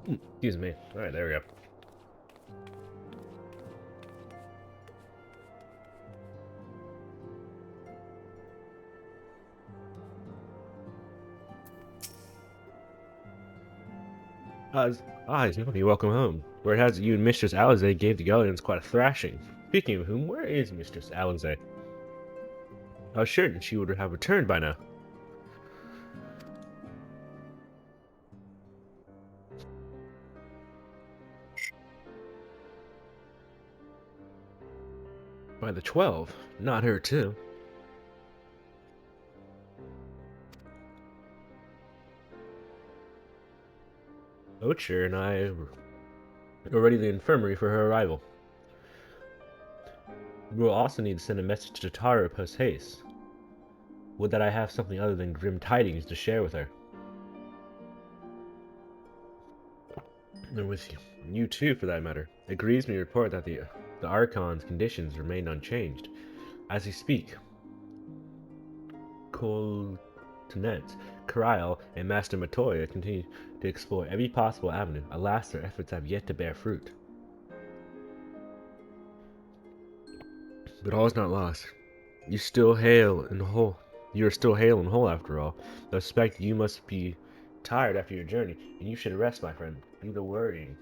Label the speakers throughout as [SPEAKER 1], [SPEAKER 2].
[SPEAKER 1] Excuse me. Alright, there we go. You're welcome home. Word has it you and Mistress Alize gave the Guardians quite a thrashing. Speaking of whom, where is Mistress Alize? I was certain she would have returned by now. By the 12? Not her, too. Ocher and I were ready to the infirmary for her arrival. We will also need to send a message to Tara post haste. Would that I have something other than grim tidings to share with her. And with you too, for that matter. It grieves me to report that the Archon's conditions remain unchanged. As we speak, Coltonet, Kariel, and Master Matoya continue to explore every possible avenue. Alas, their efforts have yet to bear fruit. But all is not lost. You still hail and whole. You are still hale and whole after all. I suspect you must be tired after your journey, and you should rest, my friend. Leave the worrying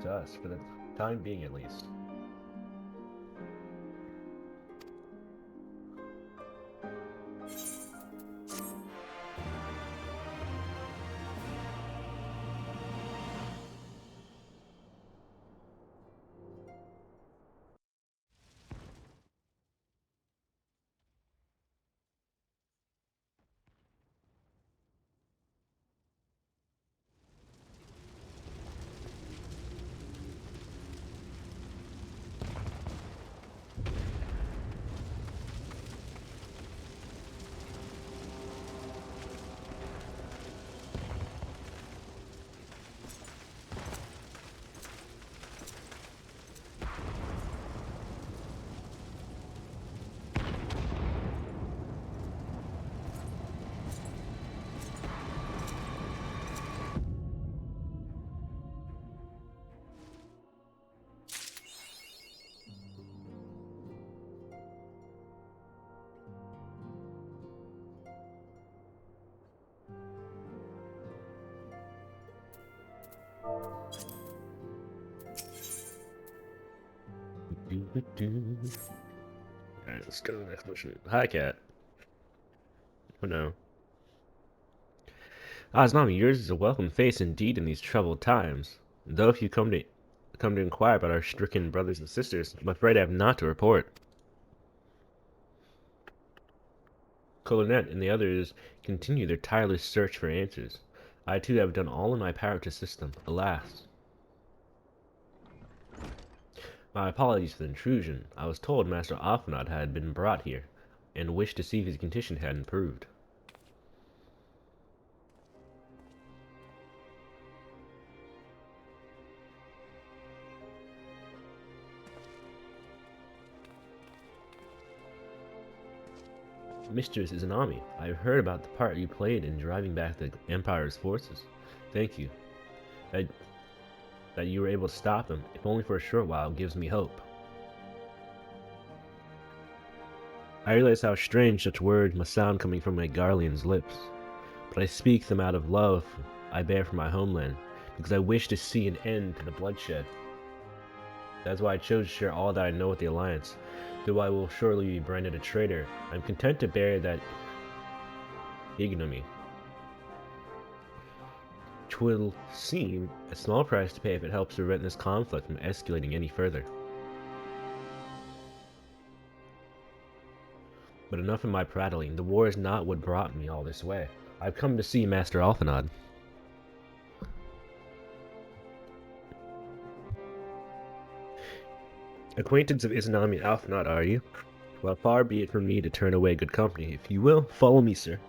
[SPEAKER 1] to us, for the time being at least. Alright, let's go to the next mission. Hi, Cat. Oh no. Aznami, yours is a welcome face indeed in these troubled times. Though if you come to inquire about our stricken brothers and sisters, I'm afraid I have not to report. Colonet and the others continue their tireless search for answers. I too have done all in my power to assist them. Alas. My apologies for the intrusion. I was told Master Afnod had been brought here, and wished to see if his condition had improved. Mistress Izanami, I have heard about the part you played in driving back the Empire's forces. Thank you. That, that you were able to stop them, if only for a short while, gives me hope. I realize how strange such words must sound coming from my Garlean's lips, but I speak them out of love I bear for my homeland, because I wish to see an end to the bloodshed. That is why I chose to share all that I know with the Alliance. Though I will surely be branded a traitor, I am content to bear that ignominy. 'Twill seem a small price to pay if it helps prevent this conflict from escalating any further. But enough of my prattling. The war is not what brought me all this way. I've come to see Master Alphanod. Acquaintance of Izanami and Alphanod, are you? Well, far be it from me to turn away good company. If you will, follow me, sir.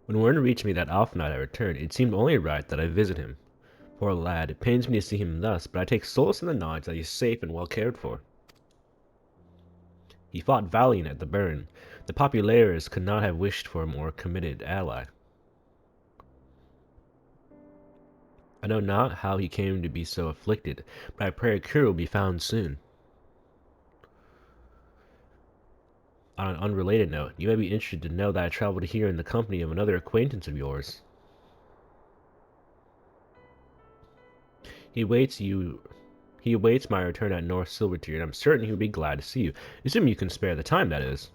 [SPEAKER 1] When word reached me that Alpha had returned, it seemed only right that I visit him. Poor lad, it pains me to see him thus, but I take solace in the knowledge that he is safe and well cared for. He fought valiant at the burn. The populares could not have wished for a more committed ally. I know not how he came to be so afflicted, but I pray a cure will be found soon. On an unrelated note, you may be interested to know that I traveled here in the company of another acquaintance of yours. He awaits my return at North Silvertier, and I'm certain he would be glad to see you. Assume you can spare the time, that is.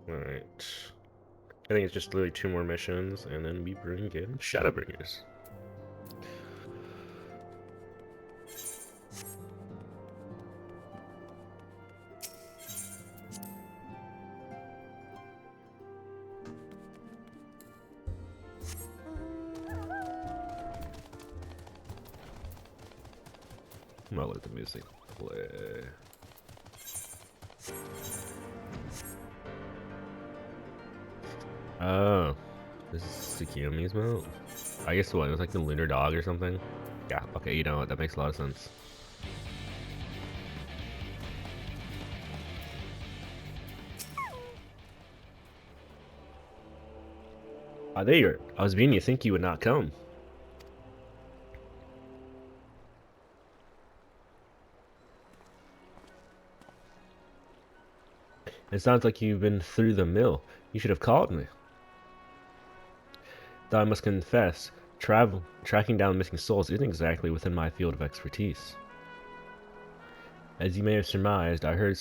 [SPEAKER 1] Alright. I think it's just literally 2 more missions, and then we bring in Shadowbringers. I'm gonna let the music play. Oh, this is Tsukiyomi's mount? I guess what, it was like the lunar dog or something? Yeah, okay, you know what, that makes a lot of sense. Ah, there you are. I was beginning to think you would not come. It sounds like you've been through the mill. You should have called me. Though I must confess, tracking down missing souls isn't exactly within my field of expertise. As you may have surmised, I heard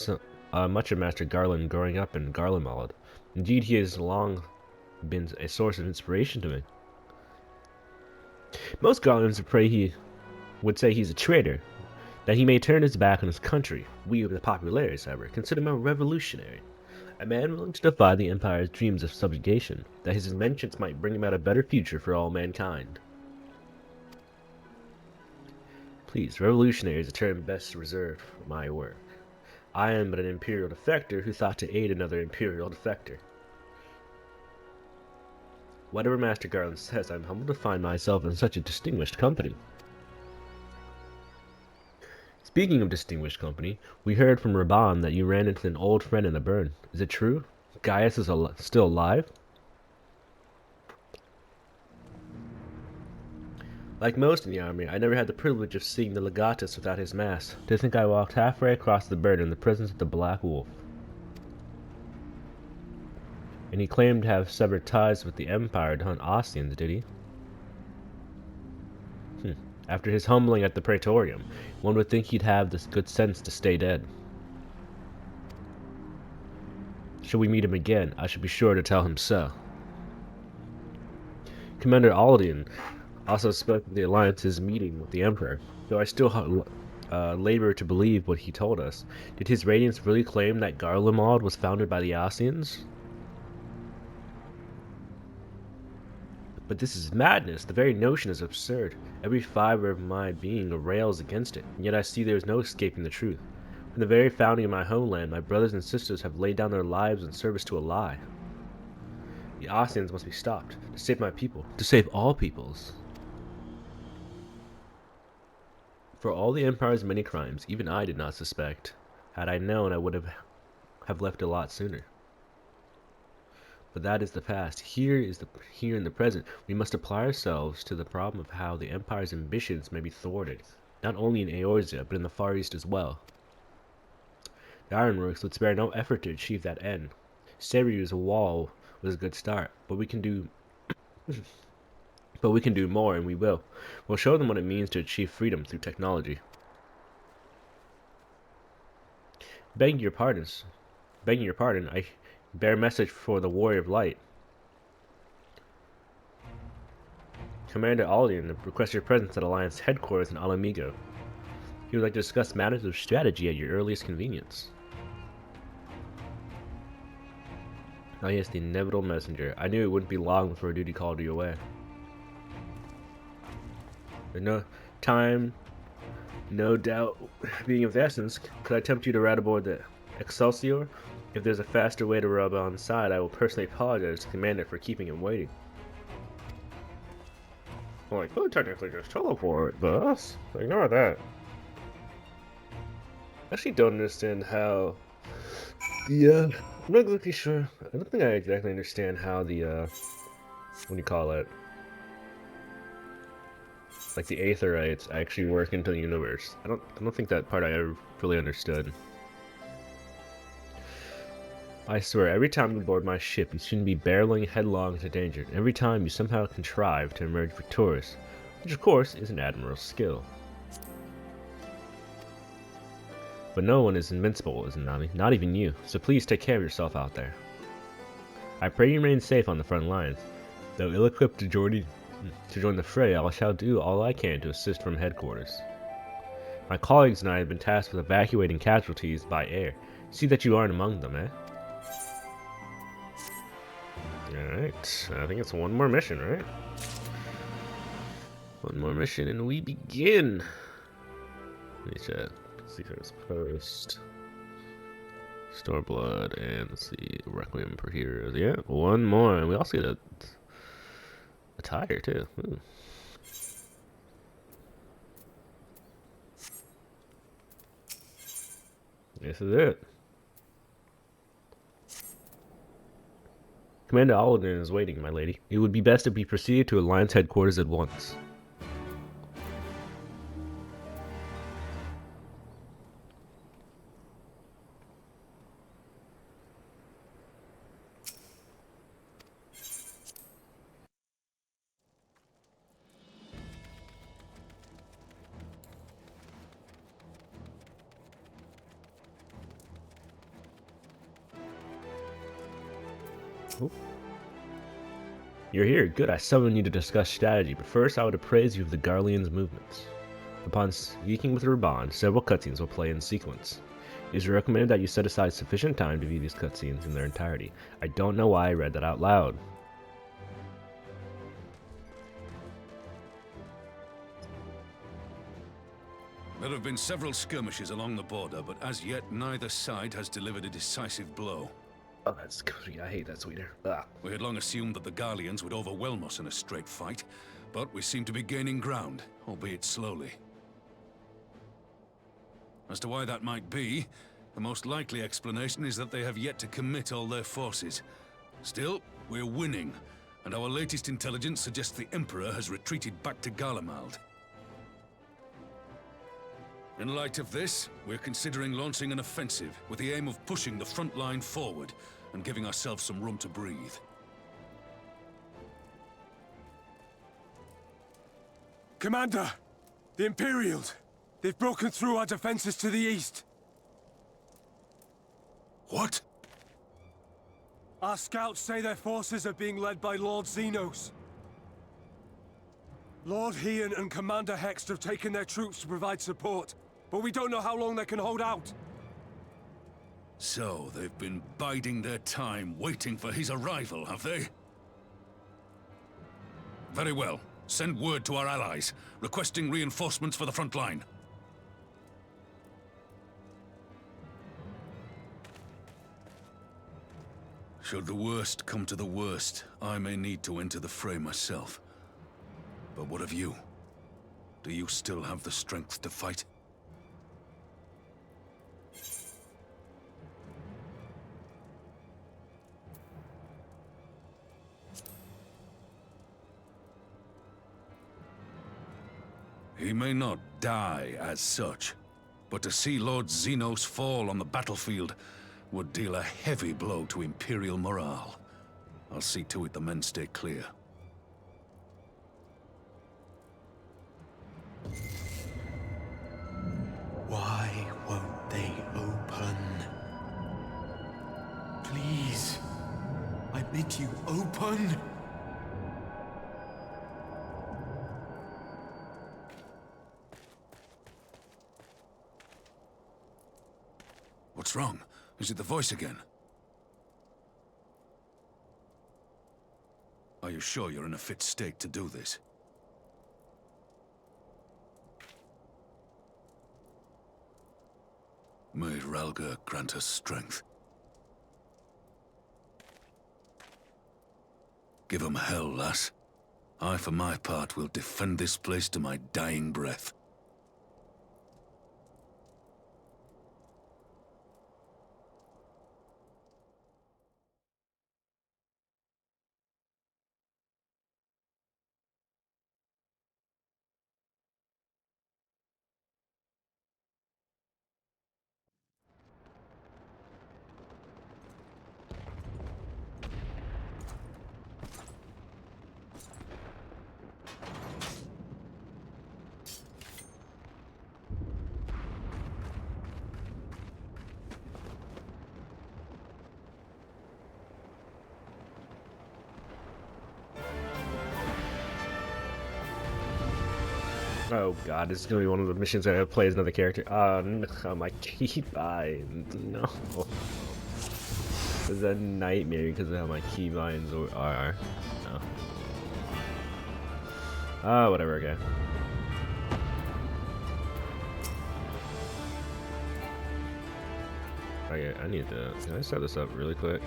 [SPEAKER 1] much of Master Garland growing up in Garlemald. Indeed, he has long been a source of inspiration to me. Most Garlands would say he's a traitor, that he may turn his back on his country. We of the populares, however, consider him a revolutionary, a man willing to defy the Empire's dreams of subjugation, that his inventions might bring about a better future for all mankind. Please, revolutionary is a term best reserved for my work. I am but an Imperial defector who thought to aid another Imperial defector. Whatever Master Garland says, I'm humbled to find myself in such a distinguished company. Speaking of distinguished company, we heard from Raban that you ran into an old friend in the burn. Is it true? Gaius is still alive? Like most in the army, I never had the privilege of seeing the legatus without his mask. To think I walked halfway across the burn in the presence of the Black Wolf. And he claimed to have severed ties with the Empire to hunt Ossians, did he? After his humbling at the Praetorium, one would think he'd have the good sense to stay dead. Should we meet him again, I should be sure to tell him so. Commander Aldian also spoke of the Alliance's meeting with the Emperor, though I still labor to believe what he told us. Did his Radiance really claim that Garlemald was founded by the Ossians? But this is madness. The very notion is absurd. Every fiber of my being rails against it, and yet I see there is no escaping the truth. From the very founding of my homeland, my brothers and sisters have laid down their lives in service to a lie. The Ossians must be stopped, to save my people, to save all peoples. For all the Empire's many crimes, even I did not suspect. Had I known, I would have left a lot sooner. But that is the past. Here in the present, we must apply ourselves to the problem of how the Empire's ambitions may be thwarted, not only in Eorzea, but in the Far East as well. The Ironworks would spare no effort to achieve that end. Seriu's wall was a good start, but we can do more, and we will. We'll show them what it means to achieve freedom through technology. Begging your pardon, I bear message for the Warrior of Light. Commander Aldian requests your presence at Alliance headquarters in Alamigo. He would like to discuss matters of strategy at your earliest convenience. Oh yes, the inevitable messenger. I knew it wouldn't be long before duty called you away. But no time, no doubt being of the essence, could I tempt you to ride aboard the Excelsior? If there's a faster way to rub on side, I will personally apologize to the commander for keeping him waiting. Well, I could technically just teleport, boss. Ignore that. I actually don't understand how the, I'm not exactly sure. I don't think I exactly understand how the, what do you call it? Like the Aetherites actually work into the universe. I don't think that part I ever fully understood. I swear, every time you board my ship, you seem to be barreling headlong into danger, and every time you somehow contrive to emerge victorious, which of course is an admiral's skill. But no one is invincible, isn't Nami? Not even you, so please take care of yourself out there. I pray you remain safe on the front lines. Though ill-equipped to join the fray, I shall do all I can to assist from headquarters. My colleagues and I have been tasked with evacuating casualties by air. See that you aren't among them, eh? Alright, I think it's one more mission, right? One more mission and we begin! Let me check. See if there's Post-Stormblood and let's see, Requiem for Heroes. Yeah, one more. And we also get a tire too. Ooh. This is it. Commander Alden is waiting, my lady. It would be best if we proceeded to Alliance headquarters at once. Oh. You're here. Good. I summoned you to discuss strategy, but first I would appraise you of the Garlean's movements. Upon speaking with Raban, several cutscenes will play in sequence. It is recommended that you set aside sufficient time to view these cutscenes in their entirety. I don't know why I read that out loud.
[SPEAKER 2] There have been several skirmishes along the border, but as yet neither side has delivered a decisive blow.
[SPEAKER 1] Oh, that's good. I hate that sweeter. Ah.
[SPEAKER 2] We had long assumed that the Garleans would overwhelm us in a straight fight, but we seem to be gaining ground, albeit slowly. As to why that might be, the most likely explanation is that they have yet to commit all their forces. Still, we're winning, and our latest intelligence suggests the Emperor has retreated back to Garlemald. In light of this, we're considering launching an offensive with the aim of pushing the front line forward and giving ourselves some room to breathe.
[SPEAKER 3] Commander! The Imperials! They've broken through our defenses to the east!
[SPEAKER 2] What?
[SPEAKER 3] Our scouts say their forces are being led by Lord Xenos. Lord Heian and Commander Hext have taken their troops to provide support, but we don't know how long they can hold out.
[SPEAKER 2] So, they've been biding their time, waiting for his arrival, have they? Very well. Send word to our allies, requesting reinforcements for the front line. Should the worst come to the worst, I may need to enter the fray myself. But what of you? Do you still have the strength to fight? He may not die as such, but to see Lord Xenos fall on the battlefield would deal a heavy blow to Imperial morale. I'll see to it the men stay clear.
[SPEAKER 3] Why won't they open? Please, I bid you open!
[SPEAKER 2] What's wrong? Is it the voice again? Are you sure you're in a fit state to do this? May Ralga grant us strength. Give 'em hell, lass. I, for my part, will defend this place to my dying breath.
[SPEAKER 1] Oh god, this is gonna be one of the missions that I play as another character. No, my keybinds, no. This is a nightmare because of how my keybinds are. No. Whatever, okay. Okay, I need to, can I set this up really quick?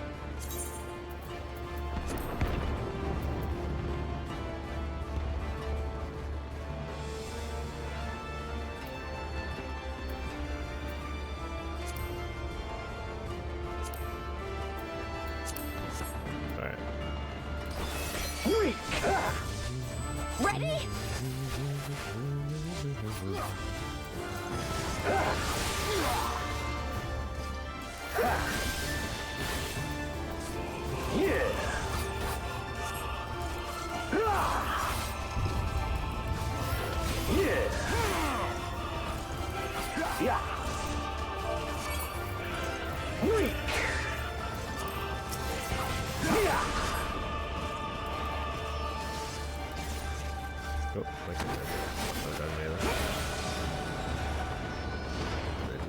[SPEAKER 4] Ready?
[SPEAKER 1] Oh, I can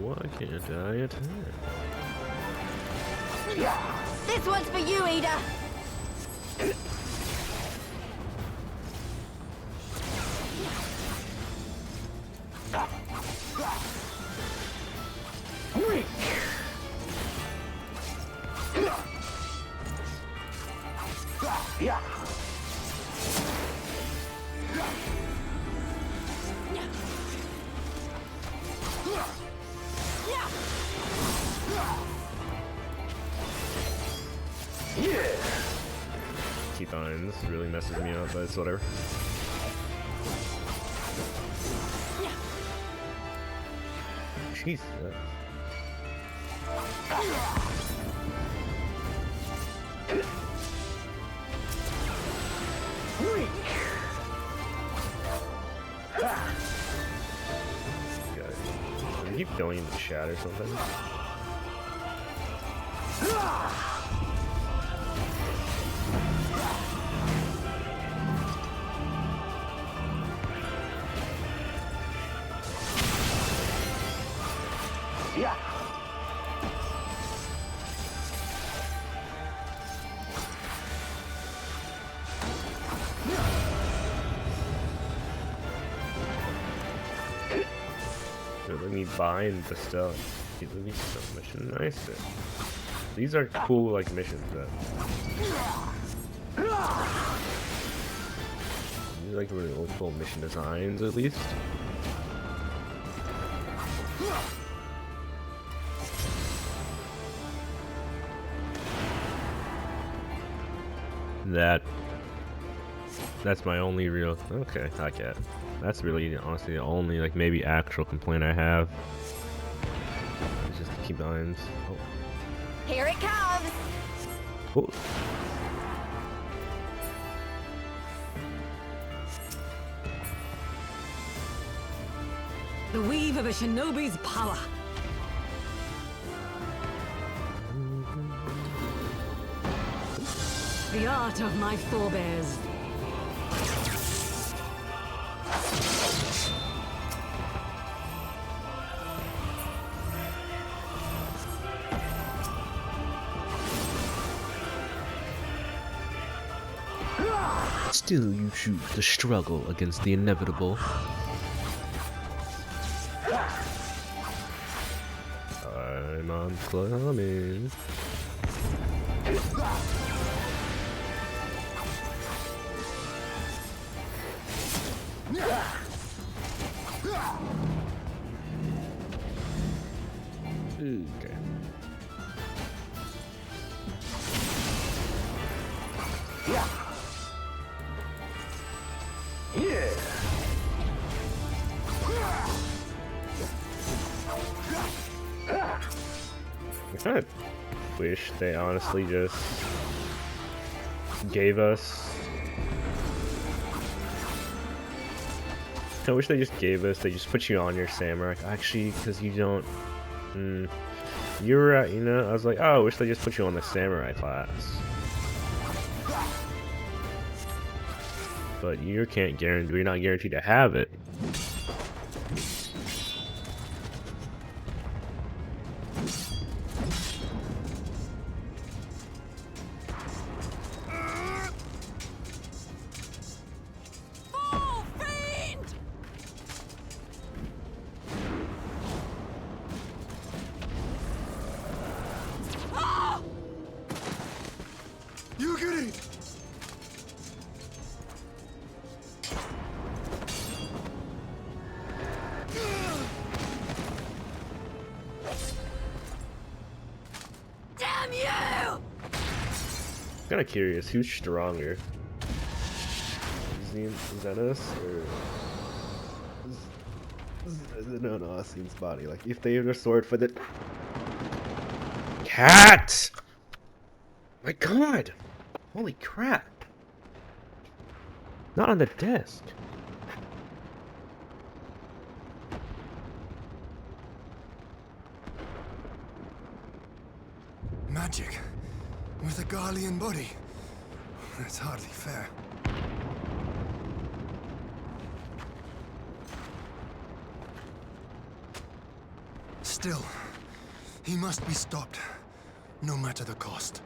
[SPEAKER 1] why can't I attack?
[SPEAKER 4] This one's for you, Ada.
[SPEAKER 1] Keybinds really messes me up, but it's whatever. Jesus. Can you keep going into chat or something? Let me bind the stuff. Let me so much nicer. These are cool, like, missions that. These are like really cool mission designs, at least. That's my only real. Okay, I get. That's really, honestly, the only, like, maybe actual complaint I have. It's just the keybinds. Oh.
[SPEAKER 4] Here it comes.
[SPEAKER 1] Oh.
[SPEAKER 5] The weave of a shinobi's power. The art of my forebears.
[SPEAKER 1] Still you choose to struggle against the inevitable. I'm coming. Okay. I kind of wish they honestly just gave us. I wish they just gave us. They just put you on your samurai. Actually, because you don't. You're right. You know, I was like, oh, I wish they just put you on the samurai class. But you can't guarantee. You're not guaranteed to have it.
[SPEAKER 3] You get it!
[SPEAKER 4] Damn you!
[SPEAKER 1] Kind of curious, who's stronger? Is that us or? No, Asin's body. Like if they had a sword for the cat. My God! Holy crap! Not on the desk.
[SPEAKER 3] Magic with a Garlean body. That's hardly fair. Still, he must be stopped, no matter the cost.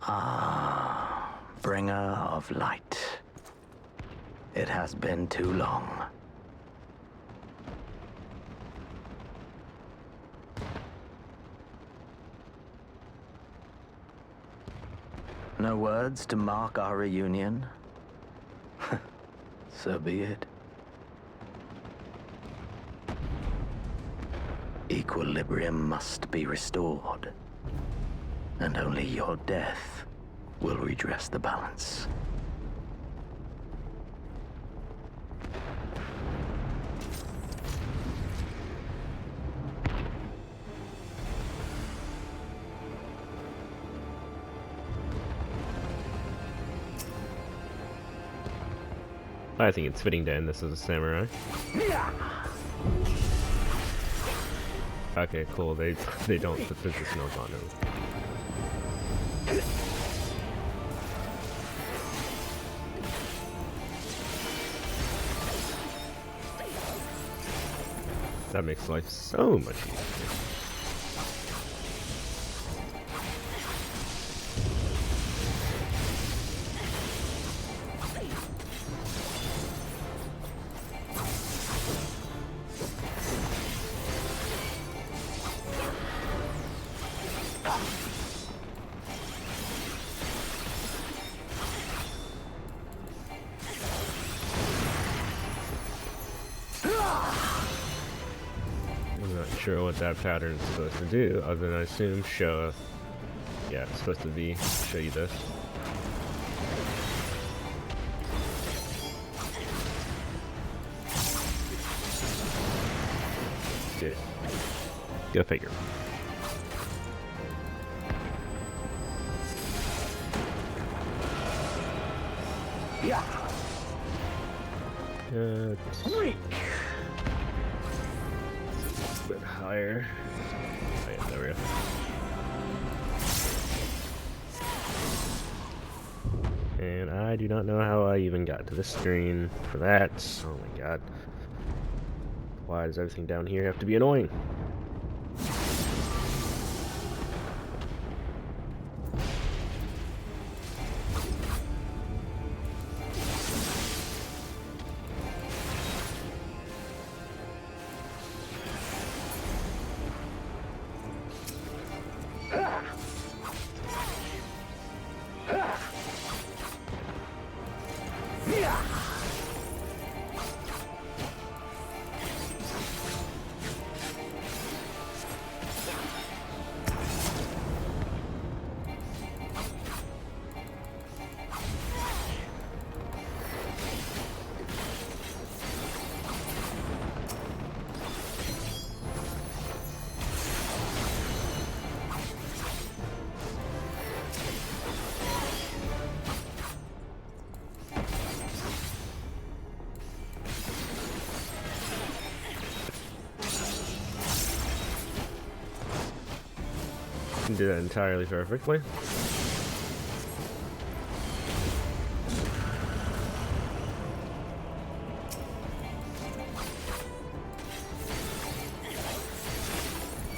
[SPEAKER 6] Ah, bringer of light. It has been too long. No words to mark our reunion? So be it. Equilibrium must be restored. And only your death will redress the balance.
[SPEAKER 1] I think it's fitting to end this as a samurai. Okay, cool. They don't. The physics knows on them. That makes life so much easier. I'm not sure what that pattern is supposed to do, other than I assume show. Yeah, it's supposed to be show you this. Dude, go figure.
[SPEAKER 6] Yeah.
[SPEAKER 1] A bit higher. area. And I do not know how I even got to this screen for that. Oh my god. Why does everything down here have to be annoying? Can do that entirely perfectly.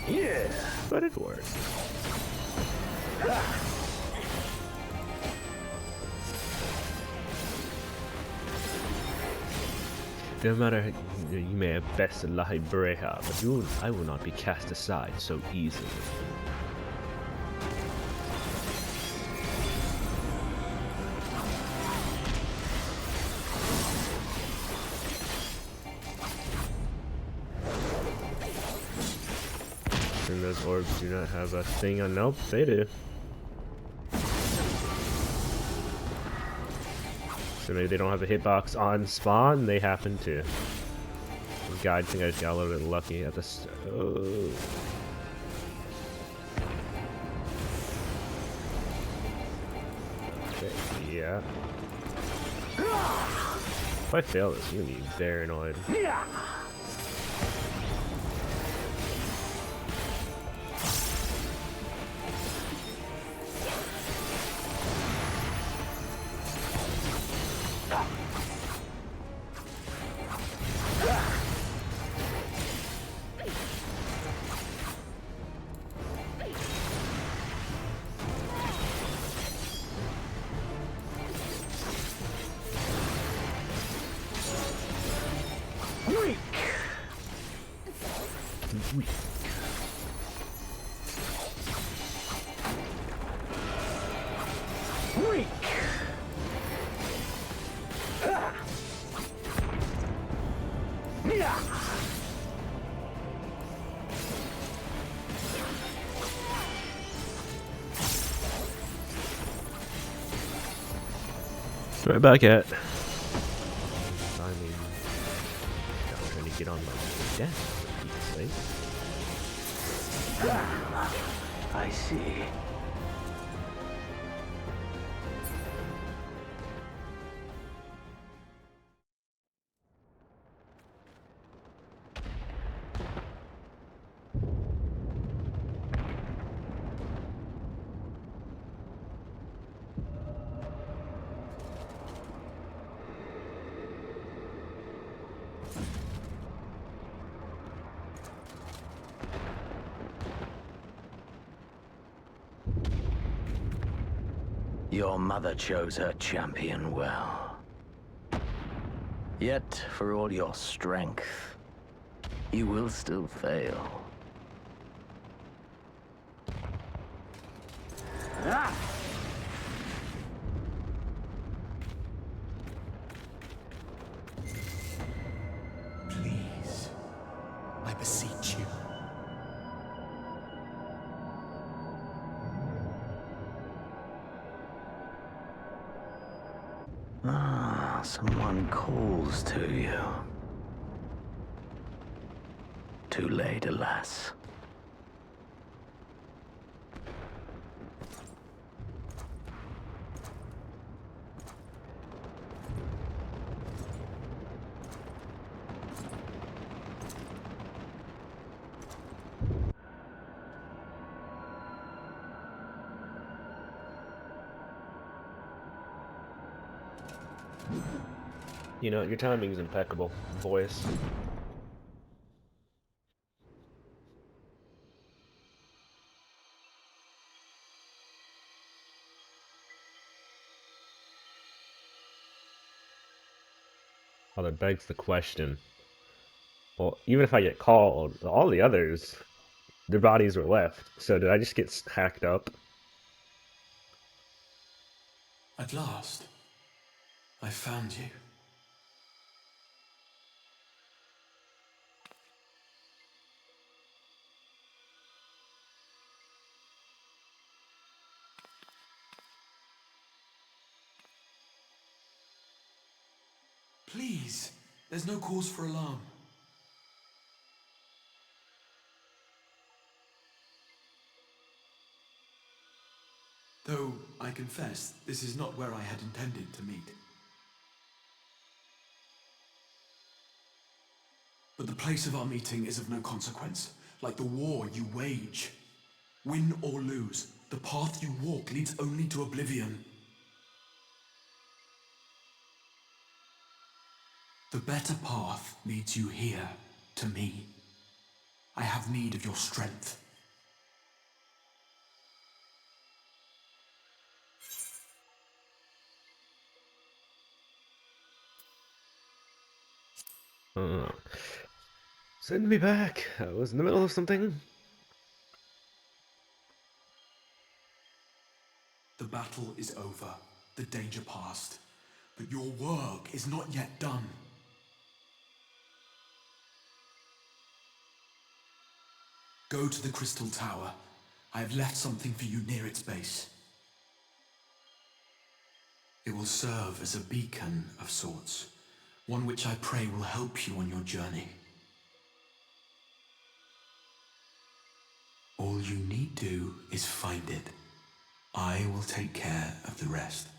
[SPEAKER 1] Yeah, but it worked. No matter, you may have bested La Breja, but I will not be cast aside so easily. And those orbs do not have a thing on. Nope, they do. So maybe they don't have a hitbox on spawn, they happen to. God, I think I just got a little bit lucky at the oh. Okay, yeah. If I fail this, I'm gonna be very annoyed. Right back at. I mean, I'm trying to get on my desk, for Pete's sake.
[SPEAKER 6] I see. Your mother chose her champion well. Yet, for all your strength, you will still fail.
[SPEAKER 7] Please, I beseech you.
[SPEAKER 6] Someone calls to you. Too late, alas.
[SPEAKER 1] You know, your timing's impeccable, voice. Well, that begs the question. Well, even if I get called, all the others, their bodies were left. So did I just get hacked up?
[SPEAKER 7] At last, I found you. Please, there's no cause for alarm. Though, I confess, this is not where I had intended to meet. But the place of our meeting is of no consequence, like the war you wage. Win or lose, the path you walk leads only to oblivion. The better path leads you here, to me. I have need of your strength.
[SPEAKER 1] Send me back. I was in the middle of something.
[SPEAKER 7] The battle is over, the danger past, but your work is not yet done. Go to the Crystal Tower. I have left something for you near its base. It will serve as a beacon of sorts, one which I pray will help you on your journey. All you need do is find it. I will take care of the rest.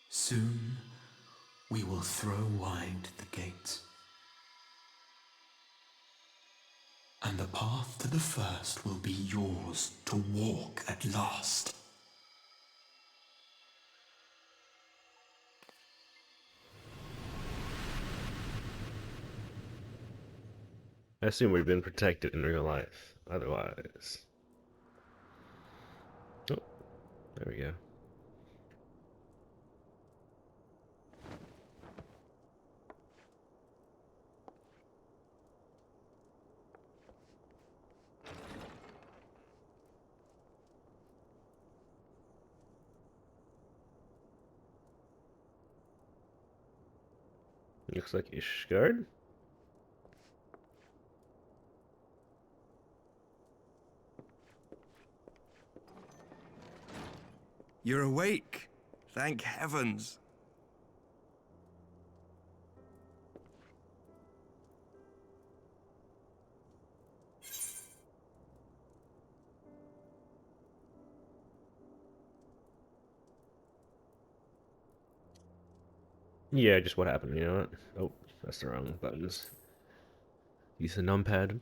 [SPEAKER 7] Soon, we will throw wide the gates. And the path to the first will be yours to walk at last.
[SPEAKER 1] I assume we've been protected in real life. Otherwise... Oh, there we go. Looks like Ishgard.
[SPEAKER 8] You're awake. Thank heavens.
[SPEAKER 1] Yeah, just what happened, you know what? Oh, that's the wrong buttons. Use the numpad.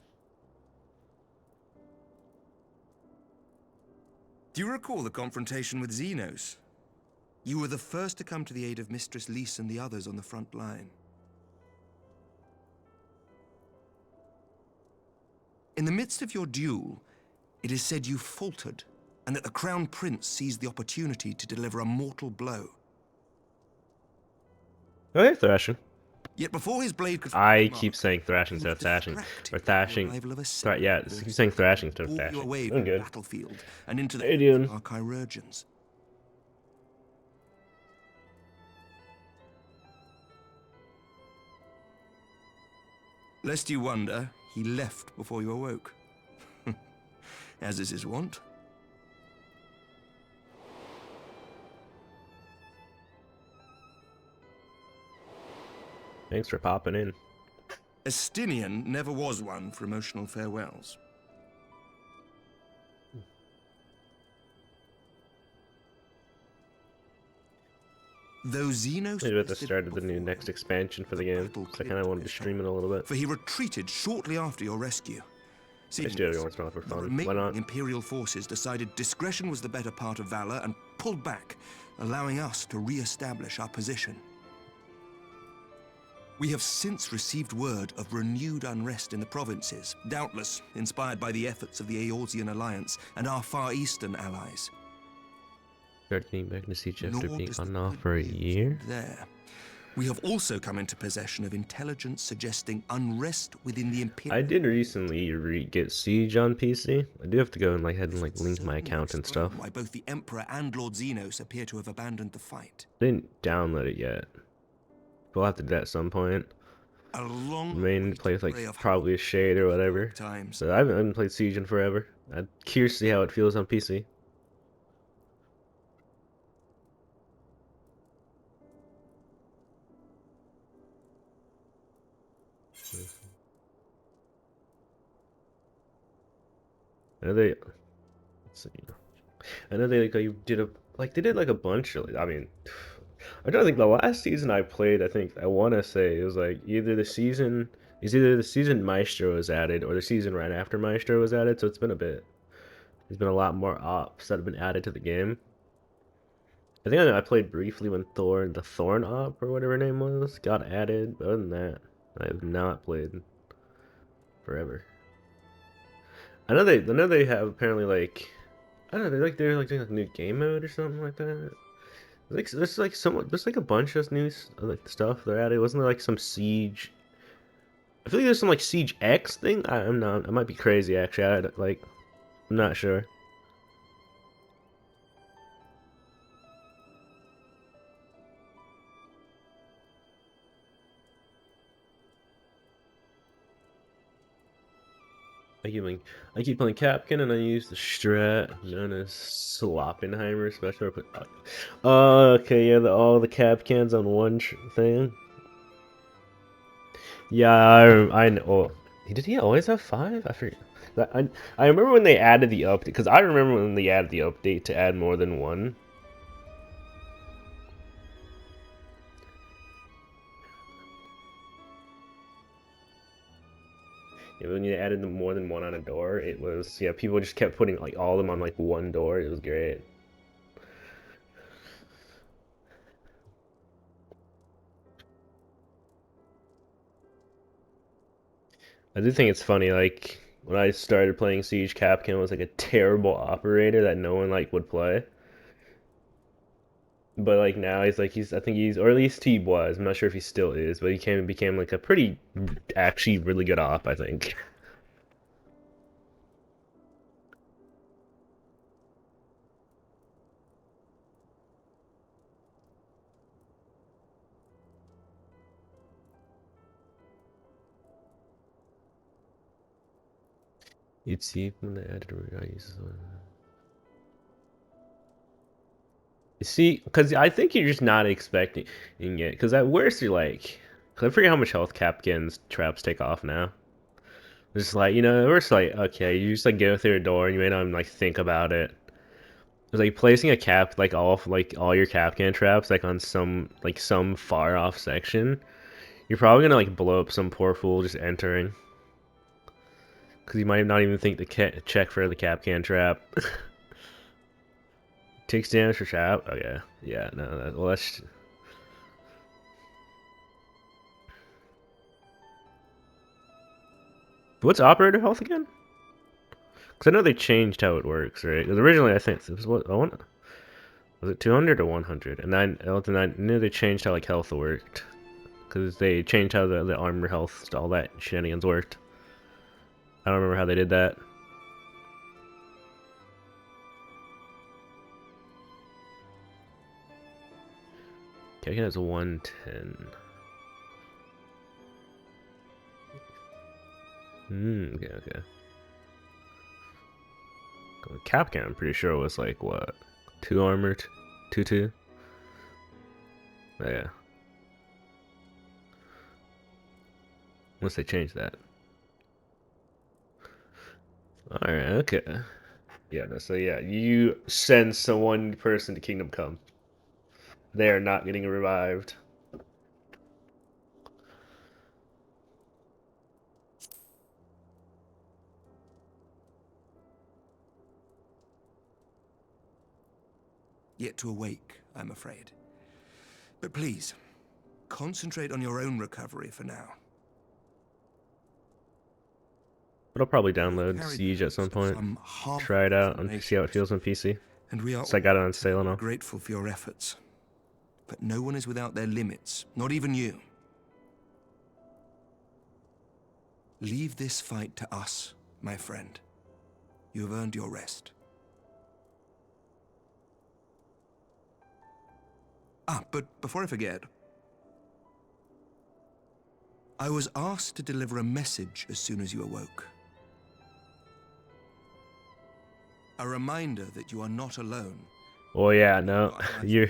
[SPEAKER 8] Do you recall the confrontation with Xenos? You were the first to come to the aid of Mistress Lys and the others on the front line. In the midst of your duel, it is said you faltered, and that the Crown Prince seized the opportunity to deliver a mortal blow.
[SPEAKER 1] Okay, thrashing.
[SPEAKER 8] Yet before his blade could
[SPEAKER 1] I
[SPEAKER 8] mark,
[SPEAKER 1] keep saying thrashing
[SPEAKER 8] he
[SPEAKER 1] instead
[SPEAKER 8] was
[SPEAKER 1] of thashing.
[SPEAKER 8] distracted
[SPEAKER 1] Or
[SPEAKER 8] by the
[SPEAKER 1] thashing.
[SPEAKER 8] arrival of a
[SPEAKER 1] Yeah,
[SPEAKER 8] second
[SPEAKER 1] keep saying thrashing instead of
[SPEAKER 8] brought you
[SPEAKER 1] thashing.
[SPEAKER 8] away
[SPEAKER 1] Doing
[SPEAKER 8] from the
[SPEAKER 1] good.
[SPEAKER 8] battlefield and into the
[SPEAKER 1] How you doing?
[SPEAKER 8] our chirurgeons. Lest you wonder, he left before you awoke. As is his wont.
[SPEAKER 1] Thanks for popping in.
[SPEAKER 8] Estinian never was one for emotional farewells. Though Xenos
[SPEAKER 1] Maybe at the
[SPEAKER 8] rested
[SPEAKER 1] start of the new
[SPEAKER 8] before
[SPEAKER 1] next
[SPEAKER 8] him,
[SPEAKER 1] expansion for the
[SPEAKER 8] the
[SPEAKER 1] game.
[SPEAKER 8] battle
[SPEAKER 1] So I kind of
[SPEAKER 8] cleared
[SPEAKER 1] wanted to
[SPEAKER 8] his
[SPEAKER 1] stream it a little bit.
[SPEAKER 8] for he retreated shortly after your rescue,
[SPEAKER 1] I just do it every once in a while for
[SPEAKER 8] The
[SPEAKER 1] fun. Why
[SPEAKER 8] remaining
[SPEAKER 1] not?
[SPEAKER 8] Imperial forces decided discretion was the better part of valor and pulled back, allowing us to re-establish our position. We have since received word of renewed unrest in the provinces, doubtless inspired by the efforts of the Eorzean Alliance and our Far Eastern allies.
[SPEAKER 1] Start getting back into siege after
[SPEAKER 8] Nor
[SPEAKER 1] being
[SPEAKER 8] does the
[SPEAKER 1] on and off
[SPEAKER 8] good
[SPEAKER 1] for a
[SPEAKER 8] news
[SPEAKER 1] year.
[SPEAKER 8] end there. We have also come into possession of intelligence suggesting unrest within the Imperial.
[SPEAKER 1] I did recently get Siege on PC. I do have to go and like head and like link my account and stuff.
[SPEAKER 8] Why both the Emperor and Lord Xenos appear to have abandoned the fight.
[SPEAKER 1] I didn't download it yet. We'll have to do that at some point.
[SPEAKER 8] A long
[SPEAKER 1] Main play with like
[SPEAKER 8] way of
[SPEAKER 1] probably a shade or whatever.
[SPEAKER 8] times.
[SPEAKER 1] So I haven't played Siege in forever. I'm curious to see how it feels on PC. I know they. Let's see. I know they did like a bunch of. I mean, I don't think the last season I played. I want to say it was like either the season. It's either the season Maestro was added or the season right after Maestro was added. So it's been a bit. There's been a lot more ops that have been added to the game. I think I played briefly when the Thorn op or whatever her name was, got added. But other than that, I have not played forever. I know they have apparently like I don't know they're like doing like new game mode or something like that. There's like a bunch of new like stuff they're added. Wasn't there like some Siege? I feel like there's some like Siege X thing. I'm not. I might be crazy actually. I'm not sure. I keep playing Capkin and I use the strat known as Sloppenheimer special. Okay, yeah, all the Capcans on one thing. Yeah, I know. Oh, did he always have 5? I forget. I remember when they added the update because I remember when they added the update to add more than one. Yeah, when you added more than one on a door, it was people just kept putting like all of them on like one door. It was great. I do think it's funny, like when I started playing Siege, Capcom was like a terrible operator that no one like would play. But like now I think he's or at least he was. I'm not sure if he still is, but he became like a pretty actually really good op, I think. You'd see when the editor uses one. You see, because I think you're just not expecting it. Because at worst you're like, cause I forget how much health Capkin's traps take off now. It's just like we're just like okay, you just like go through a door and you may not even like think about it. It's like placing a all your Capcan traps like on some far off section. You're probably gonna like blow up some poor fool just entering. Because you might not even think to check for the Capcan trap. Takes damage for trap? Oh yeah. Yeah, no, well that's... What's operator health again? Because I know they changed how it works, right? Because originally I think it was what... Was it 200 or 100? And I knew they changed how like health worked. Because they changed how the armor health, all that shenanigans worked. I don't remember how they did that. Okay, has a 110. Okay. Capcan, I'm pretty sure was like what? 2 armored? 2-2? Oh, yeah. Unless they change that. Alright, okay. Yeah, no, so yeah, you send one person to Kingdom Come. They are not getting revived.
[SPEAKER 8] yet to awake, I'm afraid. But please, concentrate on your own recovery for now.
[SPEAKER 1] But I'll probably download Siege at some point. Try it out and see how it feels on PC.
[SPEAKER 8] And we are
[SPEAKER 1] So I got it on sale and all.
[SPEAKER 8] grateful for your efforts. But no one is without their limits, not even you. Leave this fight to us, my friend. You have earned your rest. But before I forget, I was asked to deliver a message as soon as you awoke. A reminder that you are not alone.
[SPEAKER 1] Oh yeah, no, you're...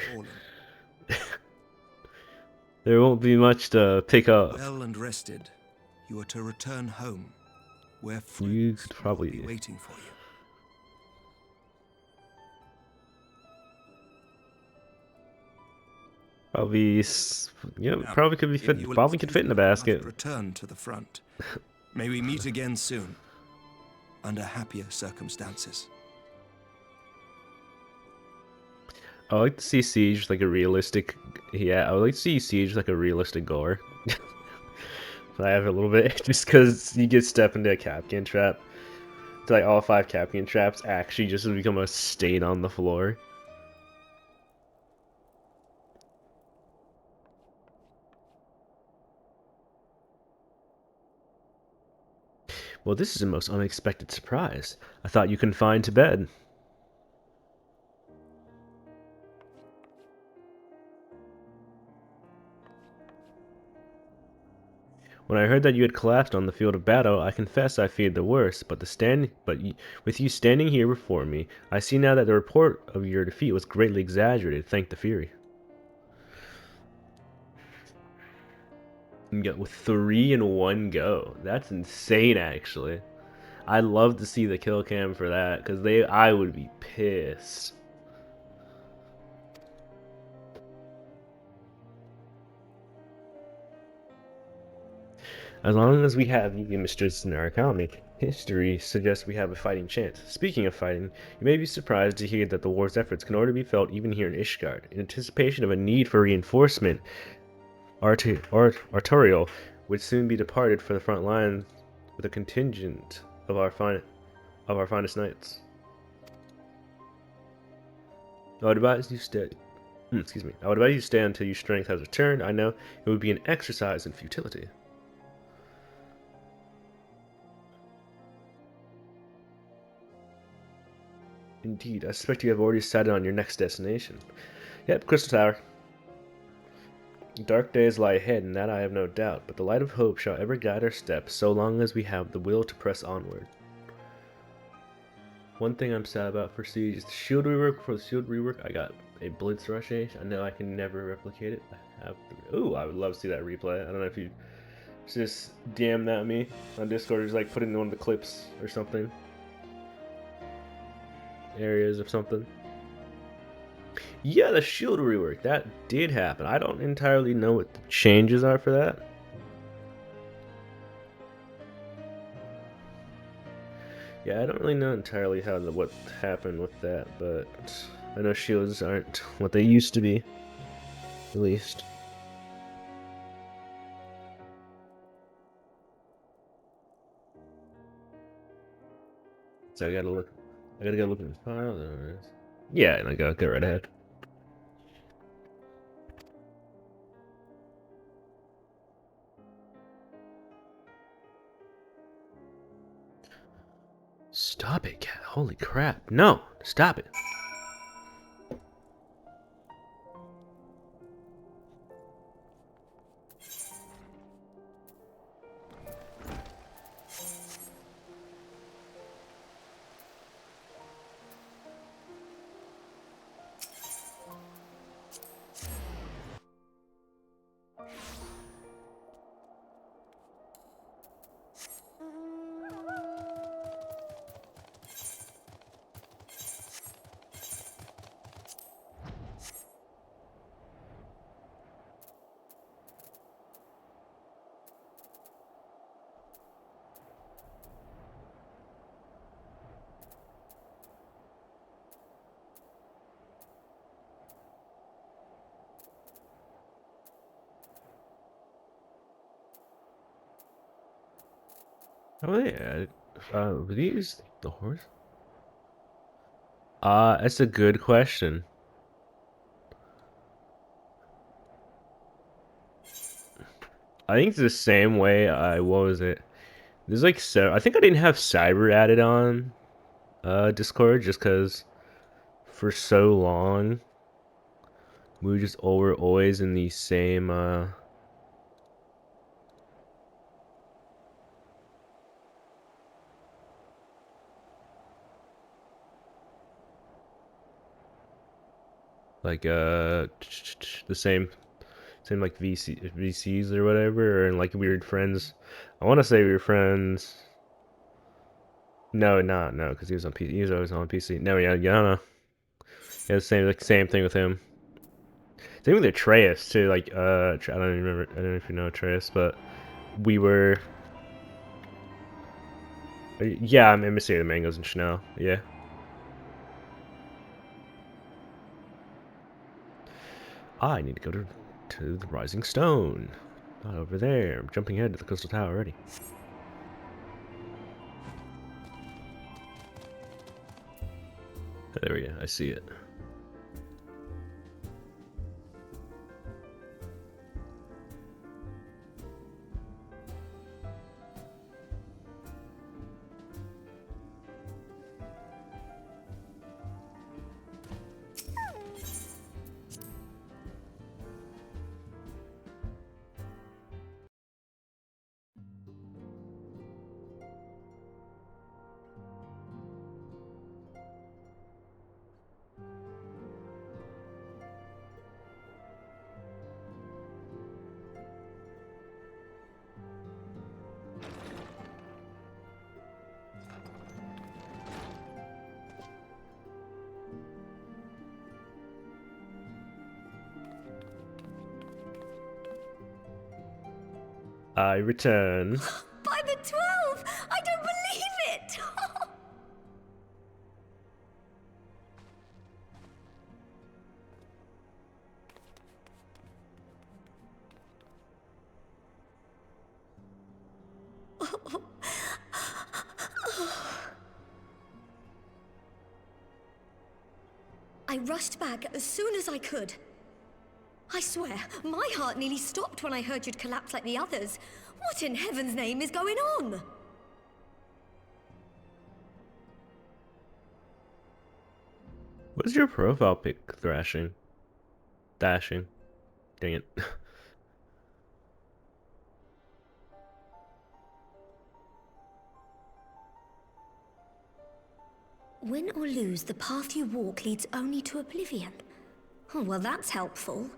[SPEAKER 1] There won't be much to pick up.
[SPEAKER 8] Well and rested, you are to return home, where
[SPEAKER 1] You
[SPEAKER 8] friends
[SPEAKER 1] could probably
[SPEAKER 8] will be waiting for you.
[SPEAKER 1] Probably, probably could be fit. Probably could fit in a basket.
[SPEAKER 8] Return to the front. May we meet again soon, under happier circumstances.
[SPEAKER 1] I would like to see Siege like a realistic. Yeah, I would like to see Siege like a realistic gore. But I have a little bit just because you get stepped into a Capcan trap. So like all 5 Capcan traps actually just become a stain on the floor. Well, this is a most unexpected surprise. I thought you confined to bed. When I heard that you had collapsed on the field of battle, I confess I feared the worst, but with you standing here before me, I see now that the report of your defeat was greatly exaggerated, thank the Fury. You got with 3 in one go. That's insane, actually. I'd love to see the kill cam for that, because I would be pissed. As long as we have you mistresses in our economy, history suggests we have a fighting chance. Speaking of fighting, you may be surprised to hear that the war's efforts can already be felt even here in Ishgard. In anticipation of a need for reinforcement, Artorial would soon be departed for the front line with a contingent of our finest knights. I would advise you stay. I would advise you stay until your strength has returned. I know it would be an exercise in futility. Indeed, I suspect you have already decided on your next destination. Yep, Crystal Tower. Dark days lie ahead, and that I have no doubt, but the light of hope shall ever guide our steps, so long as we have the will to press onward. One thing I'm sad about for Siege is the shield rework. For the shield rework, I got a Blitz Rush Age. I know I can never replicate it. Ooh, I would love to see that replay. I don't know if you just DM that me on Discord or just like put in one of the clips or something. Areas of something. Yeah, the shield rework, that did happen. I don't entirely know what the changes are for that. Yeah, I don't really know entirely what happened with that, but I know shields aren't what they used to be, at least. So I gotta go look in the file. There it is. Yeah, and I gotta go right ahead. Stop it, cat. Holy crap. No, stop it. Oh yeah. Were these the horse? That's a good question. I think it's the same way what was it? There's like I think I didn't have cyber added on Discord just because for so long we were always in the same like the same like VCs or whatever, and like weird friends. I want to say we were friends. No, no, because he was on PC. He was always on PC. No, yeah, I don't know. Yeah, same thing with him. Same with Atreus too. Like, I don't even remember. I don't know if you know Atreus, but we were. Yeah, I'm emissary of the mangoes and Chanel. Yeah. I need to go to the Rising Stone. Not over there. I'm jumping ahead to the Crystal Tower already. There we go. I see it. I return.
[SPEAKER 4] By the 12! I don't believe it! I rushed back as soon as I could. I swear, my heart nearly stopped when I heard you'd collapse like the others. What in heaven's name is going on?
[SPEAKER 1] What's your profile pic, Thrashing? Dashing. Dang it.
[SPEAKER 4] Win or lose, the path you walk leads only to oblivion. Oh, well, that's helpful.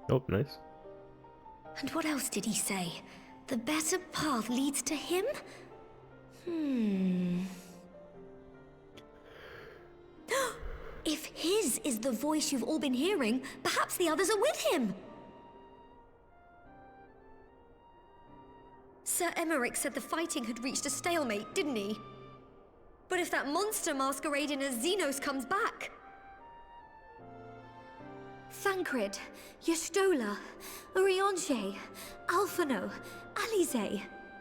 [SPEAKER 1] Oh, nice.
[SPEAKER 4] And what else did he say? The better path leads to him? If his is the voice you've all been hearing, perhaps the others are with him. Sir Emmerich said the fighting had reached a stalemate, didn't he? But if that monster masquerading as Xenos comes back... Thancred, Yestola, Urianger, Alphano, Alize.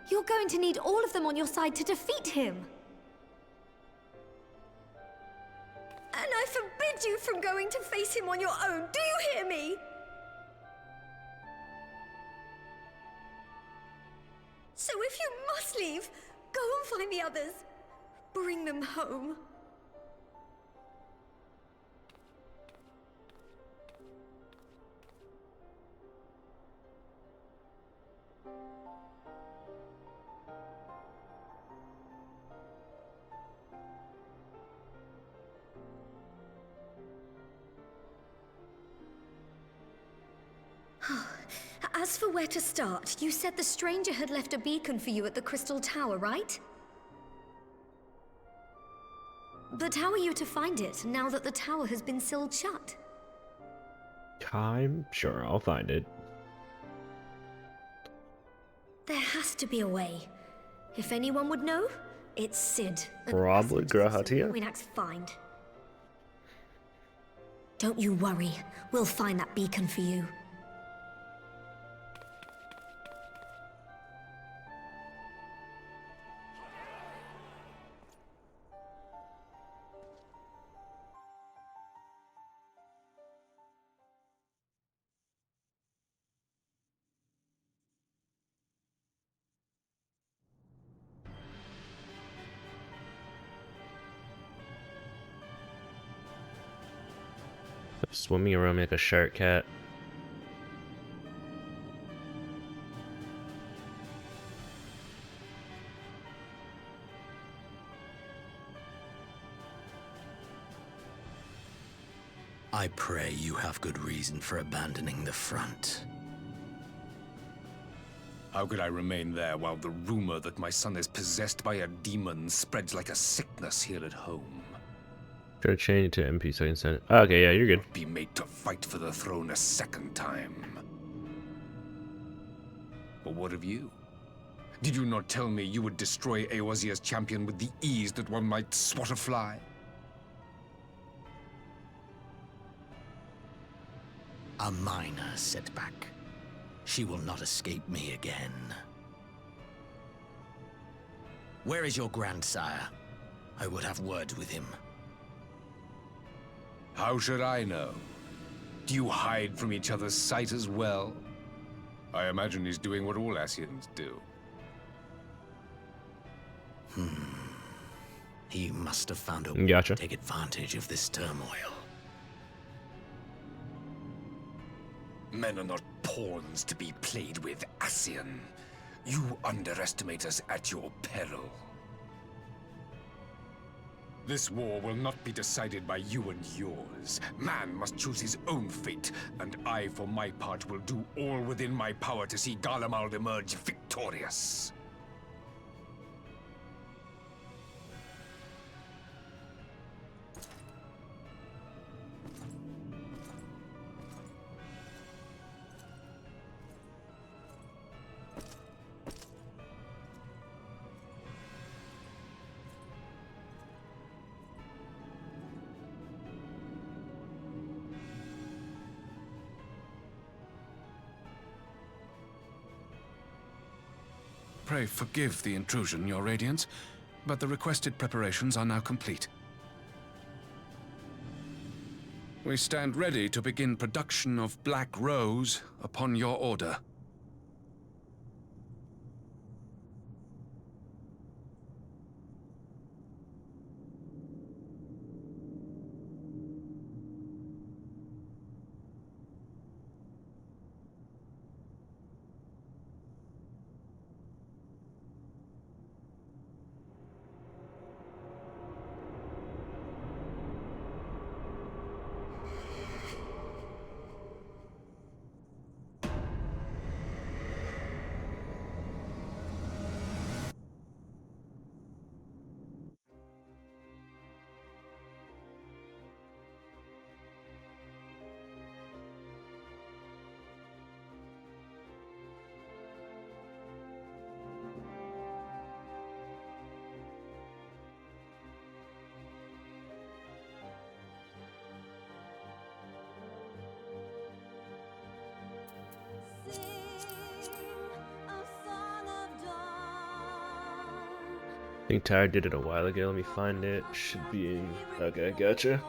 [SPEAKER 4] You're going to need all of them on your side to defeat him. And I forbid you from going to face him on your own, do you hear me? So if you must leave, go and find the others. Bring them home. As for where to start, you said the stranger had left a beacon for you at the Crystal Tower, right? But how are you to find it, now that the tower has been sealed shut?
[SPEAKER 1] I'm sure I'll find it.
[SPEAKER 4] There has to be a way. If anyone would know, it's Sid.
[SPEAKER 1] Probably Grahatia.
[SPEAKER 4] Winak's find. Don't you worry. We'll find that beacon for you.
[SPEAKER 1] Swimming around like a shark cat.
[SPEAKER 6] I pray you have good reason for abandoning the front.
[SPEAKER 2] How could I remain there while the rumor that my son is possessed by a demon spreads like a sickness here at home?
[SPEAKER 1] Try to change it to MP so I can send it. Oh, okay, yeah, you're good.
[SPEAKER 2] Be made to fight for the throne a second time. But what of you? Did you not tell me you would destroy Eorzea's champion with the ease that one might swat a fly?
[SPEAKER 6] A minor setback. She will not escape me again. Where is your grandsire? I would have words with him.
[SPEAKER 2] How should I know? Do you hide from each other's sight as well? I imagine he's doing what all Ascians do.
[SPEAKER 6] He must have found a
[SPEAKER 1] Gotcha.
[SPEAKER 6] way to take advantage of this turmoil.
[SPEAKER 2] Men are not pawns to be played with, Ascian. You underestimate us at your peril. This war will not be decided by you and yours. Man must choose his own fate, and I, for my part, will do all within my power to see Garlemald emerge victorious. Pray forgive the intrusion, Your Radiance, but the requested preparations are now complete. We stand ready to begin production of Black Rose upon your order.
[SPEAKER 1] I think Tyre did it a while ago. Let me find it. Should be in. Okay, gotcha.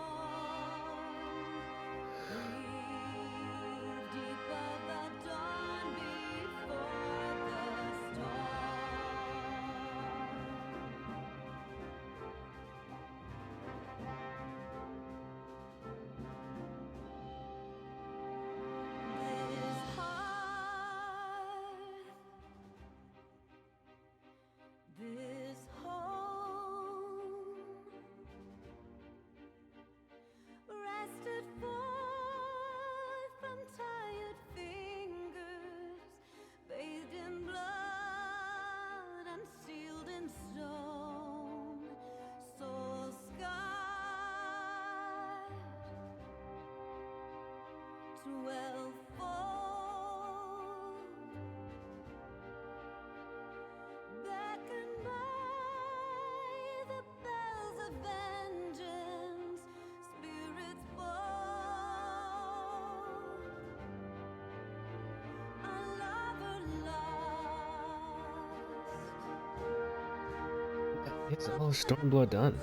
[SPEAKER 1] It's all Stormblood done.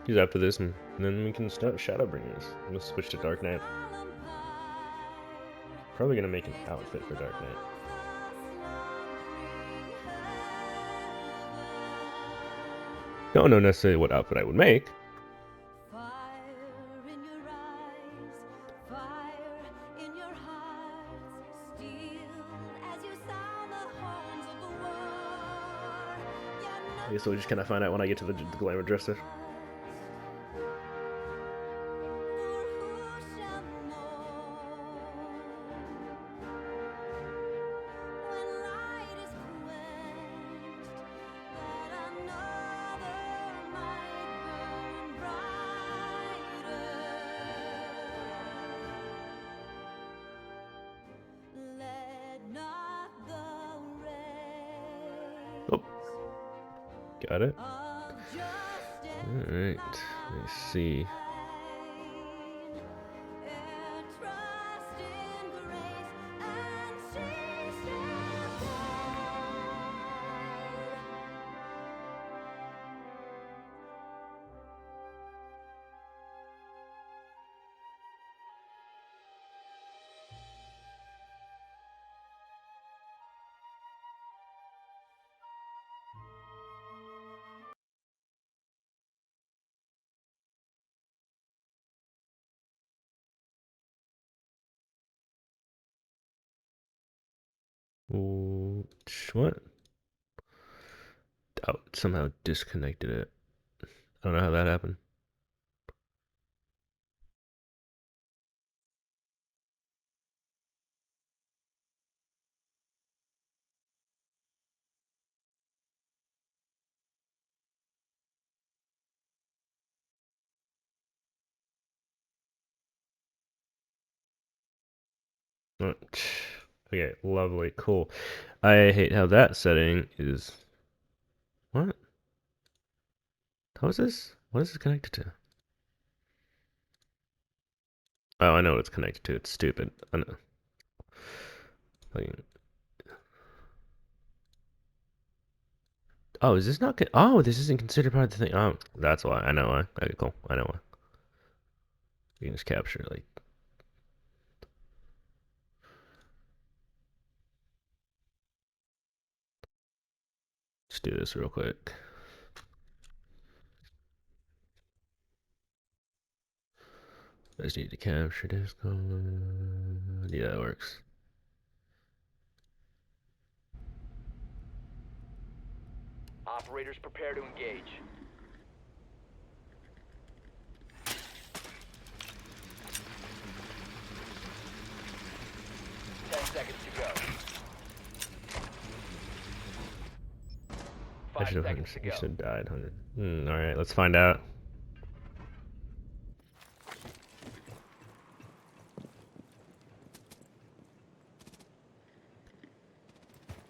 [SPEAKER 1] He's after this, and then we can start Shadowbringers. We'll switch to Dark Knight. Probably gonna make an outfit for Dark Knight. Don't know necessarily what outfit I would make.
[SPEAKER 9] fire in your hearts, steeled as you sound the horns of the war.
[SPEAKER 1] I guess we'll just kind of find out when I get to the glamour dresser.
[SPEAKER 9] For who shall know when light is quenched that another might burn brighter? Let not the rays
[SPEAKER 1] Oh, got it.
[SPEAKER 9] of justice
[SPEAKER 1] Alright, let's see.
[SPEAKER 9] trust in grace and she shall
[SPEAKER 1] What? Oh, it somehow disconnected it. I don't know how that happened. Okay, lovely, cool. I hate how that setting is. What? How is this? What is this connected to? Oh, I know what it's connected to. It's stupid. I know. Like, oh, is this not? Oh, this isn't considered part of the thing. Oh, that's why. I know why. Okay, cool. I know why. You can just capture like. Let's do this real quick. I just need to capture Discord. Yeah, that works.
[SPEAKER 6] Operators prepare to engage. Seconds to go.
[SPEAKER 1] I
[SPEAKER 6] 5
[SPEAKER 1] should have.
[SPEAKER 6] seconds to
[SPEAKER 1] You
[SPEAKER 6] go.
[SPEAKER 1] should have died, 100. All right, let's find out.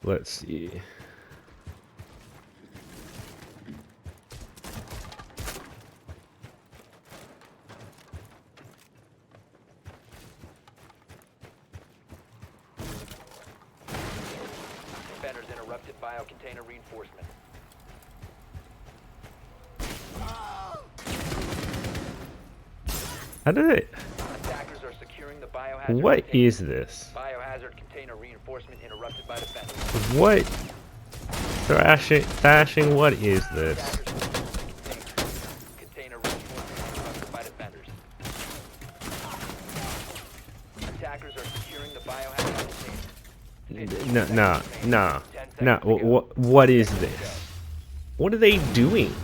[SPEAKER 1] Let's see.
[SPEAKER 6] Defenders interrupted biocontainer reinforcement.
[SPEAKER 1] How did it?
[SPEAKER 6] Attackers are securing the biohazard
[SPEAKER 1] What
[SPEAKER 6] container.
[SPEAKER 1] is this?
[SPEAKER 6] Biohazard container reinforcement interrupted by defenders.
[SPEAKER 1] What? Thrashing, what is this?
[SPEAKER 6] Container reinforcement interrupted by defenders. Attackers are securing the biohazard container.
[SPEAKER 1] No. What is this? What are they doing?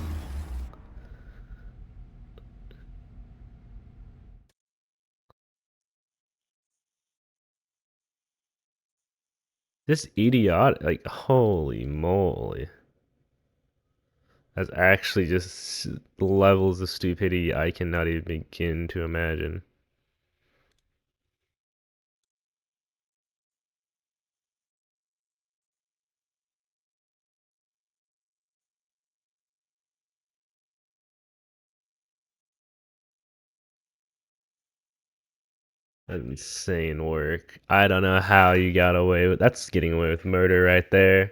[SPEAKER 1] This idiotic, like, holy moly. That's actually just levels of stupidity I cannot even begin to imagine. That's insane work. I don't know how you got away with that's getting away with murder right there.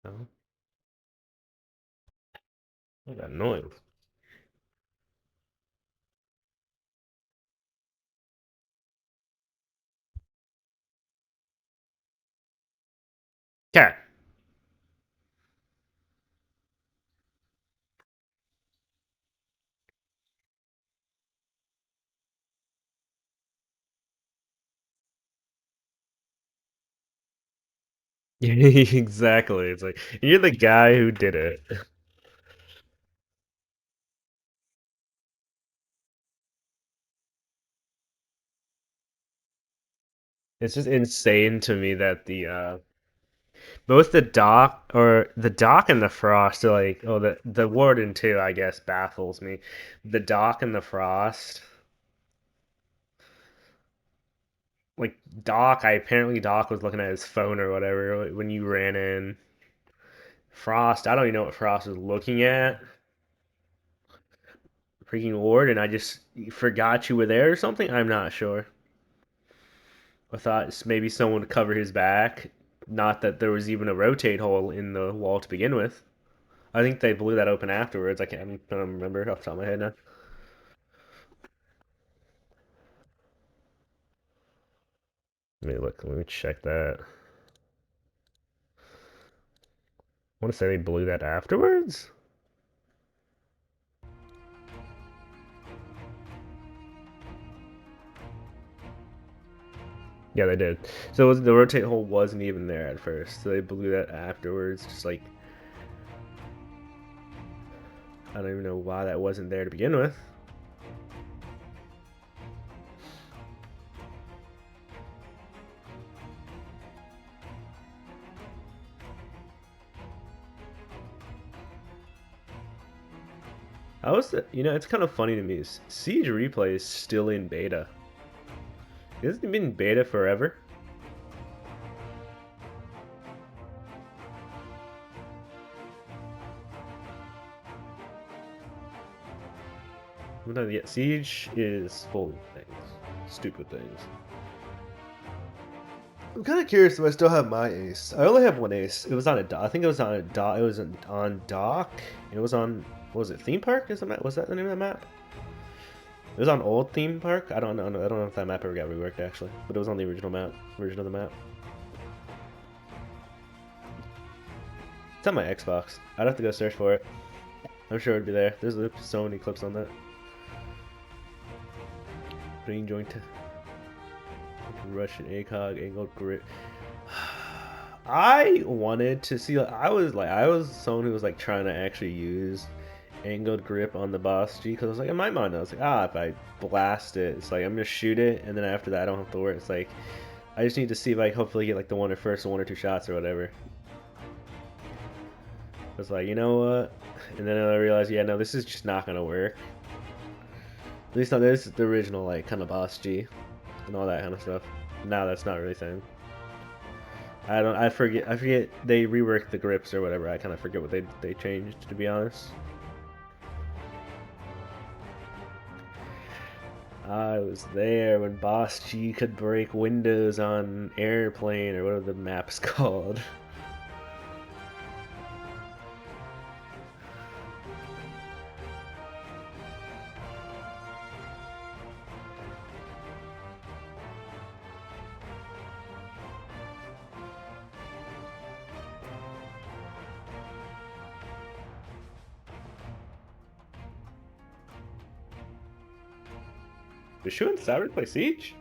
[SPEAKER 1] No. What that noise? Cat. Exactly. It's like you're the guy who did it. It's just insane to me that the both the dock and the frost are like, oh, the warden too, I guess, baffles me. The dock and the frost, like Doc, I apparently Doc was looking at his phone or whatever when you ran in. Frost, I don't even know what Frost was looking at. Freaking ward, and I just forgot you were there or something. I'm not sure. I thought maybe someone would cover his back. Not that there was even a rotate hole in the wall to begin with. I think they blew that open afterwards. I don't remember off the top of my head now. Let me look. Let me check that. I want to say they blew that afterwards. Yeah, they did. So the rotate hole wasn't even there at first. So they blew that afterwards. Just like I don't even know why that wasn't there to begin with. It's kind of funny to me. Siege Replay is still in beta. Hasn't it been in beta forever? No, yeah, Siege is full of things. Stupid things. I'm kind of curious if I still have my ace. I only have one ace. It was on a dock. I think it was on a dock. It was on dock. It was on, what was it, Theme Park? Was that the name of the map? It was on Old Theme Park. I don't know. I don't know if that map ever got reworked actually, but it was on the original version of the map. It's on my Xbox. I'd have to go search for it. I'm sure it'd be there. There's so many clips on that. Green joint. Russian ACOG, angled grip. I wanted to see. I was someone who was like trying to actually use angled grip on the boss G because I was like in my mind I was like if I blast it, it's like I'm gonna shoot it and then after that I don't have to worry. It's like I just need to see if I hopefully get like the one or two shots or whatever. I was like, you know what? And then I realized, yeah, no, this is just not gonna work. At least not this, the original like kind of boss G and all that kind of stuff. Now that's not really a thing. I forget they reworked the grips or whatever. I kind of forget what they changed, to be honest. I was there when Boss G could break windows on Airplane or whatever the map's called. Did Shu and Savage play Siege?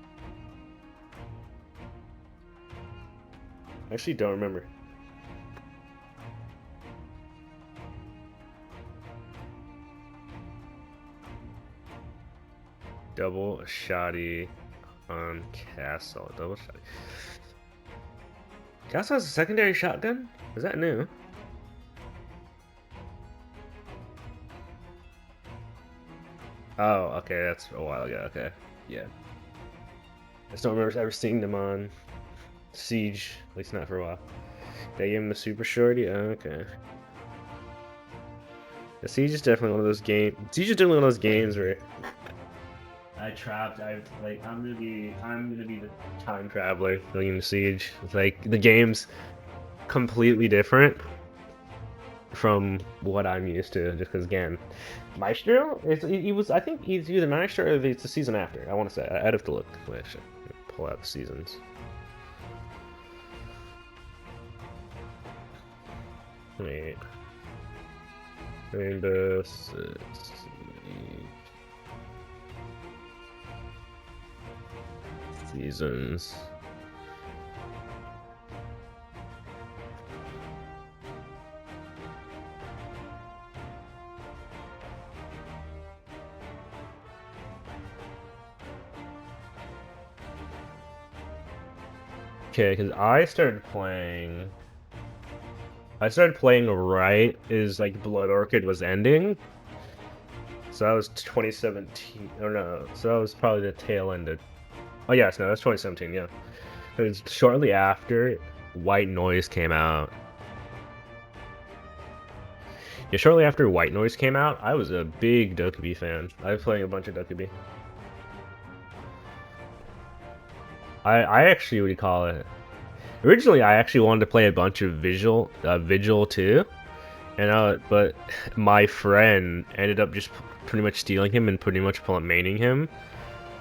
[SPEAKER 1] I actually don't remember. Double shotty on Castle. Double shotty. Castle has a secondary shotgun? Is that new? Oh, okay, that's a while ago. Okay, yeah. I just don't remember ever seeing them on Siege, at least not for a while. They gave him the super shorty? Oh, okay. Yeah, Siege is definitely one of those games. Siege is definitely one of those games where I'm gonna be the time traveler going into Siege. It's like the game's completely different, from what I'm used to, just because again, Maestro he was, I think he's either Maestro or it's the season after. I want to say I'd have to look. Wait, actually, pull out the seasons. Wait. Rainbow Six seasons. Okay, because I started playing right as like Blood Orchid was ending. So that was 2017. Oh no, so that was probably the tail end of. Oh yes, no, that's 2017. Yeah, because shortly after, White Noise came out. Yeah, shortly after White Noise came out, I was a big Dokkaebi fan. I was playing a bunch of Dokkaebi. I actually, what do you call it? Originally, I actually wanted to play a bunch of Vigil too, and but my friend ended up just pretty much stealing him and pretty much maining him,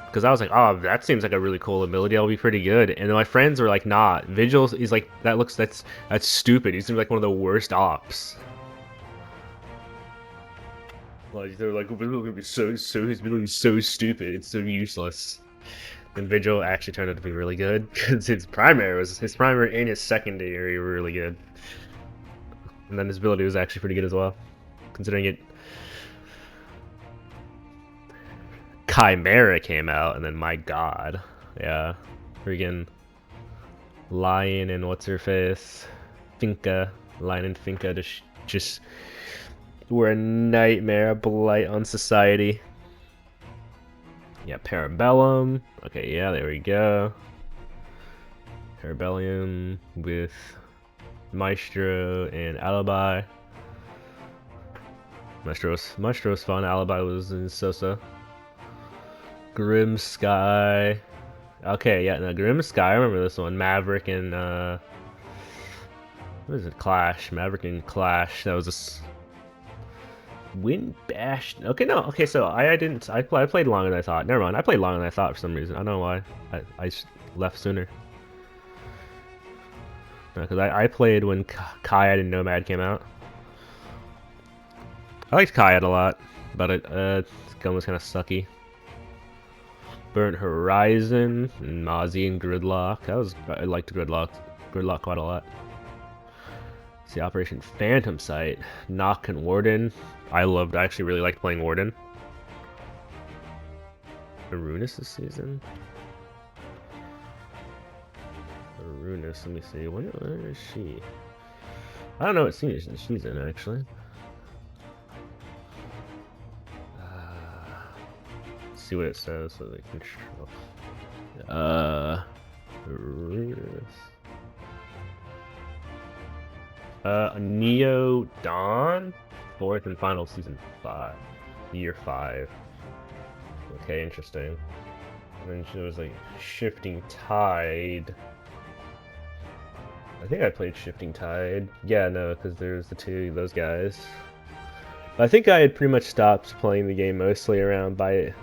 [SPEAKER 1] because I was like, oh, that seems like a really cool ability. That'll be pretty good. And then my friends were like, nah, Vigil is like that's stupid. He seems like one of the worst ops. Like they're like, Vigil gonna be his ability is so stupid. It's so useless. And Vigil actually turned out to be really good because his primary and his secondary were really good, and then his ability was actually pretty good as well, considering it. Chimera came out, and then my god, yeah, freaking Lion and what's her face, Lion and Finka just were a nightmare, a blight on society. Yeah, Parabellum. Okay, yeah, there we go. Parabellum with Maestro and Alibi. Maestro's fun. Alibi was in Sosa. Grim Sky. Okay, yeah, no, Grim Sky. I remember this one. Maverick and what is it? Clash. Maverick and Clash. That was a Wind Bash. Okay, no. Okay, so I played longer than I thought. Never mind. I played longer than I thought for some reason. I don't know why. I left sooner. Because I played when Kayad and Nomad came out. I liked Kayad a lot, but its gun was kind of sucky. Burnt Horizon and Mozzie and Gridlock. I liked Gridlock quite a lot. See, Operation Phantom Sight, Nock and Warden. I actually really liked playing Warden. Arunus this season. Arunus, let me see. Where is she? I don't know what season she's in actually. Let's see what it says so they control. Arunus. Neo Dawn, 4th and final season 5, year 5. Okay, interesting. And then she was like Shifting Tide. I think I played Shifting Tide. Yeah, no, because there's the two those guys. But I think I had pretty much stopped playing the game mostly around by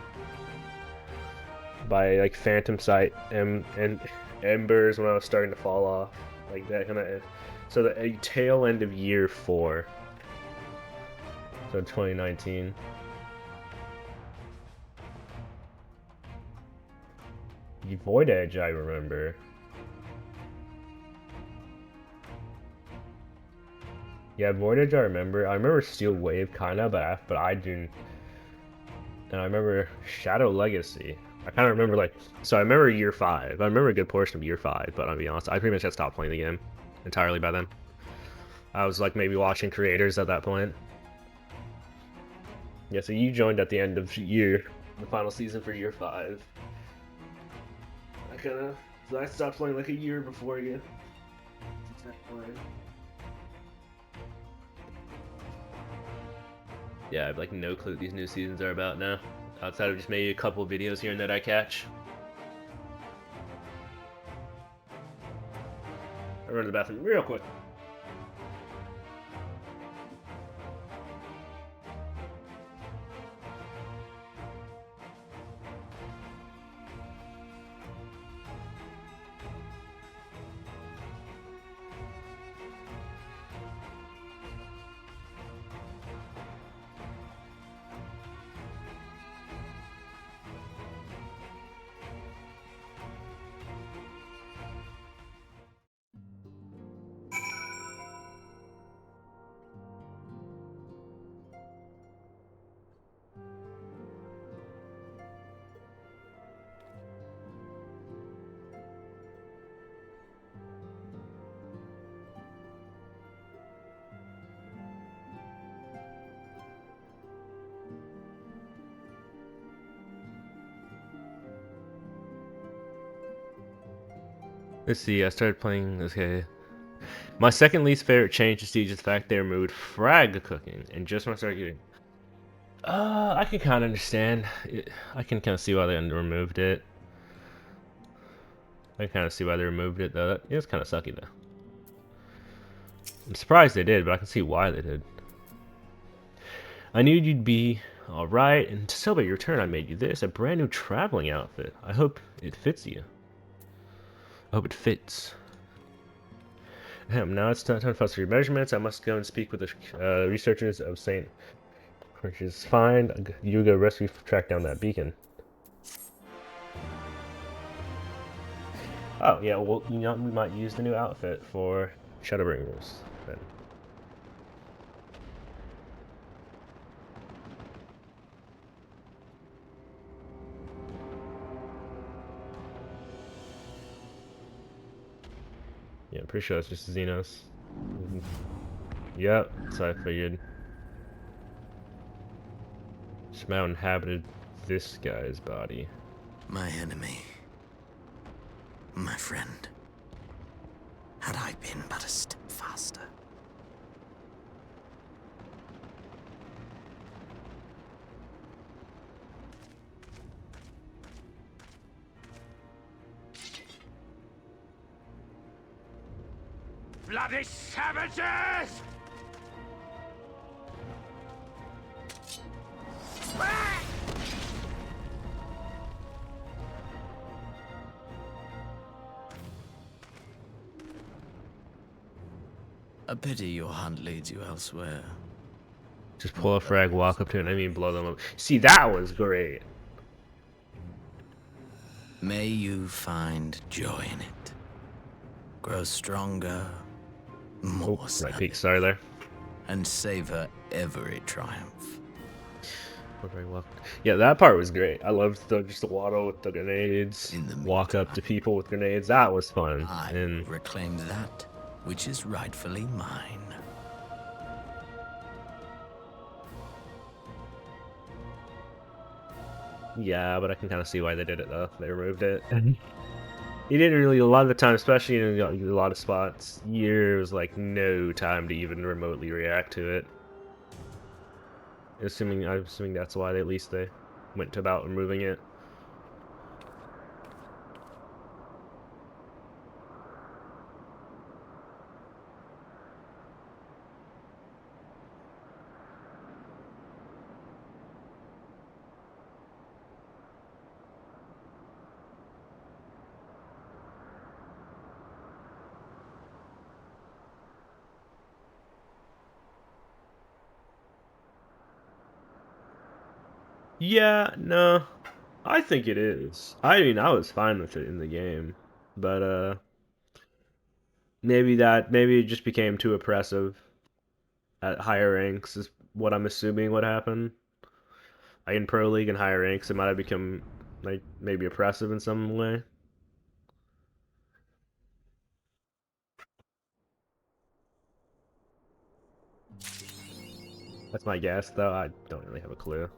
[SPEAKER 1] like Phantom Sight and Embers when I was starting to fall off, like that kind of. So the tail end of year 4. So 2019. The Void Edge, I remember. Yeah, Void Edge, I remember. I remember Steel Wave, kinda, but I didn't. And I remember Shadow Legacy. I kind of remember so I remember year 5. I remember a good portion of year 5, but I'll be honest, I pretty much had stopped playing the game entirely by then. I was like maybe watching creators at that point. Yeah, so you joined at the end of the final season for year 5. I stopped playing like a year before you. Yeah, I have like no clue what these new seasons are about now, outside of just maybe a couple videos here and there I catch. I'll run to the bathroom real quick. Let's see, I started playing, okay. My second least favorite change to Siege is the fact they removed frag cooking, and just when I started getting... I can kind of understand. I can kind of see why they removed it. I can kind of see why they removed it, though. It's kind of sucky, though. I'm surprised they did, but I can see why they did. I knew you'd be alright, and to celebrate your return, I made you this, a brand new traveling outfit. I hope it fits you. I hope it fits. Now it's time to fuss for your measurements. I must go and speak with the researchers of St. Which is fine. You go rescue, track down that beacon. Oh, yeah, well, you know, we might use the new outfit for Shadowbringers, then. Yeah, I'm pretty sure it's just Xenos. Yep, so I figured. Somehow inhabited this guy's body.
[SPEAKER 6] My enemy. My friend. Had I been but a step faster.
[SPEAKER 3] Bloody savages!
[SPEAKER 6] A pity your hunt leads you elsewhere.
[SPEAKER 1] Just pull a frag, walk up to an enemy, and blow them up. See, that was great.
[SPEAKER 6] May you find joy in it. Grow stronger, more
[SPEAKER 1] Right
[SPEAKER 6] certain,
[SPEAKER 1] peek, sorry there.
[SPEAKER 6] and savor every triumph.
[SPEAKER 1] Yeah, that part was great. I loved just the waddle with the grenades.
[SPEAKER 6] In the
[SPEAKER 1] Walk up to people with grenades. That was fun.
[SPEAKER 6] I
[SPEAKER 1] And
[SPEAKER 6] reclaimed that which is rightfully mine.
[SPEAKER 1] yeah, but I can kind of see why they did it though. They removed it. You didn't really, a lot of the time, especially in a lot of spots, there's like no time to even remotely react to it. I'm assuming that's why at least they went about removing it. Yeah, no, I think it is. I mean, I was fine with it in the game, but maybe it just became too oppressive at higher ranks is what I'm assuming would happen. Like in Pro League and higher ranks, it might have become like maybe oppressive in some way. That's my guess, though. I don't really have a clue.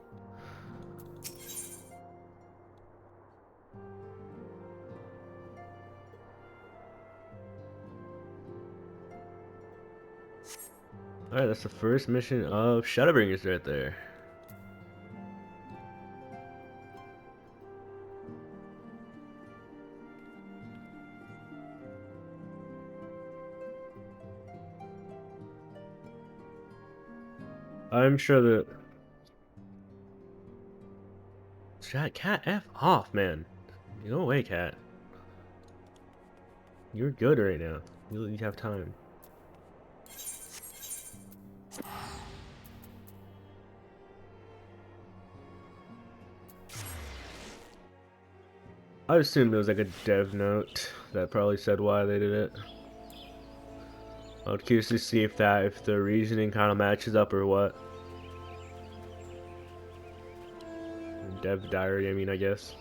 [SPEAKER 1] Alright, that's the first mission of Shadowbringers right there. I'm sure that... Cat, F off, man. Go away, Cat. You're good right now. You have time. I assumed it was like a dev note that probably said why they did it. I was curious to see if the reasoning kind of matches up or what. Dev diary, I mean, I guess.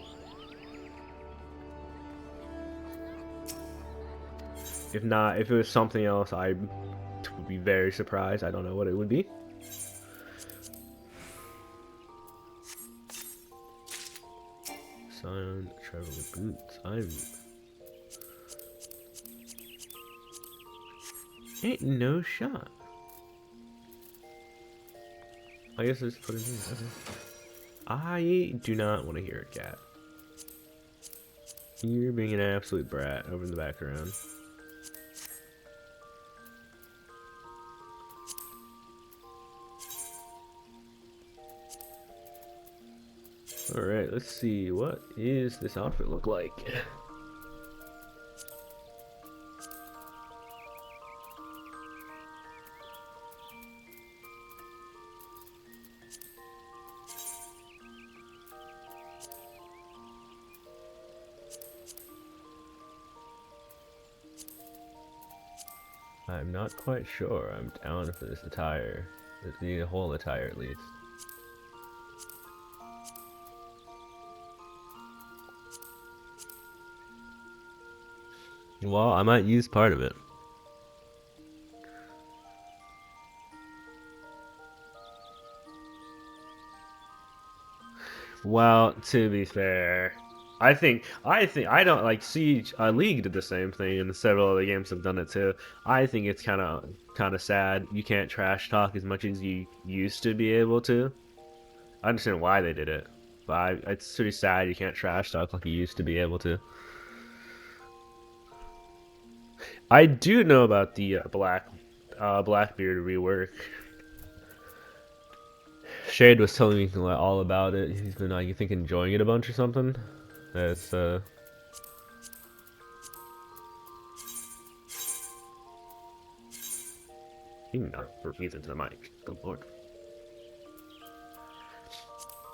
[SPEAKER 1] If not, if it was something else, I would be very surprised. I don't know what it would be. Silent traveler boots. Ain't no shot. I guess let's put it in. Okay. I do not want to hear it, cat. You're being an absolute brat over in the background. Alright, let's see. What is this outfit look like? I'm not quite sure. I'm down for this attire. The whole attire, at least. Well, I might use part of it. Well, to be fair, I think I don't like Siege. League did the same thing, and several other games have done it too. I think it's kind of sad. You can't trash talk as much as you used to be able to. I understand why they did it, but it's pretty sad you can't trash talk like you used to be able to. I do know about the Blackbeard rework. Shade was telling me all about it. He's been, I think, enjoying it a bunch or something. That's you not breathe into the mic. Good lord.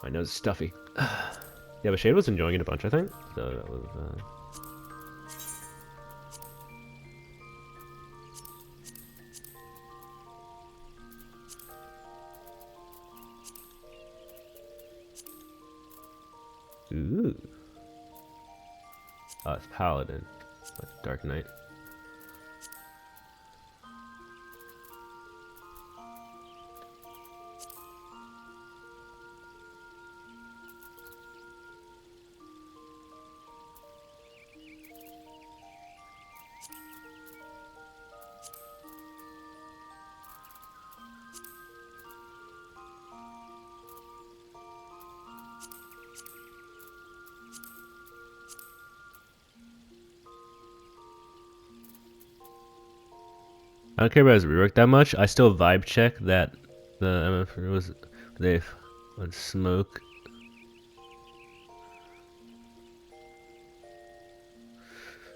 [SPEAKER 1] My nose is stuffy. Yeah, but Shade was enjoying it a bunch, I think. So that was. Ooh. Oh, it's Paladin. Like Dark Knight. I don't care about his rework that much. I still vibe check that the it was they would smoke.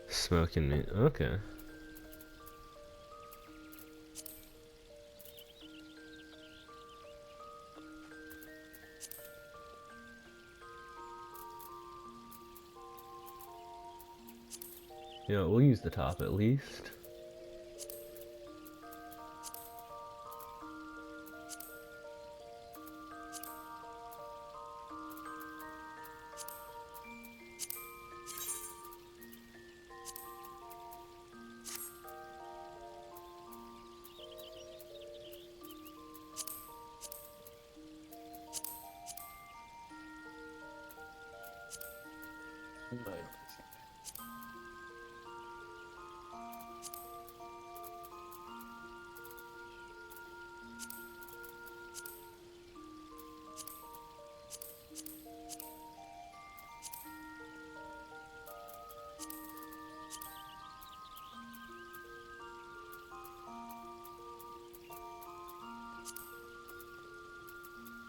[SPEAKER 1] Smoking meat. Okay. Yeah, we'll use the top at least.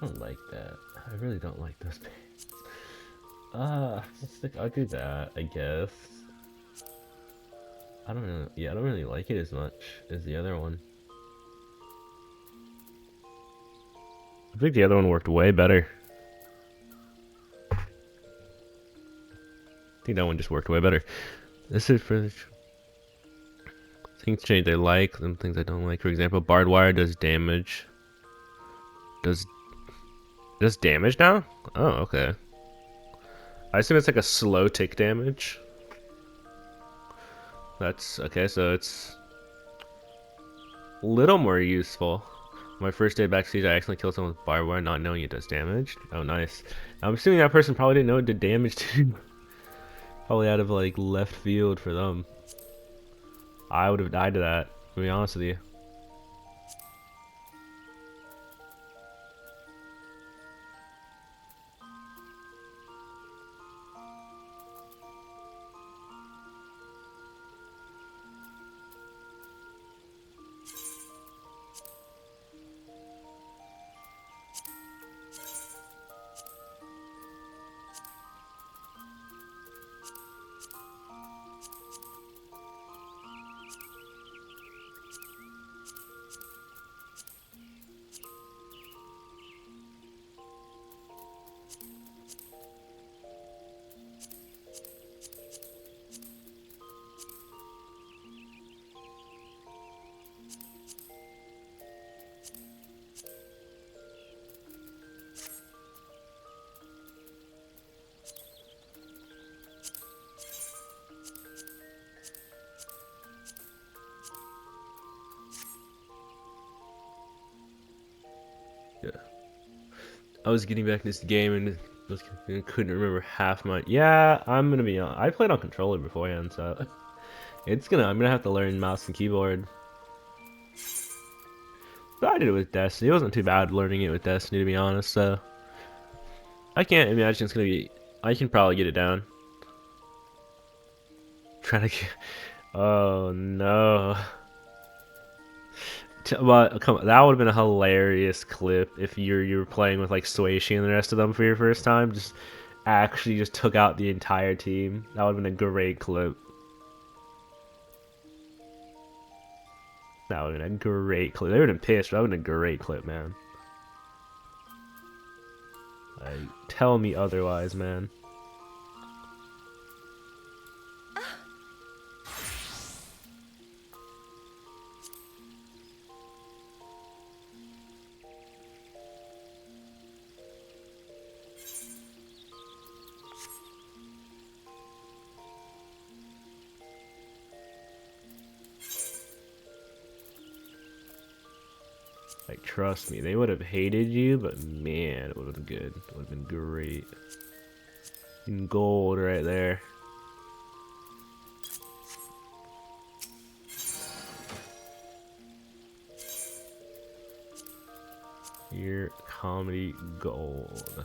[SPEAKER 1] I don't like that. I really don't like those pants. I'll do that, I guess. I don't know. Yeah, I don't really like it as much as the other one. I think the other one worked way better. I think that one just worked way better. This is for things change I like, and things I don't like. For example, barbed wire does damage. Does damage now? Oh, okay. I assume it's like a slow tick damage. That's okay, so it's a little more useful. My first day backstage, I accidentally killed someone with barbed wire, not knowing it does damage. Oh, nice. I'm assuming that person probably didn't know it did damage too. Probably out of like left field for them. I would have died to that. To be honest with you. Yeah. I was getting back in this game and couldn't remember half my. Yeah, I'm gonna be on. I played on controller beforehand, so I'm gonna have to learn mouse and keyboard. But I did it with Destiny. It wasn't too bad learning it with Destiny, to be honest. So I can't imagine it's gonna be. I can probably get it down. Trying to get. Oh no. But come on, that would have been a hilarious clip if you were playing with like Suishi and the rest of them for your first time. Just actually just took out the entire team. That would have been a great clip. That would have been a great clip. They would have been pissed, but that would have been a great clip, man. Like, tell me otherwise, man. Like, trust me, they would have hated you, but man, it would have been good. It would have been great. In gold right there. Your comedy gold.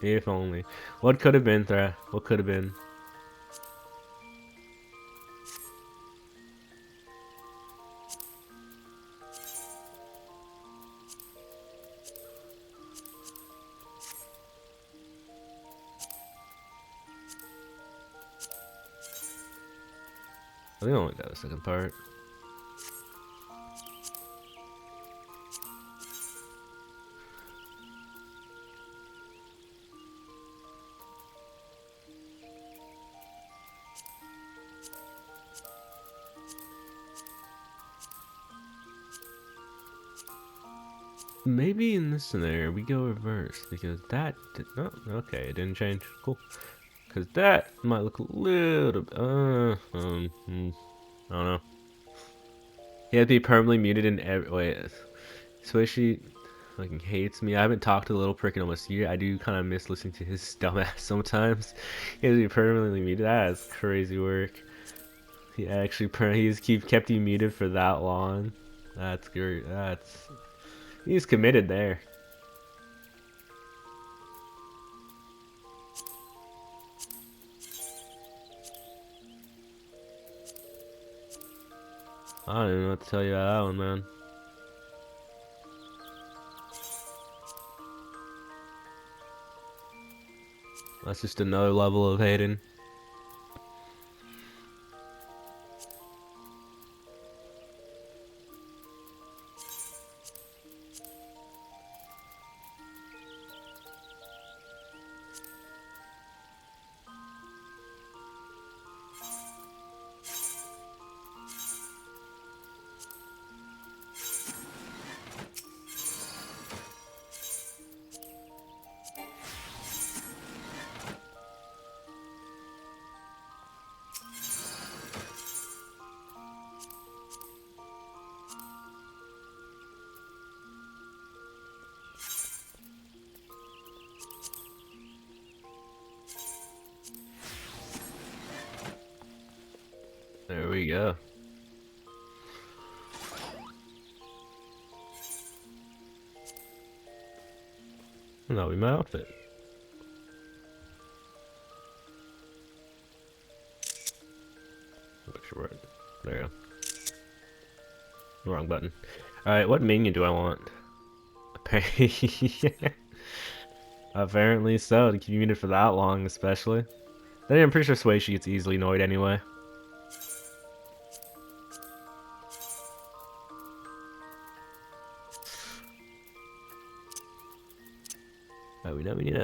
[SPEAKER 1] If only. What could have been, Thra? What could have been? I think I only got the second part. Maybe in this scenario we go reverse because that did not. Okay, it didn't change. Cool. Because that might look a little. I don't know. He had to be permanently muted in every. Wait, Swishy fucking hates me. I haven't talked to the little prick in almost a year. I do kind of miss listening to his dumbass sometimes. He has to be permanently muted. That is crazy work. He actually kept you muted for that long. That's great. He's committed there. I don't even know what to tell you about that one, man. That's just another level of hating. There we go. And that'll be my outfit. Which word? There you go. Wrong button. Alright, what minion do I want? Apparently so, to keep you muted for that long, especially. Then I'm pretty sure Swayze gets easily annoyed anyway.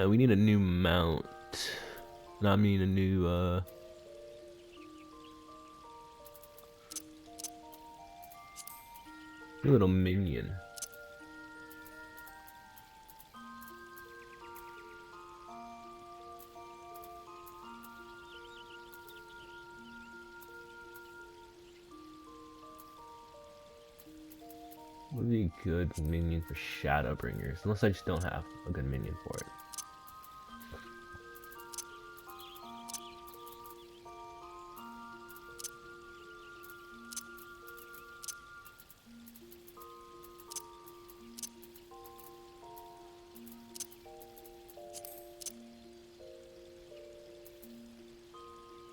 [SPEAKER 1] We need a new mount. No, I mean a new new little minion. Would be a good minion for Shadowbringers, unless I just don't have a good minion for it.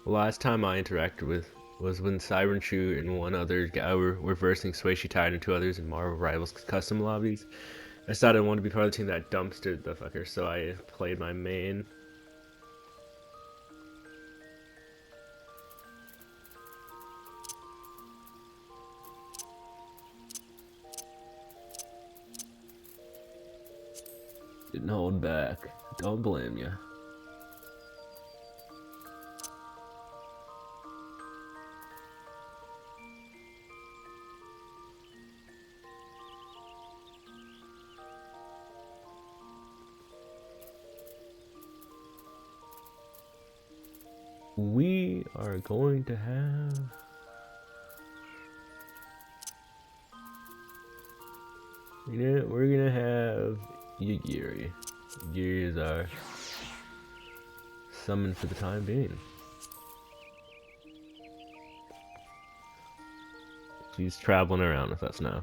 [SPEAKER 1] The last time I interacted with was when Siren Chu and one other guy were versing Swayze Tide and two others in Marvel Rivals custom lobbies. I decided I wanted to be part of the team that dumpstered the fucker, so I played my main. Didn't hold back. Don't blame ya. We are going to have... we're gonna have Yagiri. Yagiri is our summon for the time being. She's traveling around with us now.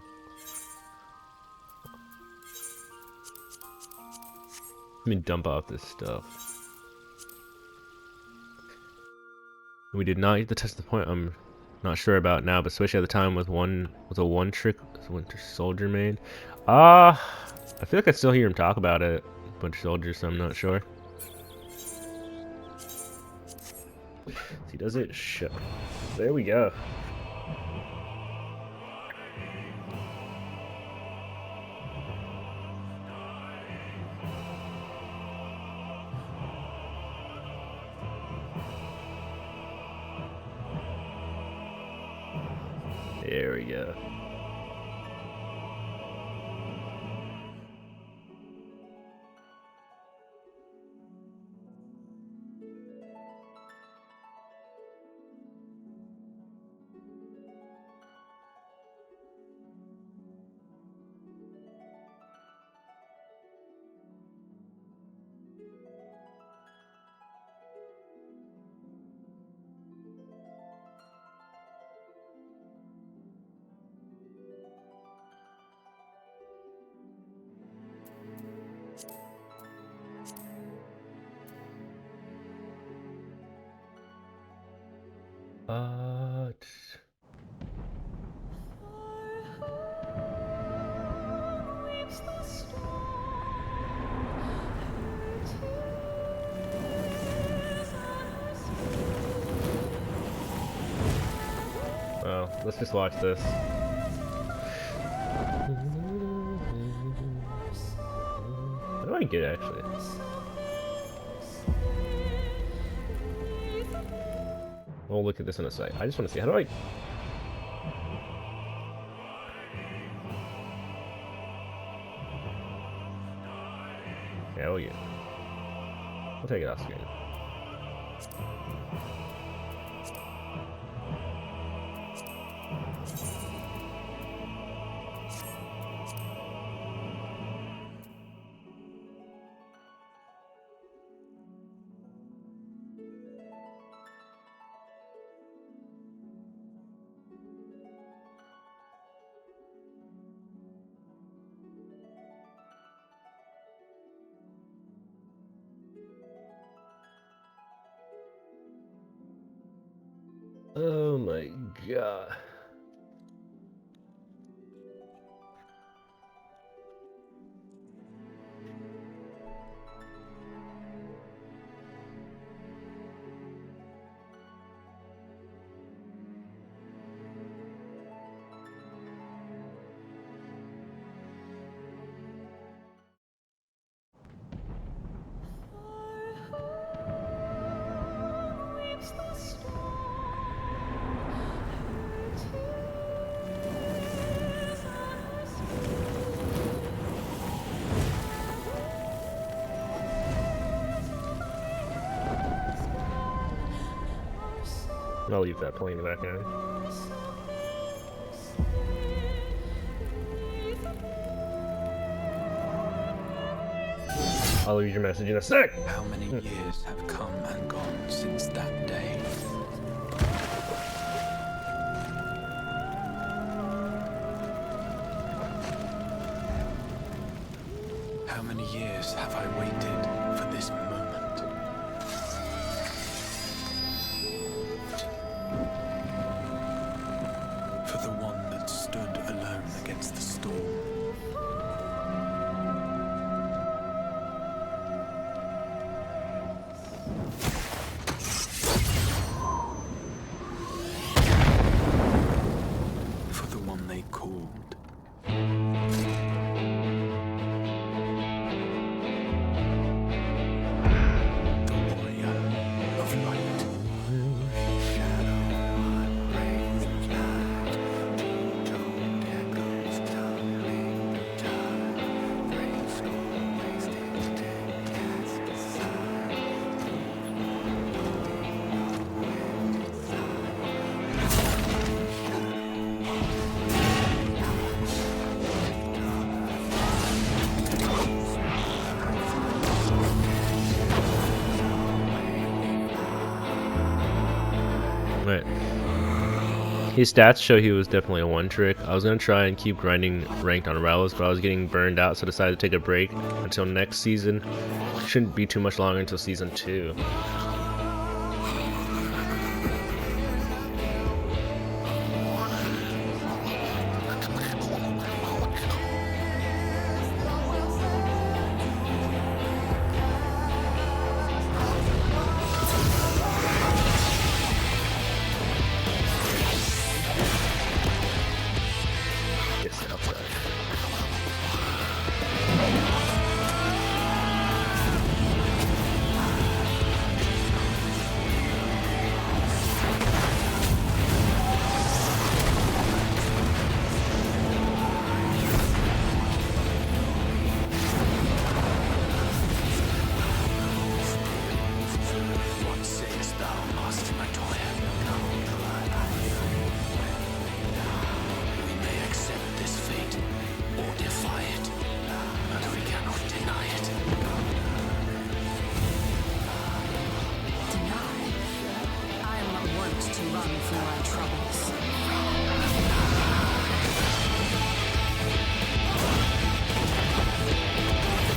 [SPEAKER 1] Let me dump off this stuff. We did not get to touch the point I'm not sure about now, but Switch at the time was a one-trick Winter Soldier main. I feel like I still hear him talk about it. Winter Soldier, so I'm not sure. He does it. Shit. There we go. There we go. Well, let's just watch this. How do I get it, actually? We'll look at this in a sec. I just want to see, how do I... Yeah, we'll get it. We'll take it off screen. God. I'll leave that playing in the background. I'll read your message in a sec.
[SPEAKER 7] How many years have come and gone since that day? How many years have I waited for this moment? For the one that stood alone against the storm. For the one they called. The warrior of light.
[SPEAKER 1] Right. His stats show he was definitely a one trick. I was gonna try and keep grinding ranked on Rallis, but I was getting burned out, so I decided to take a break until next season. Shouldn't be too much longer until season 2.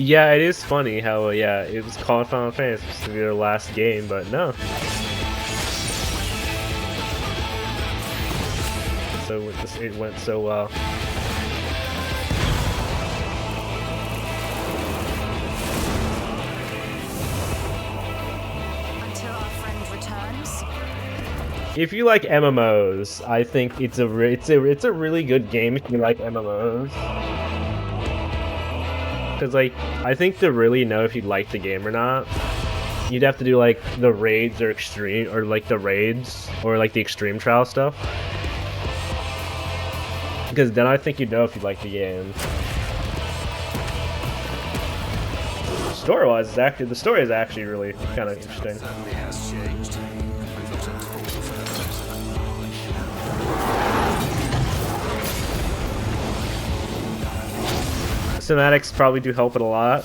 [SPEAKER 1] Yeah, it is funny how, yeah, it was called Final Fantasy to be their last game, but no. So it went so well.
[SPEAKER 5] Until our friend returns.
[SPEAKER 1] If you like MMOs, I think it's a really good game if you like MMOs. Because, like, I think to really know if you'd like the game or not, you'd have to do, like, the raids or extreme, or, like, the raids, or, like, the extreme trial stuff. Because then I think you'd know if you'd like the game. Story-wise, the story is actually really kind of interesting. Cinematics probably do help it a lot.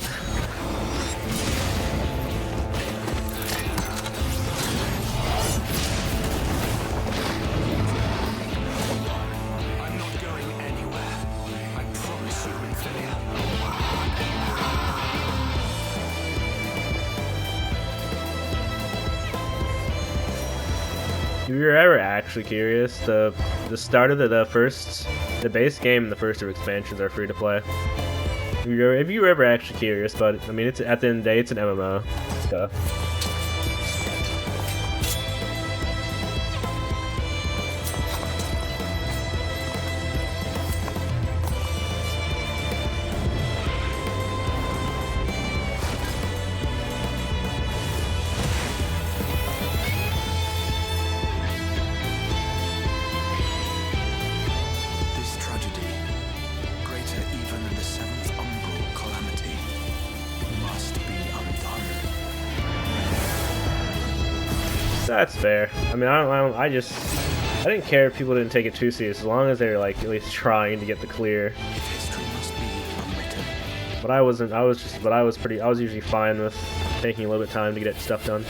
[SPEAKER 7] I'm not going anywhere. I promise you, Infilia.
[SPEAKER 1] you're ever actually curious, the start of the base game and the first two expansions are free to play. If you're ever actually curious, but I mean, it's at the end of the day, it's an MMO stuff.
[SPEAKER 8] This tragedy, greater even than the seventh umbral calamity, must be undone.
[SPEAKER 1] That's fair. I mean, I didn't care if people didn't take it too serious, as long as they were like at least trying to get the clear.
[SPEAKER 8] History must be unwritten.
[SPEAKER 1] But I wasn't. I was usually fine with taking a little bit of time to get stuff done.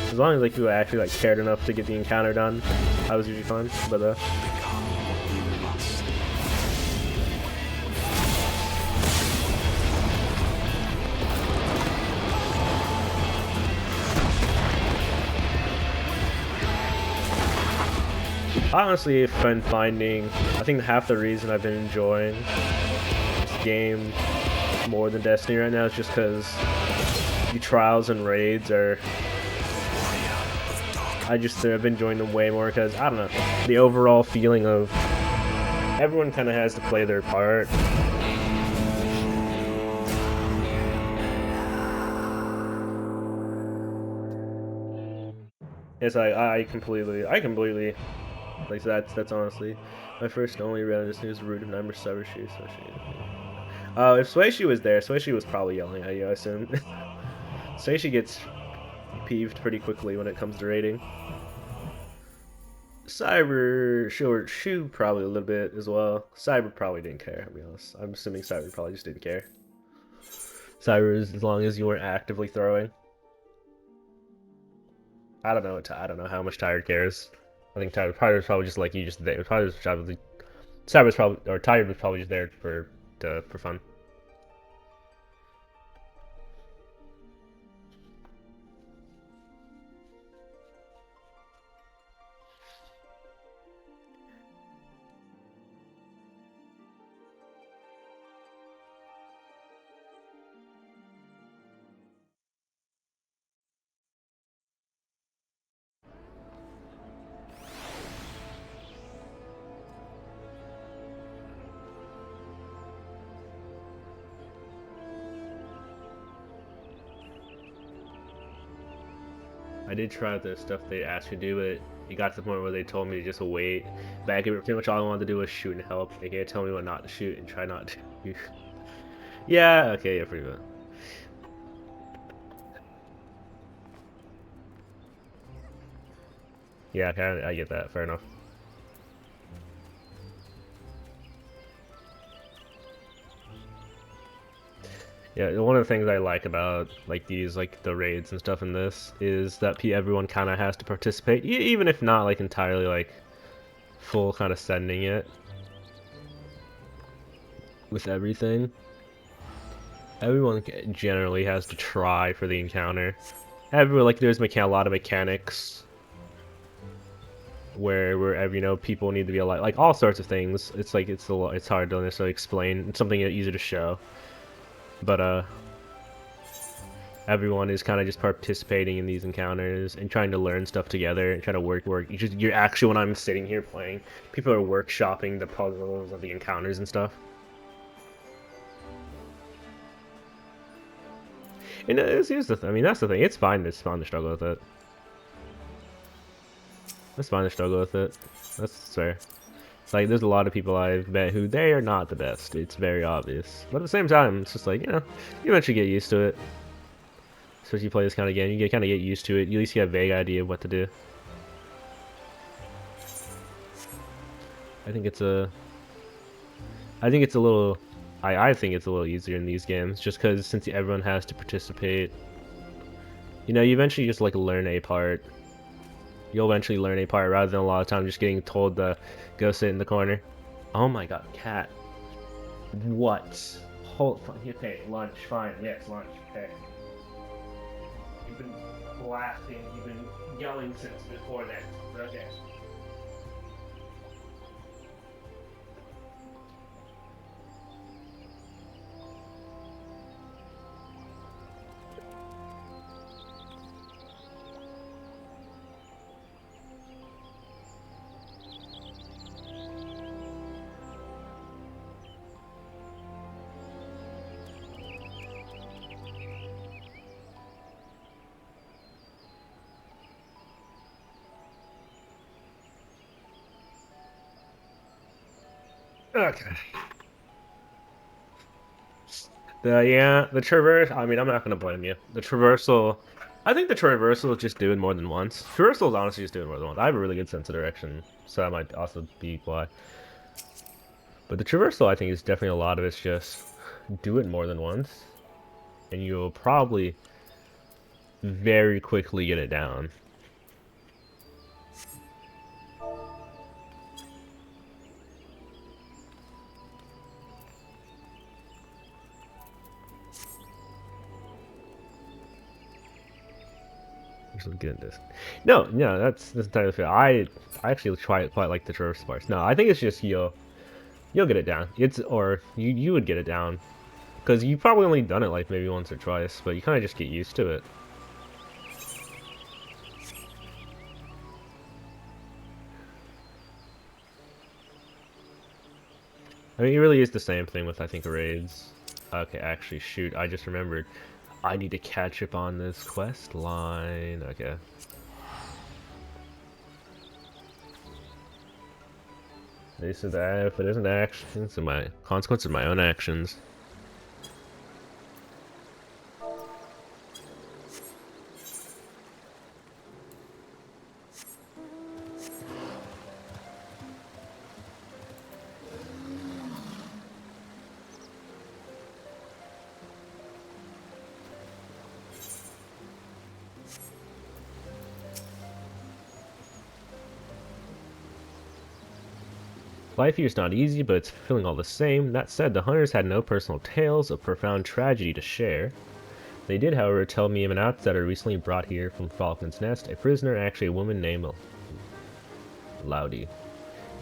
[SPEAKER 1] As long as like people actually like cared enough to get the encounter done, I was usually fine. But
[SPEAKER 8] Become what you must.
[SPEAKER 1] honestly, I've been finding, I think half the reason I've been enjoying this game more than Destiny right now is just because the trials and raids are, I've been enjoying them way more because, I don't know, the overall feeling of everyone kind of has to play their part. It's like, I completely, like, that's honestly my first and only round. This news root of number Cybershoe. If Swayshi was there, Swayshi was probably yelling at you, I assume. Swayshi gets peeved pretty quickly when it comes to raiding. Shoe probably a little bit as well. Cyber probably didn't care, I'll be honest. I'm assuming Cyber probably just didn't care. Cyber is as long as you weren't actively throwing. I don't know how much Tired cares. I think Tired was probably just like you just there. Tired was probably just there for fun. I did try the stuff they asked me to do, but it got to the point where they told me to just wait. Back, pretty much all I wanted to do was shoot and help. They can't tell me what not to shoot and try not to. Yeah, okay, yeah, pretty much. Yeah, I get that. Fair enough. Yeah, one of the things I like about like these the raids and stuff in this is that everyone kind of has to participate, even if not like entirely like full kind of sending it with everything. Everyone generally has to try for the encounter. Everyone there's a lot of mechanics where people need to be alive, like all sorts of things. It's like it's hard to necessarily explain. It's something easier to show. But everyone is kind of just participating in these encounters and trying to learn stuff together and try to work. You're actually, when I'm sitting here playing, people are workshopping the puzzles of the encounters and stuff. And here's the I mean, that's the thing. It's fine to struggle with it. It's fine to struggle with it. That's fair. It's like, there's a lot of people I've met who they are not the best. It's very obvious. But at the same time, it's just like, you eventually get used to it. Especially you play this kind of game, you kind of get used to it. At least you have a vague idea of what to do. I think it's a little easier in these games, just because since everyone has to participate. You eventually just learn a part. You'll eventually learn a part rather than a lot of time just getting told to go sit in the corner. Oh my god, cat. What? Okay, lunch, fine. Yes, lunch, okay. You've been blasting, you've been yelling since before that. Okay. Okay. The traverse. I mean, I'm not gonna blame you. The traversal. I think the traversal is just doing more than once. Traversal is honestly just doing more than once. I have a really good sense of direction, so that might also be why. But the traversal, I think, is definitely a lot of it's just do it more than once, and you'll probably very quickly get it down. Just get this. No, that's entirely fair. I actually quite like the traverse parts. No, I think it's just you'll get it down. You would get it down because you probably only done it like maybe once or twice, but you kind of just get used to it. I mean, it really is the same thing with I think raids. Okay, actually, shoot, I just remembered. I need to catch up on this quest line. Okay. This is that, if it isn't actions, and my consequence of my own actions. Life here is not easy, but it's fulfilling all the same. That said, the hunters had no personal tales of profound tragedy to share. They did, however, tell me of an outsider recently brought here from Falcon's Nest, a prisoner, actually a woman named Laudi.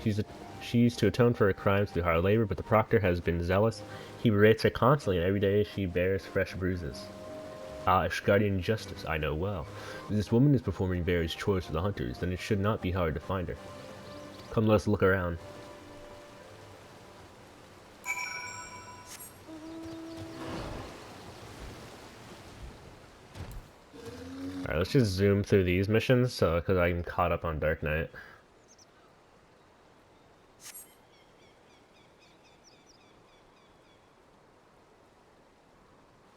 [SPEAKER 1] She used to atone for her crimes through hard labor, but the proctor has been zealous. He berates her constantly, and every day she bears fresh bruises. Ah, Ishgardian justice, I know well. If this woman is performing various chores for the hunters, then it should not be hard to find her. Come, let's look around. Alright, let's just zoom through these missions, because I'm caught up on Dark Knight.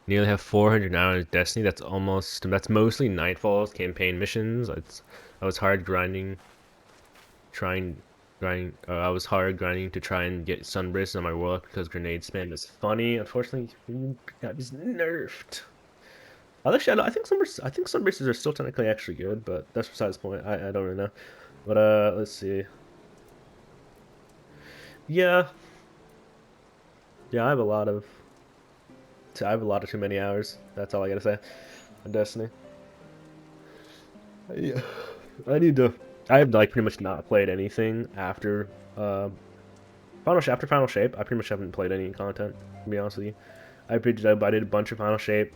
[SPEAKER 1] Nearly have 400 hours of Destiny. That's mostly Nightfall's campaign missions. I was hard grinding, I was hard grinding to try and get Sunbraces on my world because grenade spam is funny. Unfortunately, got just nerfed. Actually, I think Sunbraces are still technically actually good, but that's besides the point. I don't really know. But let's see. Yeah, I have a lot of too many hours. That's all I gotta say on Destiny. Yeah, I have like pretty much not played anything after Final Shape. I pretty much haven't played any content, to be honest with you. I did a bunch of Final Shape.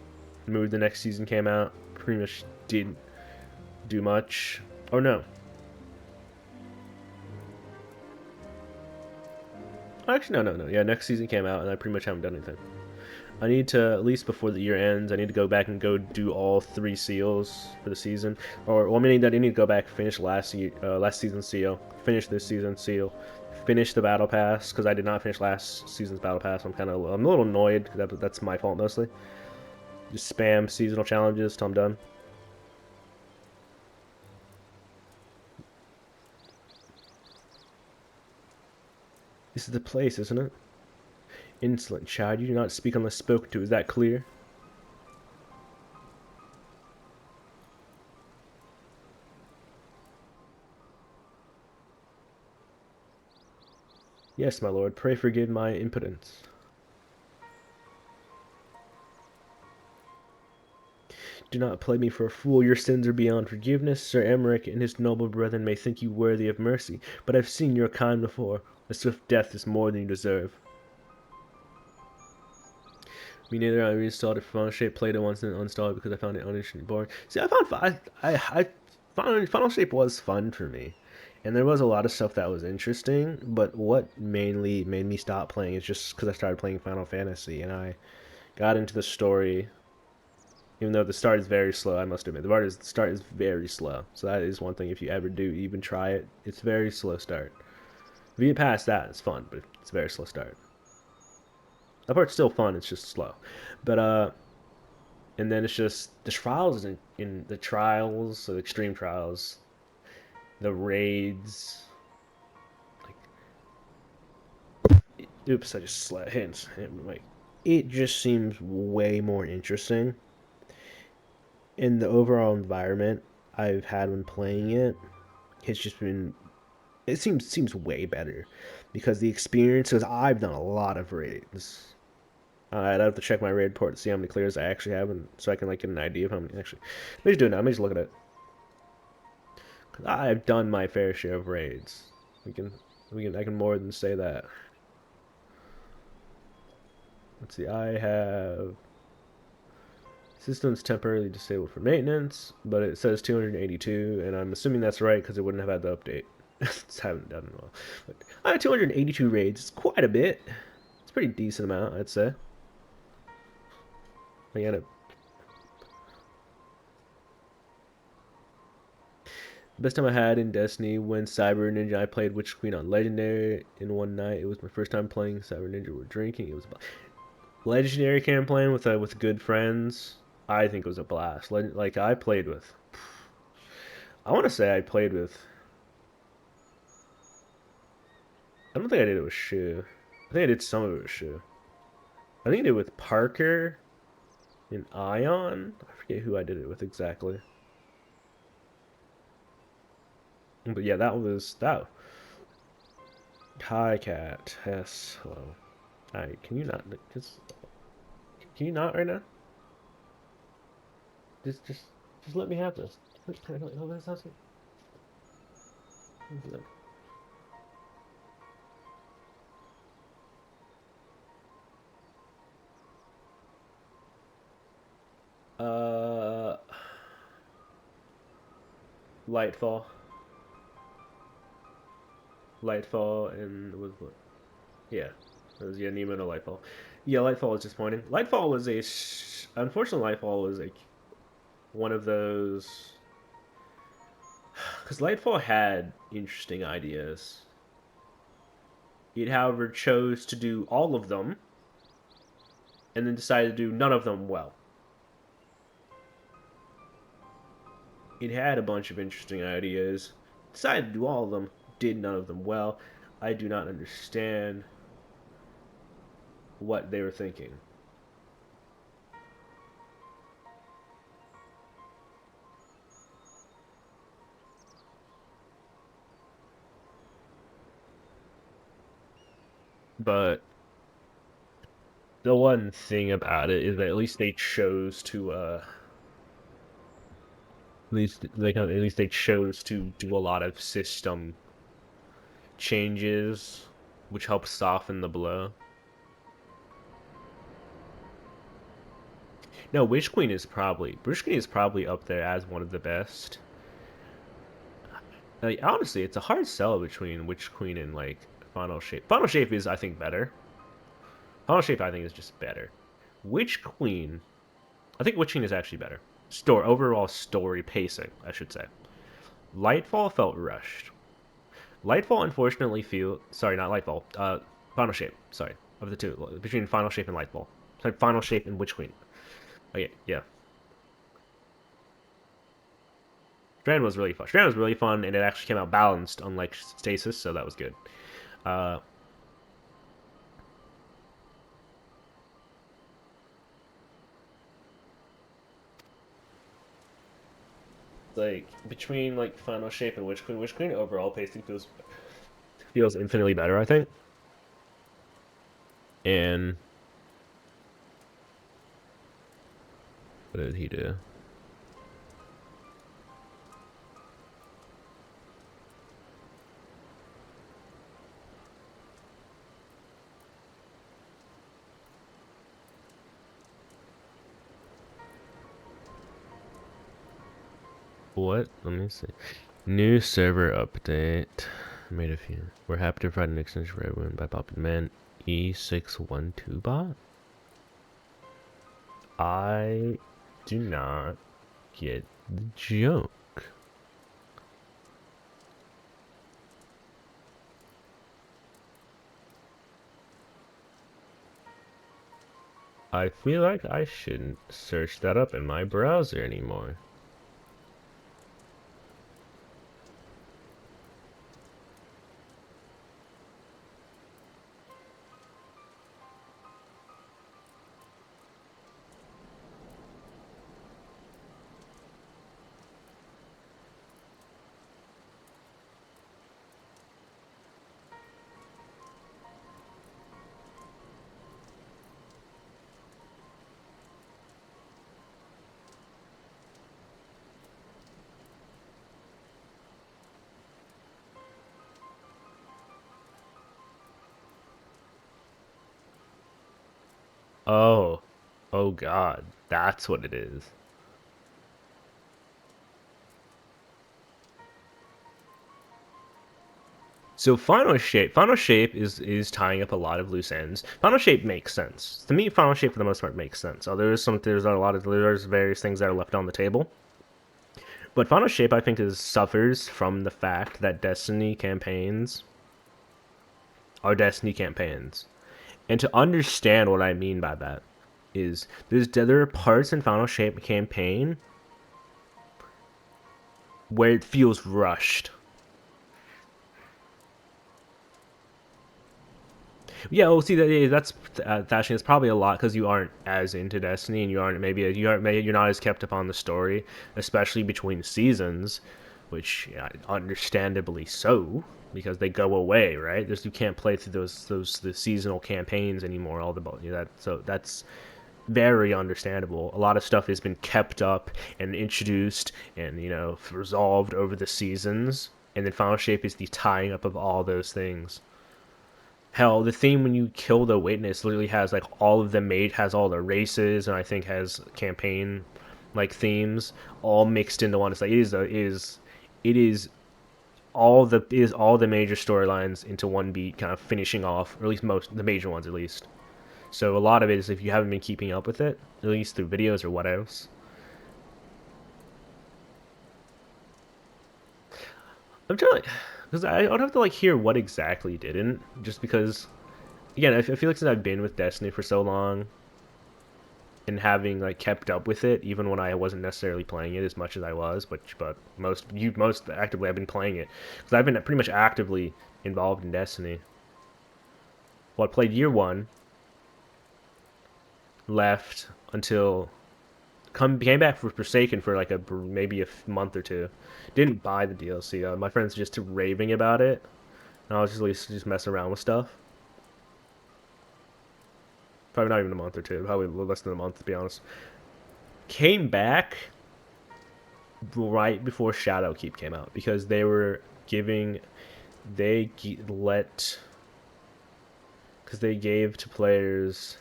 [SPEAKER 1] Moved the next season came out. Pretty much didn't do much. Oh no. Actually, no. Yeah, next season came out, and I pretty much haven't done anything. I need to, at least before the year ends, I need to go back and go do all 3 seals for the season. Well, I need to go back, finish last season's seal, finish this season's seal, finish the battle pass, because I did not finish last season's battle pass. I'm a little annoyed, because that's my fault mostly. Just spam seasonal challenges till I'm done. This is the place, isn't it? Insolent child, you do not speak unless spoken to, is that clear? Yes, my lord, pray forgive my impotence. Do not play me for a fool. Your sins are beyond forgiveness. Sir Emmerich and his noble brethren may think you worthy of mercy, but I've seen your kind before. A swift death is more than you deserve. Me neither. I reinstalled it for Final Shape, played it once and uninstalled it because I found it uninteresting boring. See, I found Final Shape was fun for me. And there was a lot of stuff that was interesting, but what mainly made me stop playing is just because I started playing Final Fantasy, and I got into the story. Even though the start is very slow, I must admit, the start is very slow. So that is one thing, if you ever do even try it, it's very slow start. If you get past that, it's fun, but it's a very slow start. That part's still fun, it's just slow. But, and then it's just, the trials in the trials, so the extreme trials, the raids, like, oops, I just hit like, it just seems way more interesting. In the overall environment I've had when playing it, it's just been, it seems way better because the experience, because I've done a lot of raids. I'd have to check my raid report to see how many clears I actually have, and so I can like get an idea of how many actually. Let me just do it now. Let me just look at it. I've done my fair share of raids. I can more than say that. Let's see. I have systems temporarily disabled for maintenance, but it says 282, and I'm assuming that's right because it wouldn't have had the update. Just haven't done it well. But I have 282 raids. It's quite a bit. It's a pretty decent amount, I'd say. I got it. The best time I had in Destiny when Cyber Ninja, I played Witch Queen on Legendary in one night. It was my first time playing Cyber Ninja. We're drinking. It was Legendary campaign with good friends. I think it was a blast. Like I played with. I want to say I played with. I don't think I did it with Shu. I think I did some of it with Shu. I think I did it with Parker and Ion. I forget who I did it with exactly. But yeah, that was that. Hi, cat. Yes. Hello. Hi. Can you not? Can you not right now? Just let me have this. Lightfall. Lightfall and was what? Yeah, it was Nemo and Lightfall. Yeah, Lightfall was disappointing. Lightfall was unfortunately, Lightfall was like one of those, because Lightfall had interesting ideas. It, however, chose to do all of them, and then decided to do none of them well. It had a bunch of interesting ideas, decided to do all of them, did none of them well. I do not understand what they were thinking. But the one thing about it is that at least they chose to at least they chose to do a lot of system changes which help soften the blow. No, Witch Queen is probably up there as one of the best. Like, honestly, it's a hard sell between Witch Queen and like Final Shape. Final Shape is, I think, better. Final Shape, I think, is just better. Witch Queen, I think Witch Queen is actually better. Overall story pacing, I should say. Lightfall felt rushed. Lightfall, unfortunately, sorry, not Lightfall. Final Shape. Sorry, of the two, between Final Shape and Lightfall. Sorry, Final Shape and Witch Queen. Okay, yeah. Strand was really fun. Strand was really fun, and it actually came out balanced, unlike Stasis, so that was good. Like between like Final Shape and Witch Queen overall pacing feels infinitely better, I think. And what did he do? what? Let me see. New server update. Made a few. We're happy to provide an extension for everyone by popular demand. E612 bot? I do not get the joke. I feel like I shouldn't search that up in my browser anymore. Oh. Oh god. That's what it is. So Final Shape is tying up a lot of loose ends. Final Shape makes sense. To me, Final Shape for the most part makes sense. Although there's various things that are left on the table. But Final Shape I think suffers from the fact that Destiny campaigns are Destiny campaigns. And to understand what I mean by that is there are parts in Final Shape campaign where it feels rushed. Yeah, well, see that's Thashing. It's probably a lot because you aren't as into Destiny and you're not as kept up on the story, especially between seasons, which understandably so because they go away, right? You can't play through the seasonal campaigns anymore. So that's very understandable. A lot of stuff has been kept up and introduced and resolved over the seasons, and then Final Shape is the tying up of all those things. Hell, the theme when you kill the witness literally has like all of the has all the races and I think has campaign like themes all mixed into one. It's like it is all the major storylines into one beat, kind of finishing off, or at least most the major ones at least. So a lot of it is if you haven't been keeping up with it, at least through videos or what else. I'm trying, because I would have to like hear what exactly didn't, just because. Again, I feel like since I've been with Destiny for so long, and having like kept up with it, even when I wasn't necessarily playing it as much as I was, but most actively I've been playing it because I've been pretty much actively involved in Destiny. Well, I played year one, left until came back for Forsaken for like maybe a month or two. Didn't buy the DLC. My friends just raving about it, and I was just messing around with stuff. Probably not even a month or two. Probably less than a month, to be honest. Came back right before Shadowkeep came out because they were giving, they let, because they gave to players.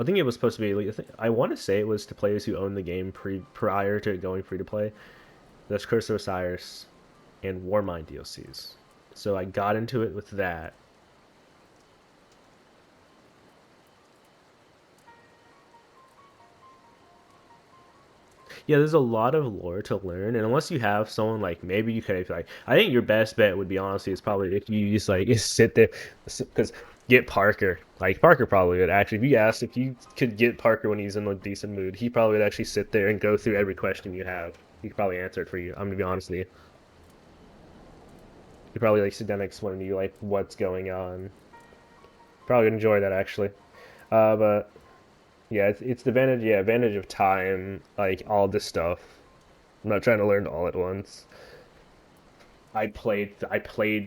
[SPEAKER 1] I think it was supposed to be. I want to say it was to players who owned the game prior to it going free to play. That's Curse of Osiris and Warmind DLCs. So I got into it with that. Yeah, there's a lot of lore to learn, and unless you have someone like maybe you could like, I think your best bet would be honestly is probably if you just like sit there, because get Parker. Like Parker probably would actually. If you asked if you could get Parker when he's in a decent mood, he probably would actually sit there and go through every question you have. He could probably answer it for you. I'm gonna be honest with you. He'd probably like sit down and explain to you like what's going on. Probably would enjoy that actually. But yeah, it's the advantage of time, like all this stuff. I'm not trying to learn all at once. I played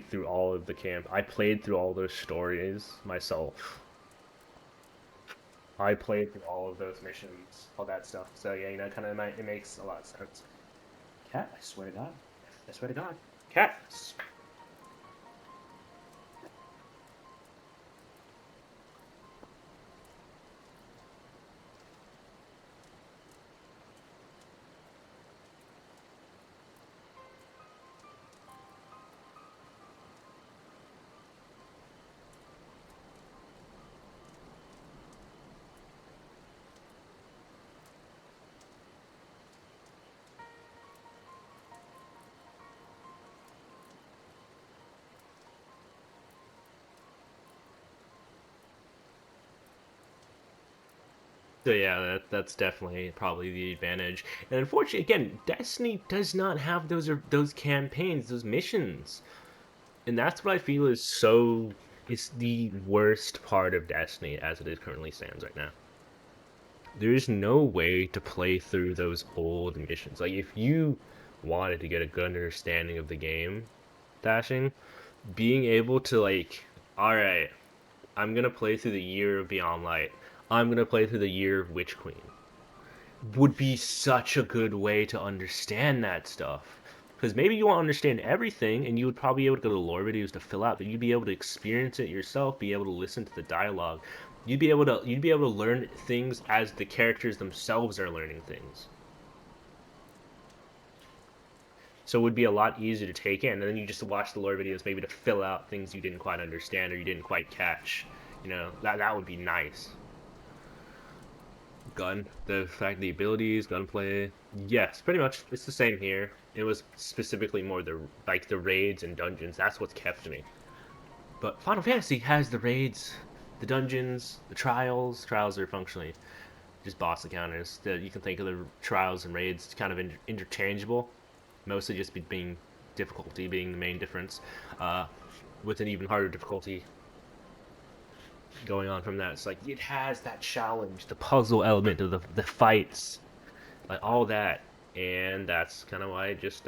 [SPEAKER 1] through all of the camp. I played through all those stories myself. I played through all of those missions, all that stuff. So yeah, kind of it makes a lot of sense. Cat, I swear to God. I swear to God. Cat. So yeah, that's definitely probably the advantage. And unfortunately, again, Destiny does not have those campaigns, those missions, and that's what I feel is so. It's the worst part of Destiny as it is currently stands right now. There is no way to play through those old missions. Like if you wanted to get a good understanding of the game, dashing, being able to like, all right, I'm gonna play through the year of Beyond Light. I'm gonna play through the year of Witch Queen. Would be such a good way to understand that stuff. Because maybe you won't understand everything, and you would probably be able to go to lore videos to fill out, but you'd be able to experience it yourself, be able to listen to the dialogue. You'd be able to learn things as the characters themselves are learning things. So it would be a lot easier to take in, and then you just watch the lore videos maybe to fill out things you didn't quite understand or you didn't quite catch. You know, that would be nice. The fact, the abilities, gunplay, yes, pretty much it's the same here. It was specifically more the raids and dungeons. That's what's kept me. But Final Fantasy has the raids, the dungeons, the trials. Trials are functionally just boss encounters. You can think of the trials and raids kind of interchangeable, mostly just being difficulty being the main difference, with an even harder difficulty going on from that. It's like it has that challenge, the puzzle element of the fights, like all that, and that's kind of why that's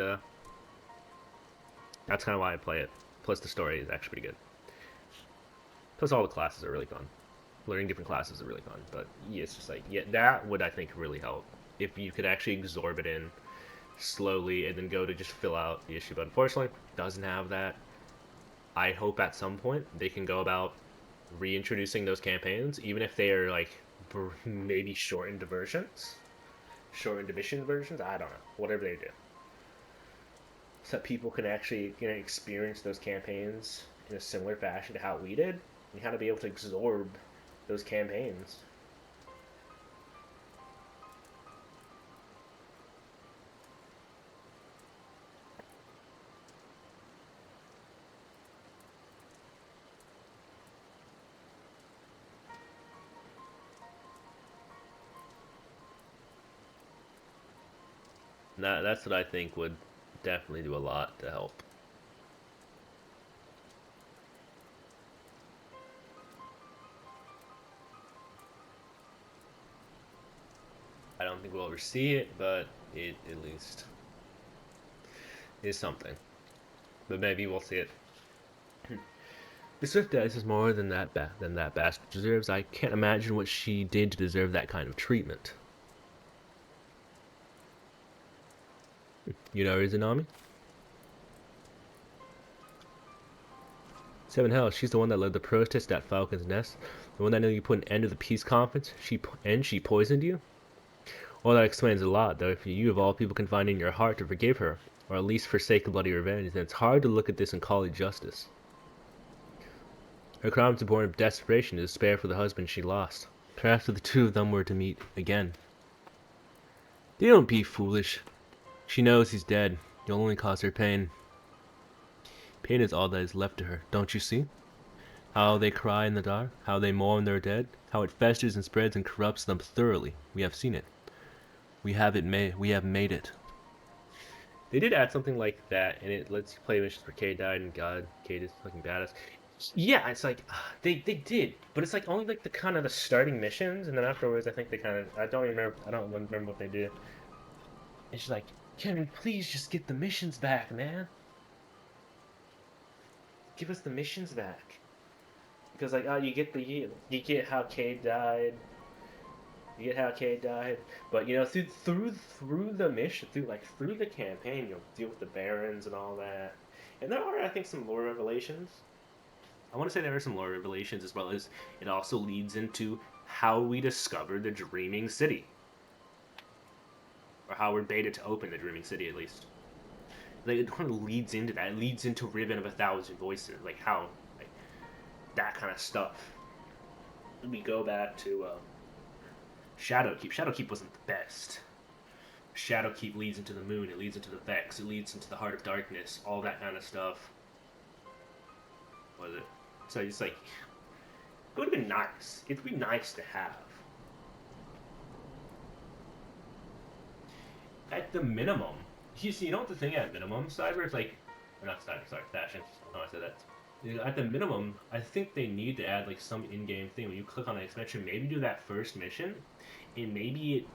[SPEAKER 1] kind of why I play it. Plus the story is actually pretty good. Plus all the classes are really fun. Learning different classes are really fun. But yeah, it's just like yeah, that would I think really help if you could actually absorb it in slowly and then go to just fill out the issue. But unfortunately, it doesn't have that. I hope at some point they can go about reintroducing those campaigns, even if they are like maybe shortened versions, shortened mission versions. I don't know, whatever they do, so that people can actually experience those campaigns in a similar fashion to how we did, and how to be able to absorb those campaigns. That's what I think would definitely do a lot to help. I don't think we'll ever see it, but it at least is something. But maybe we'll see it. The Swift Dice is more than that bastard deserves. I can't imagine what she did to deserve that kind of treatment. You know Izanami? Seven Hell, she's the one that led the protest at Falcon's Nest. The one that knew you put an end to the peace conference. She poisoned you? Well, that explains a lot, though. If you of all people can find in your heart to forgive her, or at least forsake a bloody revenge, then it's hard to look at this and call it justice. Her crimes are born of desperation and despair for the husband she lost. Perhaps if the two of them were to meet again. Don't be foolish. She knows he's dead. You'll only cause her pain. Pain is all that is left to her, don't you see? How they cry in the dark, how they mourn their dead, how it festers and spreads and corrupts them thoroughly. We have seen it. We have made it. They did add something like that, and it lets you play missions where Cade died, and God, Cade is fucking badass. Yeah, it's like they did, but it's like only like the kind of the starting missions, and then afterwards, I think they kind of I don't remember what they did. It's just like, Kevin, please just get the missions back, man. Give us the missions back, because like you get how Cade died. You get how Cade died, but through the mission, through the campaign, you'll deal with the barons and all that, and there are I think some lore revelations. I want to say there are some lore revelations as well as it also leads into how we discovered the Dreaming City, or how we're baited to open the Dreaming City at least. Like it kind of leads into that. It leads into Ribbon of a Thousand Voices, like how like that kind of stuff. We go back to. Shadowkeep. Shadowkeep wasn't the best. Shadowkeep leads into the moon, it leads into the Vex, it leads into the Heart of Darkness, all that kind of stuff. Was it? So it's like, it would have been nice. It'd be nice to have. at the minimum, you see, you know what the thing at minimum, Cyber? It's like, or not Cyber, sorry, Fashion. Oh, I said that. You know, at the minimum, I think they need to add like some in-game thing. When you click on an expansion, maybe do that first mission, and maybe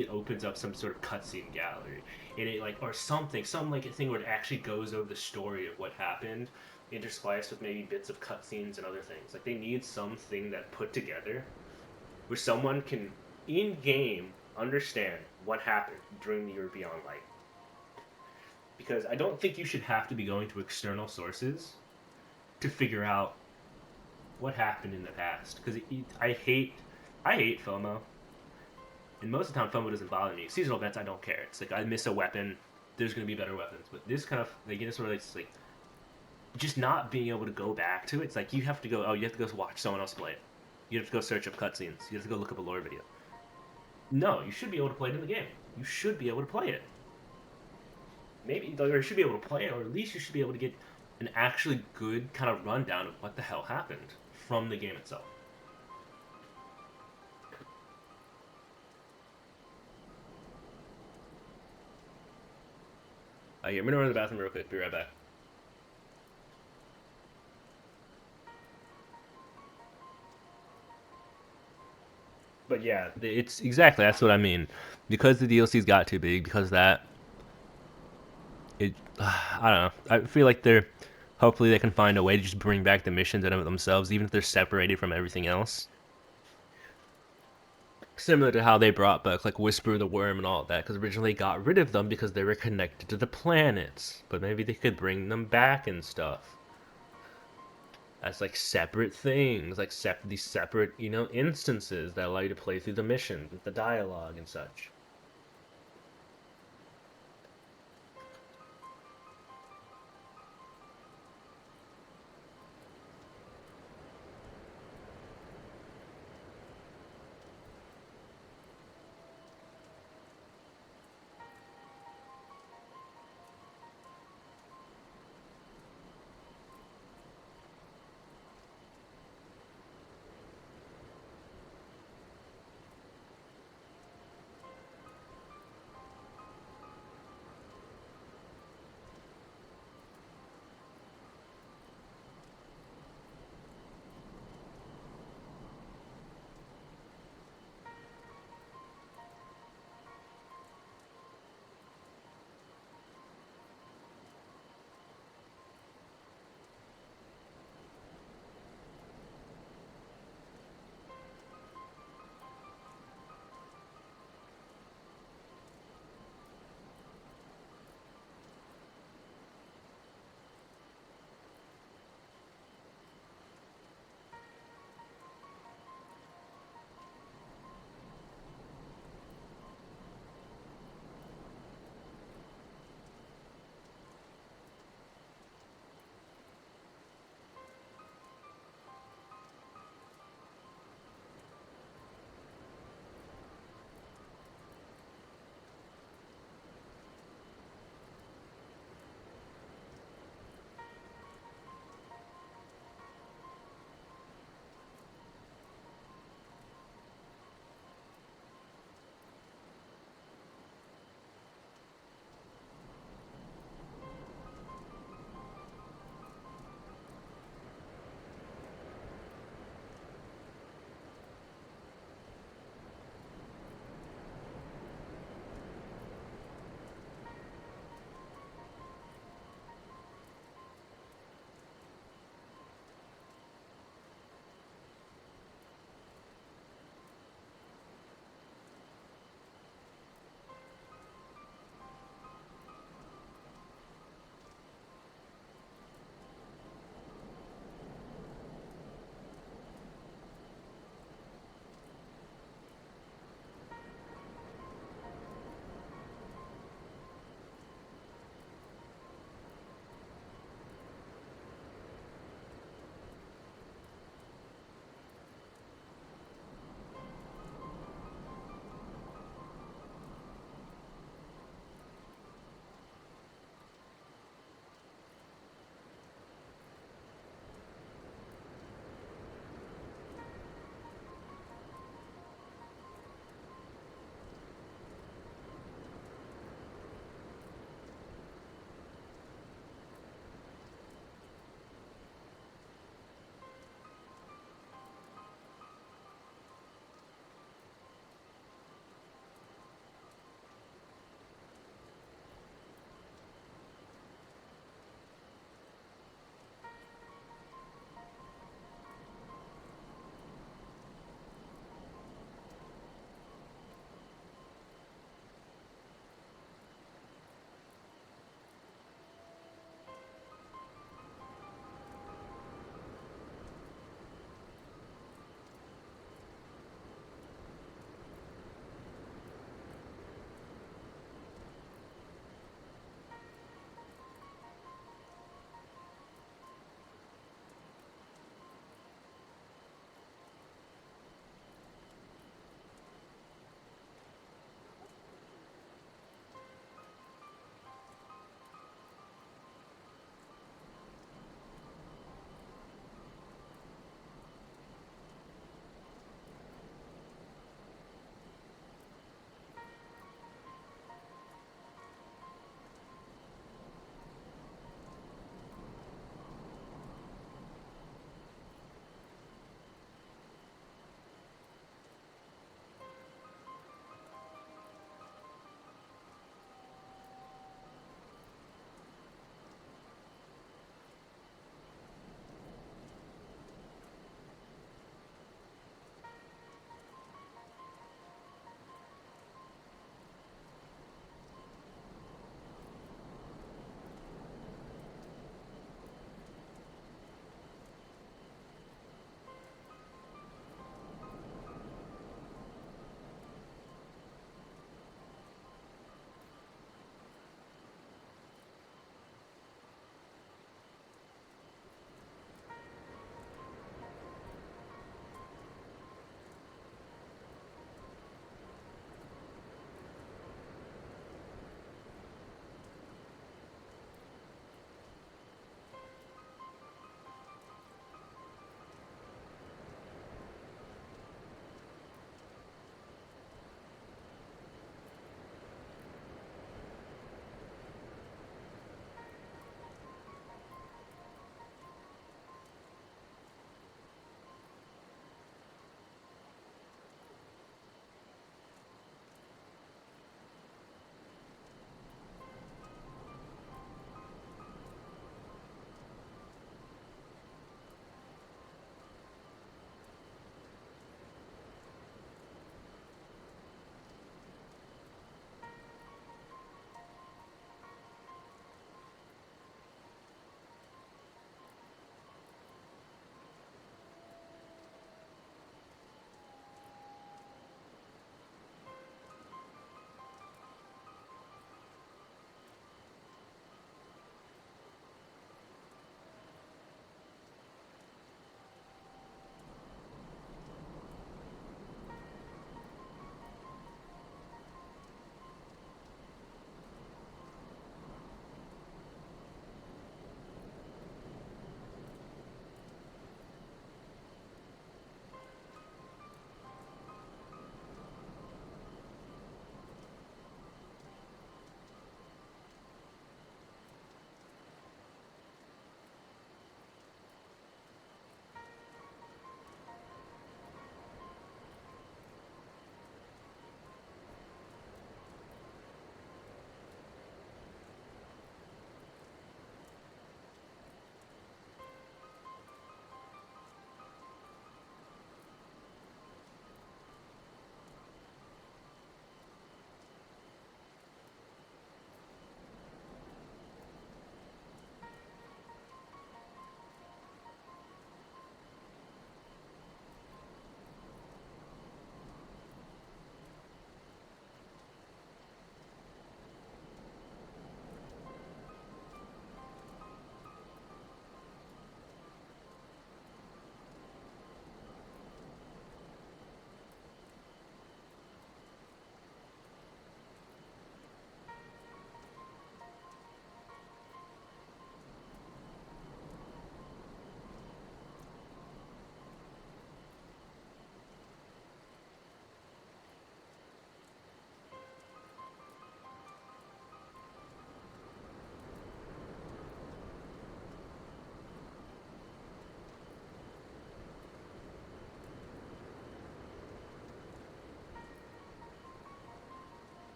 [SPEAKER 1] it opens up some sort of cutscene gallery, and it like or something, some like a thing where it actually goes over the story of what happened, interspliced with maybe bits of cutscenes and other things. Like they need something that put together where someone can in game understand what happened during the year beyond light. Because I don't think you should have to be going to external sources to figure out what happened in the past. Because I hate FOMO. And most of the time, FOMO doesn't bother me. Seasonal events, I don't care. It's like I miss a weapon, there's gonna be better weapons. But this kind of like this sort of like just not being able to go back to it. It's like you have to go. Oh, you have to go watch someone else play it. You have to go search up cutscenes. You have to go look up a lore video. No, you should be able to play it in the game. You should be able to play it. Maybe or you should be able to play it, or at least you should be able to get an actually good kind of rundown of what the hell happened from the game itself. I'm gonna run to the bathroom real quick. Be right back. But yeah, it's exactly that's what I mean. Because the DLC's got too big, because that it, I don't know. I feel like they're hopefully they can find a way to just bring back the missions in of themselves, even if they're separated from everything else. Similar to how they brought back like Whisper the Worm and all of that, because originally they got rid of them because they were connected to the planets. But maybe they could bring them back and stuff. As like separate things, like these separate, you know, instances that allow you to play through the missions, with the dialogue and such.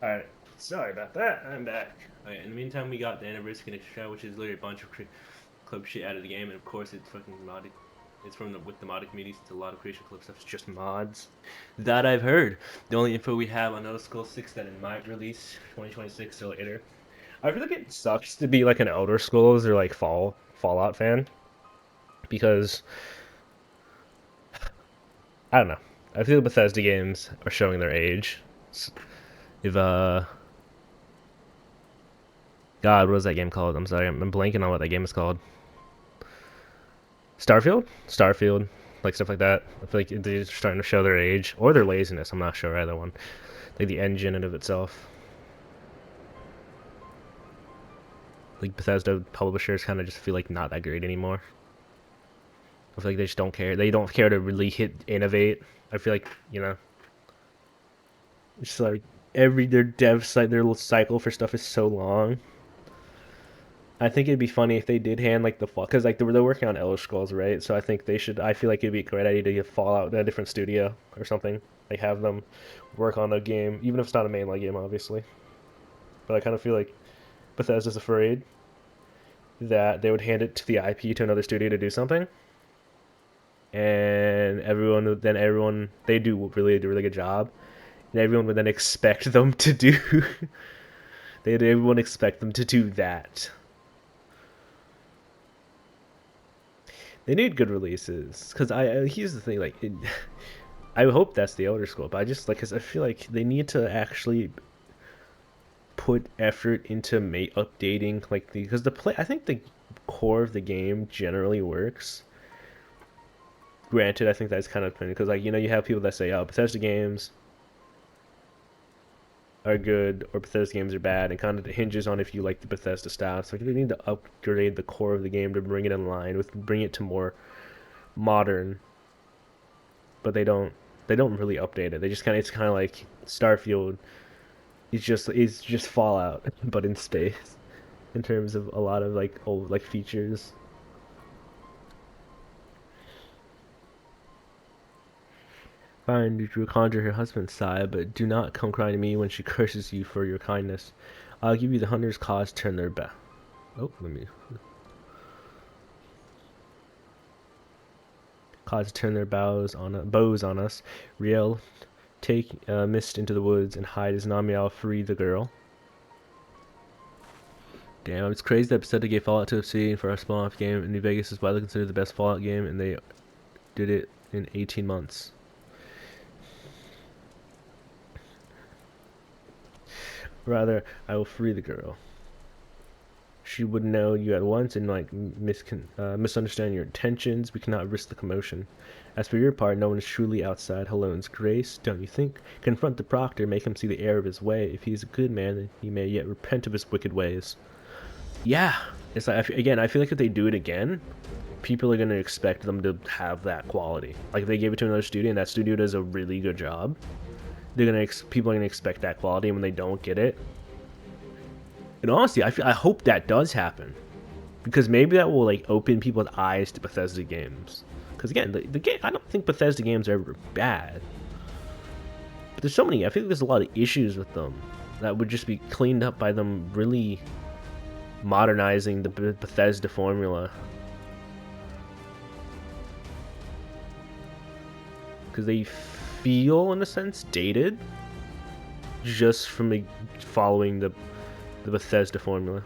[SPEAKER 1] Alright, sorry about that. I'm back. Alright, in the meantime, we got the Anniversary Connection show, which is literally a bunch of clip shit out of the game, and of course, it's fucking modded. It's from with the modded community, so a lot of creation clip stuff is just mods. That I've heard. The only info we have on Elder Scrolls 6 that it might release 2026 or later. I feel like it sucks to be like an Elder Scrolls or like Fallout fan, because I don't know. I feel Bethesda games are showing their age. If God, what is that game called? I'm sorry, I'm blanking on what that game is called. Starfield, like stuff like that. I feel like they're starting to show their age or their laziness. I'm not sure either one. Like the engine in of itself. Like Bethesda publishers kind of just feel like not that great anymore. I feel like they just don't care. They don't care to really innovate. I feel like, you know, it's like their dev site, their little cycle for stuff is so long. I think it'd be funny if they did hand like the fall, because like they're working on Elder Scrolls, right? So I think they should. I feel like it'd be a great idea to get Fallout in a different studio or something. Like have them work on a game, even if it's not a mainline game, obviously. But I kind of feel like Bethesda's afraid that they would hand it to the IP to another studio to do something, and everyone they do a really good job, and everyone would then expect them to do. Everyone expect them to do that. They need good releases, because here's the thing, like I hope that's the Elder Scroll, but I just like, cause I feel like they need to actually put effort into updating like because I think the core of the game generally works. Granted, I think that's kind of funny because like, you know, you have people that say, oh, Bethesda games are good or Bethesda games are bad, and kind of hinges on if you like the Bethesda style. So they need to upgrade the core of the game to bring it in line with, bring it to more modern. But they don't really update it. They just it's kind of like Starfield. It's just Fallout, but in space, in terms of a lot of like old like features. Fine, you conjure her husband's side, but do not come crying to me when she curses you for your kindness. I'll give you the hunter's cause to turn their back. Oh, let me. Cause to turn their bows on us. Riel, take Mist into the woods and hide as Namiel free the girl. Damn, it's crazy that Bethesda gave Fallout to Obsidian for our spawn-off game, and New Vegas is widely considered the best Fallout game, and they did it in 18 months. Rather, I will free the girl. She would know you at once and like misunderstand your intentions. We cannot risk the commotion. As for your part, no one is truly outside Halone's grace, don't you think? Confront the proctor, make him see the error of his way. If he is a good man, then he may yet repent of his wicked ways. Yeah, it's like, again, I feel like if they do it again, people are going to expect them to have that quality. Like if they gave it to another studio and that studio does a really good job, people are gonna expect that quality, and when they don't get it, and honestly, I hope that does happen, because maybe that will like open people's eyes to Bethesda games. Because again, the game, I don't think Bethesda games are ever bad, but there's so many. I feel like there's a lot of issues with them that would just be cleaned up by them really modernizing the Bethesda formula. Because they feel, in a sense, dated just from like, following the Bethesda formula.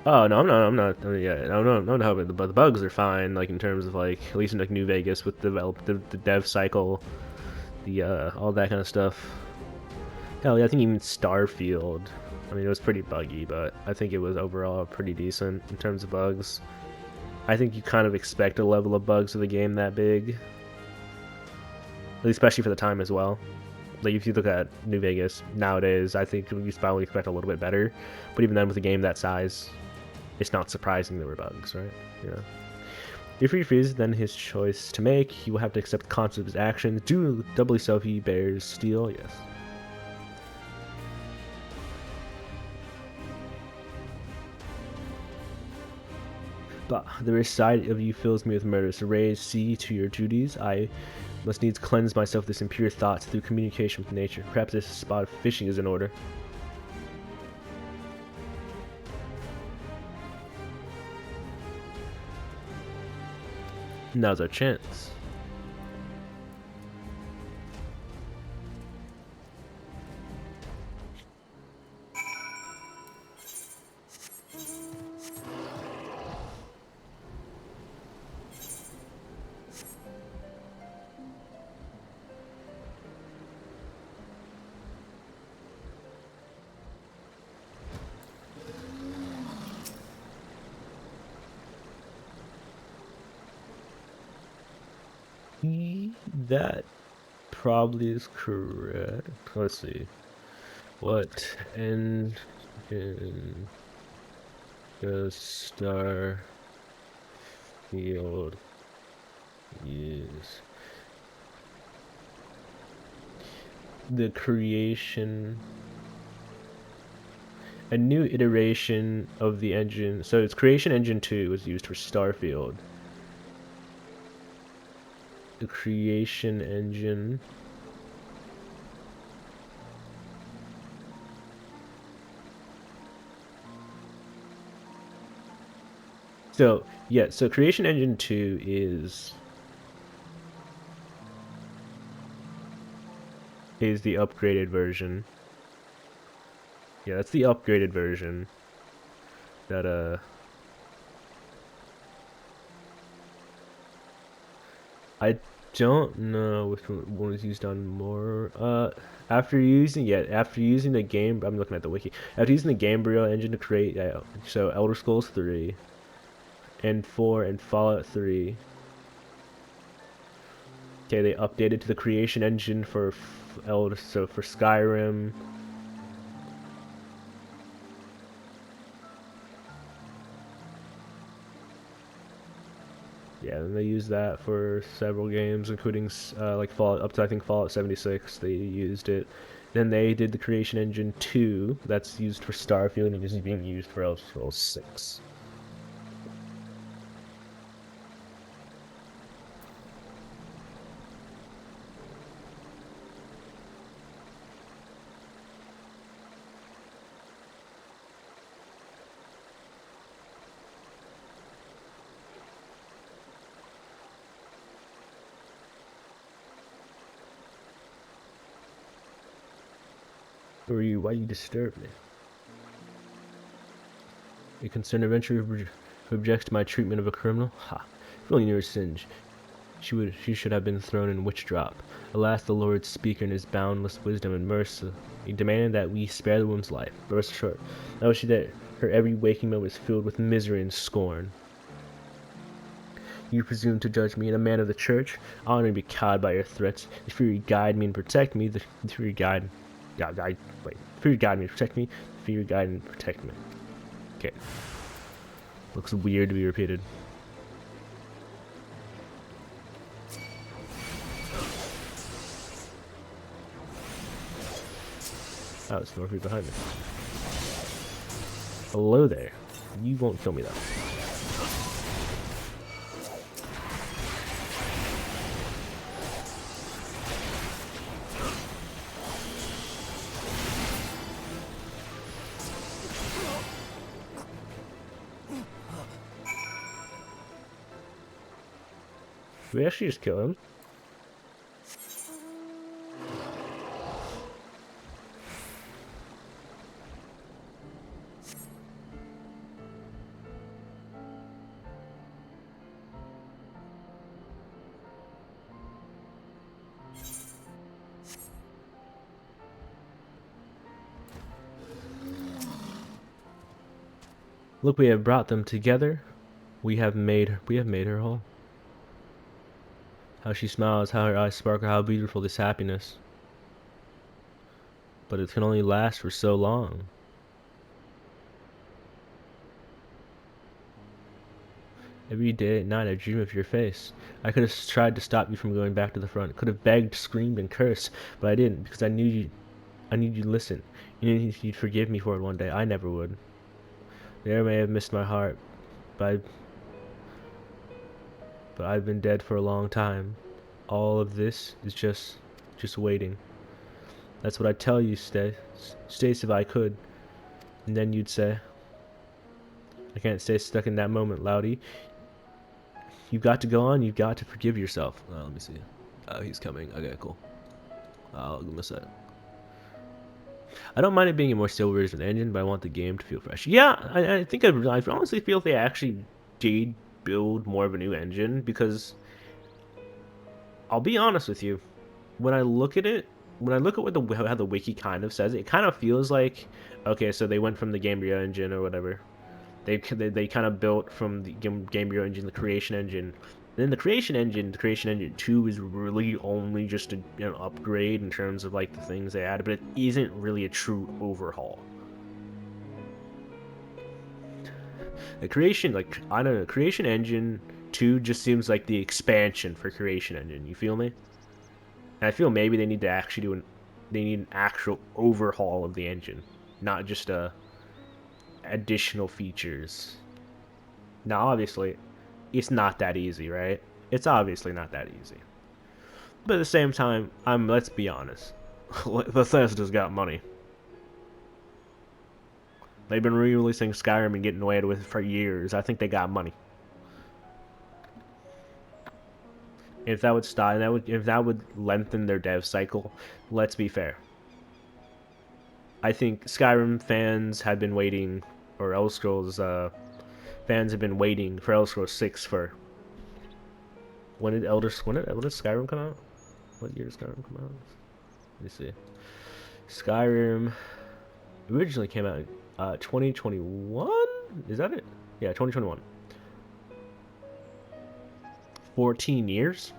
[SPEAKER 1] Oh no, I'm not. Yeah, I'm not hoping. The bugs are fine. Like in terms of like at least in like New Vegas with the dev cycle, the all that kind of stuff. Hell yeah, I think even Starfield. I mean, it was pretty buggy, but I think it was overall pretty decent in terms of bugs. I think you kind of expect a level of bugs of the game that big, especially for the time as well. Like if you look at New Vegas nowadays, I think you probably expect a little bit better. But even then, with a game that size, it's not surprising there were bugs, right? Yeah. If he refuses, then his choice to make, he will have to accept the consequences of his actions. Doubly so if he bears steel. Yes. Bah, the very sight of you fills me with murderous rage. See to your duties. I must needs cleanse myself of this impure thoughts through communication with nature. Perhaps this spot of fishing is in order. Now's our chance. That probably is correct. Let's see. What engine does Starfield use? The creation, a new iteration of the engine. So its creation engine 2 was used for Starfield. The creation engine so yeah, so creation engine 2 is the upgraded version. Yeah, that's the upgraded version that I don't know which one was used on more. After using the game, I'm looking at the wiki. After using the Gamebryo engine to create, so Elder Scrolls 3 and 4 and Fallout 3. Okay, they updated to the creation engine for for Skyrim. Yeah, and they used that for several games, including like Fallout, up to I think Fallout 76. They used it. Then they did the Creation Engine 2. That's used for Starfield, and it is being used for Elder Scrolls 6. Who are you? Why you disturb me? A concerned adventurer who objects to my treatment of a criminal? Ha! If only knew her sins, she should have been thrown in witch drop. Alas, the Lord Speaker in his boundless wisdom and mercy, he demanded that we spare the woman's life. But rest assured, I wish that her every waking moment was filled with misery and scorn. You presume to judge me, and a man of the church? I want to be cowed by your threats. The fury guide me and protect me. The fury guide me, protect me. The fury guide and protect me. Okay. Looks weird to be repeated. Oh, it's more people behind me. Hello there. You won't kill me though. Did we actually just kill him? Look, we have brought them together. We have made her whole. How she smiles, how her eyes sparkle, how beautiful this happiness. But it can only last for so long. Every day at night I dream of your face. I could have tried to stop you from going back to the front. Could have begged, screamed, and cursed, but I didn't because I knew you'd listen. You knew you'd forgive me for it one day. I never would. The air may have missed my heart, but but I've been dead for a long time. All of this is just waiting. That's what I'd tell you, Stace, if I could. And then you'd say, I can't stay stuck in that moment, Loudy. You've got to go on, you've got to forgive yourself. Let me see. Oh, he's coming. Okay, cool. I'll give him a sec. I don't mind it being a more stable version of the engine, but I want the game to feel fresh. Yeah, I think I honestly feel if they actually did build more of a new engine, because I'll be honest with you, when I look at it, when I look at how the wiki kind of says it, it kind of feels like, okay, so they went from the Gamebryo engine or whatever. They kind of built from the Gamebryo engine, the Creation engine. Then the Creation engine 2 is really only just an upgrade in terms of like the things they added, but it isn't really a true overhaul. The Creation, like, I don't know, Creation engine 2 just seems like the expansion for Creation engine. You feel me? And I feel maybe they need to actually they need an actual overhaul of the engine, not just additional features. Now, obviously, it's not that easy, right? It's obviously not that easy. But at the same time, let's be honest. Bethesda's got money. They've been re-releasing Skyrim and getting away with it for years. I think they got money. If that would stop, if that would lengthen their dev cycle, let's be fair. I think Skyrim fans have been waiting, or Elder Scrolls fans have been waiting for Elder Scrolls 6 for. When did Skyrim come out? What year did Skyrim come out? Let me see. Skyrim originally came out in 2021? Is that it? Yeah, 2021. 14 years?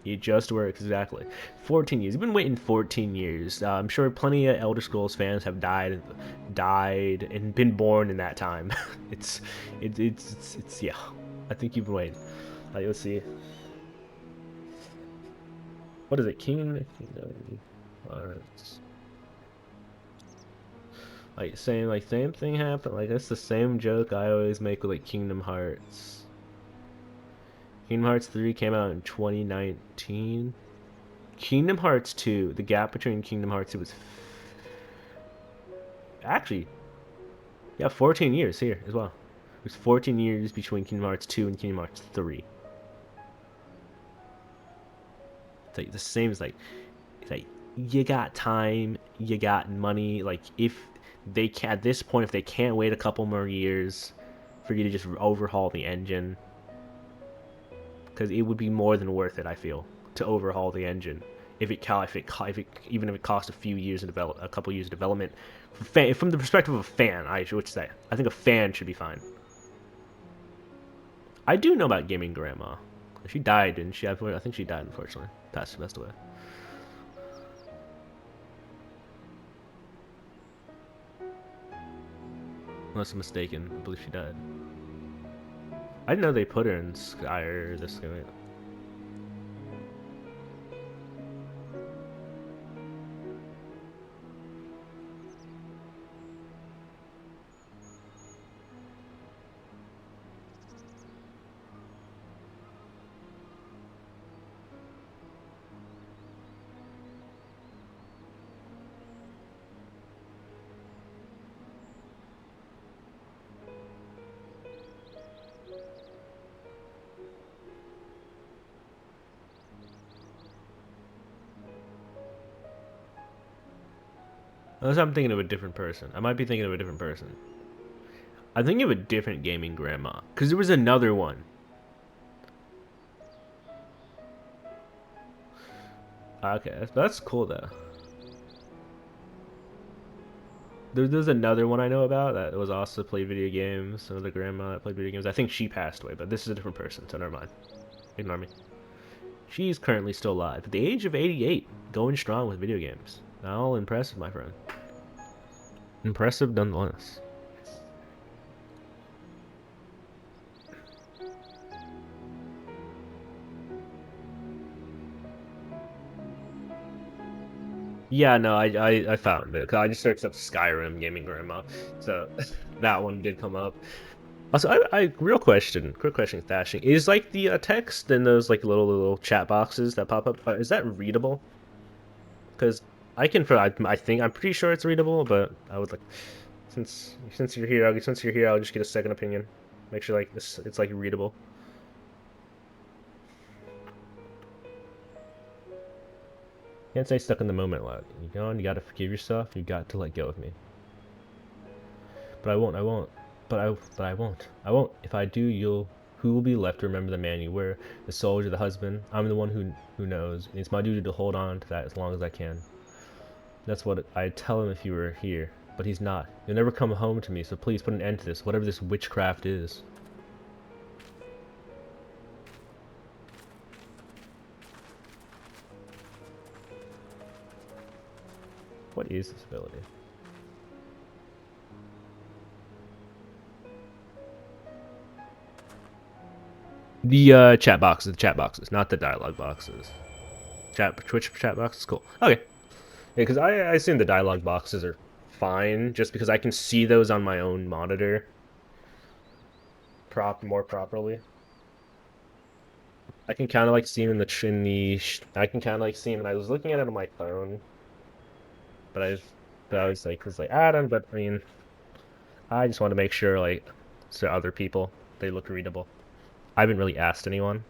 [SPEAKER 1] It just works, exactly. 14 years. You've been waiting 14 years. I'm sure plenty of Elder Scrolls fans have died and been born in that time. it's yeah. I think you've been waiting. Let's see. What is it? Kingdom. Alright. Like same thing happened. Like that's the same joke I always make with like Kingdom Hearts. Kingdom Hearts 3 came out in 2019. Kingdom Hearts 2, the gap between Kingdom Hearts 2 was actually, yeah, 14 years here as well. It was 14 years between Kingdom Hearts 2 and Kingdom Hearts 3. It's like the same as like you got time, you got money. Like if they can, at this point, if they can't wait a couple more years for you to just overhaul the engine, because it would be more than worth it, I feel, to overhaul the engine. Even if it costs a few years of a couple years of development, from the perspective of a fan, I should say, I think a fan should be fine. I do know about Gaming Grandma. She died, didn't she? I think she died, unfortunately. Passed away. Unless I'm mistaken, I believe she died. I didn't know they put her in Skyrim. This guy. Unless I'm thinking of a different person. I might be thinking of a different person. I'm thinking of a different Gaming Grandma. Because there was another one. Okay, that's cool though. There's another one I know about that was also played video games. Another grandma that played video games. I think she passed away, but this is a different person, so never mind. Ignore me. She's currently still alive at the age of 88, going strong with video games. All impressive, my friend. Impressive nonetheless. Yeah, no, I found it. 'Cause I just searched up Skyrim Gaming Grandma, so that one did come up. Also, real question, quick question, Thashing. Is like the text in those like little chat boxes that pop up, is that readable? Because I think I'm pretty sure it's readable, but I would like, since you're here, I'll just get a second opinion. Make sure like it's like readable. Can't stay stuck in the moment a lot. You gotta forgive yourself. You got to let go of me. But I won't. But I won't. If I do, who will be left to remember the man you were, the soldier, the husband? I'm the one who knows. It's my duty to hold on to that as long as I can. That's what I'd tell him if you were here. But he's not. You'll never come home to me, so please put an end to this, whatever this witchcraft is. What is this ability? The chat boxes, not the dialogue boxes. Twitch chat boxes, cool. Okay. Yeah, because I assume the dialogue boxes are fine, just because I can see those on my own monitor more properly. I can kind of like see them I can kind of like see them, and I was looking at it on my phone, but I was like, Adam, but I mean, I just want to make sure like, so other people, they look readable. I haven't really asked anyone,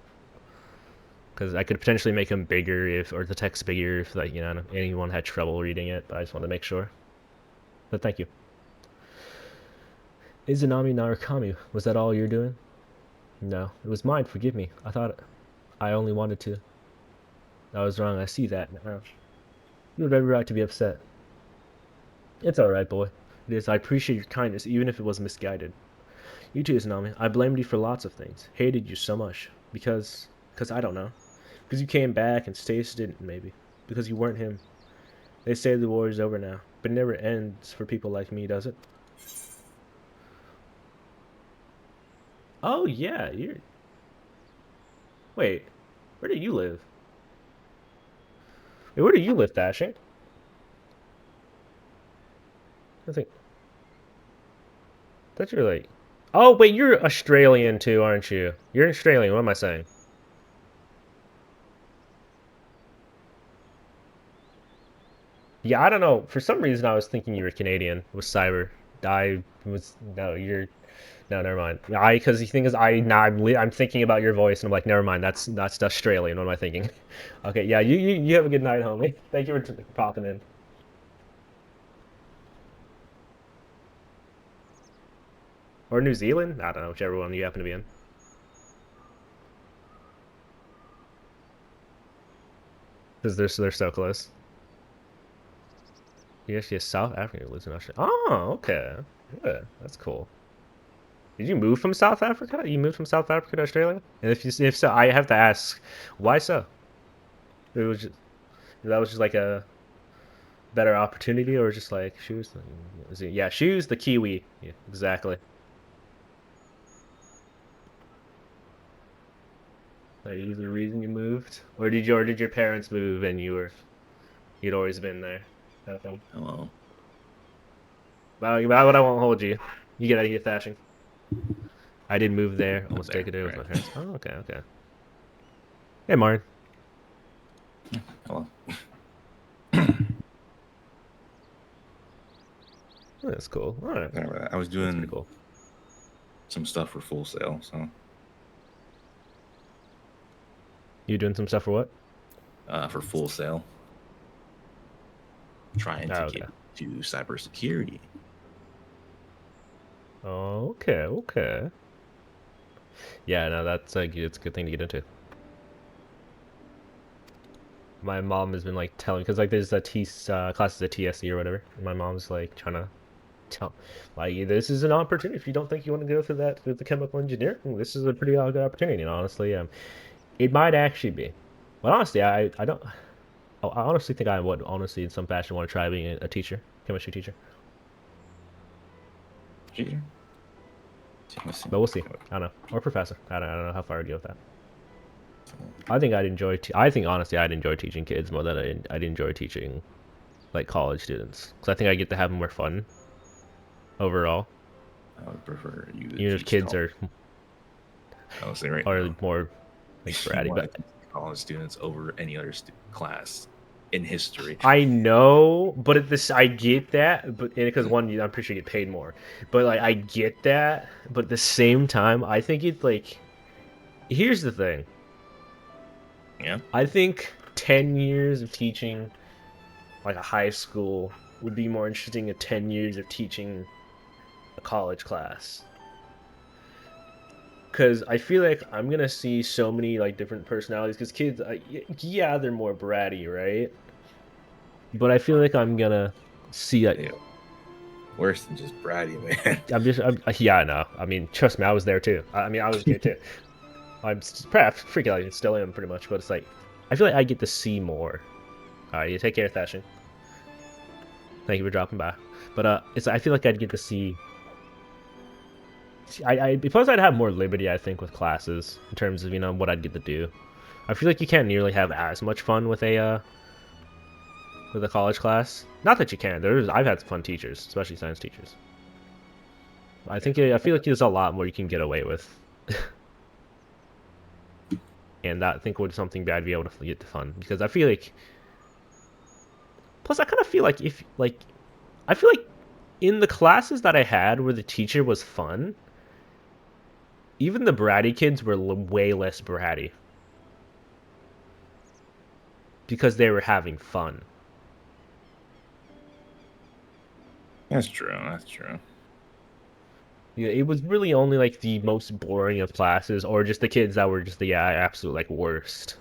[SPEAKER 1] because I could potentially make them bigger or the text bigger if like, you know, anyone had trouble reading it, but I just want to make sure. But thank you. Izanami Narakami, was that all you're doing? No, it was mine, forgive me. I thought I only wanted to. I was wrong, I see that now. You have every right to be upset. It's alright, boy. It is, I appreciate your kindness, even if it was misguided. You too, Izanami. I blamed you for lots of things. Hated you so much. Because I don't know. Because you came back and Stace didn't, maybe. Because you weren't him. They say the war is over now, but it never ends for people like me, does it? Oh, yeah, you're... Wait, where do you live? Wait, where do you live, Dashing? I think... I thought you were like... Oh, wait, you're Australian too, aren't you? You're Australian, what am I saying? Yeah, I don't know. For some reason, I was thinking you were Canadian with Cyber. No, you're... No, never mind. Because the thing is, I'm thinking about your voice, and I'm like, never mind. That's Australian. What am I thinking? Okay, yeah. You have a good night, homie. Thank you for popping in. Or New Zealand? I don't know. Whichever one you happen to be in. Because they're so close. Yes, South Africa lives in Australia. Oh, okay. Good. That's cool. Did you move from South Africa? You moved from South Africa to Australia? And if so, I have to ask, why so? It was just that was just like a better opportunity, or just like shoes? Yeah, shoes, the Kiwi. Yeah, exactly. Like, is the reason you moved, or did your parents move and you'd always been there? Okay.
[SPEAKER 6] Hello.
[SPEAKER 1] But I won't hold you. You get out of here, Thashing. I did move there almost take a day with my parents. Oh, okay, okay. Hey, Martin.
[SPEAKER 6] Hello.
[SPEAKER 1] Oh, that's cool. All right.
[SPEAKER 6] I was doing
[SPEAKER 1] cool.
[SPEAKER 6] some stuff for Full Sail, so.
[SPEAKER 1] You doing some stuff for what?
[SPEAKER 6] For Full Sail. Trying to get to cybersecurity.
[SPEAKER 1] Okay, okay. Yeah, no, it's a good thing to get into. My mom has been like telling, because like there's classes at TSC or whatever. And my mom's like trying to tell, like, this is an opportunity. If you don't think you want to go through that with the chemical engineer, this is a pretty good opportunity. And honestly, it might actually be. But honestly, I don't. I honestly think I would honestly in some fashion want to try being a teacher, chemistry teacher.
[SPEAKER 6] Teacher.
[SPEAKER 1] But we'll see. I don't know. Or professor. I don't know how far I'd go with that. I think honestly I'd enjoy teaching kids more than I'd enjoy teaching like college students, because I think I get to have more fun overall.
[SPEAKER 10] I would prefer you to
[SPEAKER 1] Even if
[SPEAKER 10] teach
[SPEAKER 1] kids
[SPEAKER 10] college. Honestly, right
[SPEAKER 1] are
[SPEAKER 10] now,
[SPEAKER 1] more like
[SPEAKER 10] I
[SPEAKER 1] bratty,
[SPEAKER 10] want
[SPEAKER 1] but
[SPEAKER 10] to teach college students over any other class in history.
[SPEAKER 1] I know, but at this, I get that, but because one, I'm pretty sure you get paid more, but like I get that, but at the same time, I think it like, here's the thing.
[SPEAKER 10] Yeah.
[SPEAKER 1] I think 10 years of teaching like a high school would be more interesting than 10 years of teaching a college class. Because I feel like I'm gonna see so many like different personalities. Because kids, yeah, they're more bratty, right? But I feel like I'm gonna see like
[SPEAKER 10] Yeah. Worse than just bratty, man.
[SPEAKER 1] yeah, I know. I mean, trust me, I was there too. I mean, I was a kid too. I'm perhaps freaking out, I still am pretty much. But it's like I feel like I get to see more. All right, you take care, Thashing. Thank you for dropping by. But I feel like I'd get to see. Because I'd have more liberty, I think, with classes in terms of what I'd get to do. I feel like you can't nearly have as much fun with a college class. Not that you can't. I've had fun teachers, especially science teachers. I feel like there's a lot more you can get away with, and that I think would something bad be able to get to fun because I feel like. Plus, I kind of feel like I feel like in the classes that I had where the teacher was fun, even the bratty kids were way less bratty because they were having fun.
[SPEAKER 10] That's true. That's true.
[SPEAKER 1] Yeah, it was really only like the most boring of classes, or just the kids that were just the absolute like worst.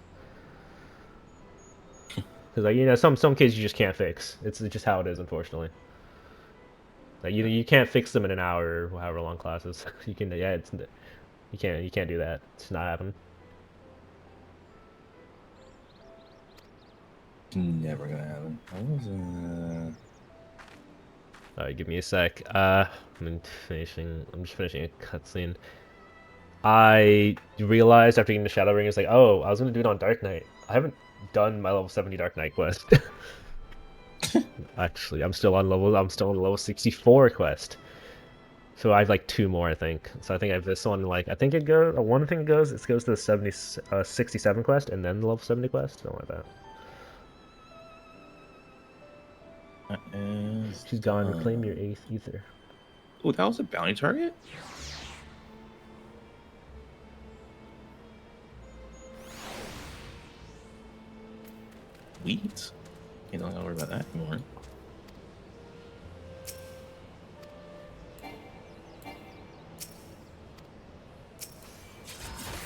[SPEAKER 1] Because like some kids you just can't fix. It's just how it is, unfortunately. Like you can't fix them in an hour or however long classes. You can you can't do that. It's not happening.
[SPEAKER 10] Never gonna happen.
[SPEAKER 1] Alright, give me a sec. I'm just finishing a cutscene. I realized after getting the Shadow Ring, it's like, oh, I was gonna do it on Dark Knight. I haven't done my level 70 Dark Knight quest. Actually, I'm still on the level 64 quest. So I have like 2 more, I think. So I think I have this one, like, I think it goes, one thing it goes to the 67 quest, and then the level 70 quest, something like that. She's gone, reclaim your 8th ether.
[SPEAKER 10] Oh, that was a bounty target? Sweet. You don't gotta worry about that anymore.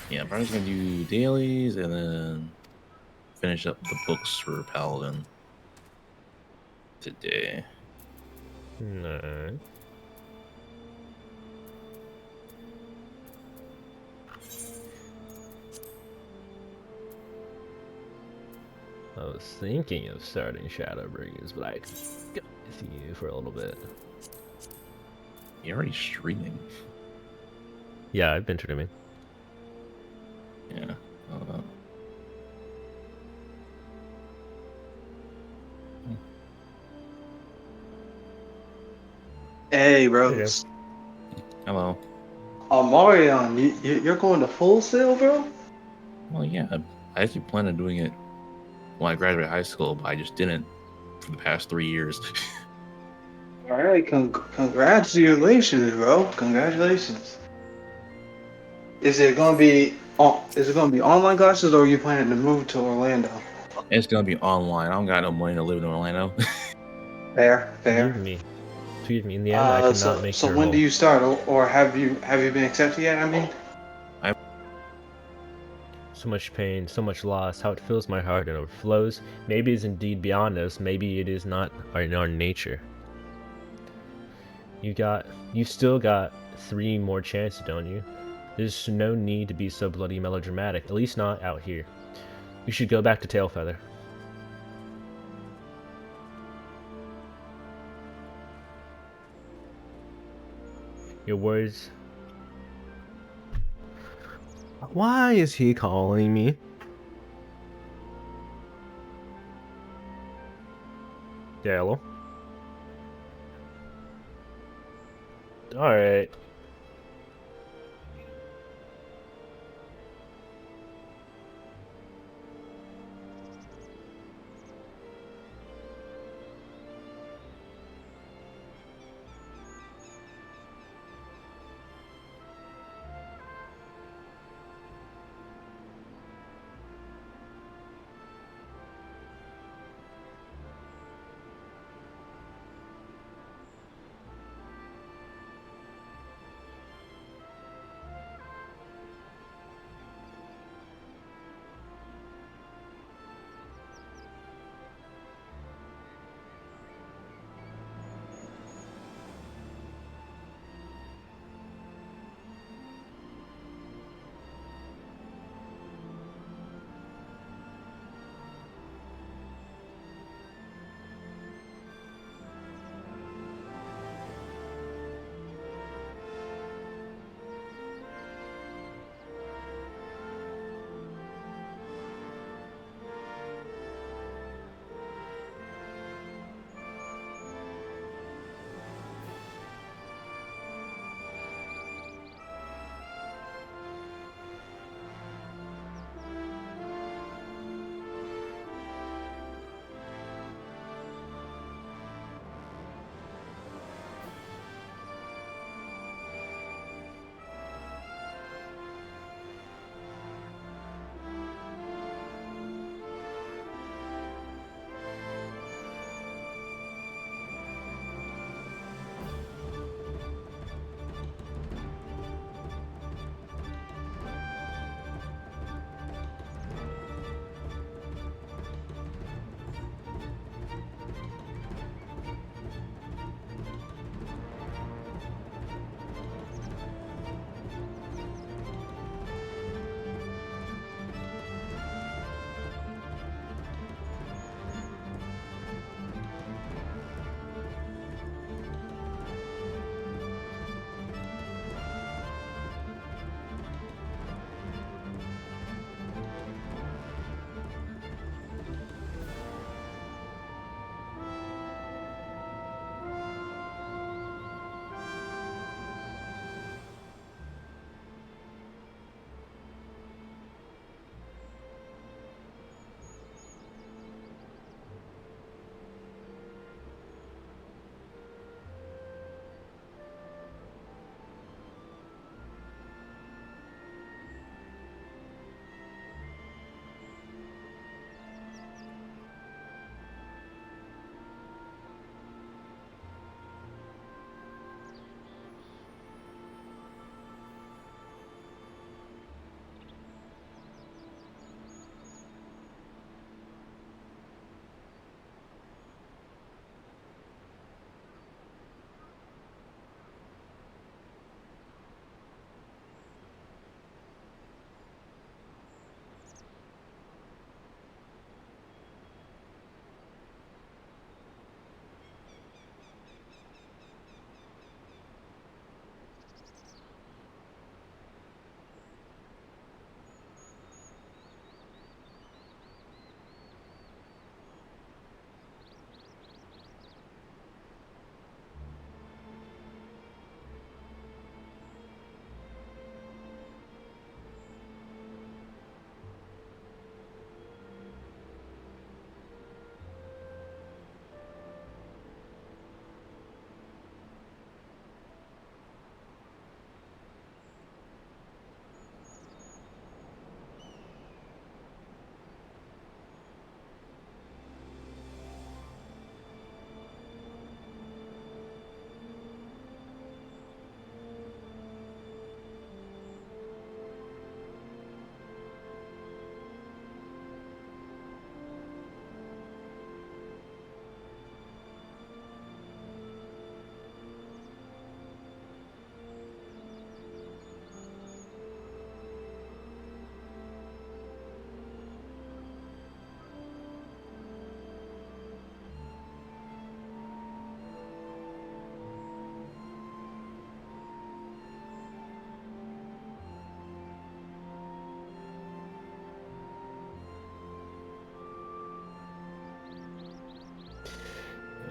[SPEAKER 10] Yeah, I'm probably just gonna do dailies and then finish up the books for Paladin today.
[SPEAKER 1] No. I was thinking of starting Shadowbringers, but I could go with you for a little bit.
[SPEAKER 10] You're already streaming.
[SPEAKER 1] Yeah, I've been streaming.
[SPEAKER 10] Yeah.
[SPEAKER 11] Hey, bro.
[SPEAKER 10] Hello.
[SPEAKER 11] Marion, you're going to Full Sail, bro?
[SPEAKER 10] Well, yeah. I actually planned on doing it when I graduated high school, but I just didn't for the past 3 years.
[SPEAKER 11] All right, congratulations, bro. Congratulations. Is it gonna be online classes, or are you planning to move to Orlando?
[SPEAKER 10] It's gonna be online. I don't got no money to live in Orlando.
[SPEAKER 11] Fair.
[SPEAKER 1] Forgive me. In the end, I could not make
[SPEAKER 11] So
[SPEAKER 1] her
[SPEAKER 11] when
[SPEAKER 1] whole.
[SPEAKER 11] do you start, or have you been accepted yet? I mean,
[SPEAKER 1] So much pain, so much loss, how it fills my heart and overflows. Maybe it is indeed beyond us, maybe it is not in our nature. You still got 3 more chances, don't you? There's no need to be so bloody melodramatic, at least not out here. You should go back to Tailfeather. Your words... Why is he calling me? Yeah, hello? Alright.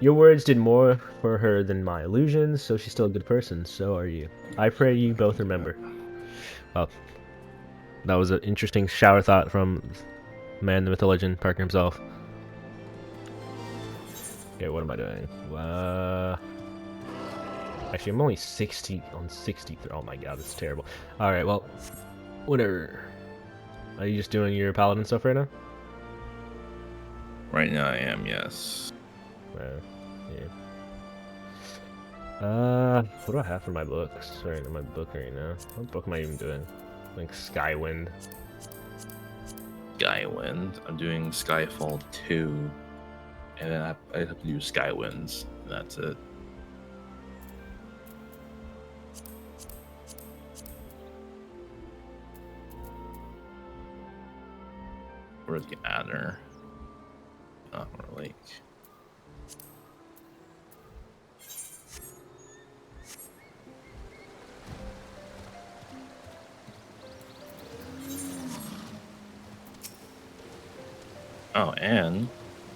[SPEAKER 1] Your words did more for her than my illusions, so she's still a good person. So are you. I pray you both remember. Well, that was an interesting shower thought from man, the myth, the legend, Parker himself. Okay, what am I doing? Actually, I'm only 60 on 63. Oh my god, that's terrible. Alright, well, whatever. Are you just doing your paladin stuff right now?
[SPEAKER 10] Right now I am, yes.
[SPEAKER 1] Yeah. What do I have for my books? Sorry, my book right now. What book am I even doing? Like Skywind.
[SPEAKER 10] Skywind. I'm doing Skyfall 2. And then I have to do Skywinds. And that's it. Where's the adder? Lake. Oh, and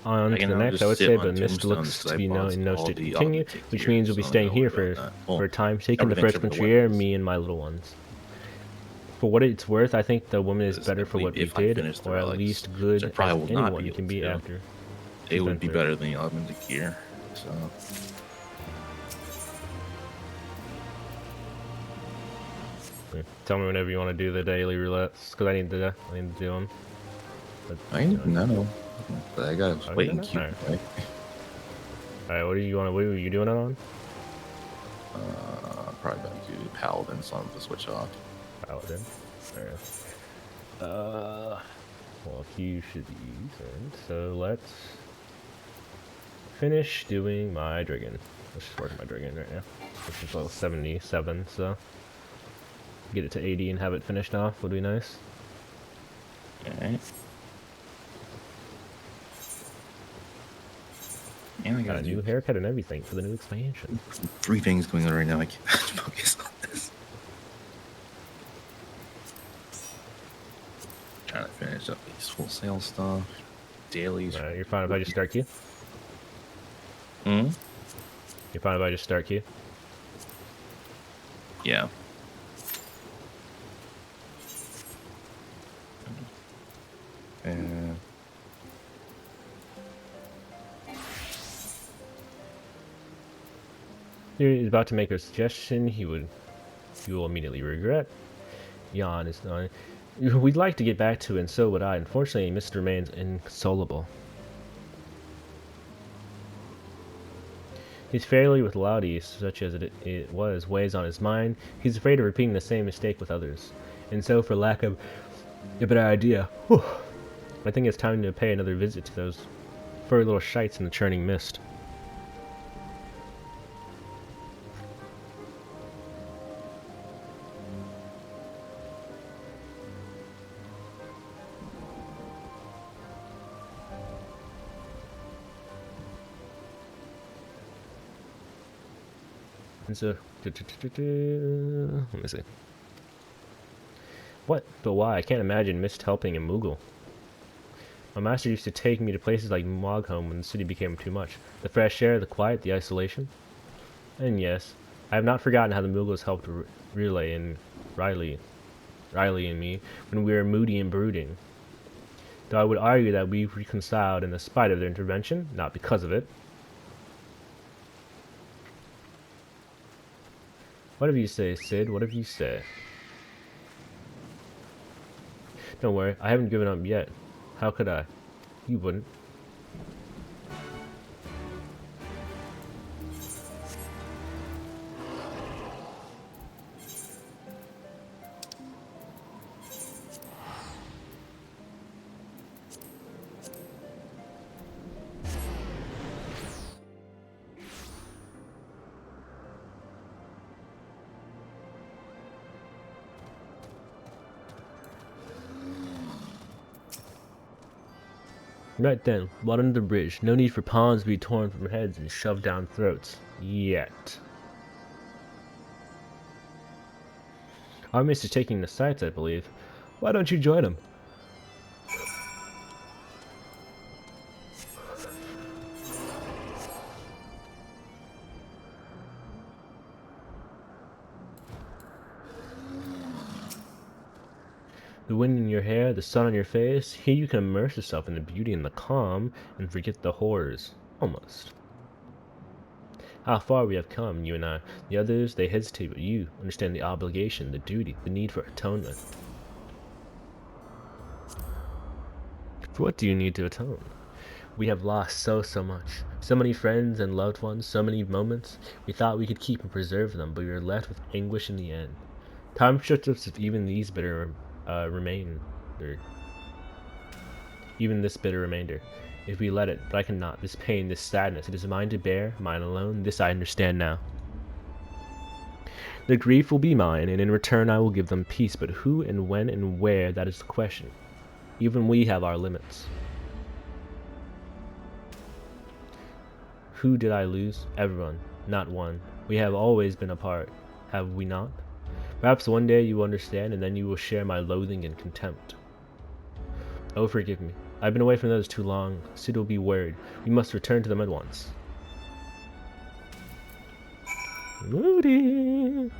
[SPEAKER 1] on to the next, I would say, but Mist looks to be in no state to continue, which means we'll be staying here for a time, taking the first country air, me and my little ones. For what it's worth, I think the woman is better for what we did, or at least good as anyone can be after.
[SPEAKER 10] It would be better than the elemental gear, so...
[SPEAKER 1] Tell me whenever you want to do the daily roulettes, because I need to do them. But,
[SPEAKER 10] I know, but I gotta wait and keep. Alright,
[SPEAKER 1] what do you want? What are you doing it on?
[SPEAKER 10] Probably gonna do Paladin, so I'm gonna switch off.
[SPEAKER 1] Paladin. Alright. Well, he should be decent. So let's finish doing my Dragon. Let's just work on my Dragon right now, which is level 77. So get it to 80 and have it finished off would be nice.
[SPEAKER 10] Alright. And I
[SPEAKER 1] got a new haircut and everything for the new expansion.
[SPEAKER 10] 3 things going on right now. I can't focus on this. Trying to finish up these full sale stuff. Dailies.
[SPEAKER 1] You're fine if I just start queue?
[SPEAKER 10] Hmm?
[SPEAKER 1] You're fine if I just start queue?
[SPEAKER 10] Yeah. And...
[SPEAKER 1] He's about to make a suggestion he will immediately regret. Jan is not. We'd like to get back to it, and so would I. Unfortunately, Mr. remains inconsolable. His failure with Laudi, such as it was, weighs on his mind. He's afraid of repeating the same mistake with others. And so, for lack of a better idea, I think it's time to pay another visit to those furry little shites in the churning mist. So, let me see. What? But why? I can't imagine Mist helping a Moogle. My master used to take me to places like Mogholm when the city became too much. The fresh air, the quiet, the isolation. And yes, I have not forgotten how the Moogles helped Riley and me when we were moody and brooding. Though I would argue that we reconciled in the spite of their intervention, not because of it. Whatever you say, Sid, whatever you say. Don't worry, I haven't given up yet. How could I? You wouldn't. Right then, blood under the bridge. No need for pawns to be torn from heads and shoved down throats. Yet. Our mist is taking the sights, I believe. Why don't you join him? The wind in your hair, the sun on your face, here you can immerse yourself in the beauty and the calm and forget the horrors. Almost. How far we have come, you and I. The others, they hesitate, but you understand the obligation, the duty, the need for atonement. For what do you need to atone? We have lost so much. So many friends and loved ones, so many moments. We thought we could keep and preserve them, but we were left with anguish in the end. Time strips us of even these bitter even this bitter remainder. If we let it, but I cannot. This pain, this sadness, it is mine to bear, mine alone. This I understand now. The grief will be mine, and in return I will give them peace, but who and when and where, that is the question. Even we have our limits. Who did I lose? Everyone. Not one. We have always been apart. Have we not? Perhaps one day you will understand, and then you will share my loathing and contempt. Oh, forgive me. I've been away from those too long. Sid will be worried. We must return to them at once. Moody.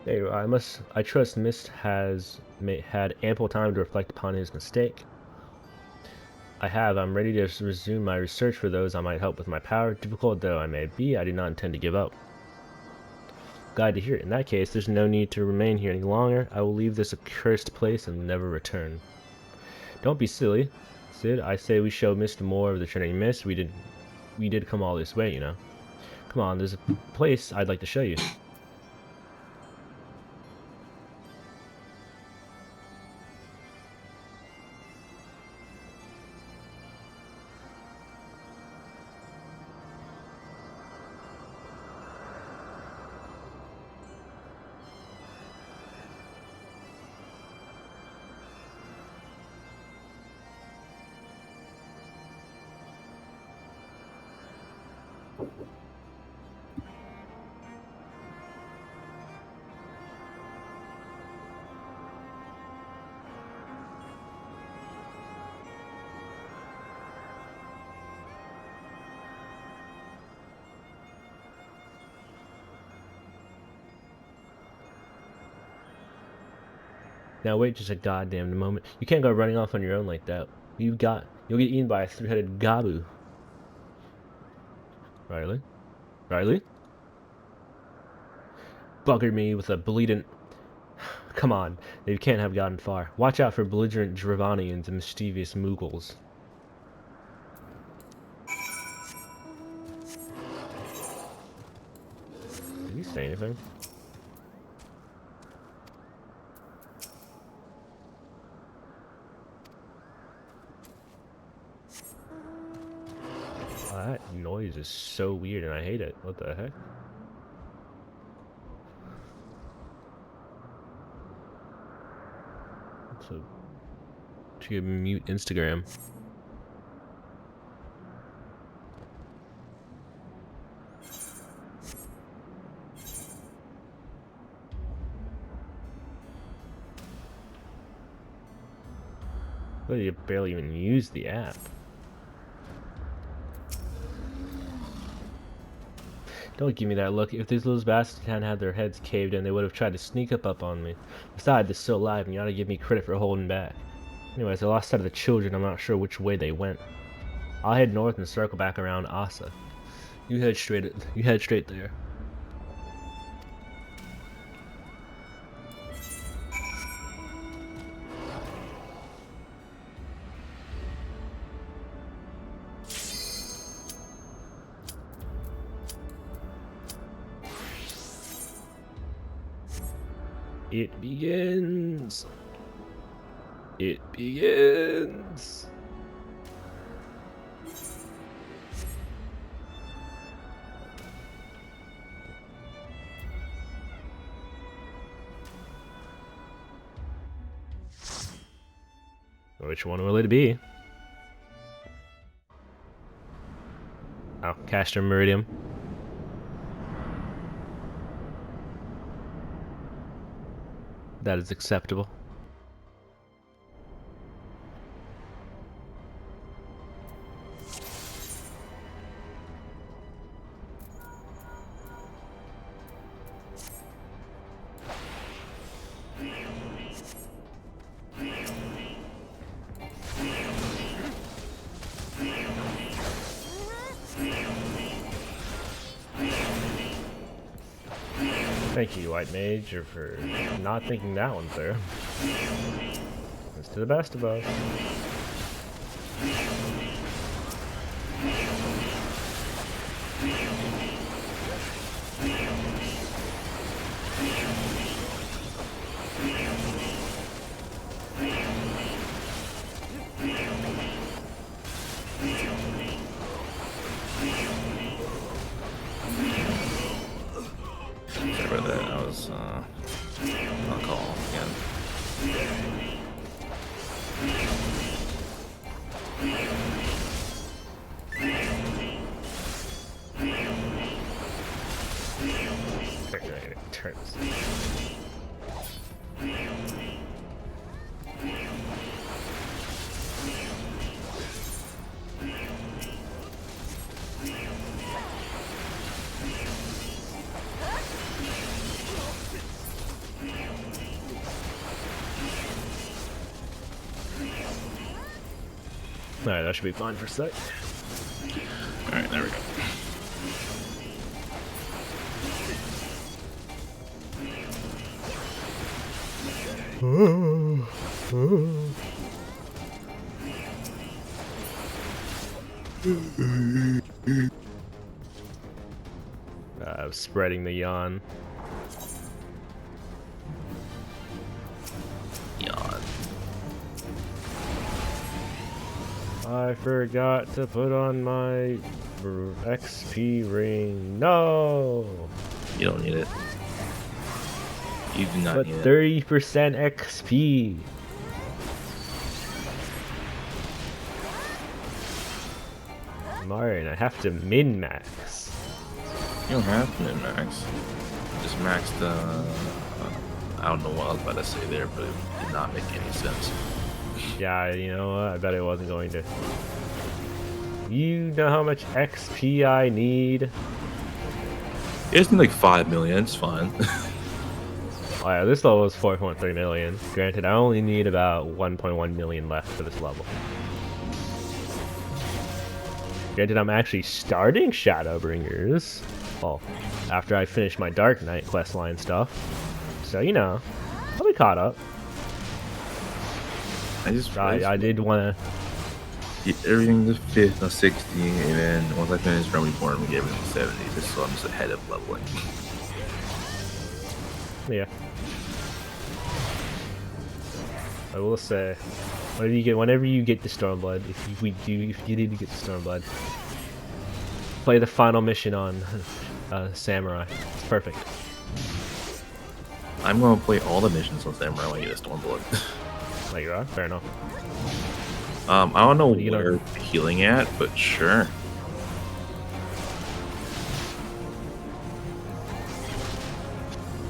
[SPEAKER 1] There you are. I trust Mist has had ample time to reflect upon his mistake. I'm ready to resume my research for those I might help with my power. Difficult though I may be, I do not intend to give up. Glad to hear it. In that case, there's no need to remain here any longer. I will leave this accursed place and never return. Don't be silly, Sid. I say we show Mist more of the Trinity Mist. We did come all this way, you know. Come on, there's a place I'd like to show you. Now wait just a goddamn moment. You can't go running off on your own like that. You'll get eaten by a three-headed gabu. Riley? Riley? Buggered me with a bleeding... Come on, they can't have gotten far. Watch out for belligerent Dravanians and mischievous Mughals. Did he say anything? That noise is so weird and I hate it. What the heck? So, to mute Instagram. Well, you barely even use the app. Don't give me that look. If these little bastards hadn't had their heads caved in, they would have tried to sneak up on me. Besides, they're still alive, and you ought to give me credit for holding back. Anyways, I lost sight of the children. I'm not sure which way they went. I'll head north and circle back around Asa. You head straight there. It begins. It begins. Which one will it be? Oh, Castor Meridium. That is acceptable. Thank you, White Mage, for not thinking that one through. It's to the best of us.
[SPEAKER 10] Sorry about that. I was on call again.
[SPEAKER 1] Turns. Alright, that should be fine for a sec.
[SPEAKER 10] Alright, there we go.
[SPEAKER 1] Spreading the yawn.
[SPEAKER 10] Yawn.
[SPEAKER 1] I forgot to put on my XP ring. No!
[SPEAKER 10] You don't need it. You do not
[SPEAKER 1] But
[SPEAKER 10] need it.
[SPEAKER 1] 30% XP. Marin, I have to min-max.
[SPEAKER 10] You don't have to min-max. Just max the... I don't know what I was about to say there, but it did not make any sense.
[SPEAKER 1] Yeah, you know what? I bet it wasn't going to. You know how much XP I need?
[SPEAKER 10] You just need like 5 million, it's fine.
[SPEAKER 1] Oh yeah, this level is 4.3 million. Granted, I only need about 1.1 million left for this level. Granted, I'm actually starting Shadowbringers. Well, after I finish my Dark Knight questline stuff. So, you know, I'll be caught up. I did want to
[SPEAKER 10] get everything to 50, no, 60, and then once I finish Realm Reborn, we get everything to 70, just so I'm just ahead of leveling.
[SPEAKER 1] Yeah. I will say, whenever you get the Stormblood, if you need to get the Stormblood, play the final mission on Samurai. It's perfect.
[SPEAKER 10] I'm gonna play all the missions on Samurai when I get a Stormblood.
[SPEAKER 1] Like you are? Fair enough.
[SPEAKER 10] I don't know where we're healing at, but sure.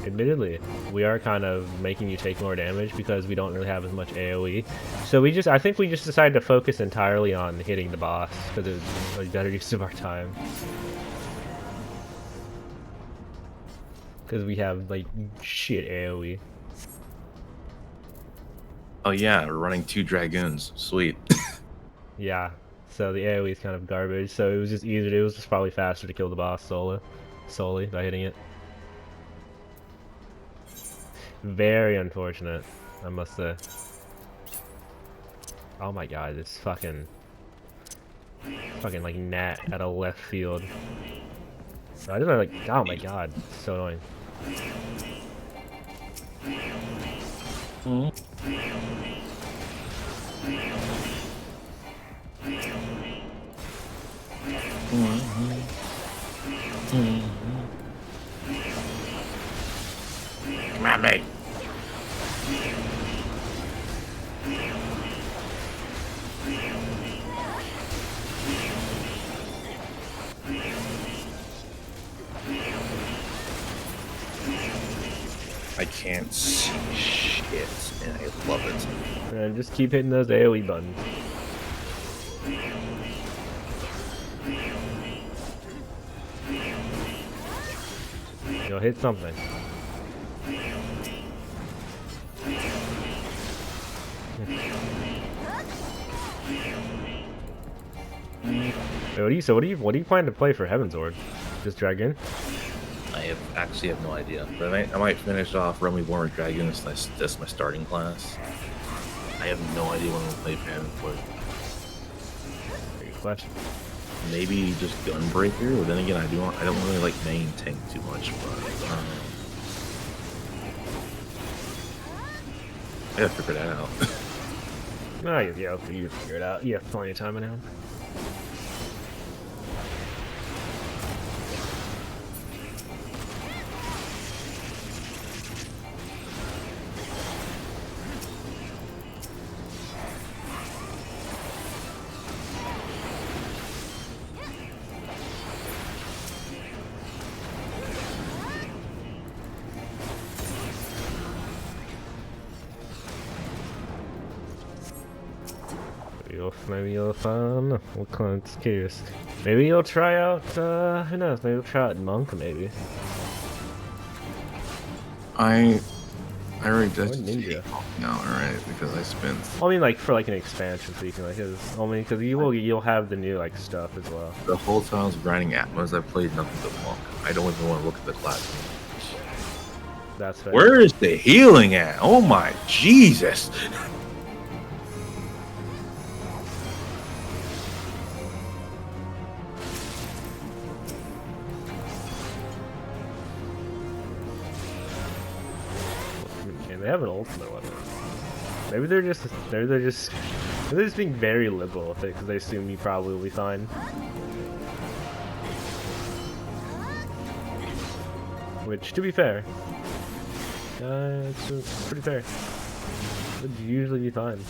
[SPEAKER 1] Admittedly, we are kind of making you take more damage because we don't really have as much AoE. So I think we just decided to focus entirely on hitting the boss because it's a better use of our time. Because we have like shit AoE.
[SPEAKER 10] Oh yeah, we're running 2 dragoons. Sweet.
[SPEAKER 1] Yeah, so the AoE is kind of garbage. So it was just easier. It was just probably faster to kill the boss solely by hitting it. Very unfortunate, I must say. Oh my god, this fucking like gnat out of left field. I just like, oh my god, so annoying.
[SPEAKER 10] Come on, mate. I can't see shit, and I love it.
[SPEAKER 1] And just keep hitting those AoE buttons. You'll hit something. Wait, what do you plan to play for Heaven's Ward? Just Dragon?
[SPEAKER 10] I actually have no idea. But I might finish off Realm Reborn Dragons. That's my starting class. I have no idea what I'm gonna play Phantom for.
[SPEAKER 1] Great question.
[SPEAKER 10] Maybe just Gunbreaker, but then again, I don't really like main tank too much. But I gotta figure that out.
[SPEAKER 1] Oh, yeah, you figure it out. You have plenty of time now. Maybe you'll find. What kind of curious? Maybe you'll try out. Who knows? Maybe you'll try out Monk. Maybe.
[SPEAKER 10] I already did
[SPEAKER 1] Ninja.
[SPEAKER 10] no, alright, because I spent.
[SPEAKER 1] I mean, like for like an expansion, so you can like, only because you'll have the new like stuff as well.
[SPEAKER 10] The whole time I was grinding Atmos, I played nothing but Monk. I don't even want to look at the class.
[SPEAKER 1] That's fair.
[SPEAKER 10] Where is the healing at? Oh my Jesus!
[SPEAKER 1] They have an ultimate weapon. Maybe they're just being very liberal with it because they assume you probably will be fine. Which, to be fair, it's pretty fair. Would usually be fine.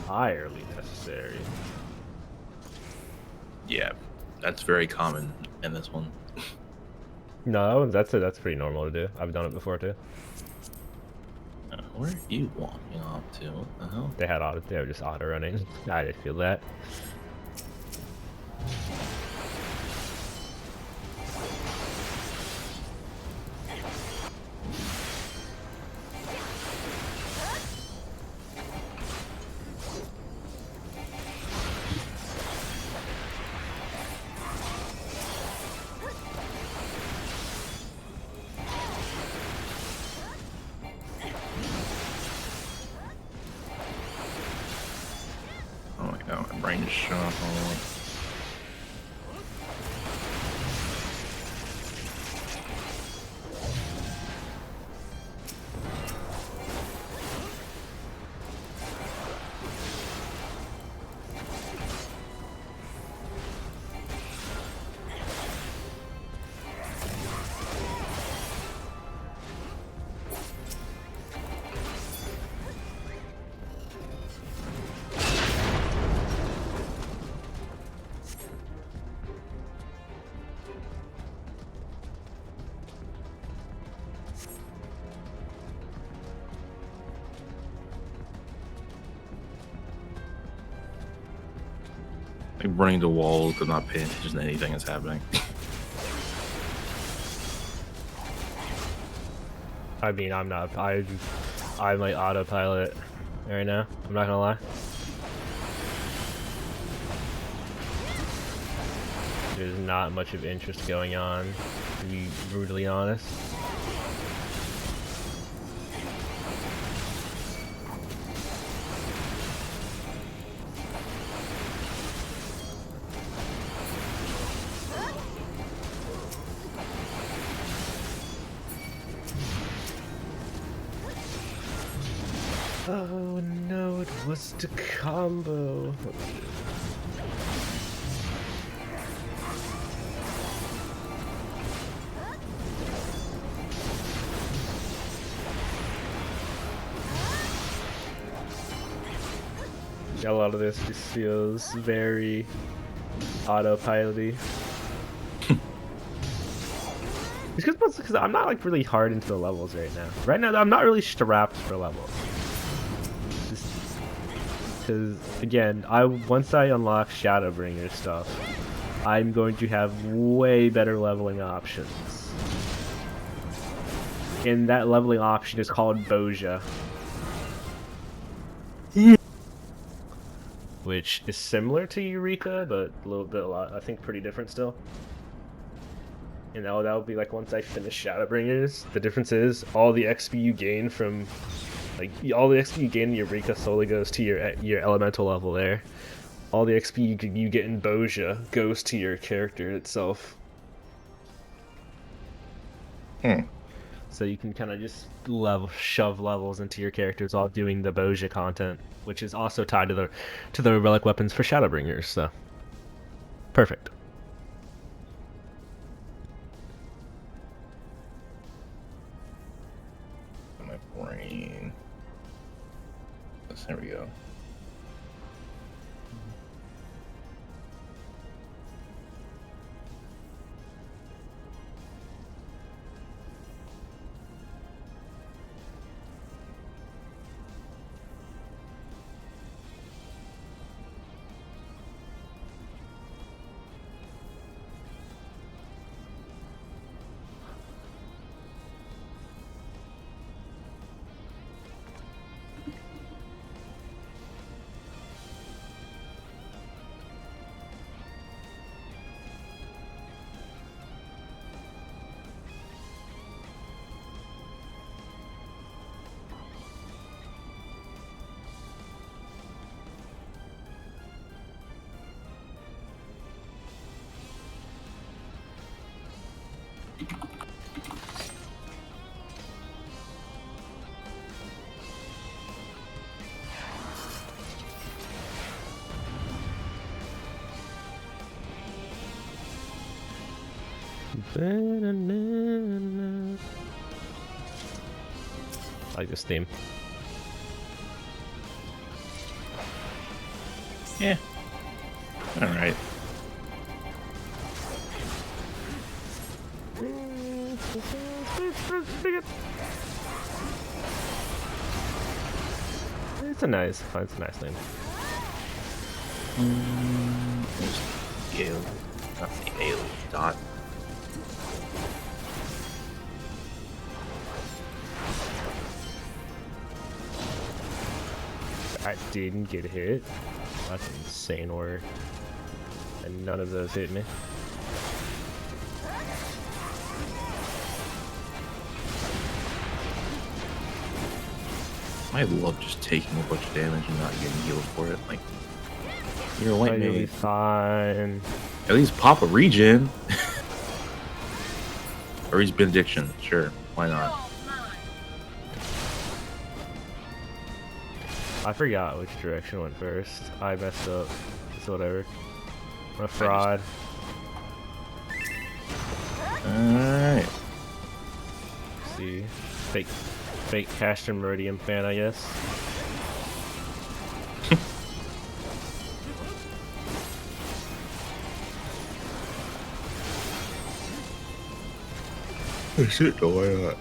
[SPEAKER 1] Entirely necessary.
[SPEAKER 10] Yeah, that's very common in this one.
[SPEAKER 1] No, that's pretty normal to do. I've done it before too.
[SPEAKER 10] Where are you walking off to? What the hell?
[SPEAKER 1] They were just auto running. I didn't feel that.
[SPEAKER 10] Brain shuffle. Like running to walls, but not paying attention to anything that's happening.
[SPEAKER 1] I mean, I'm not. I might autopilot right now. I'm not gonna lie. There's not much of interest going on, to be brutally honest. Oh no, it was the combo. A lot of this just feels very autopilot-y. Because I'm not like really hard into the levels right now. Right now, I'm not really strapped for levels. Just because, again, once I unlock Shadowbringer stuff, I'm going to have way better leveling options. And that leveling option is called Boja. Which is similar to Eureka, but a lot, I think pretty different still. And that'll be like once I finish Shadowbringers. The difference is all the XP you gain from, like, all the XP you gain in Eureka solely goes to your elemental level there. All the XP you get in Boja goes to your character itself. So you can kind of just shove levels into your characters while doing the Boja content, which is also tied to the relic weapons for Shadowbringers. So perfect.
[SPEAKER 10] My brain. There we go.
[SPEAKER 1] I like this theme.
[SPEAKER 10] Yeah. All right.
[SPEAKER 1] It's a nice thing.
[SPEAKER 10] Gale. Not the ale. Dot.
[SPEAKER 1] I didn't get hit. That's insane work. And none of those hit me.
[SPEAKER 10] I love just taking a bunch of damage and not getting healed for it. Like, you're a white
[SPEAKER 1] You'll be
[SPEAKER 10] mage.
[SPEAKER 1] fine.
[SPEAKER 10] At least pop a regen. Or he's benediction. Sure, why not?
[SPEAKER 1] I forgot which direction went first. I messed up. It's whatever. I'm a fraud.
[SPEAKER 10] Alright.
[SPEAKER 1] See. Fake Caster Meridian fan, I guess.
[SPEAKER 10] Oh shit, no, why not?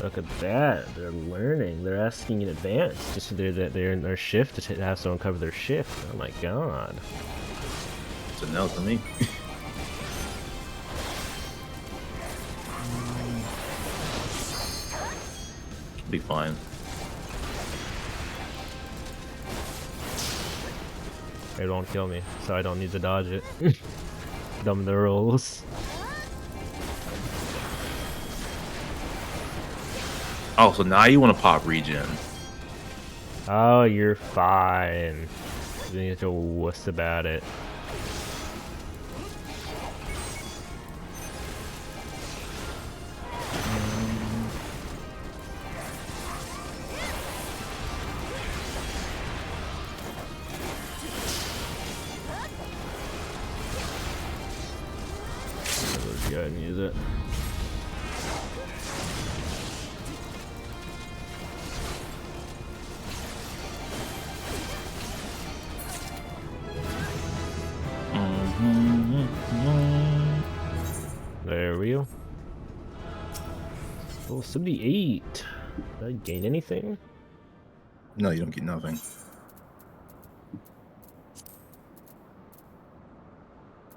[SPEAKER 1] Look at that. They're learning. They're asking in advance. Just so they're in their shift to have someone cover their shift. Oh my god.
[SPEAKER 10] It's a no for me. Be fine.
[SPEAKER 1] It won't kill me, so I don't need to dodge it. Dumb the rules.
[SPEAKER 10] Oh, so now you want to pop regen.
[SPEAKER 1] Oh, you're fine. You need to wuss about it. Let's go ahead and use it. Level 78. Did I gain anything?
[SPEAKER 10] No, you don't get nothing.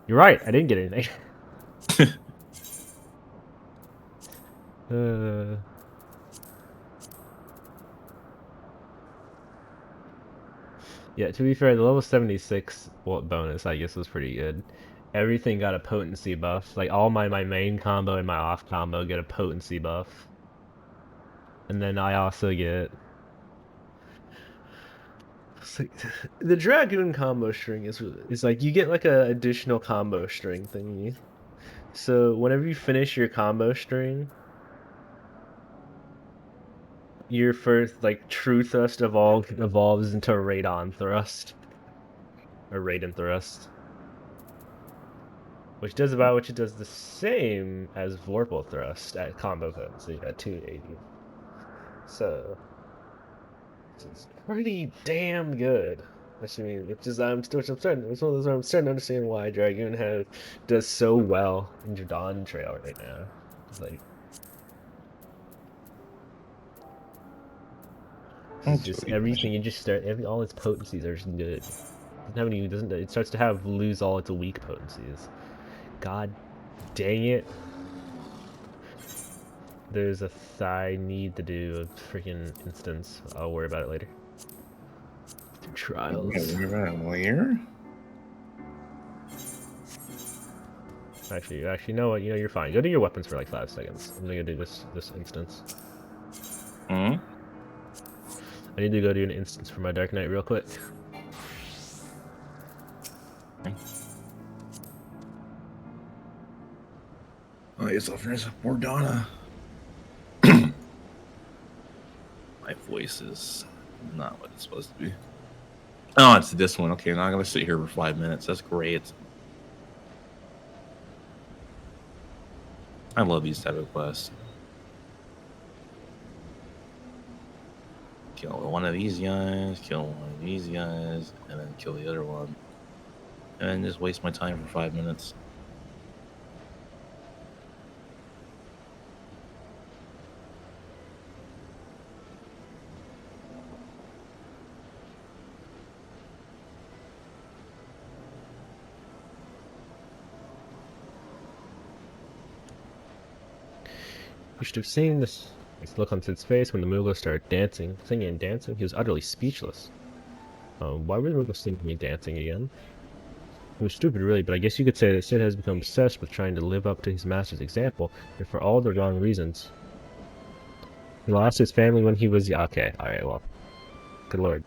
[SPEAKER 1] You're right, I didn't get anything. Yeah, to be fair, the level 76 bonus, I guess, was pretty good. Everything got a potency buff. Like, all my main combo and my off combo get a potency buff. And then I also get... Like, the Dragoon combo string is like, you get like a additional combo string thingy. So, whenever you finish your combo string, your first, like, true thrust evolves into Radon thrust. Or Raiden thrust. Which does the same as Vorpal thrust at combo potency at 280. So it's pretty damn good. Which I mean, it's just I'm starting to understand why Dragoon does so well in Jadon Trail right now. It's like it's just everything. You just start all its potencies are just good. It starts to lose all its weak potencies. God dang it. There's a I need to do a freaking instance. I'll worry about it later. Through trials.
[SPEAKER 10] Where?
[SPEAKER 1] Actually, you know what? You're fine. Go to your weapons for like 5 seconds. I'm gonna do this instance.
[SPEAKER 10] Hmm?
[SPEAKER 1] I need to go do an instance for my Dark Knight real quick.
[SPEAKER 10] I guess I'll finish up Mordana. My voice is not what it's supposed to be. Oh, it's this one. Okay, now I'm gonna sit here for 5 minutes. That's great. I love these type of quests. Kill one of these guys, kill one of these guys, and then kill the other one. And then just waste my time for 5 minutes.
[SPEAKER 1] You should have seen this look on Sid's face when the Moogle started singing and dancing. He was utterly speechless. Why were the Moogles singing and dancing again? It was stupid, really, but I guess you could say that Sid has become obsessed with trying to live up to his master's example, and for all the wrong reasons. He lost his family when he was... Okay, alright, well. Good lord.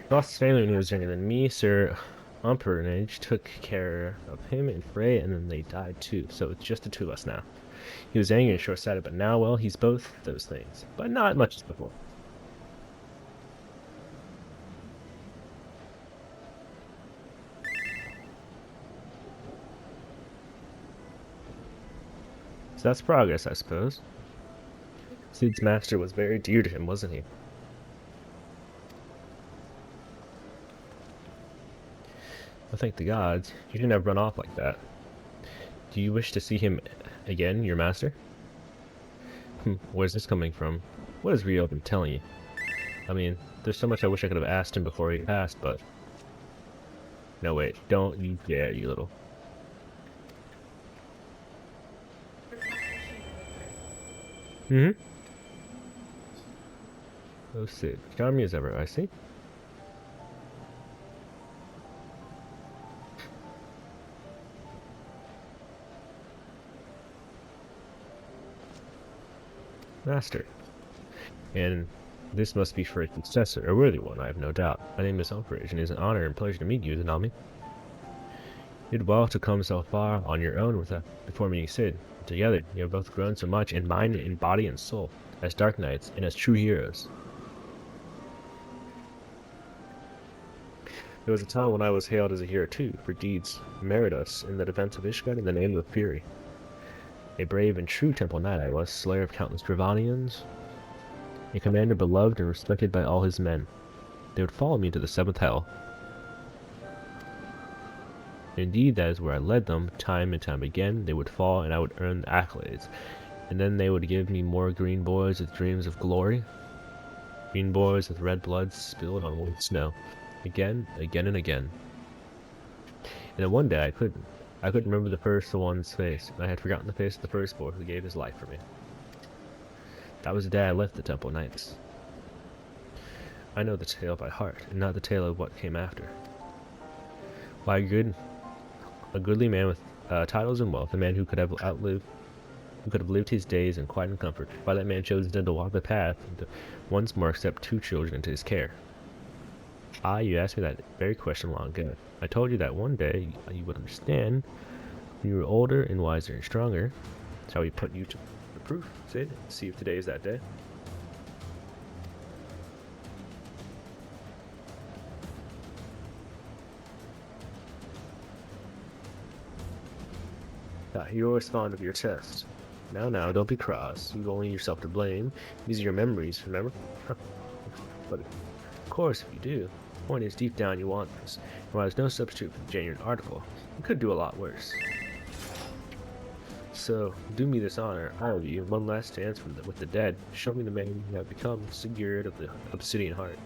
[SPEAKER 1] Lost his family when he was younger than me. Sir Umpernage took care of him and Frey, and then they died too. So it's just the two of us now. He was angry and short-sighted, but now, well, he's both those things. But not much as before. So that's progress, I suppose. Sid's master was very dear to him, wasn't he? Well, thank the gods. You didn't have run off like that. Do you wish to see him again, your master? Where's this coming from? What has Rio been telling you? I mean, there's so much I wish I could have asked him before he passed, but... No, wait. Don't you dare, you little... Oh, Sid. Charming as ever, I see. Master. And this must be for a successor, a worthy one, I have no doubt. My name is Umbridge, and it is an honor and pleasure to meet you, Zanami. You did well to come so far on your own before meeting Sid. Together, you have both grown so much in mind, in body, and soul, as Dark Knights, and as true heroes. There was a time when I was hailed as a hero too, for deeds meritorious in the defense of Ishgard in the name of Fury. A brave and true Temple Knight I was, slayer of countless Dravanians, a commander beloved and respected by all his men. They would follow me to the seventh hell. Indeed, that is where I led them, time and time again. They would fall and I would earn the accolades. And then they would give me more green boys with dreams of glory. Green boys with red blood spilled on white snow. Again, and again. And then one day I couldn't remember the first one's face. I had forgotten the face of the first boy who gave his life for me. That was the day I left the Temple Knights. I know the tale by heart, and not the tale of what came after. Why, a goodly man with titles and wealth, a man who could have lived his days in quiet and comfort. Why that man chose instead to walk the path and to once more accept 2 children into his care. You asked me that very question long ago. I told you that one day you would understand when you were older and wiser and stronger. That's how we put you to the proof, Sid. See if today is that day. You're always fond of your test. Now, don't be cross. You've only yourself to blame. These are your memories, remember? But of course, if you do. The point is, deep down you want this. And while there's no substitute for the genuine article, you could do a lot worse. So, do me this honor, all of you, one last dance with the dead. Show me the man you have become, Sigurd of the Obsidian Heart.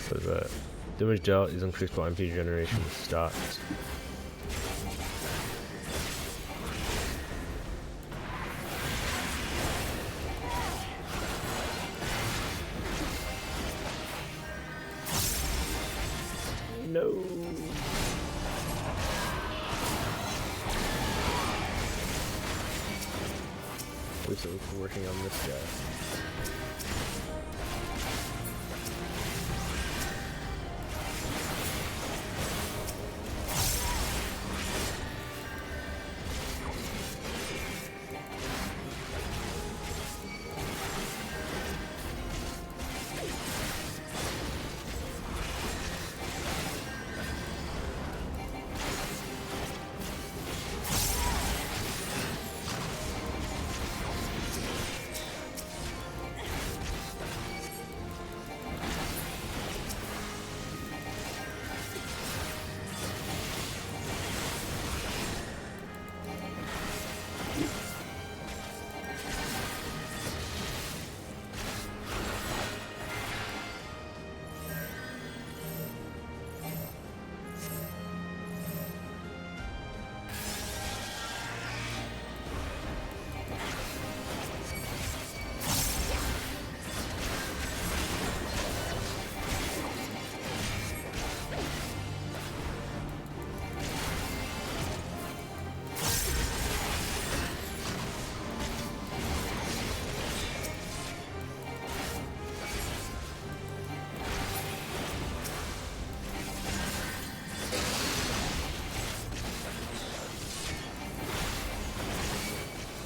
[SPEAKER 1] So the damage dealt is increased by MP generation stopped. No. At least I'm working on this guy.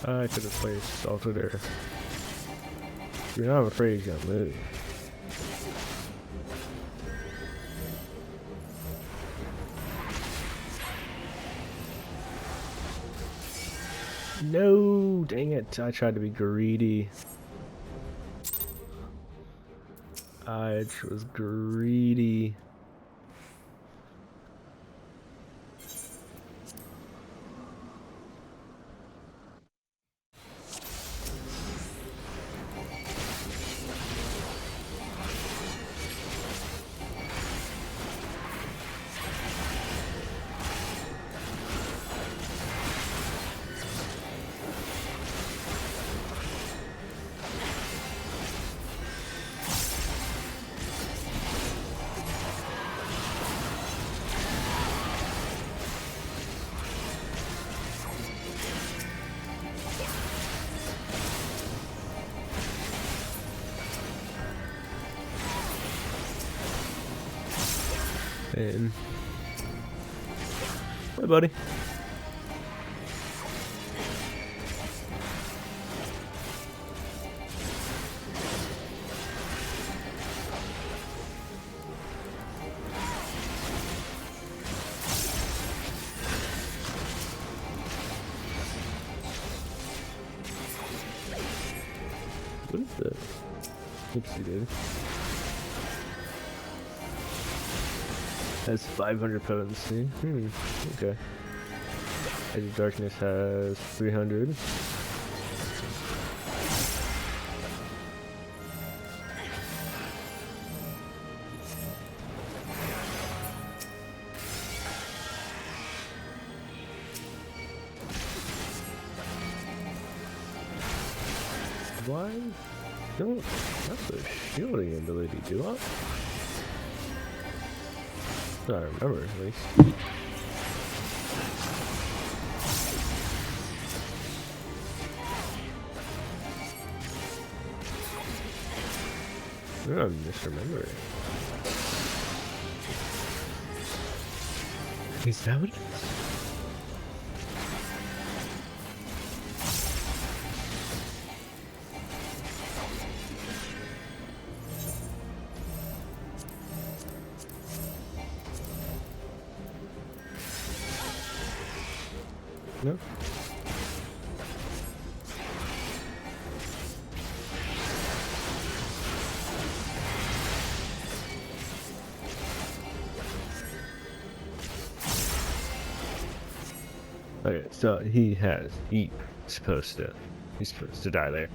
[SPEAKER 1] I could have placed Alter there. You're not afraid he's gonna move. No, dang it. I tried to be greedy. I was greedy. And hey, buddy. What is that? Oopsie, dude. Has 500 potency. Okay. Edge of Darkness has 300. Why? Don't have the shielding ability, do I? I remember, at least. I'm misremembering. Is that what it is? No. Okay, so he's supposed to die there.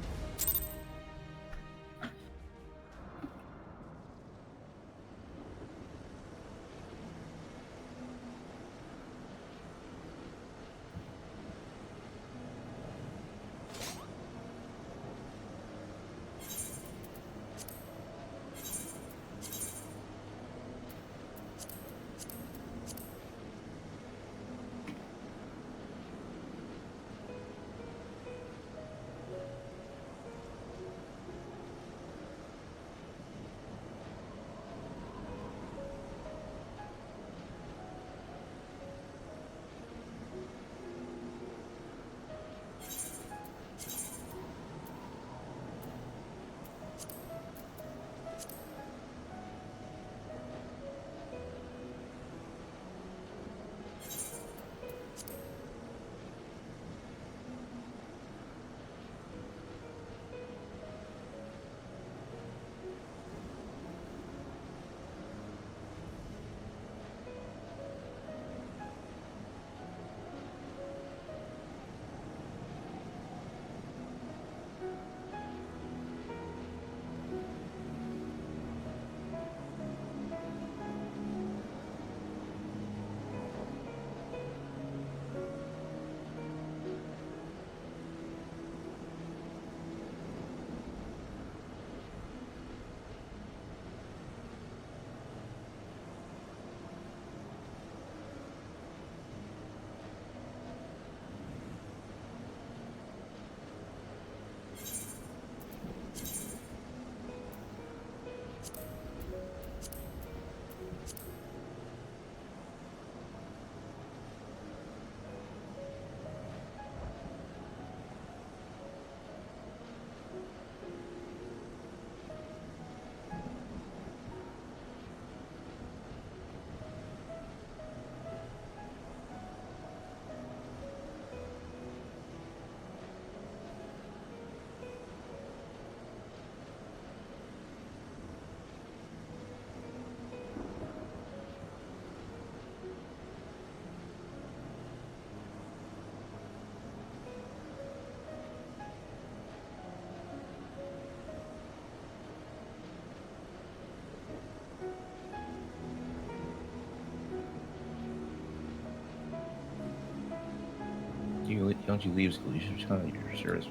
[SPEAKER 10] Don't you leave school? You should tell your service.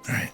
[SPEAKER 10] Alright.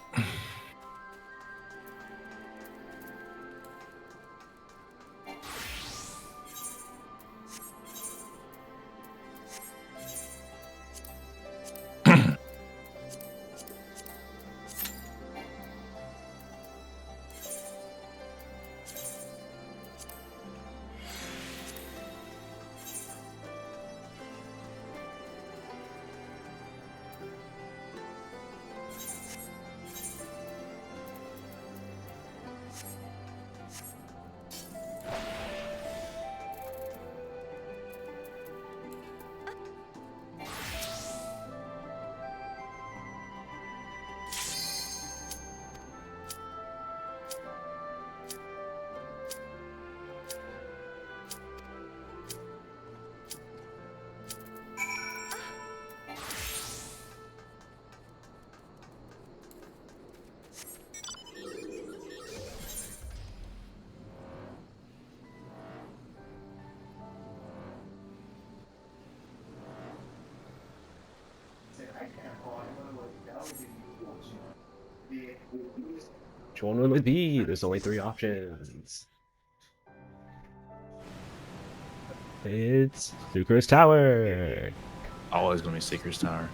[SPEAKER 1] Which one will it be? There's only 3 options. It's Sucre's Tower.
[SPEAKER 10] Always gonna be Seeker's Tower.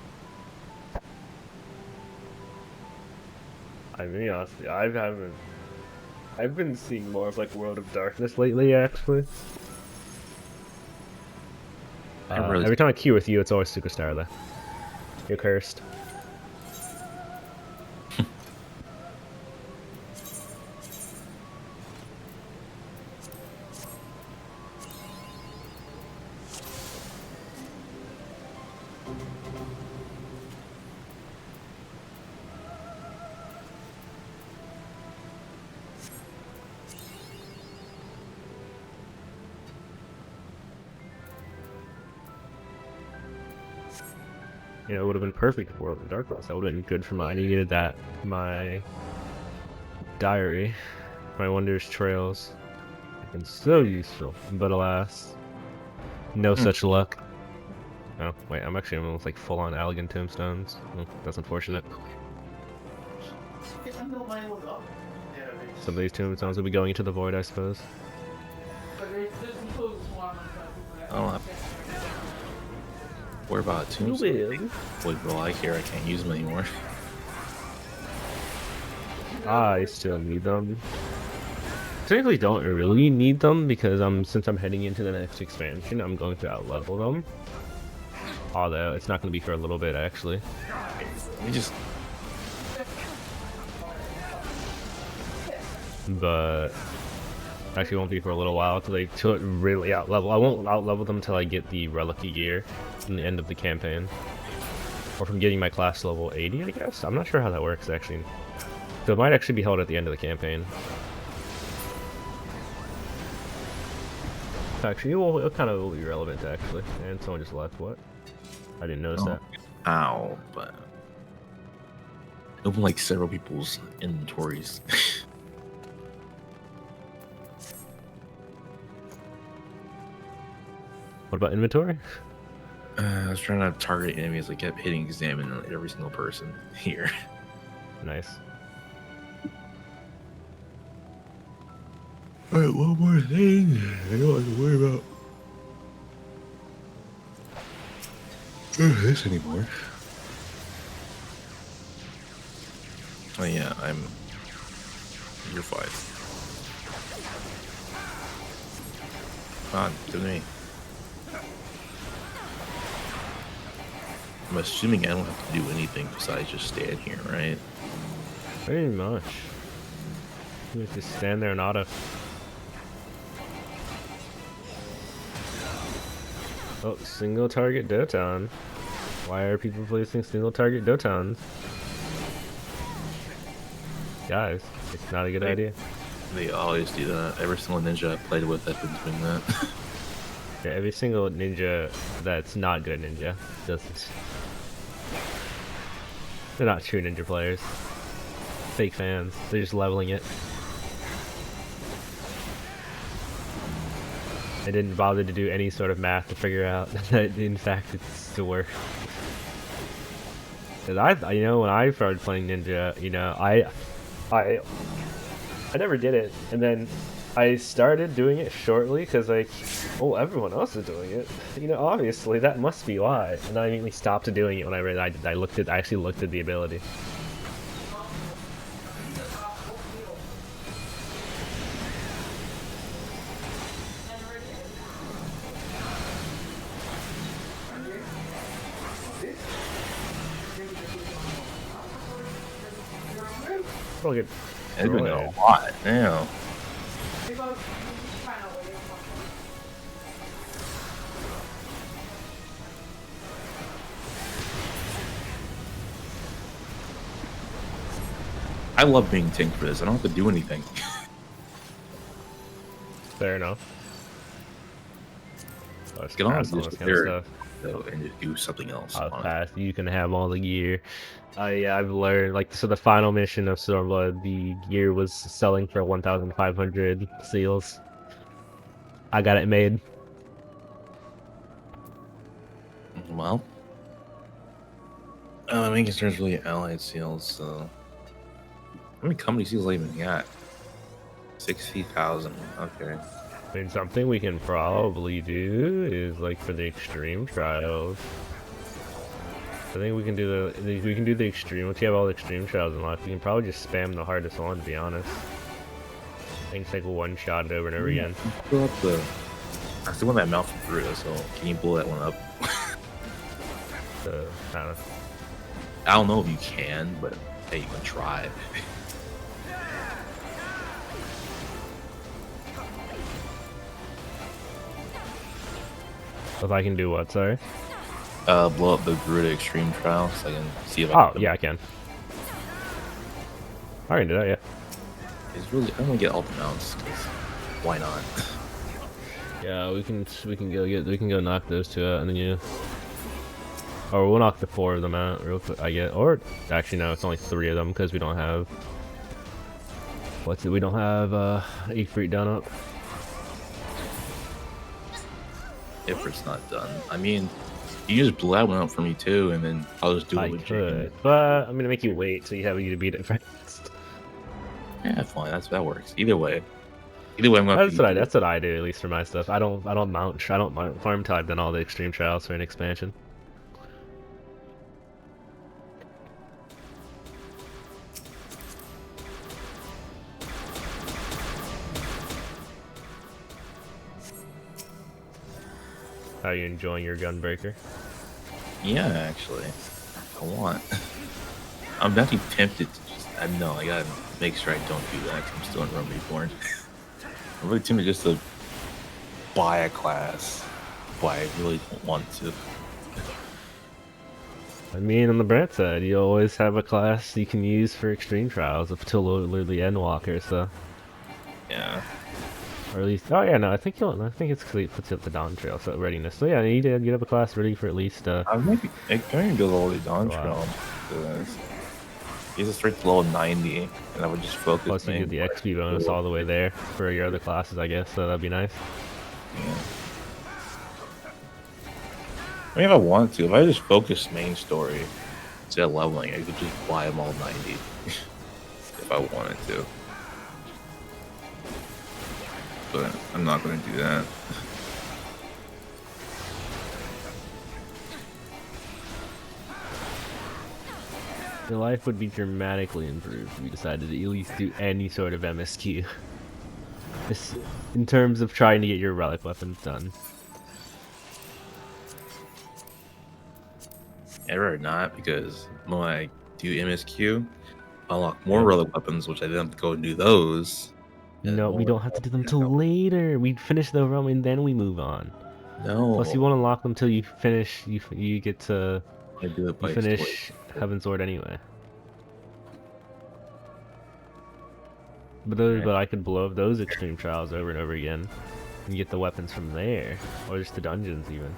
[SPEAKER 1] I mean, honestly, I've been seeing more of like World of Darkness lately, actually. Every time I queue with you, it's always Sucre's Tower, though. You're cursed. You know, it would have been perfect for World of Darkness. That would have been good for I needed that. My diary, my wondrous trails. Have been so useful, but alas, no such luck. Oh, wait, I'm actually almost like full-on elegant tombstones. Oh, that's unfortunate. Some of these tombstones will be going into the void, I suppose.
[SPEAKER 10] Oh, worry about tombstones. Wait, well, I hear I can't use them anymore.
[SPEAKER 1] I still need them. Technically don't really need them because since I'm heading into the next expansion, I'm going to outlevel them. Although it's not going to be for a little bit actually.
[SPEAKER 10] Let me just.
[SPEAKER 1] But actually won't be for a little while till it really outlevel. I won't outlevel them till I get the relic gear in the end of the campaign, or from getting my class level 80, I guess. I'm not sure how that works actually. So it might actually be held at the end of the campaign. Actually, it kind of will be relevant actually. And someone just left. What? I didn't notice that.
[SPEAKER 10] Ow! But open like several people's inventories.
[SPEAKER 1] What about inventory?
[SPEAKER 10] I was trying to target enemies. I kept hitting examine on every single person here.
[SPEAKER 1] Nice.
[SPEAKER 10] Alright, one more thing. I don't have to worry about this anymore. Oh yeah, you're fine. Come on, to me. I'm assuming I don't have to do anything besides just stand here, right?
[SPEAKER 1] Pretty much. You just stand there and auto. Oh, single target Doton. Why are people placing single target Dotons? Guys, it's not a good idea.
[SPEAKER 10] They always do that. Every single ninja I've played with has been doing that.
[SPEAKER 1] Yeah, every single ninja that's not good ninja doesn't. They're not true ninja players. Fake fans. They're just leveling it. They didn't bother to do any sort of math to figure out that in fact it's the worst. Cause you know, when I started playing Ninja, you know, I never did it, and then I started doing it shortly because like, oh, everyone else is doing it. You know, obviously that must be why. And I immediately stopped doing it when I realized I actually looked at the ability. Probably get
[SPEAKER 10] It's been a lot, damn. I love being tank for this. I don't have to do anything.
[SPEAKER 1] Fair enough. Let's
[SPEAKER 10] Get on
[SPEAKER 1] pass all
[SPEAKER 10] just
[SPEAKER 1] this kind of stuff.
[SPEAKER 10] though, and just do something else.
[SPEAKER 1] I'll
[SPEAKER 10] on it.
[SPEAKER 1] pass. You can have all the gear. I've learned, like, so the final mission of Stormblood, the gear was selling for 1,500 seals. I got it made.
[SPEAKER 10] Well, I mean, there's really allied seals, so how many company seals I even got? 60,000. Okay.
[SPEAKER 1] I mean, something we can probably do is, like, for the extreme trials. I think we can do the extreme. Once you have all the extreme trials unlocked, we can probably just spam the hardest one, to be honest. I think it's like one shot it over and over again.
[SPEAKER 10] Blow up I still want that mouth from Peru, so can you blow that one up? I don't know if you can, but hey, you can try.
[SPEAKER 1] If I can do what, sorry?
[SPEAKER 10] Blow up the Garuda Extreme Trial so I can see if
[SPEAKER 1] I can. Yeah, I can. I can do that, yeah.
[SPEAKER 10] It's really, I don't want to get all the mounts, because why not?
[SPEAKER 1] Yeah, we can go knock those two out, and then or we'll knock the 4 of them out real quick. Or actually no, it's only 3 of them because we don't have we don't have Ifrit done up.
[SPEAKER 10] Ifrit's not done. I mean, you just blew that one up for me too, and then I'll just do it with
[SPEAKER 1] Jake. But I'm gonna make you wait till you have you to beat it first.
[SPEAKER 10] Yeah, fine. That works. Either way, I'm gonna.
[SPEAKER 1] That's what I do, at least for my stuff. I don't mount farm till I've done all the extreme trials for an expansion. How are you enjoying your gunbreaker?
[SPEAKER 10] Yeah, actually, I want. I'm actually tempted to just. I know I gotta make sure I don't do that 'cause I'm still in Rome Reborn. I'm really tempted just to buy a class, but I really don't want to.
[SPEAKER 1] I mean, on the bright side, you always have a class you can use for extreme trials up till literally Endwalker, so.
[SPEAKER 10] Yeah.
[SPEAKER 1] Or at least, oh yeah, no, I think it's because it puts you up the Dawn Trail, so readiness. So yeah, you have a class ready for at least.
[SPEAKER 10] I can go all the Dawn Trail. He's a straight to level 90, and I would just focus.
[SPEAKER 1] Plus, you get the XP bonus all the way there for your other classes, I guess. So that'd be nice.
[SPEAKER 10] Yeah. I mean, if I wanted to, if I just focus main story instead of leveling, I could just buy them all 90 if I wanted to. But I'm not going to do that.
[SPEAKER 1] Your life would be dramatically improved if you decided to at least do any sort of MSQ. Just in terms of trying to get your relic weapons done.
[SPEAKER 10] Ever not, because when I do MSQ, I unlock more relic weapons, which I then have to go and do those.
[SPEAKER 1] No, we don't have to do them till later. We finish the realm and then we move on.
[SPEAKER 10] No.
[SPEAKER 1] Plus, you won't unlock them till you finish. You get to.
[SPEAKER 10] I do it by
[SPEAKER 1] finish Heaven's Sword anyway. But I could blow up those extreme trials over and over again, and get the weapons from there, or just the dungeons even.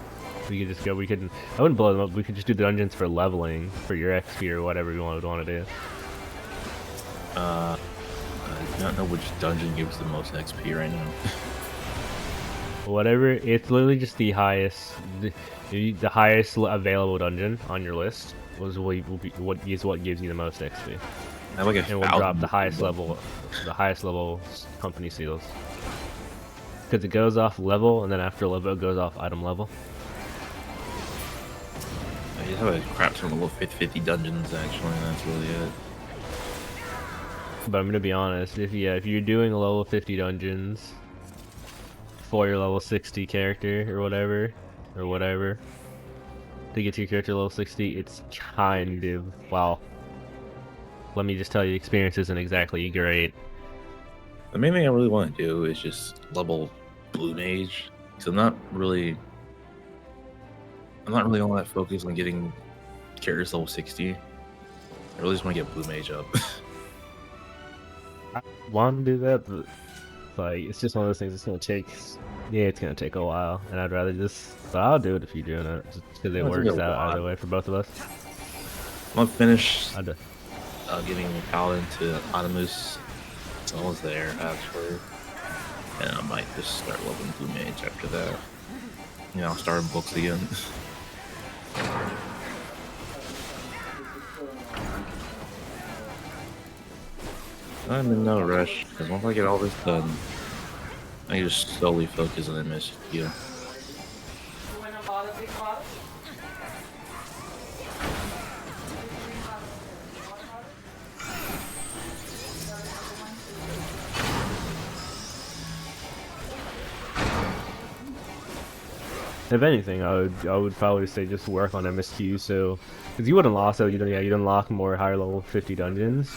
[SPEAKER 1] We could just go. I wouldn't blow them up. We could just do the dungeons for leveling, for your XP or whatever you would want to do.
[SPEAKER 10] I do not know which dungeon gives the most XP right now.
[SPEAKER 1] Whatever, it's literally just the highest available dungeon on your list. what gives you the most XP.
[SPEAKER 10] I have like a
[SPEAKER 1] And we'll drop the
[SPEAKER 10] 1,000
[SPEAKER 1] highest level company seals. Because it goes off level, and then after level it goes off item level.
[SPEAKER 10] I just have a crap ton of level 50 dungeons actually, and that's really it.
[SPEAKER 1] But I'm gonna be honest, if you're doing level 50 dungeons for your level 60 character or whatever, to get to your character level 60, it's kind of, well, let me just tell you, the experience isn't exactly great.
[SPEAKER 10] The main thing I really want to do is just level Blue Mage, because I'm not really all that focused on getting characters level 60. I really just want to get Blue Mage up.
[SPEAKER 1] I want to do that, but like, it's just one of those things. It's gonna take a while, and I'd rather just. But I'll do it if you're doing it, just because it works out either way for both of us.
[SPEAKER 10] I'm gonna finish
[SPEAKER 1] I do.
[SPEAKER 10] getting Paladin to Animus. It's almost there actually, and I might just start leveling Blue Mage after that. You know, start books again. I'm in no rush, because once I get all this done, I can just slowly focus on MSQ.
[SPEAKER 1] If anything, I would probably say just work on MSQ, so because you would unlock, so you'd unlock more higher level 50 dungeons.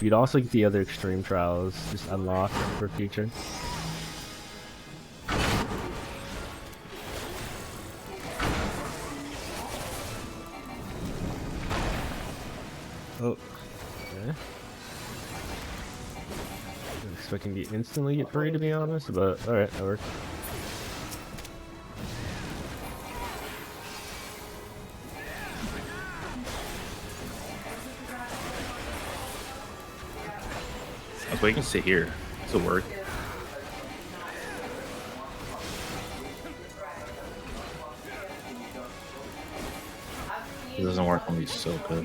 [SPEAKER 1] You'd also get the other extreme trials just unlocked for future. Oh, okay. I'm expecting to instantly get free, to be honest, but alright, that works.
[SPEAKER 10] So you can sit here. This will work. It doesn't work on these so good.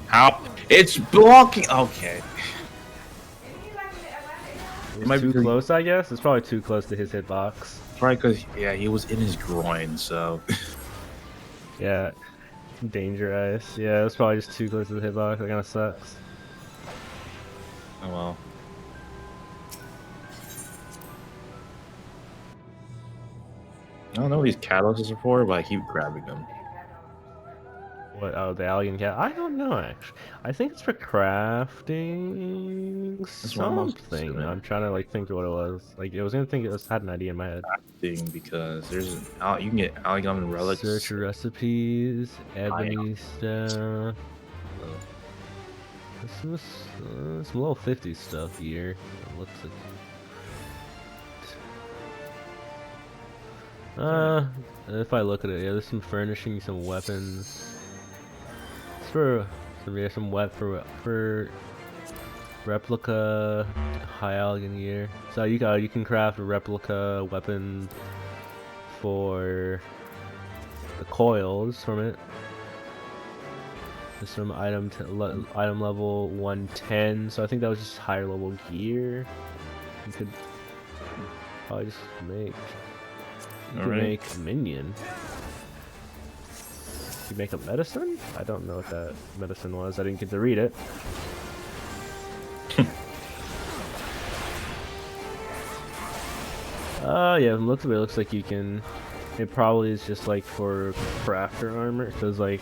[SPEAKER 10] How? It's blocking. Okay.
[SPEAKER 1] It's too close, I guess. It's probably too close to his hitbox.
[SPEAKER 10] Probably because he was in his groin, so.
[SPEAKER 1] Yeah. Danger ice. Yeah, it's probably just too close to the hitbox. That kind of sucks.
[SPEAKER 10] Oh well. I don't know what these catalysts are for, but I keep grabbing them.
[SPEAKER 1] What? Oh, the alien cat? I don't know, actually. I think it's for crafting something. I'm trying to, like, think of what it was. Like, I was gonna think had an idea in my head.
[SPEAKER 10] Crafting, because there's you can get Algon relics.
[SPEAKER 1] Search recipes, ebony stuff. This is some level 50 stuff here. It looks like. If I look at it, yeah, there's some furnishing, some weapons. It's for replica high algon gear. So you can craft a replica weapon for the coils from it. There's some item level 110. So I think that was just higher level gear. You could probably just make. You could make a minion. You make a medicine? I don't know what that medicine was. I didn't get to read it. Yeah, from the looks of it, looks like you can. It probably is just like for crafter armor, because like,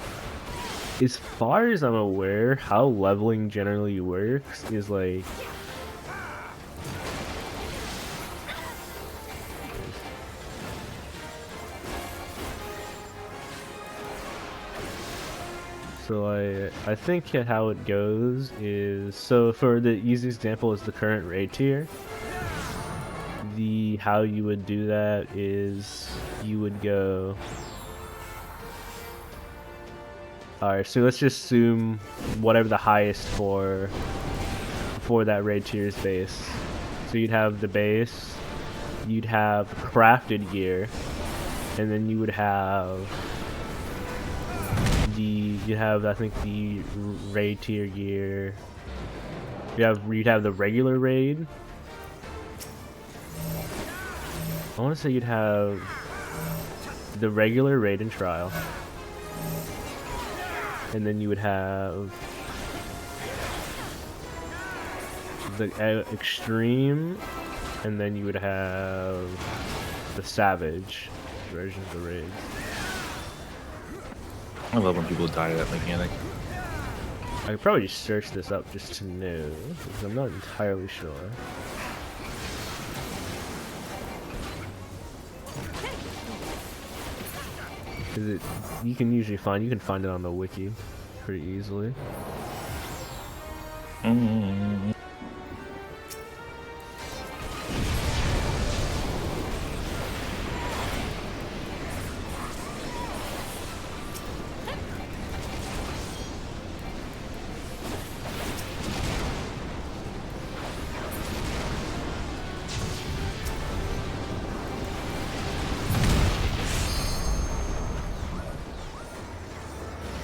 [SPEAKER 1] as far as I'm aware, how leveling generally works is like. So I think how it goes is, so for the easiest example is the current raid tier. How you would do that is you would go. Alright, so let's just assume whatever the highest for that raid tier's base. So you'd have the base, you'd have crafted gear, And then you would have I think the raid tier gear. You'd have the regular raid. I want to say you'd have the regular raid and trial. And then you would have the extreme, and then you would have the savage version of the raids.
[SPEAKER 10] I love when people die to that mechanic.
[SPEAKER 1] I could probably just search this up just to know, because I'm not entirely sure. Because you can find it on the wiki pretty easily.
[SPEAKER 10] Mm-hmm.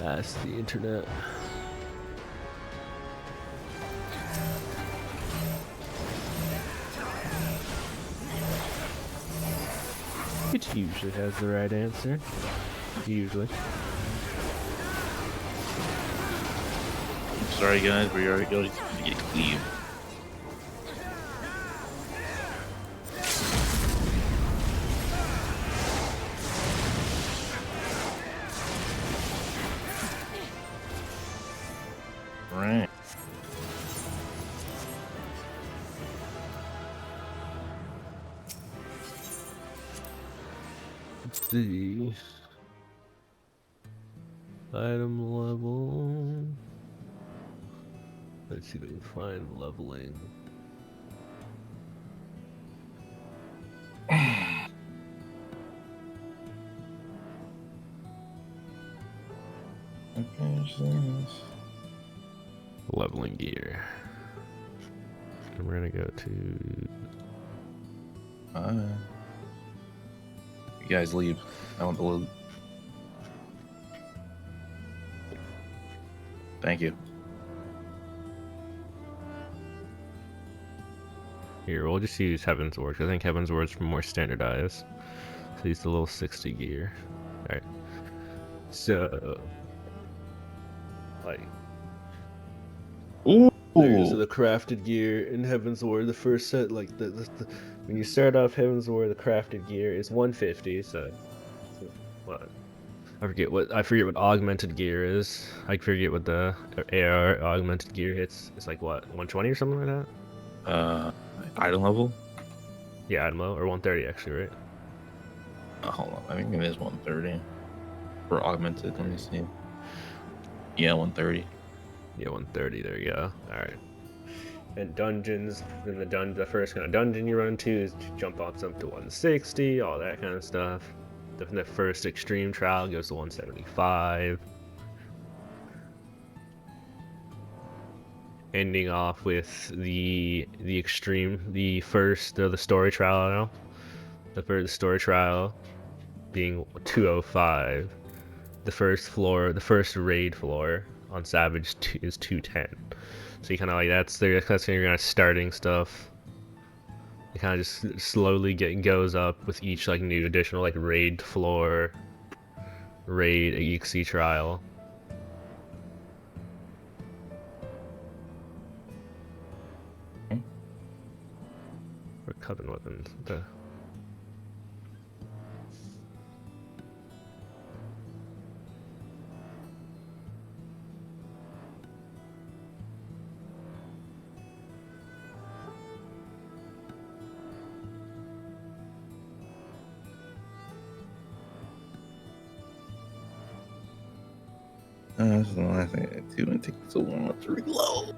[SPEAKER 1] That's the internet. It usually has the right answer. Usually.
[SPEAKER 10] I'm sorry guys, we already going to get cleaved. Right.
[SPEAKER 1] Let's see. Item level. Let's see if we can find leveling. Leveling gear. And we're gonna go to.
[SPEAKER 10] You guys leave. I want the loot. Thank you.
[SPEAKER 1] Here, we'll just use Heaven's Ward, because I think Heaven's Ward's more standardized. So use the little 60 gear. Alright. So. Like.
[SPEAKER 10] Ooh.
[SPEAKER 1] There's the crafted gear in Heaven's Ward. The first set, like, the when you start off Heaven's Ward, the crafted gear is 150, so what? I forget what augmented gear is. I forget what the AR augmented gear hits. It's like what, 120 or something like that?
[SPEAKER 10] Item level?
[SPEAKER 1] Yeah, item level, or 130 actually, right?
[SPEAKER 10] Hold on, I think it is 130 for augmented. Let me see. Yeah, 130.
[SPEAKER 1] Yeah, 130. There you go. All right. And dungeons, then the first kind of dungeon you run into is to jump off up to 160, all that kind of stuff. The first extreme trial goes to 175. Ending off with the story trial. The story trial being 205. The first raid floor on Savage is 210. So you kind of like that's your kind of starting stuff. It kind of just slowly goes up with each like new additional like raid floor, raid EXE trial. Or coven weapons.
[SPEAKER 10] That's the last thing I do, and it takes so long to reload.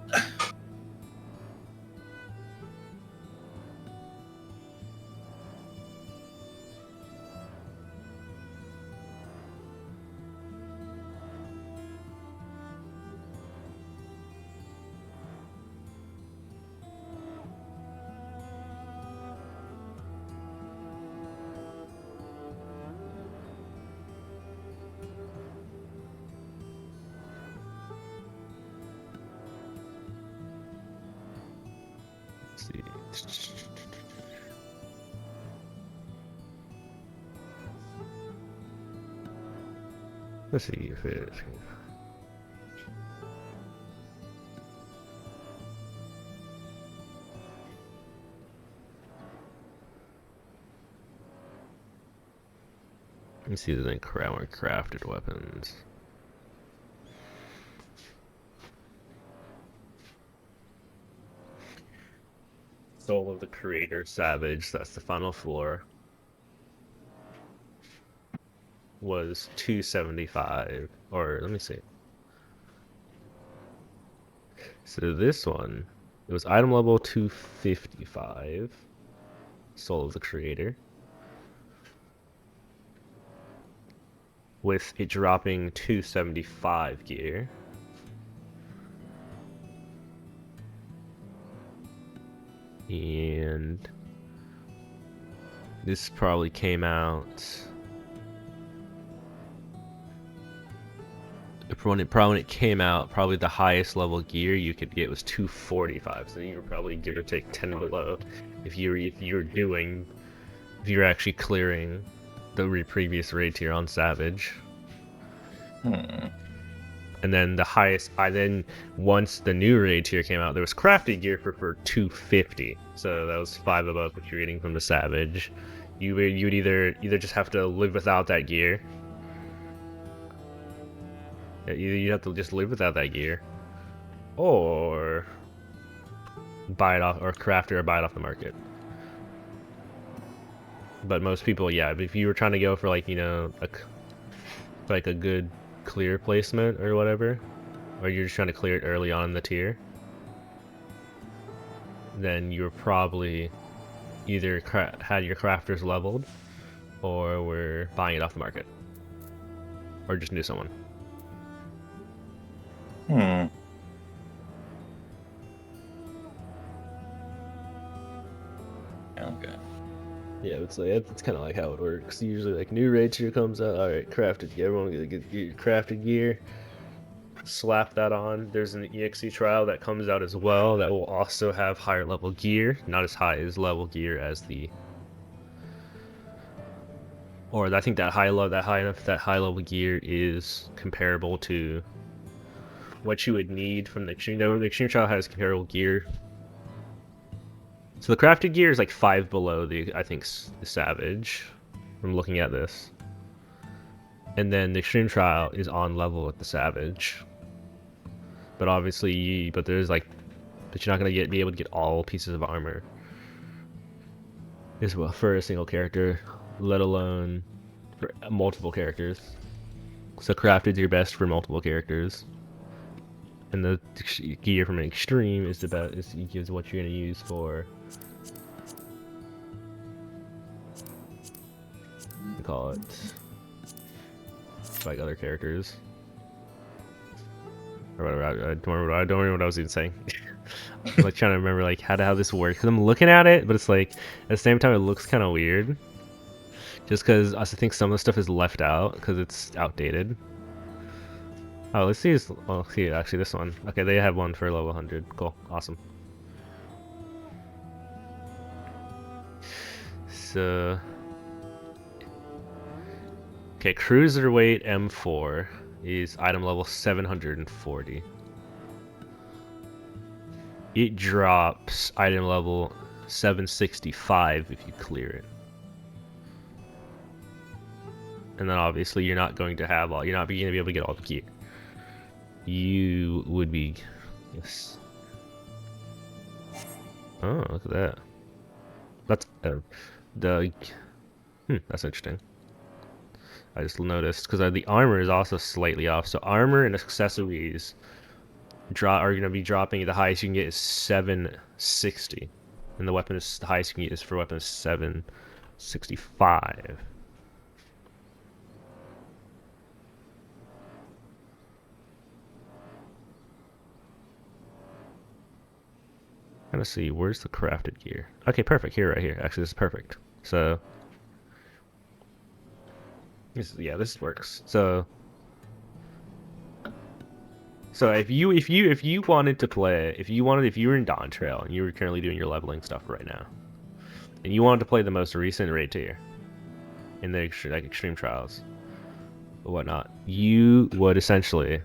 [SPEAKER 1] Let's see if it. Let's see if there's any crafted weapons. Soul of the Creator Savage, that's the final floor, was 275. Or let me see. So this one, it was item level 255. Soul of the Creator. With it dropping 275 gear. And this probably came out when it came out, probably the highest level gear you could get was 245. So you were probably give or take 10 below if you're actually clearing the previous raid tier on Savage. And then the highest, once the new raid tier came out, there was crafted gear for 250. So that was 5 above what you're getting from the Savage. You would either just have to live without that gear. Either you have to just live without that gear, or buy it off, or craft it, or buy it off the market. But most people, yeah, if you were trying to go for like, you know, a good clear placement or whatever, or you're just trying to clear it early on in the tier, then you're probably either had your crafters leveled, or were buying it off the market, or just knew someone.
[SPEAKER 10] Okay.
[SPEAKER 1] Yeah, it's like it's kind of like how it works. Usually, like new raid tier comes out, all right, crafted gear. Everyone get your crafted gear. Slap that on. There's an EXE trial that comes out as well that will also have higher level gear, not as high as level gear as the. Or I think that high level gear is comparable to what you would need from the extreme. The extreme trial has comparable gear. So the crafted gear is like 5 below the Savage. I'm looking at this, and then the extreme trial is on level with the Savage. But obviously, you're not gonna be able to get all pieces of armor as well for a single character, let alone for multiple characters. So crafted is your best for multiple characters, and the gear from an extreme is gives what you're gonna use for. Call it like other characters or whatever. I don't remember what I was even saying. I'm like trying to remember like how this works, because I'm looking at it, but it's like at the same time it looks kind of weird, just because I think some of the stuff is left out because it's outdated. Oh, let's see this. Oh, see, actually this one. Okay, they have one for level 100. Cool, awesome. So okay, Cruiserweight M4 is item level 740. It drops item level 765 if you clear it. And then obviously you're not going to be able to get all the gear. You would be, yes. Oh, look at that. That's that's interesting. I just noticed because the armor is also slightly off. So armor and accessories are going to be dropping. The highest you can get is 760, and the highest you can get is for weapon is 765. Trying to see where's the crafted gear. Okay, perfect. Here, right here. Actually, this is perfect. So. This works. So So if you wanted to play, if you were in Dawn Trail and you were currently doing your leveling stuff right now, and you wanted to play the most recent raid tier in the extreme trials or whatnot, you would essentially,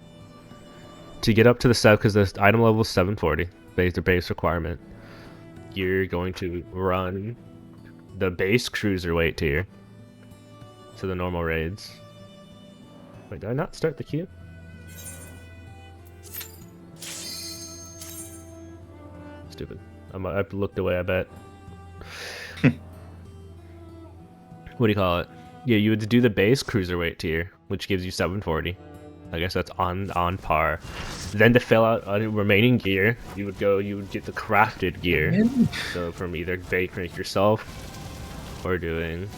[SPEAKER 1] to get up to the set, because the item level is 740, the base requirement, you're going to run the base cruiserweight tier, so the normal raids. Wait, did I not start the queue? Stupid. I've looked away, I bet. What do you call it? Yeah, you would do the base cruiserweight tier, which gives you 740. I guess that's on par. Then to fill out remaining gear, you would get the crafted gear. So from either making it yourself, or doing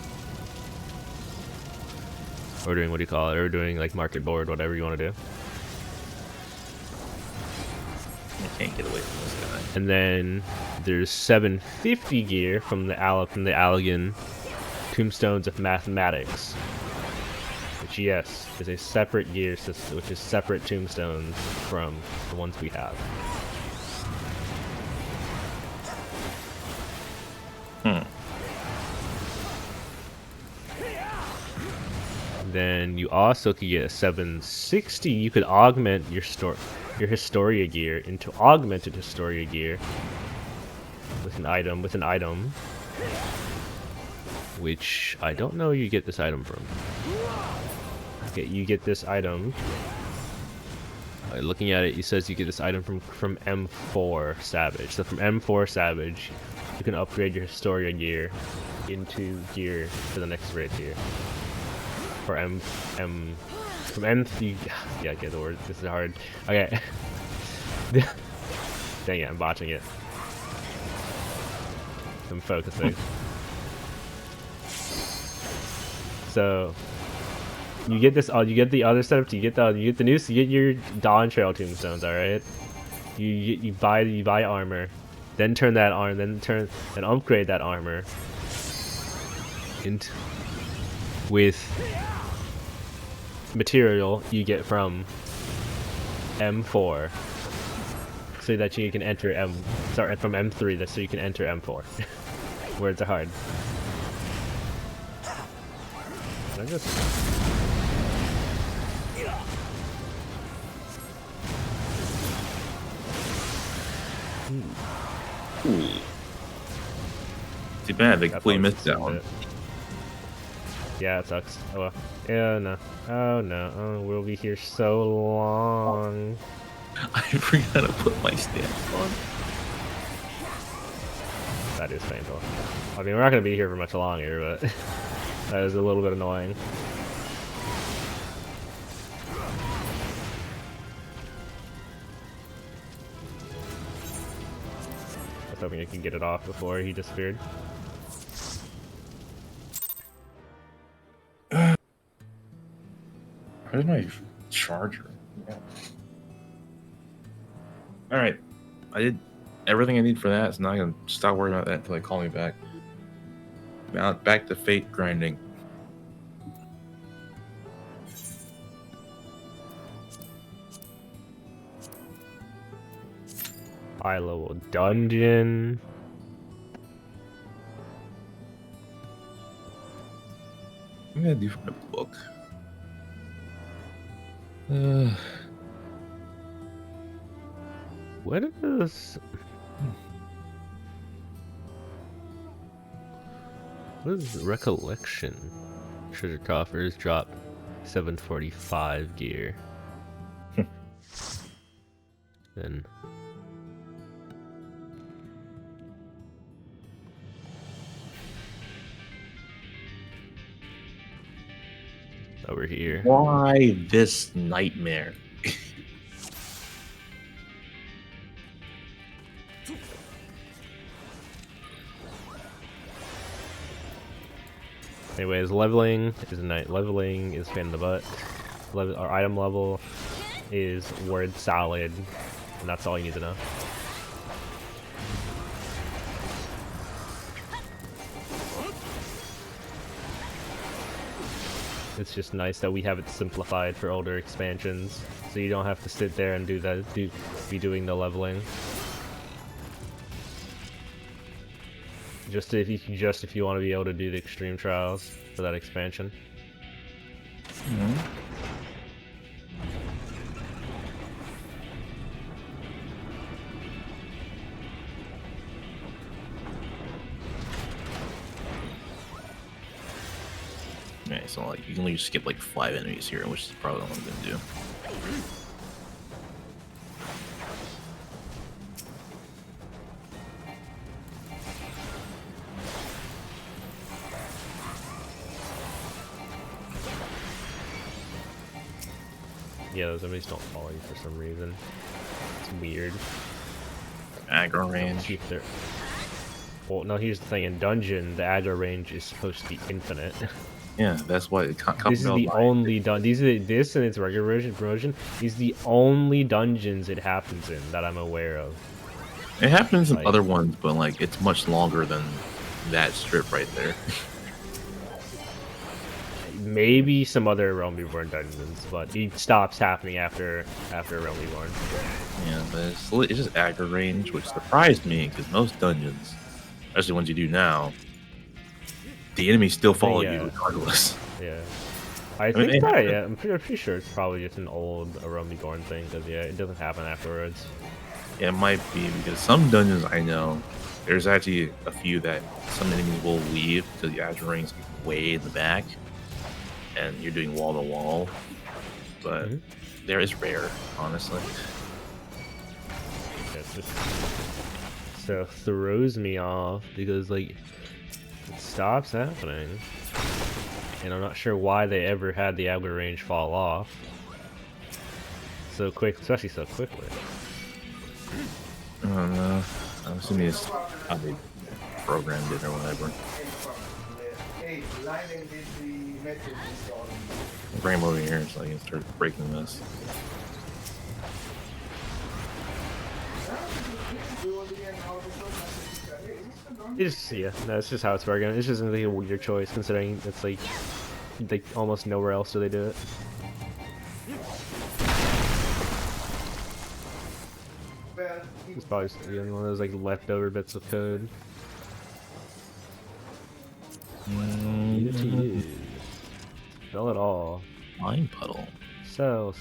[SPEAKER 1] what do you call it? Or doing like market board, whatever you want to do.
[SPEAKER 10] I can't get away from this guy.
[SPEAKER 1] And then there's 750 gear from the Allegan Tombstones of Mathematics, which, yes, is a separate gear system, which is separate tombstones from the ones we have. Then you also could get a 760. You could augment your Historia gear into augmented Historia gear with an item, which I don't know where you get this item from. Okay, you get this item. Looking at it, it says you get this item from M4 Savage. So from M4 Savage, you can upgrade your Historia gear into gear for the next raid tier. For from M3, yeah, I get the word. This is hard. Okay. Dang it, I'm botching it. I'm focusing. So you get this. You get the other setup. You get your Dawn Trail tombstones. All right. You buy armor, then then upgrade that armor with material you get from M4, so that you can enter from M3, so you can enter M4. Words are hard. I just...
[SPEAKER 10] Too bad they completely missed that one.
[SPEAKER 1] Yeah, it sucks. Oh well. Yeah, no. Oh no. Oh, we'll be here so long.
[SPEAKER 10] I forgot to put my stance on.
[SPEAKER 1] That is painful. I mean, we're not going to be here for much longer, but that is a little bit annoying. I was hoping I could get it off before he disappeared.
[SPEAKER 10] Where's my charger? Yeah. Alright. I did everything I need for that, so now I can stop worrying about that until they call me back. Now back to fate grinding.
[SPEAKER 1] High level dungeon.
[SPEAKER 10] What am I gonna do from the book?
[SPEAKER 1] What is... What is recollection? Treasure coffers drop 745 gear. Then... over here.
[SPEAKER 10] Why this nightmare?
[SPEAKER 1] Anyways, leveling is pain in the butt. Our item level is word salad, and that's all you need to know. It's just nice that we have it simplified for older expansions, so you don't have to sit there and be doing the leveling. Just if you want to be able to do the extreme trials for that expansion.
[SPEAKER 10] Okay, so like you can only skip like 5 enemies here, which is probably what I'm gonna do.
[SPEAKER 1] Yeah, those enemies don't follow you for some reason. It's weird.
[SPEAKER 10] Aggro range.
[SPEAKER 1] Well, no, here's the thing. In Dungeon, the aggro range is supposed to be infinite.
[SPEAKER 10] Yeah, that's why it can't come.
[SPEAKER 1] This is the only this and its regular version is the only dungeons it happens in that I'm aware of.
[SPEAKER 10] It happens in other ones, but like it's much longer than that strip right there.
[SPEAKER 1] Maybe some other Realm Reborn dungeons, but it stops happening after Realm Reborn.
[SPEAKER 10] Yeah, but it's just aggro range, which surprised me because most dungeons, especially ones you do now, the enemies still follow you regardless.
[SPEAKER 1] Yeah. I think probably, yeah, I'm pretty sure it's probably just an old Realm Reborn thing, because yeah, it doesn't happen afterwards.
[SPEAKER 10] Yeah, it might be, because some dungeons I know, there's actually a few that some enemies will leave because the aggro range is way in the back, and you're doing wall to wall, but there is rare, honestly.
[SPEAKER 1] So throws me off because like it stops happening, and I'm not sure why they ever had the aggro range fall off so quick, especially so quickly.
[SPEAKER 10] I don't know. I'm assuming it's how they programmed it or whatever. Bring him over here so I can start breaking this.
[SPEAKER 1] It's yeah, that's just how it's working. It's just really a weird choice considering it's like almost nowhere else do they do it. It's probably just, one of those like leftover bits of code. Sell it all.
[SPEAKER 10] Mine puddle.
[SPEAKER 1] Sell.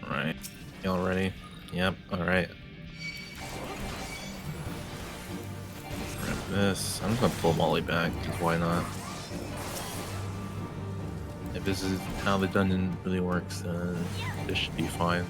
[SPEAKER 10] Alright. Y'all ready? Yep, alright. Grab this. I'm just gonna pull Molly back, because why not? If this is how the dungeon really works, then this should be fine.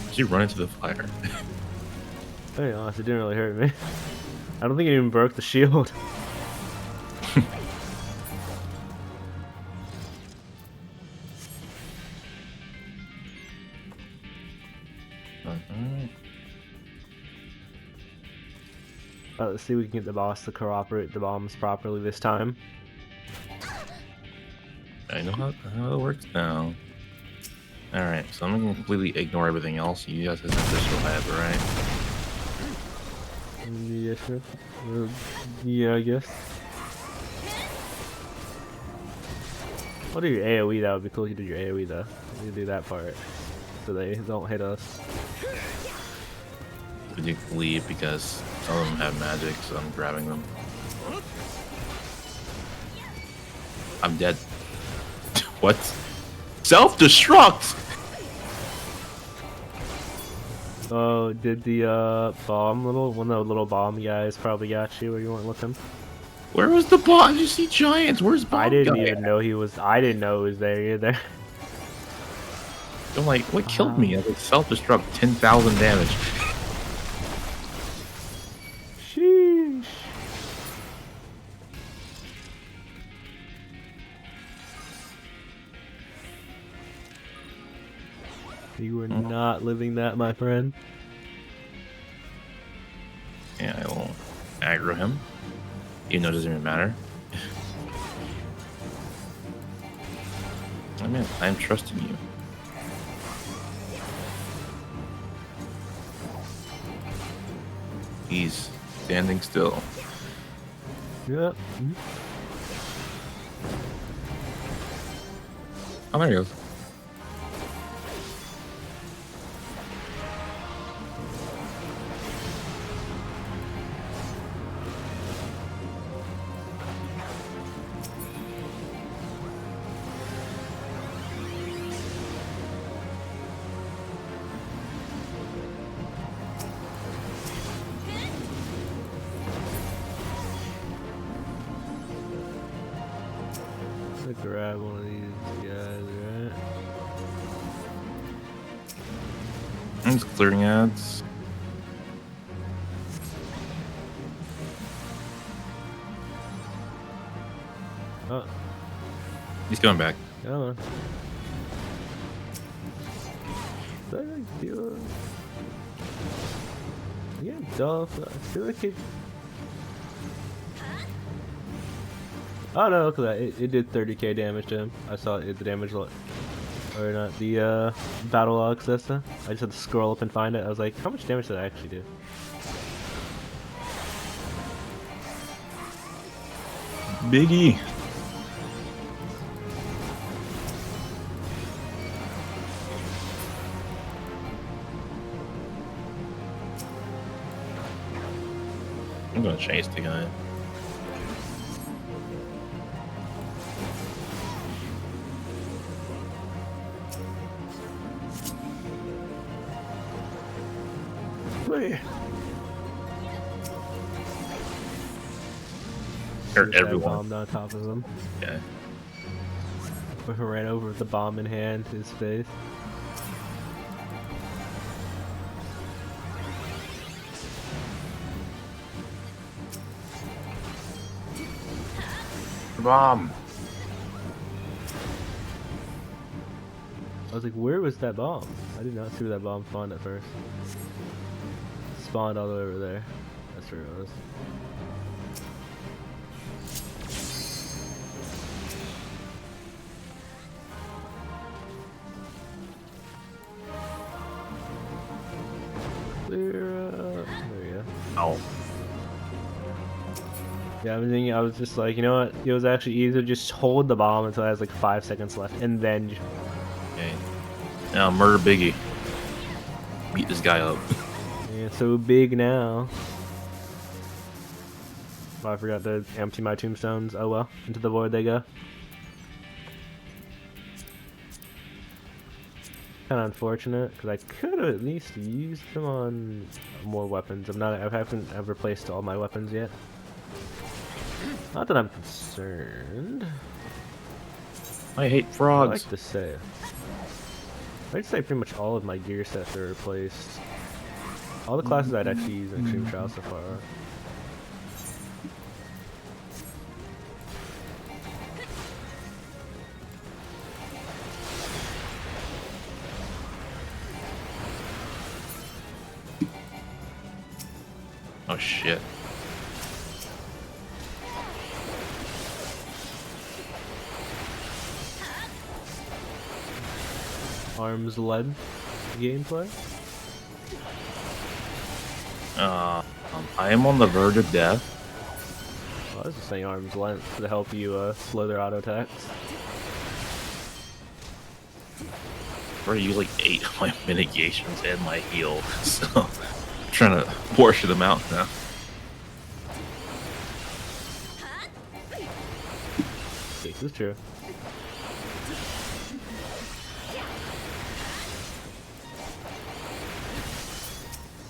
[SPEAKER 10] Did you run into the fire?
[SPEAKER 1] To be honest, it didn't really hurt me. I don't think it even broke the shield. Let's see if we can get the boss to cooperate the bombs properly this time.
[SPEAKER 10] I know how it works now. Alright, so I'm gonna completely ignore everything else. You guys have this lab, right?
[SPEAKER 1] Yeah, sure. Yeah, I guess. What do your AoE? That would be cool if you did your AoE though. You do that part so they don't hit us.
[SPEAKER 10] But you can leave because some of them have magic, so I'm grabbing them. I'm dead. What? Self-destruct!
[SPEAKER 1] Oh, did the bomb one of the little bomb guys probably got you where you weren't looking?
[SPEAKER 10] Where was the boss? Did you see giants? Where's Bomb
[SPEAKER 1] I didn't
[SPEAKER 10] Guy
[SPEAKER 1] even
[SPEAKER 10] at?
[SPEAKER 1] know he was. I didn't know he was there either.
[SPEAKER 10] I'm like, what killed me? I like self-destruct 10,000 damage.
[SPEAKER 1] Sheesh. You were not living that, my friend.
[SPEAKER 10] Yeah, I will aggro him. Even though it doesn't even matter. I mean, I'm trusting you. He's standing still.
[SPEAKER 1] Yep.
[SPEAKER 10] Oh, there he goes.
[SPEAKER 1] Let's grab one of these guys, right?
[SPEAKER 10] I'm just clearing ads.
[SPEAKER 1] Oh,
[SPEAKER 10] He's coming back.
[SPEAKER 1] come on. What did I do? Yeah, Dolph. I feel like it. Oh no, because it did 30k damage to him. I saw it, the damage or not, the battle log system. I just had to scroll up and find it. I was like, how much damage did I actually do?
[SPEAKER 10] Biggie. I'm gonna chase the guy.
[SPEAKER 1] Wait.
[SPEAKER 10] Hurt everyone.
[SPEAKER 1] Bombed on top of him.
[SPEAKER 10] Yeah.
[SPEAKER 1] Ran over with the bomb in hand to his face.
[SPEAKER 10] Bomb.
[SPEAKER 1] I was like, where was that bomb? I did not see where that bomb spawned at first. Spawned all the way over there. That's where it was. Clear up. There we go.
[SPEAKER 10] Oh.
[SPEAKER 1] Yeah, I was just like, you know what? It was actually easier to just hold the bomb until I has like 5 seconds left, and then.
[SPEAKER 10] Okay. Now murder Biggie. Beat this guy up.
[SPEAKER 1] Yeah, so big now. Oh, I forgot to empty my tombstones. Oh well, into the void they go. Kind of unfortunate because I could have at least used them on more weapons. I haven't ever replaced all my weapons yet. Not that I'm concerned.
[SPEAKER 10] I hate frogs.
[SPEAKER 1] I like to say. I'd say pretty much all of my gear sets are replaced. All the classes I'd actually use in Extreme Trials so far.
[SPEAKER 10] Oh shit.
[SPEAKER 1] Arms led gameplay.
[SPEAKER 10] I am on the verge of death.
[SPEAKER 1] Well, I was just saying arms length to help you slow their auto attacks.
[SPEAKER 10] I already used like 8 of my mitigations and my heal, so I'm trying to portion them out now.
[SPEAKER 1] This is true.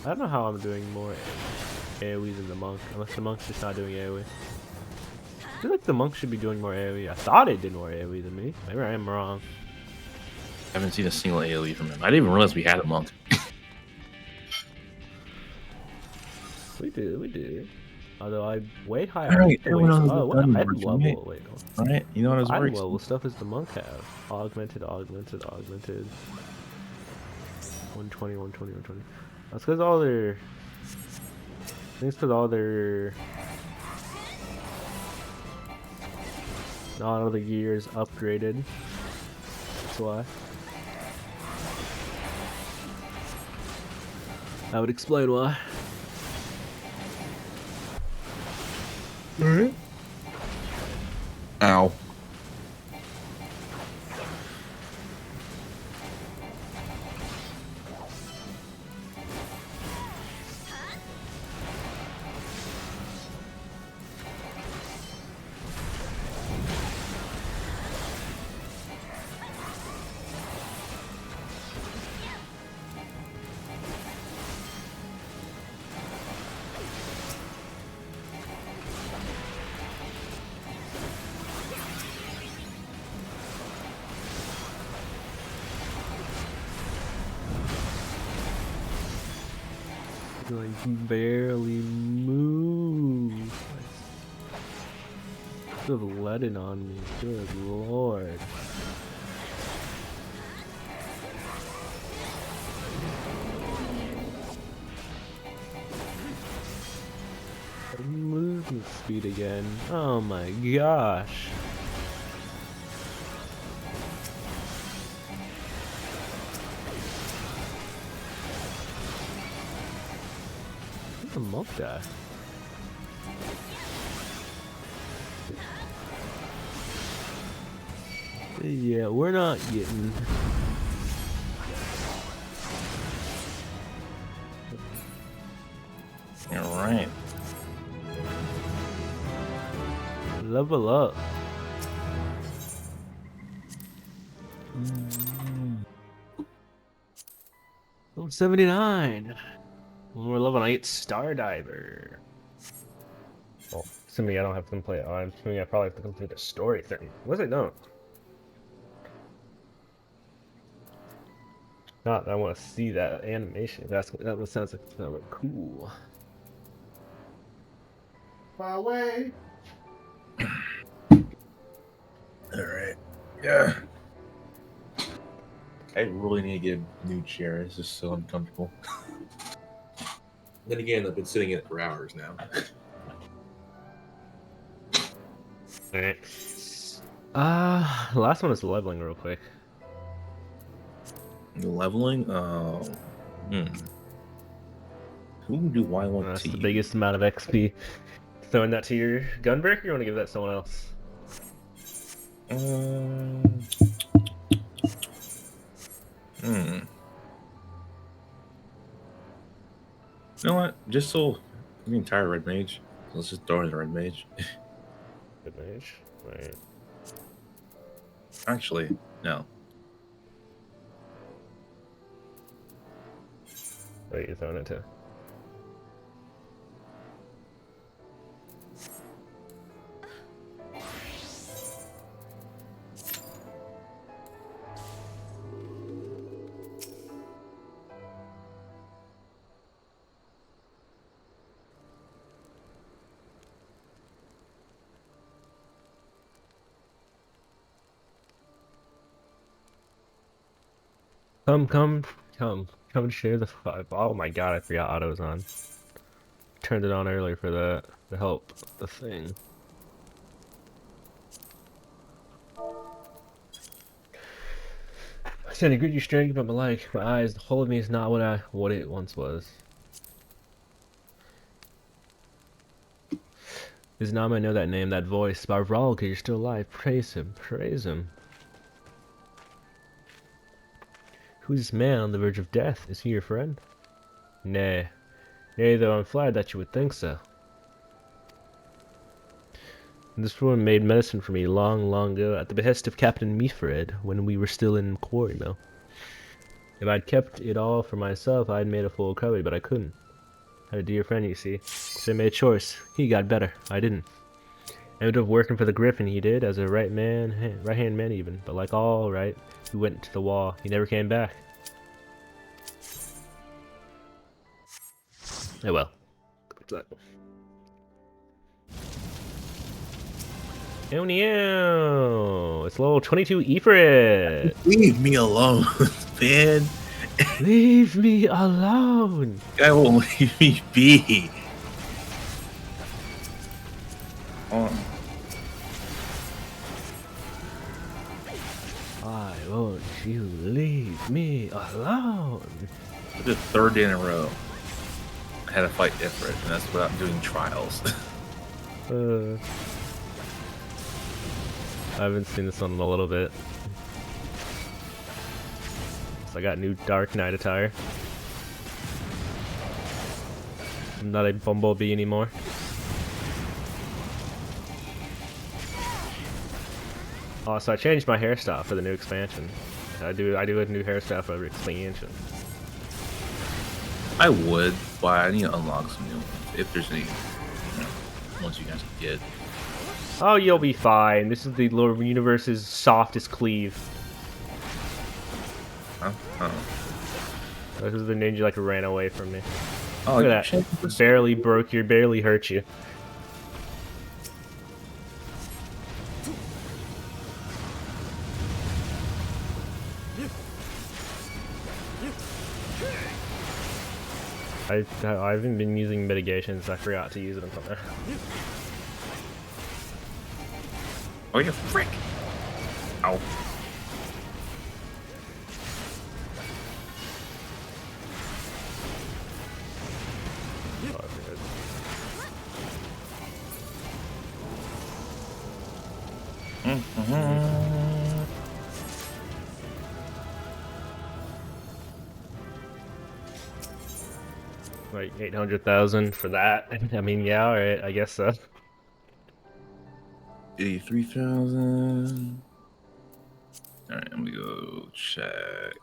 [SPEAKER 1] I don't know how I'm doing more AoEs than the monk, unless the monk's just not doing AoE. I feel like the monk should be doing more AoE. I thought it did more AoE than me. Maybe I am wrong.
[SPEAKER 10] I haven't seen a single AoE from him. I didn't even realize we had a monk.
[SPEAKER 1] We do. Although I'm way higher.
[SPEAKER 10] Alright,
[SPEAKER 1] Wait,
[SPEAKER 10] everyone knows
[SPEAKER 1] oh,
[SPEAKER 10] what
[SPEAKER 1] what
[SPEAKER 10] gun
[SPEAKER 1] item
[SPEAKER 10] works,
[SPEAKER 1] level?
[SPEAKER 10] right?
[SPEAKER 1] Wait,
[SPEAKER 10] Alright, you know how this
[SPEAKER 1] what item
[SPEAKER 10] works.
[SPEAKER 1] level stuff does the monk have? Augmented. 120. That's because all their... I think it's because all their... Not all the gear is upgraded. That's why. That would explain why.
[SPEAKER 10] Alright. Ow.
[SPEAKER 1] Like barely move. You have leaded on me. Good lord. Movement speed again. Oh my gosh. The monk die. Yeah, we're not getting.
[SPEAKER 10] Alright.
[SPEAKER 1] Level up. Level 79. We're level 8 Stardiver. Well, assuming I don't have to complete it. I'm assuming I probably have to complete the story thing. What it don't? Not, I want to see that animation. That sounds like that would cool. My way.
[SPEAKER 10] Alright. Yeah. I really need to get a new chair. It's just so uncomfortable. Then again, I've been sitting in it for hours now.
[SPEAKER 1] Alright. The last one is leveling real quick.
[SPEAKER 10] Leveling? Who do I want
[SPEAKER 1] That's
[SPEAKER 10] to
[SPEAKER 1] the
[SPEAKER 10] use?
[SPEAKER 1] biggest amount of XP. Throwing that to your Gunbreaker, or you want to give that to someone else?
[SPEAKER 10] You know what? Just so the entire red mage. Let's just throw in the red mage.
[SPEAKER 1] Red mage? Right.
[SPEAKER 10] Actually, no.
[SPEAKER 1] What are you throwing it to? Come share the five. Oh my god, I forgot auto's on. Turned it on earlier for that to help the thing. I said I greet you strength, but my eyes, the whole of me is not what it once was. Is Nama know that name, that voice? Barvalka, you're still alive. Praise him, praise him. Who's this man on the verge of death? Is he your friend? Nay. Nay, though I'm flattered that you would think so. This woman made medicine for me long, long ago at the behest of Captain Meafred when we were still in Quarry Mill. If I'd kept it all for myself, I'd made a full recovery, but I couldn't. I had a dear friend, you see. So I made a choice. He got better. I didn't. Ended up working for the Griffin, he did, as a right hand man even. But like all right, who went to the wall, he never came back. Oh well. Oh no! It's level 22 Ifrit!
[SPEAKER 10] Leave me alone, man.
[SPEAKER 1] Leave me alone!
[SPEAKER 10] Guy won't leave me be. Oh.
[SPEAKER 1] Why won't you leave me alone?
[SPEAKER 10] The third day in a row, I had to fight Ifrit, and that's without doing trials.
[SPEAKER 1] I haven't seen this one in a little bit. So I got new Dark Knight attire. I'm not a bumblebee anymore. Oh, so I changed my hairstyle for the new expansion. I do a new hairstyle for every expansion.
[SPEAKER 10] I would, but I need to unlock some new ones. If there's any, ones you guys can get.
[SPEAKER 1] Oh, you'll be fine. This is the Lord Universe's softest cleave.
[SPEAKER 10] Huh? Oh.
[SPEAKER 1] This is the ninja like ran away from me.
[SPEAKER 10] Oh,
[SPEAKER 1] look at that. Barely hurt you. I haven't been using mitigations. I forgot to use it until now.
[SPEAKER 10] Oh, you frick! Ow.
[SPEAKER 1] Like 800,000 for that. I mean, yeah, alright, I guess so.
[SPEAKER 10] 83,000. Alright, I'm gonna go check.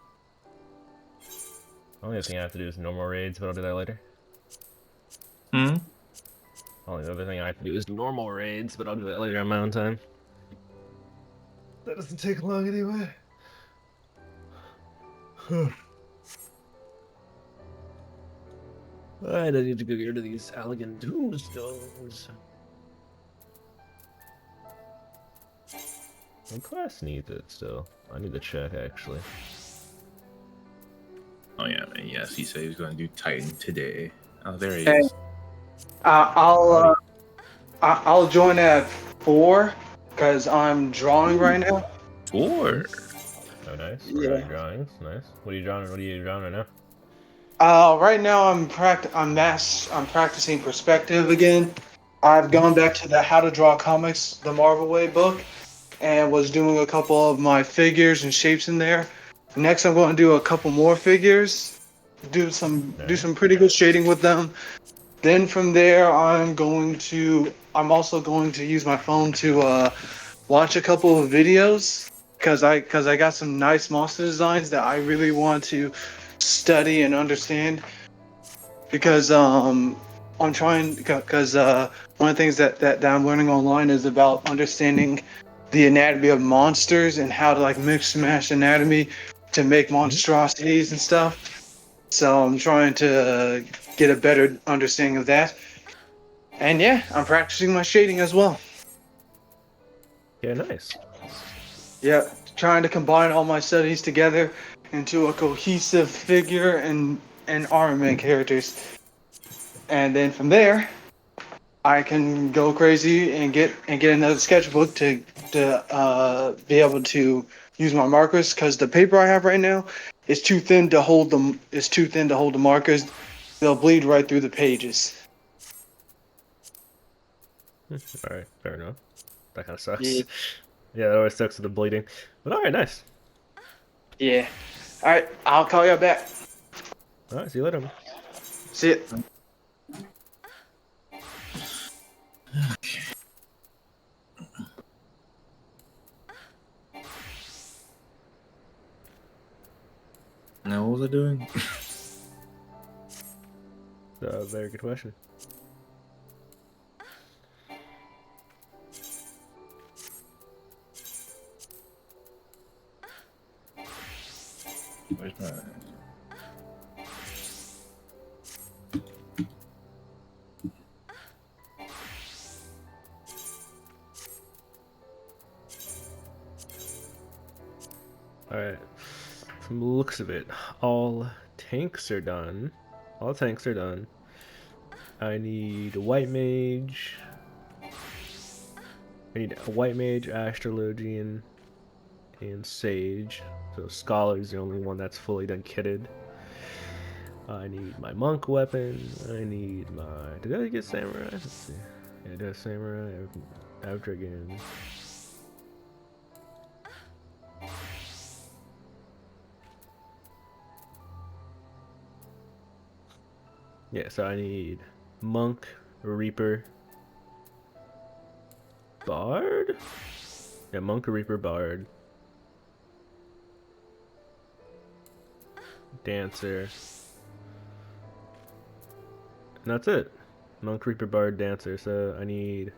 [SPEAKER 1] Only thing I have to do is normal raids, but I'll do that later. Only other thing I have to do is normal raids, but I'll do that later on my own time. That doesn't take long anyway. Alright, I need to go get rid of these elegant tombstones. My class needs it still. I need to check actually.
[SPEAKER 10] Oh yeah, man. Yes, he said he was going to do Titan today. Oh, there he
[SPEAKER 11] Hey.
[SPEAKER 10] is.
[SPEAKER 11] I'll join at 4 because I'm drawing right now.
[SPEAKER 10] 4.
[SPEAKER 1] Oh, nice.
[SPEAKER 11] Yeah.
[SPEAKER 1] We're doing drawings. Nice. What are you drawing? What are you drawing right now?
[SPEAKER 11] Right now I'm practicing perspective again. I've gone back to the How to Draw Comics, the Marvel Way book, and was doing a couple of my figures and shapes in there. Next, I'm going to do a couple more figures, do some pretty good shading with them. Then from there, I'm also going to use my phone to watch a couple of videos because I got some nice monster designs that I really want to study and understand. Because I'm trying because one of the things that I'm learning online is about understanding the anatomy of monsters and how to like mix and match anatomy to make monstrosities and stuff. So I'm trying to get a better understanding of that. And yeah, I'm practicing my shading as well.
[SPEAKER 1] Yeah, nice.
[SPEAKER 11] Yeah, trying to combine all my studies together into a cohesive figure and armament characters. And then from there, I can go crazy and get another sketchbook to be able to use my markers because the paper I have right now is too thin to hold them. Is too thin to hold the markers. They'll bleed right through the pages.
[SPEAKER 1] Alright, fair enough. That kind of sucks.
[SPEAKER 11] Yeah.
[SPEAKER 1] Yeah, that always sucks with the bleeding. But alright, nice.
[SPEAKER 11] Yeah. All right, I'll call you back.
[SPEAKER 1] Alright, see you later.
[SPEAKER 11] See ya.
[SPEAKER 10] Now, what was I doing?
[SPEAKER 1] Very good question. from the looks of it, all tanks are done. All tanks are done. I need a white mage. I need a white mage, astrologian, and sage. So Scholar's the only one that's fully done kitted. I need my monk weapon. I need my... Did I get samurai? Let's see. Yeah, I got samurai. I have dragon. Yeah, so I need monk, reaper, bard? Yeah, monk, reaper, bard. Dancer. And that's it. Monk, reaper, bard, dancer. So I need...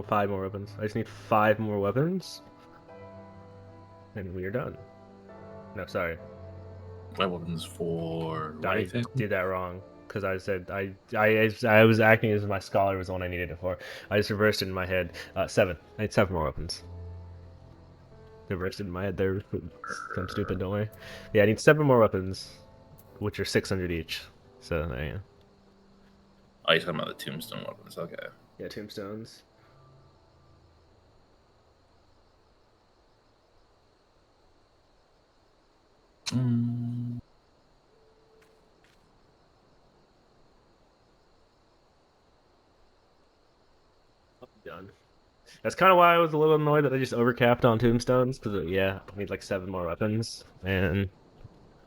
[SPEAKER 1] five more weapons. I just need 5 more weapons. And we are done. No, sorry.
[SPEAKER 10] 5 weapons for...
[SPEAKER 1] I did that wrong. Because I said... I was acting as if my scholar was the one I needed it for. I just reversed it in my head. 7. I need 7 more weapons. Reversed it in my head there. I'm stupid, don't worry. Yeah, I need 7 more weapons. Which are 600 each. So, there you go.
[SPEAKER 10] Oh, you're talking about the tombstone weapons. Okay.
[SPEAKER 1] Yeah, tombstones.
[SPEAKER 10] Mm.
[SPEAKER 1] Done. That's kind of why I was a little annoyed that I just overcapped on tombstones. Because, yeah, I need like 7 more weapons. And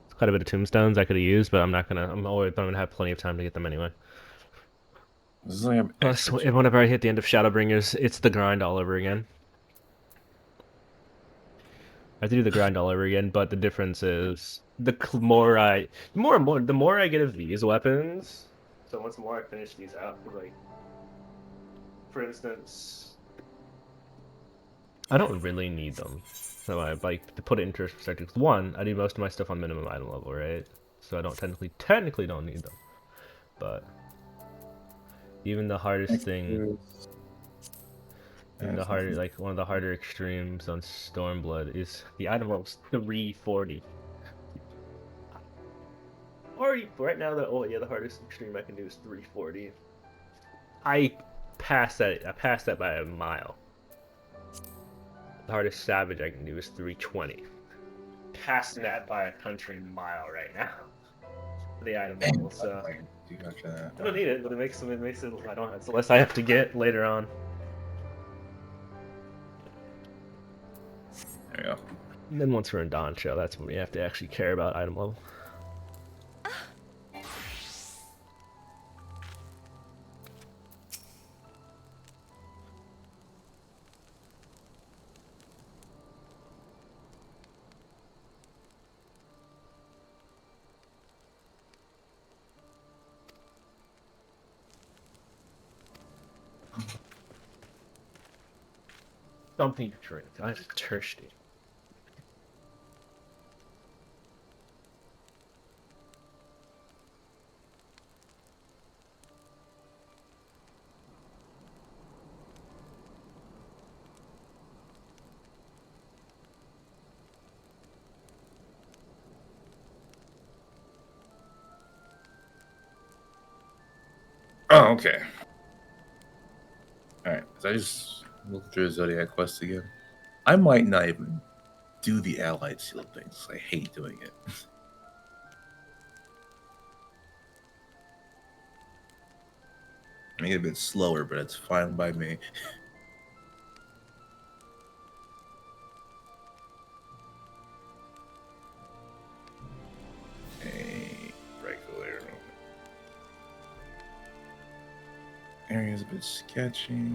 [SPEAKER 1] it's quite a bit of tombstones I could have used, but I'm not gonna... I'm gonna have plenty of time to get them anyway. Plus, whenever I hit the end of Shadowbringers, it's the grind all over again. I have to do the grind all over again, but the difference is the more I get of these weapons. So once more I finish these out, like for instance, I don't really need them. So I like to put it into perspective. 1, I do most of my stuff on minimum item level, right? So I don't technically don't need them. But even the hardest thing. And one of the harder extremes on Stormblood is the item level's 340. Already, right now, the hardest extreme I can do is 340. I passed that by a mile. The hardest savage I can do is 320. Passing that by a country mile right now. For the item level, so I don't need it, but it makes it. I don't. It's less I have to get later on.
[SPEAKER 10] There you go.
[SPEAKER 1] And then once we're in Dawn Show, that's when we have to actually care about item level. Something to drink. I'm thirsty.
[SPEAKER 10] Oh, okay. Alright, so I just looked through Zodiac Quest again. I might not even do the Allied Seal things. I hate doing it. I get a bit slower, but it's fine by me. Regular. Area's a bit sketchy.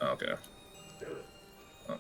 [SPEAKER 10] Okay. Oh.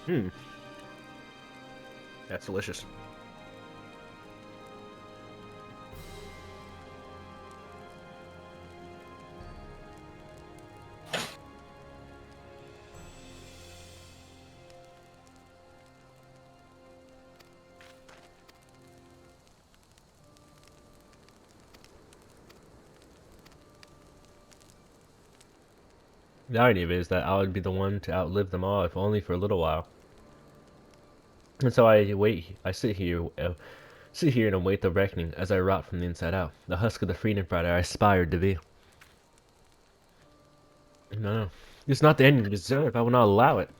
[SPEAKER 1] Hmm. That's delicious. The irony of it is that I would be the one to outlive them all, if only for a little while. And so I wait. I sit here and await the reckoning as I rot from the inside out. The husk of the freedom fighter I aspired to be. No, it's not the end you deserve. I will not allow it.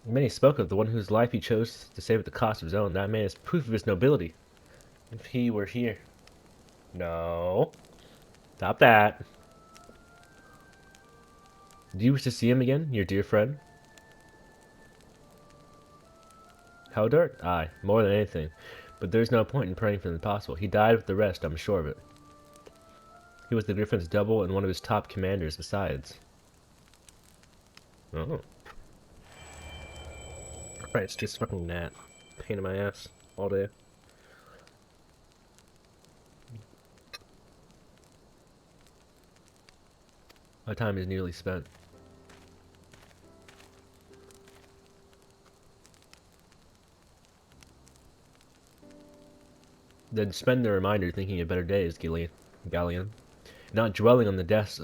[SPEAKER 1] Many spoke of the one whose life he chose to save at the cost of his own. That man is proof of his nobility. If he were here. No. Stop that. Do you wish to see him again, your dear friend? Haldart? Aye, more than anything. But there's no point in praying for the impossible. He died with the rest, I'm sure of it. He was the Griffin's double and one of his top commanders besides. Oh. Right, it's just fucking that. Pain in my ass all day. My time is nearly spent. Then spend the reminder thinking of better days, Galleon. Not dwelling on the deaths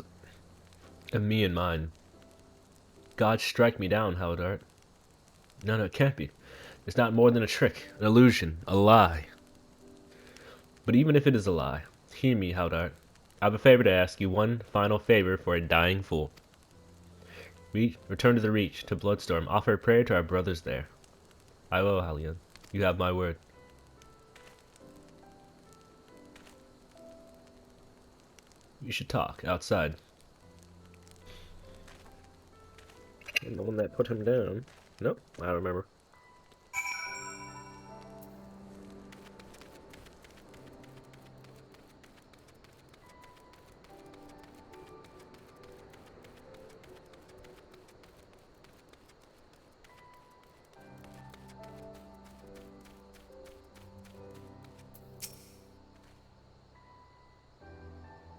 [SPEAKER 1] of me and mine. God strike me down, Haldart. No, it can't be. It's not more than a trick, an illusion, a lie. But even if it is a lie, hear me, Haldart. I have a favor to ask you, one final favor for a dying fool. Return to the Reach, to Bloodstorm. Offer a prayer to our brothers there. I will, Halion. You have my word. You should talk, outside. And the one that put him down. Nope, I don't remember.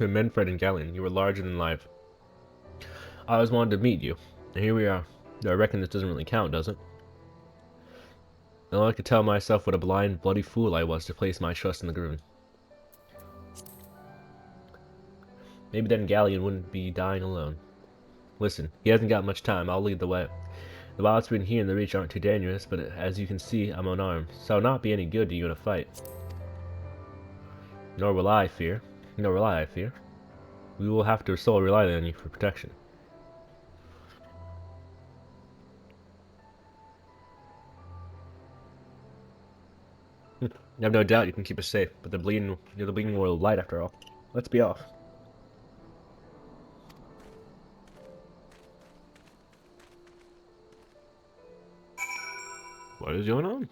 [SPEAKER 1] Menfred and Galleon, you were larger than life. I always wanted to meet you, and here we are. Though I reckon this doesn't really count, does it? Now I could tell myself what a blind, bloody fool I was to place my trust in the Griffin. Maybe then Galleon wouldn't be dying alone. Listen, he hasn't got much time. I'll lead the way. The wilds between here and the Reach aren't too dangerous, but as you can see, I'm unarmed, so I'll not be any good to you in a fight. Nor will I fear. We will have to solely rely on you for protection. I have no doubt you can keep us safe, but you're the bleeding world of light after all. Let's be off. What is going on?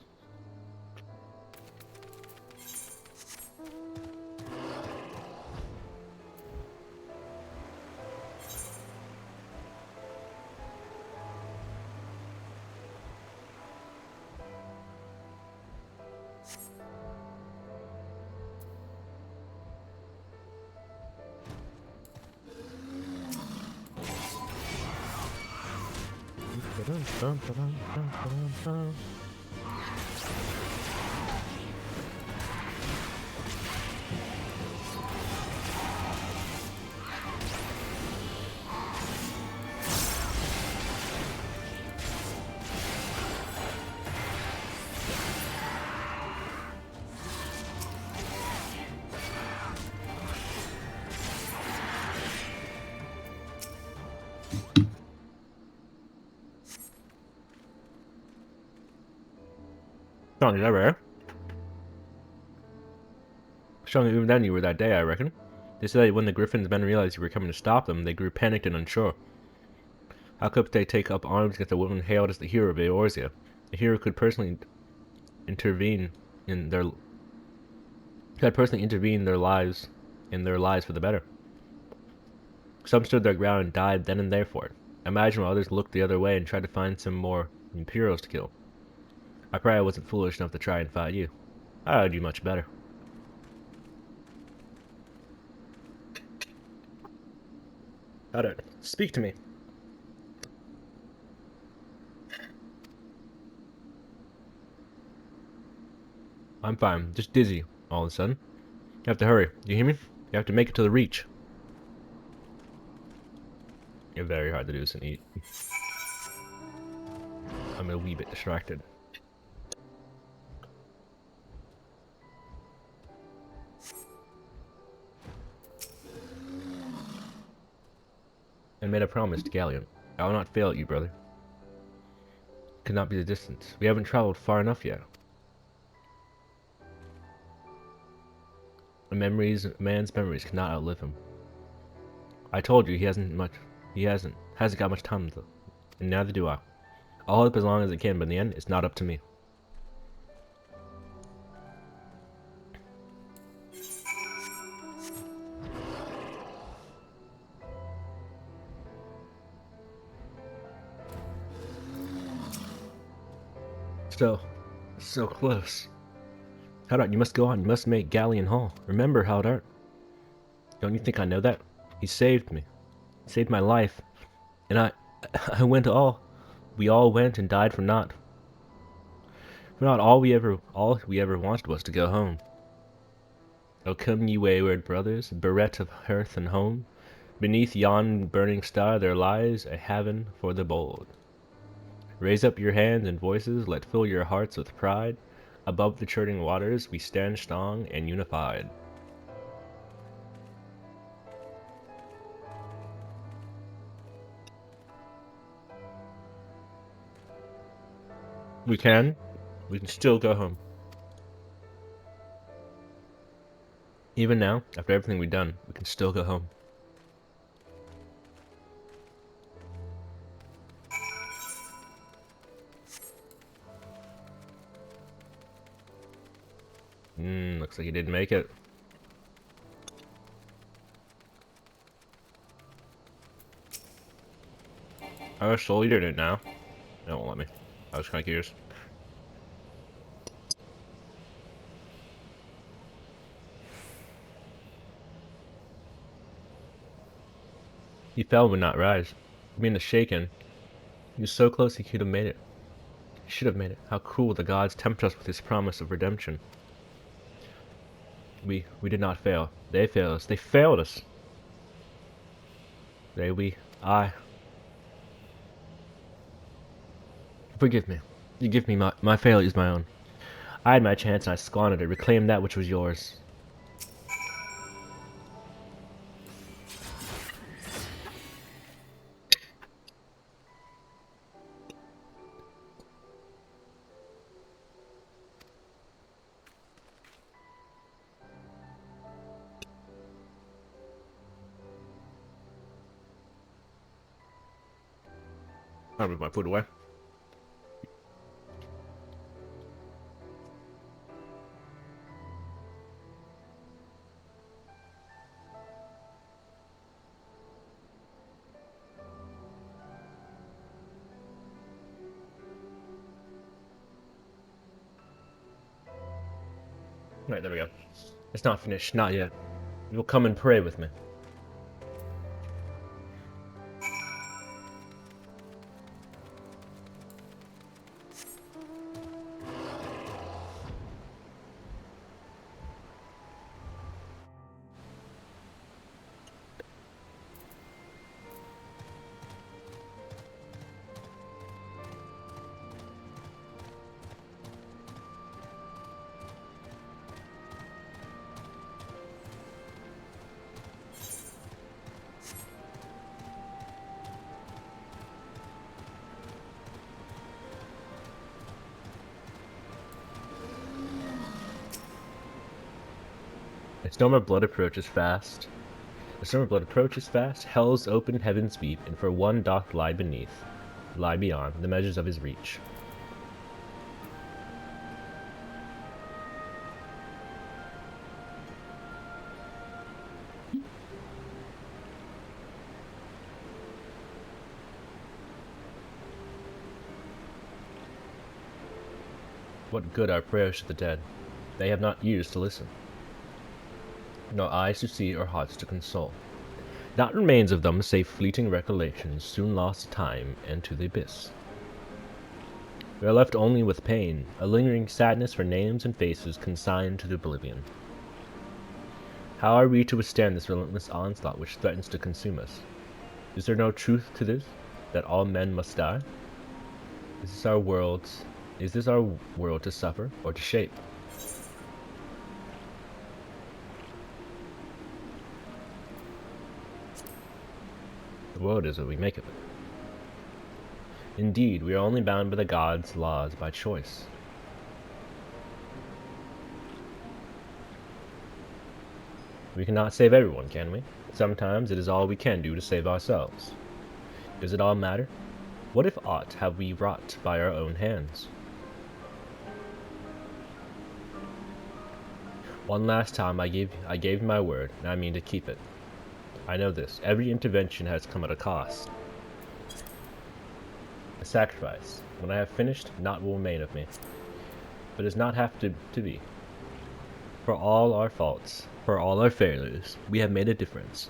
[SPEAKER 1] Strong as ever, eh? Stronger even than you were that day, I reckon. They said that when the Griffin's men realized you were coming to stop them, they grew panicked and unsure. How could they take up arms against a woman hailed as the hero of Eorzea? A hero could personally intervene in their lives for the better. Some stood their ground and died then and there for it. Imagine while others looked the other way and tried to find some more Imperials to kill. I probably wasn't foolish enough to try and fight you. I would do much better. How'd speak to me. I'm fine, just dizzy all of a sudden. You have to hurry. Do you hear me? You have to make it to the Reach. You're very hard to do this and eat. I'm a wee bit distracted. And made a promise to Galleon. I will not fail at you, brother. Could not be the distance. We haven't traveled far enough yet. A man's memories cannot outlive him. I told you he hasn't got much time though, and neither do I. I'll hold up as long as I can, but in the end, it's not up to me. So close. Howdart, you must go on. You must make Galleon Hall. Remember, Howdart. Don't you think I know that? He saved me. Saved my life. And I went we all went and died for naught. For not all we ever wanted was to go home. Oh, come ye wayward brothers, bereft of hearth and home. Beneath yon burning star there lies a haven for the bold. Raise up your hands and voices, let fill your hearts with pride. Above the churning waters we stand strong and unified. We can still go home. Even now, after everything we've done, we can still go home. Looks like he didn't make it. I was the leader in it now. They won't let me. I was kind of curious. He fell but not rise. Being shaken, he was so close he could have made it. He should have made it. How cruel the gods tempt us with his promise of redemption. We did not fail. They failed us. They failed us. I. Forgive me. You give me my failure is my own. I had my chance and I squandered it. Reclaim that which was yours. I'll move my food away. Right, there we go. It's not finished, not yet. You'll come and pray with me. A storm of blood approaches fast. The storm of blood approaches fast. Hell's open heavens weep, and for one doth lie beneath, lie beyond the measures of his reach. What good are prayers to the dead? They have not ears to listen, nor eyes to see or hearts to console. Naught remains of them save fleeting recollections, soon lost to time and to the abyss. We are left only with pain, a lingering sadness for names and faces consigned to oblivion. How are we to withstand this relentless onslaught which threatens to consume us? Is there no truth to this, that all men must die? Is this our world to suffer or to shape? The world is what we make of it. Indeed, we are only bound by the gods' laws by choice. We cannot save everyone, can we? Sometimes it is all we can do to save ourselves. Does it all matter? What if aught have we wrought by our own hands? One last time I gave you my word, and I mean to keep it. I know this. Every intervention has come at a cost. A sacrifice. When I have finished, naught will remain of me. But it does not have to be. For all our faults, for all our failures, we have made a difference.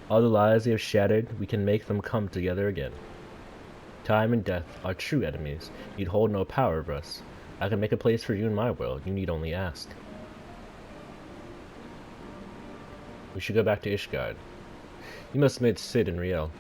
[SPEAKER 1] All the lies we have shattered, we can make them come together again. Time and death, our true enemies, need hold no power over us. I can make a place for you in my world, you need only ask. We should go back to Ishgard. You must have made Sid and Riel.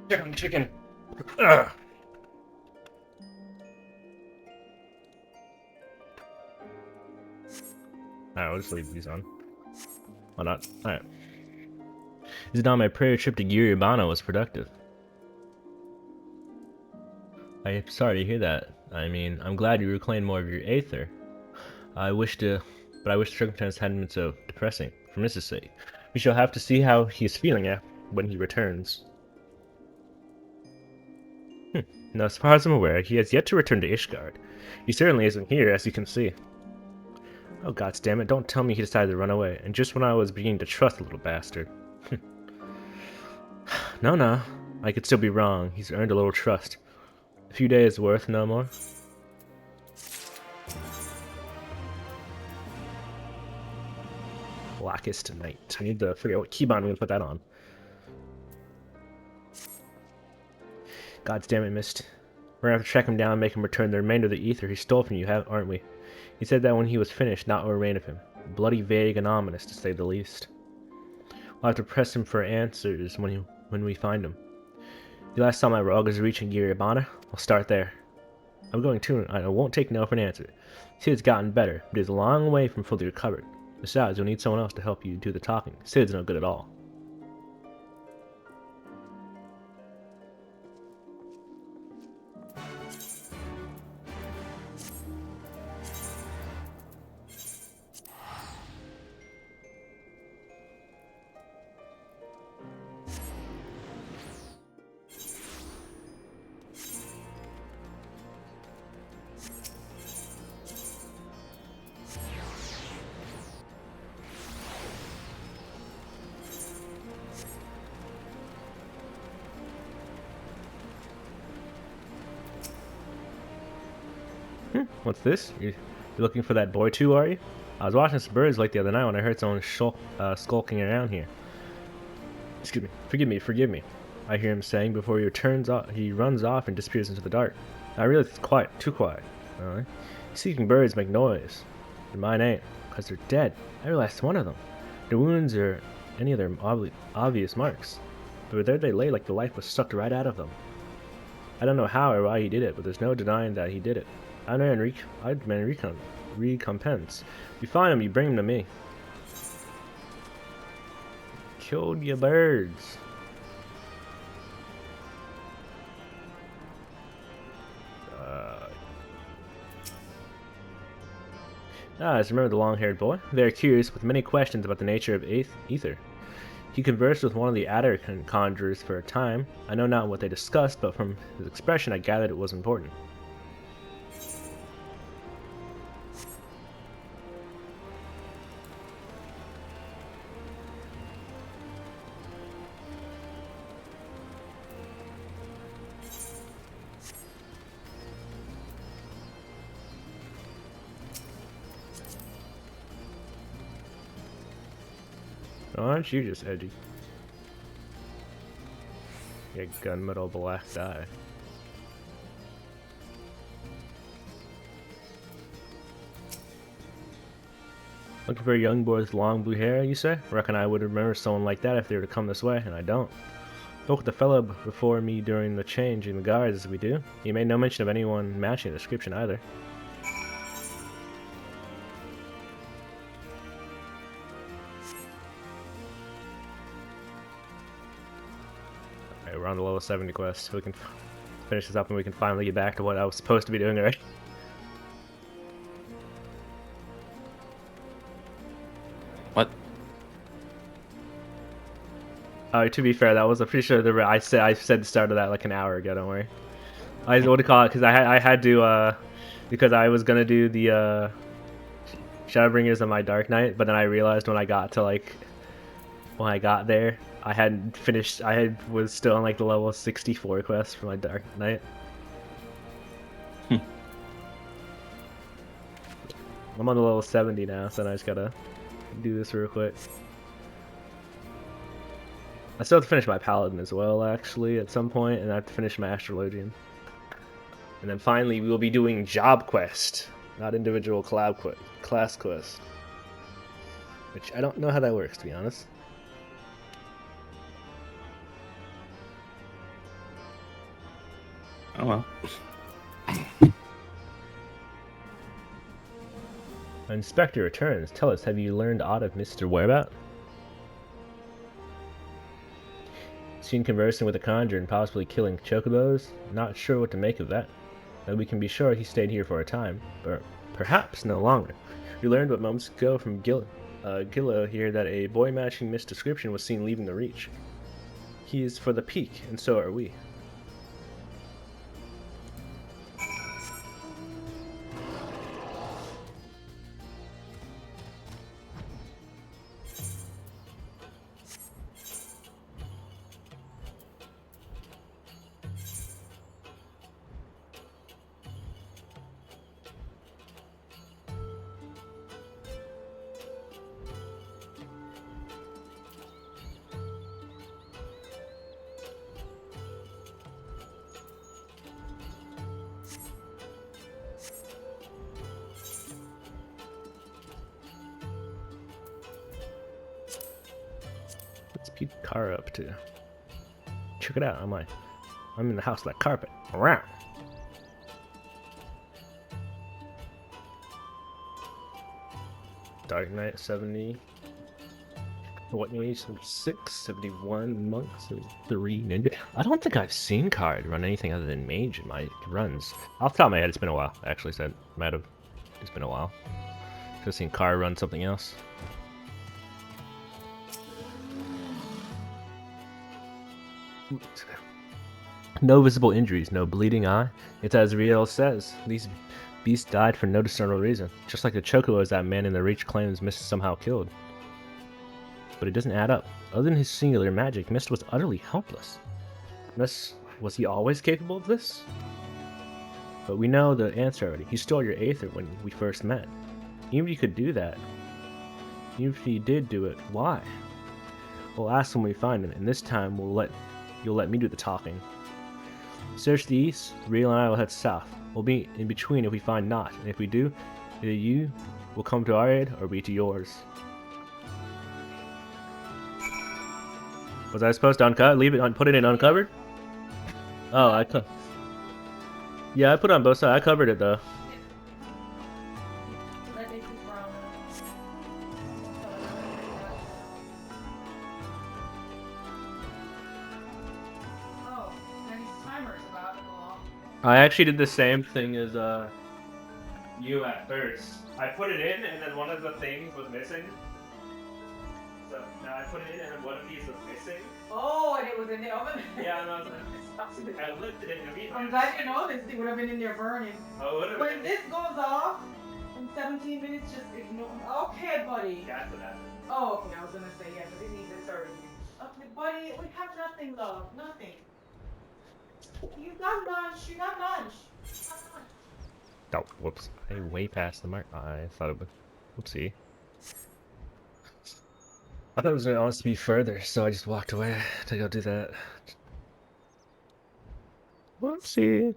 [SPEAKER 1] Chicken. Ugh. Alright, we'll just leave these on. Why not? Alright. Is it on my prayer trip to Giribana was productive? I'm sorry to hear that. I mean, I'm glad you reclaimed more of your aether. But I wish the circumstances hadn't been so depressing, for Mrs. sake. We shall have to see how he is feeling when he returns. Now, as far as I'm aware, he has yet to return to Ishgard. He certainly isn't here, as you can see. Oh, God damn it, don't tell me he decided to run away, and just when I was beginning to trust the little bastard. No, I could still be wrong. He's earned a little trust. A few days' worth, no more. Blackest Night. I need to figure out what keybond I'm gonna put that on. God damn it, Mist. We're gonna have to track him down and make him return the remainder of the ether he stole from you, aren't we? He said that when he was finished, not what remained of him. Bloody vague and ominous, to say the least. We'll have to press him for answers when we find him. The last time my Rog is reaching Giribana, I'll start there. I'm going to, I won't take no for an answer. Sid's gotten better, but he's a long way from fully recovered. Besides, you'll need someone else to help you do the talking. Sid's no good at all. What's this? You're looking for that boy too, are you? I was watching some birds like the other night when I heard someone skulking around here. Excuse me. Forgive me. I hear him saying before he runs off and disappears into the dark. I realize it's quiet, too quiet. Seeking birds make noise. And mine ain't, because they're dead. I realized one of them. The wounds or any of their obvious marks. But there they lay like the life was sucked right out of them. I don't know how or why he did it, but there's no denying that he did it. I'd demand recompense. If you find him, you bring him to me. Killed your birds. I just remember the long-haired boy. Very curious, with many questions about the nature of ether. He conversed with one of the Adder conjurers for a time. I know not what they discussed, but from his expression I gathered it was important. Aren't you just edgy? You gunmetal black dye. Looking for a young boy with long blue hair, you say? Reckon I would remember someone like that if they were to come this way, and I don't. Spoke with the fellow before me during the change in the guards as we do. He made no mention of anyone matching the description either. We're on the level 70 quest. We can finish this up and we can finally get back to what I was supposed to be doing already.
[SPEAKER 10] What?
[SPEAKER 1] To be fair, that was pretty sure I said the start of that like an hour ago. Don't worry. What do you call it? Because I had to because I was gonna do the Shadowbringers on my Dark Knight, but then I realized when I got there. I hadn't finished. Was still on like the level 64 quest for my Dark Knight. I'm on the level 70 now, so I just gotta do this real quick. I still have to finish my Paladin as well, actually, at some point, and I have to finish my Astrologian. And then finally, we will be doing job quest, not individual class quest. Which I don't know how that works, to be honest.
[SPEAKER 10] Oh well.
[SPEAKER 1] Inspector returns. Tell us, have you learned aught of Mr. Whereabout? Seen conversing with a conjurer and possibly killing chocobos? Not sure what to make of that. Though we can be sure he stayed here for a time, but perhaps no longer. We learned but moments ago from Gilla here that a boy matching Mist's description was seen leaving the Reach. He is for the peak, and so are we. What's Pete Car up to? Check it out. I'm in the house like carpet. Around. Dark Knight 70. What age? 76, 71, Monk, 73, Ninja. I don't think I've seen Card run anything other than Mage in my runs. Off the top of my head, it's been a while. I actually said might have. It's been a while. Should have seen Card run something else. No visible injuries, no bleeding eye. It's as Riel says. These beasts died for no discernible reason. Just like the chocobos that man in the Reach claims Mist somehow killed. But it doesn't add up. Other than his singular magic, Mist was utterly helpless. Was he always capable of this? But we know the answer already. He stole your Aether when we first met. Even if he could do that, even if he did do it, why? We'll ask him when we find him, and this time you'll let me do the talking. Search the east, Riel and I will head south. We'll be in between if we find not, and if we do, either you will come to our aid or we to yours. Was I supposed to put it in uncovered? Oh, yeah, I put it on both sides. I covered it though. I actually did the same thing as you at first. I put it in, and then one of the things was missing. So now I put it in, and then one of these was missing.
[SPEAKER 12] Oh, and it was in the oven?
[SPEAKER 1] Yeah, and I was like, I lifted it immediately.
[SPEAKER 12] I'm glad you noticed. It would have been in there burning.
[SPEAKER 1] Oh, would have
[SPEAKER 12] When this goes off in 17 minutes, just ignore. Okay, buddy.
[SPEAKER 1] Yeah, for that.
[SPEAKER 12] Oh, okay. I was gonna say yeah, but it needs a serving. Okay, buddy. We have nothing, love. Nothing. You got lunch. You got lunch.
[SPEAKER 1] Oh, whoops. I way past the mark. I thought it would. Whoopsie. I thought it was going to be further, so I just walked away to go do that. Whoopsie.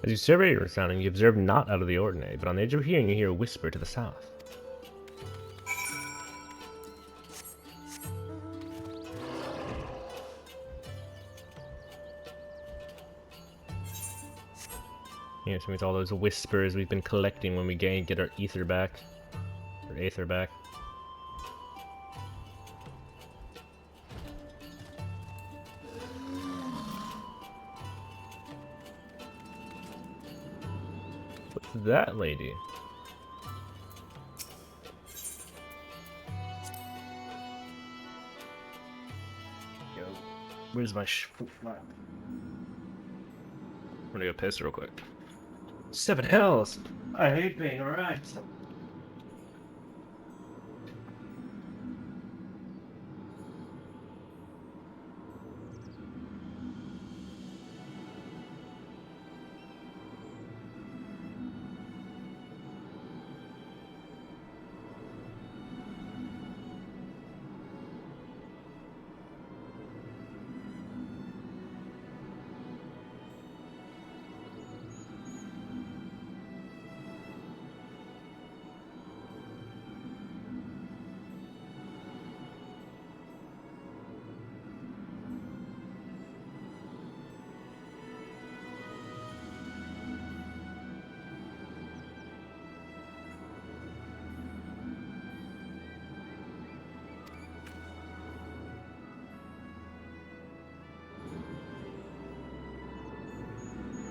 [SPEAKER 1] As you survey your surroundings, you observe naught out of the ordinary, but on the edge of hearing, you hear a whisper to the south. Yeah, so it's all those whispers we've been collecting when we get our ether back. Or aether back. What's that lady? Yo, where's my I'm gonna go piss real quick. 7 hells! I hate being alright.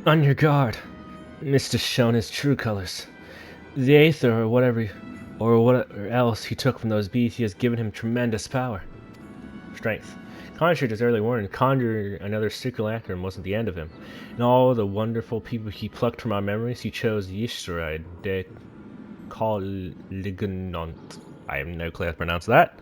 [SPEAKER 1] On your guard. Mist has shown his true colors. The Aether, or whatever else he took from those beasts, he has given him tremendous power. Strength. Contrary to his early warning, conjure another Circulacarum wasn't the end of him. And all the wonderful people he plucked from our memories, he chose Yishraid de Colignant. I have no clue how to pronounce that.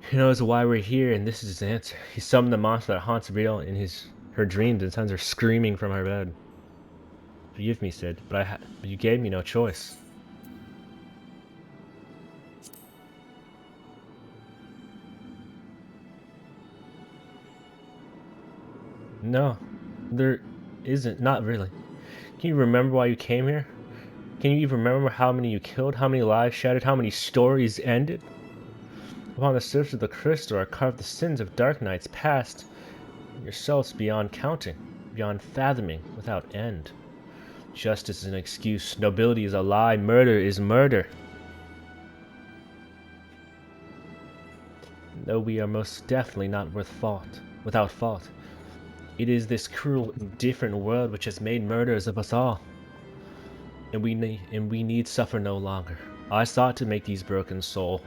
[SPEAKER 1] He knows why we're here, and this is his answer. He summoned the monster that haunts Real in her dreams and sends her screaming from her bed. Forgive me, Sid, but you gave me no choice. No, there isn't. Not really. Can you remember why you came here? Can you even remember how many you killed, how many lives shattered, how many stories ended? Upon the surface of the crystal are carved the sins of dark nights past, yourselves beyond counting, beyond fathoming, without end. Justice is an excuse, nobility is a lie, murder is murder. Though we are most definitely not without fault. It is this cruel, indifferent world which has made murderers of us all. And we need suffer no longer. I sought to make these broken souls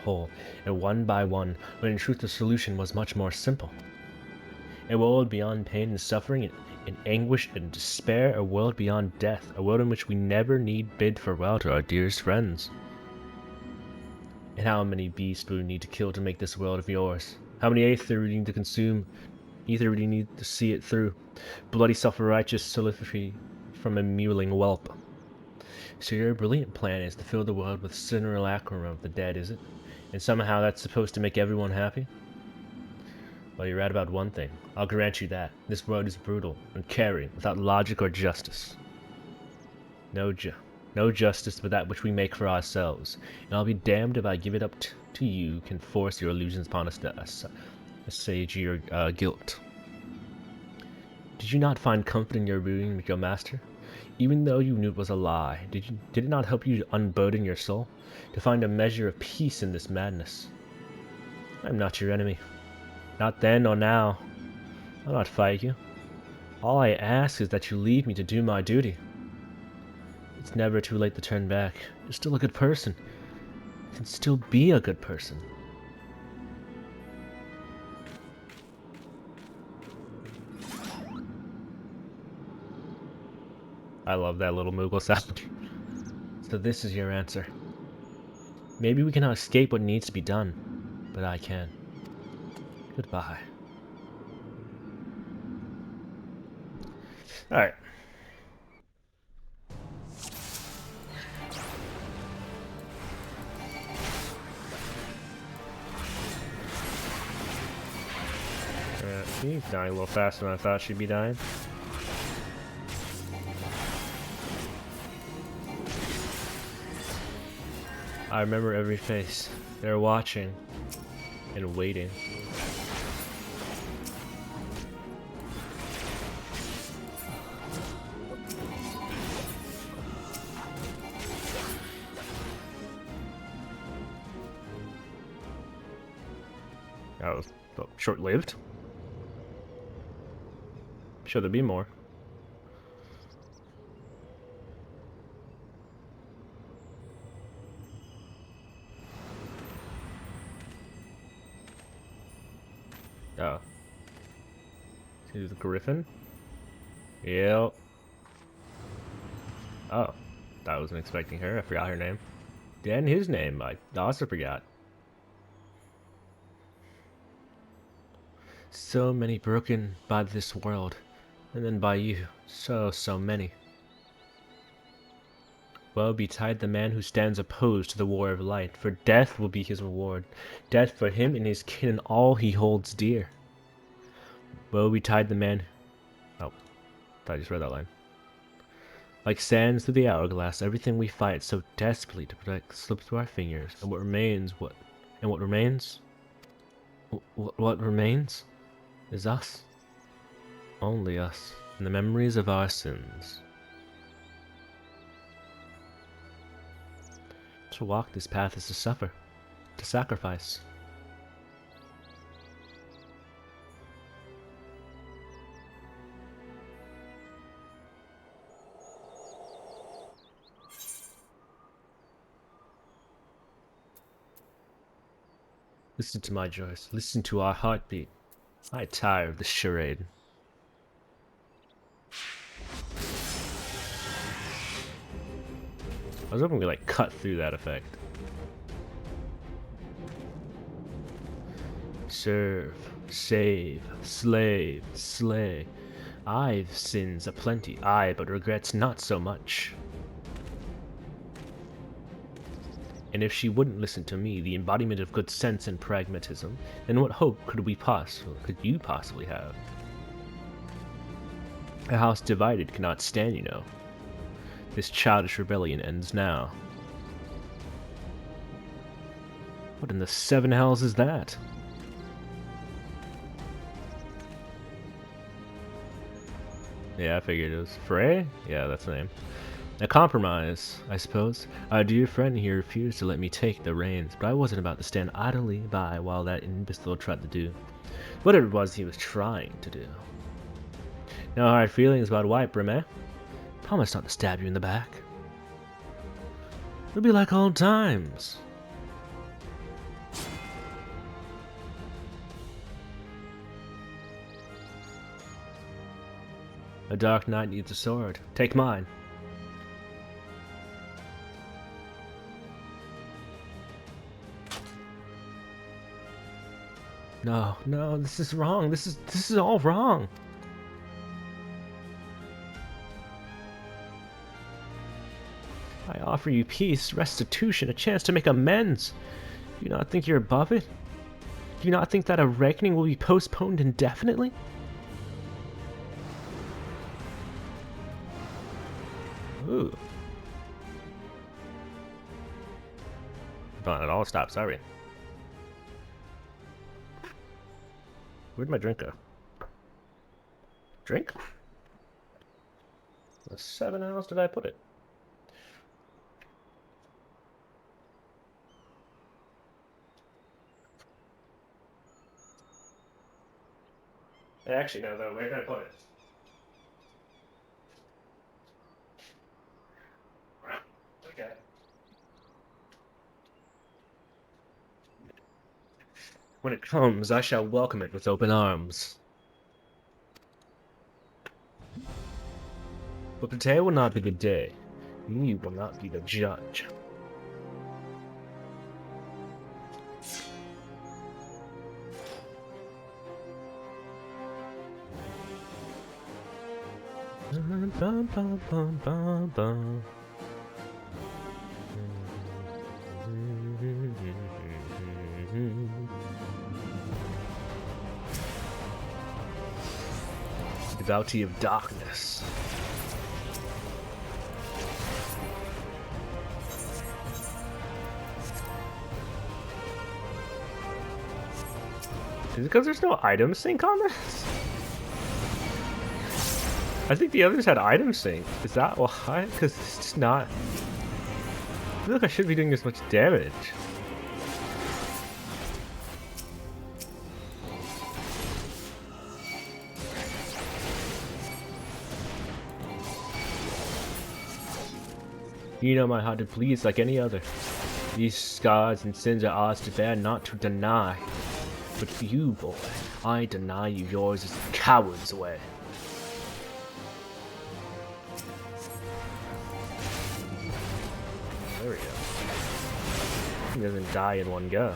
[SPEAKER 1] whole, and one by one, when in truth the solution was much more simple. A world beyond pain and suffering, and anguish and despair, a world beyond death, a world in which we never need bid farewell to our dearest friends. And how many beasts do we need to kill to make this world of yours? How many Aether we need to consume? Either we need to see it through. Bloody self-righteous soliloquy from a mewling whelp. So your brilliant plan is to fill the world with simulacrum of the dead, is it? And somehow that's supposed to make everyone happy? Well, you're right about one thing. I'll grant you that. This world is brutal, uncaring, without logic or justice. No justice but that which we make for ourselves. And I'll be damned if I give it up to you can force your illusions upon us to assuage your guilt. Did you not find comfort in your union with your master? Even though you knew it was a lie, did it not help you to unburden your soul? To find a measure of peace in this madness? I'm not your enemy. Not then or now. I'll not fight you. All I ask is that you leave me to do my duty. It's never too late to turn back. You're still a good person. You can still be a good person. I love that little Moogle sound. So this is your answer. Maybe we cannot escape what needs to be done, but I can. Goodbye. Alright. She's dying a little faster than I thought she'd be dying. I remember every face. They're watching and waiting. That was short-lived. Should there be more? Oh. To the Griffin? Yep. Oh. I wasn't expecting her. I forgot her name. And his name. I also forgot. So many broken by this world. And then by you. So many. Woe betide the man who stands opposed to the war of light, for death will be his reward. Death for him and his kin and all he holds dear. Woe betide the man... Oh, I just read that line. Like sands through the hourglass, everything we fight so desperately to protect slips through our fingers. And what remains, what remains? What remains? Is us. Only us. And the memories of our sins. To walk this path is to suffer. To sacrifice. Listen to my voice. Listen to our heartbeat. I tire of this charade. I was hoping we like cut through that effect. Serve, save, slave, slay. I've sins aplenty, aye, but regrets not so much. And if she wouldn't listen to me, the embodiment of good sense and pragmatism, then what hope could you possibly have? A house divided cannot stand, you know. This childish rebellion ends now. What in the seven hells is that? Yeah, I figured it was Frey? Yeah, that's the name. A compromise, I suppose. Our dear friend here refused to let me take the reins, but I wasn't about to stand idly by while that imbecile tried to do whatever it was he was trying to do. No hard feelings about White Brim, eh? Promise not to stab you in the back. It'll be like old times. A dark knight needs a sword. Take mine. No, no, this is wrong. This is all wrong. I offer you peace, restitution, a chance to make amends. Do you not think you're above it? Do you not think that a reckoning will be postponed indefinitely? Ooh. Don't at all stop, sorry. Where'd my drink go? Drink? The 7 hours did I put it? Actually, no, though. Where did I put it? Okay. When it comes, I shall welcome it with open arms. But today will not be the day. You will not be the judge. Bum, bum, bum, bum, bum. The bounty of darkness. Is it because there's no item sync on this? I think the others had item sync. Is that why? Because it's just not... I feel like I shouldn't be doing this much damage. You know my heart to please like any other. These scars and sins are ours to bear, not to deny. But for you, boy, I deny you. Yours is the coward's way. There we go. He doesn't die in one go.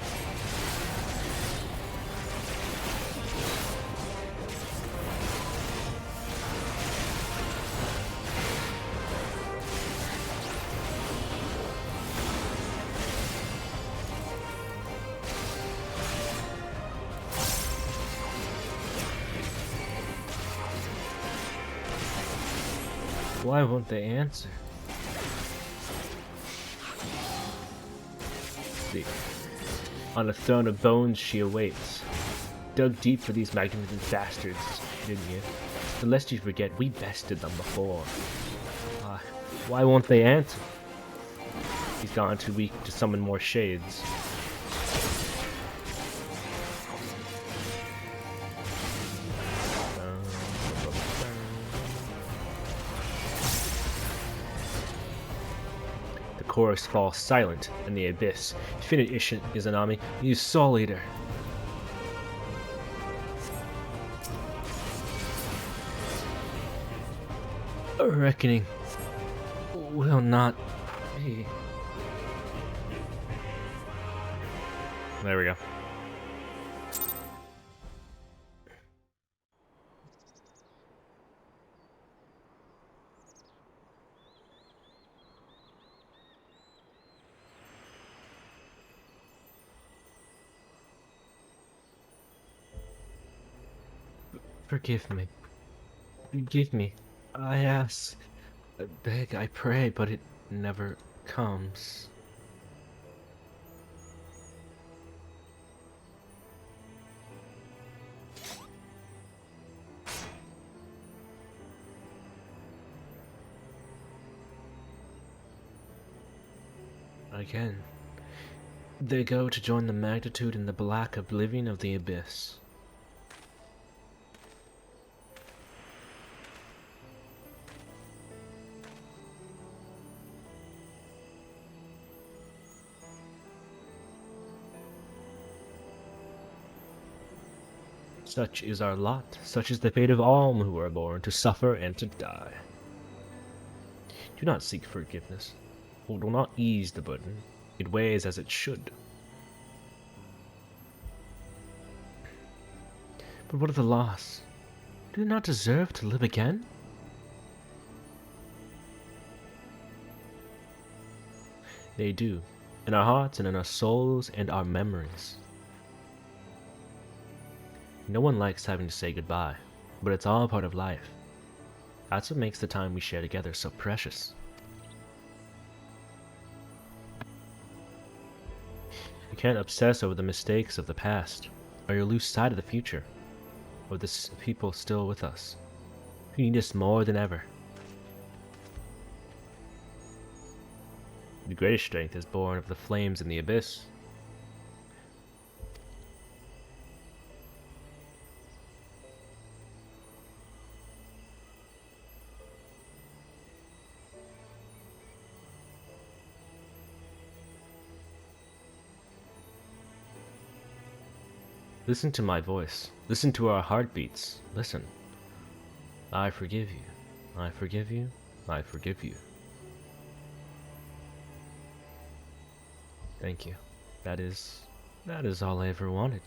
[SPEAKER 1] Why won't they answer? See. On a throne of bones she awaits. Dug deep for these magnificent bastards, didn't you? But lest you forget, we bested them before. Why won't they answer? He's gone too weak to summon more shades. chorus falls silent in the abyss. Infinite Izanami, you Soul Eater. A reckoning will not be. There we go. Forgive me. Forgive me. I ask, I beg, I pray, but it never comes. Again, they go to join the magnitude in the black oblivion of the abyss. Such is our lot, such is the fate of all who are born, to suffer and to die. Do not seek forgiveness. It will not ease the burden. It weighs as it should. But what of the loss? Do they not deserve to live again? They do, in our hearts and in our souls and our memories. No one likes having to say goodbye, but it's all part of life. That's what makes the time we share together so precious. You can't obsess over the mistakes of the past, or you'll lose sight of the future, or the people still with us, who need us more than ever. The greatest strength is born of the flames in the abyss. Listen to my voice. Listen to our heartbeats. Listen. I forgive you. I forgive you. I forgive you. Thank you. That is all I ever wanted.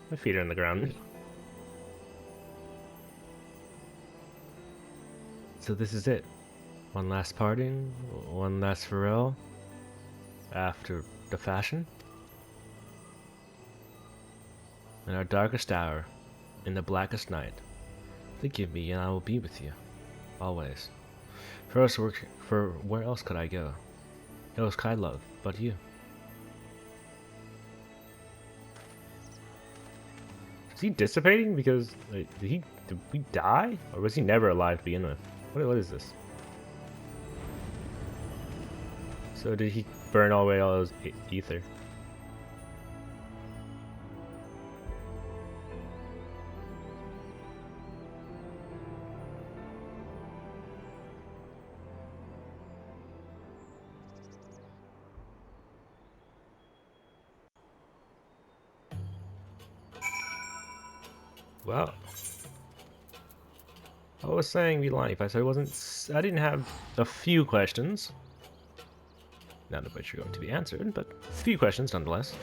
[SPEAKER 1] My feet are on the ground. So this is it. One last parting, one last farewell, after the fashion. In our darkest hour, in the blackest night, forgive me and I will be with you, always. For where else could I go? Who else could I love but you? Is he dissipating? Because, like, did we die? Or was he never alive to begin with? What is this? So did he burn away all those ether? Well, I was saying be life. I said I didn't have a few questions. None of which are going to be answered, but a few questions nonetheless.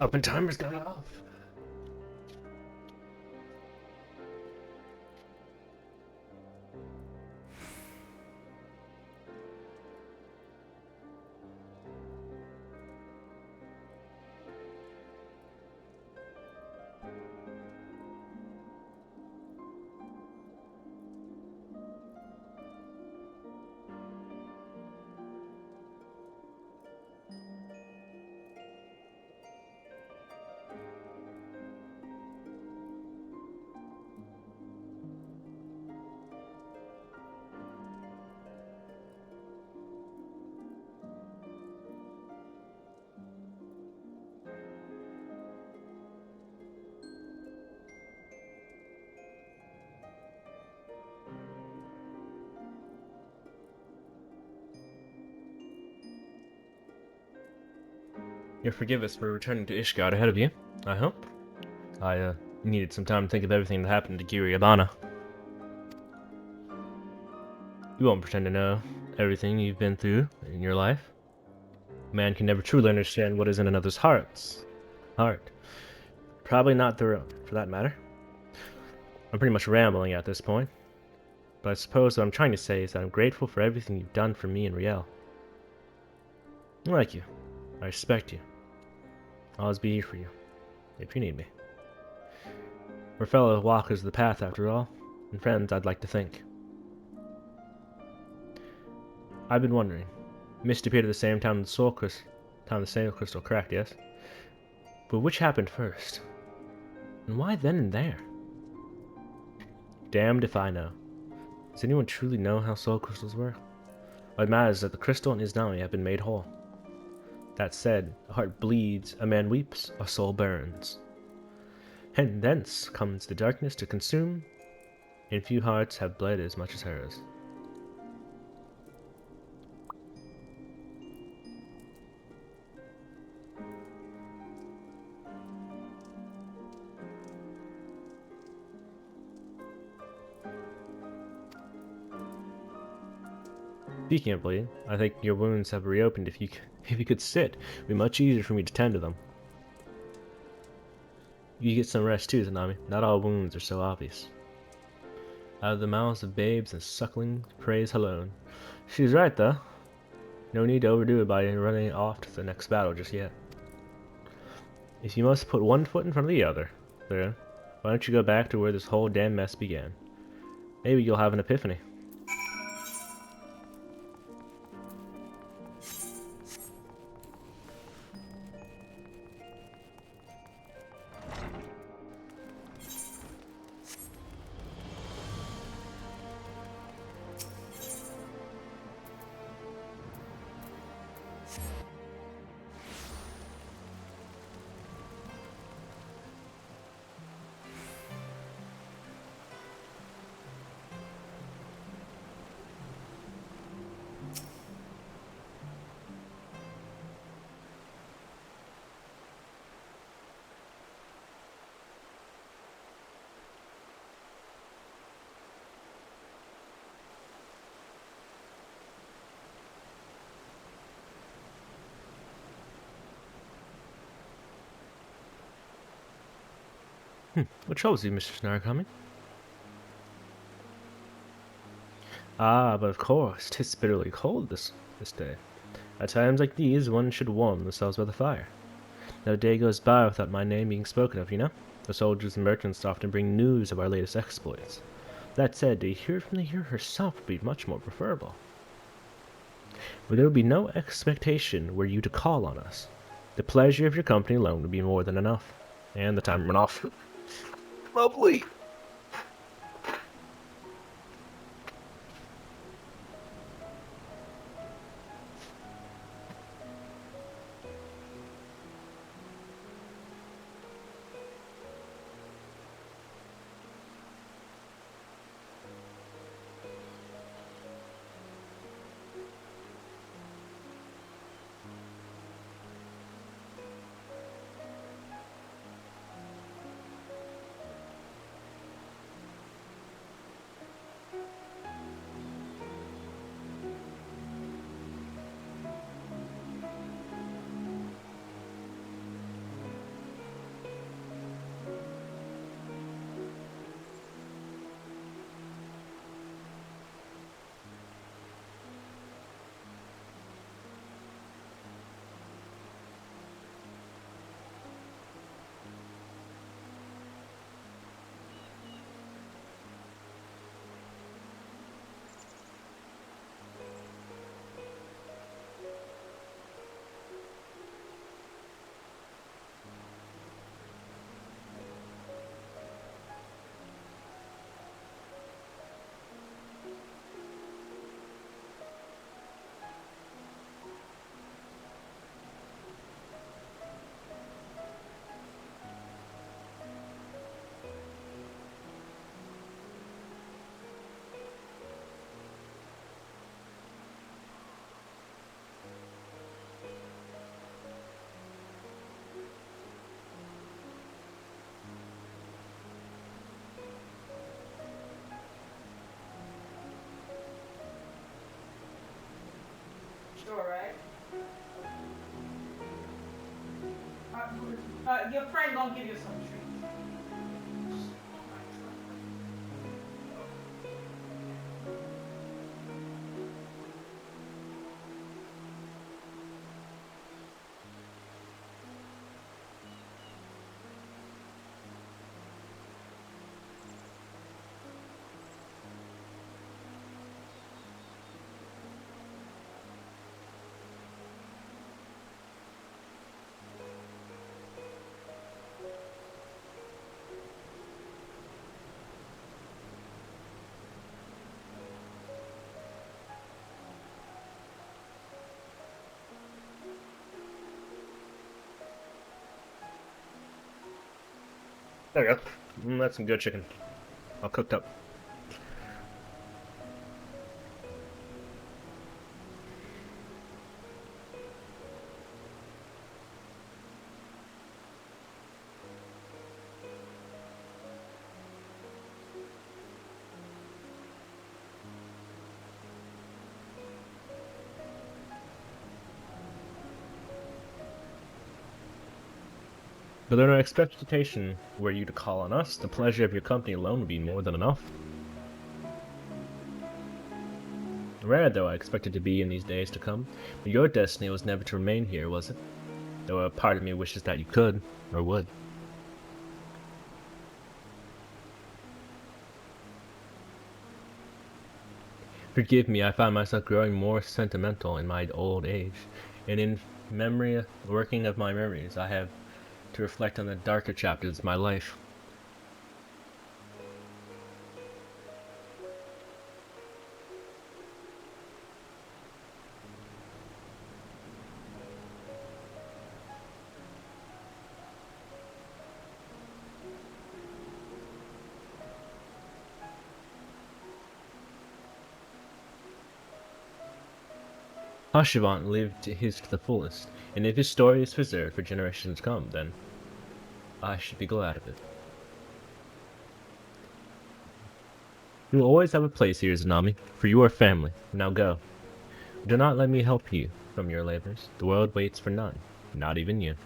[SPEAKER 1] Up and timer's gone off. You'll forgive us for returning to Ishgard ahead of you, I hope. I needed some time to think of everything that happened to Giri Abana. You won't pretend to know everything you've been through in your life. A man can never truly understand what is in another's heart. Probably not their own, for that matter. I'm pretty much rambling at this point, but I suppose what I'm trying to say is that I'm grateful for everything you've done for me and Riel. I like you. I respect you. I'll always be here for you, if you need me. We're fellow walkers of the path, after all, and friends, I'd like to think. I've been wondering. Mist appeared at the same time the Sail Crystal cracked, yes? But which happened first? And why then and there? Damned if I know. Does anyone truly know how soul crystals work? What matters is that the crystal and Iznami have been made whole. That said, a heart bleeds, a man weeps, a soul burns. And thence comes the darkness to consume, and few hearts have bled as much as hers. Speaking of bleeding, I think your wounds have reopened. If you could sit, it would be much easier for me to tend to them. You get some rest too, Zanami. Not all wounds are so obvious. Out of the mouths of babes and sucklings, praise alone. She's right, though. No need to overdo it by running off to the next battle just yet. If you must put one foot in front of the other, then why don't you go back to where this whole damn mess began? Maybe you'll have an epiphany. What troubles you, Mr. Snarkhammy? Ah, but of course, 'tis bitterly cold this day. At times like these, one should warm themselves by the fire. No day goes by without my name being spoken of, you know? The soldiers and merchants often bring news of our latest exploits. That said, to hear from the hero herself would be much more preferable. But there would be no expectation were you to call on us. The pleasure of your company alone would be more than enough. And the time run off. Lovely.
[SPEAKER 12] store, right? Your friend gonna give you some treats.
[SPEAKER 1] There we go. That's some good chicken. All cooked up. But in our expectation were you to call on us, the pleasure of your company alone would be more than enough. Rare though I expected to be in these days to come, but your destiny was never to remain here, was it? Though a part of me wishes that you could, or would. Forgive me, I find myself growing more sentimental in my old age, and in memory, working of my memories, I have to reflect on the darker chapters of my life. Hashivant lived his to the fullest, and if his story is preserved for generations to come, then I should be glad of it. You will always have a place here, Zanami, for you are family. Now go. Do not let me help you from your labors. The world waits for none, not even you.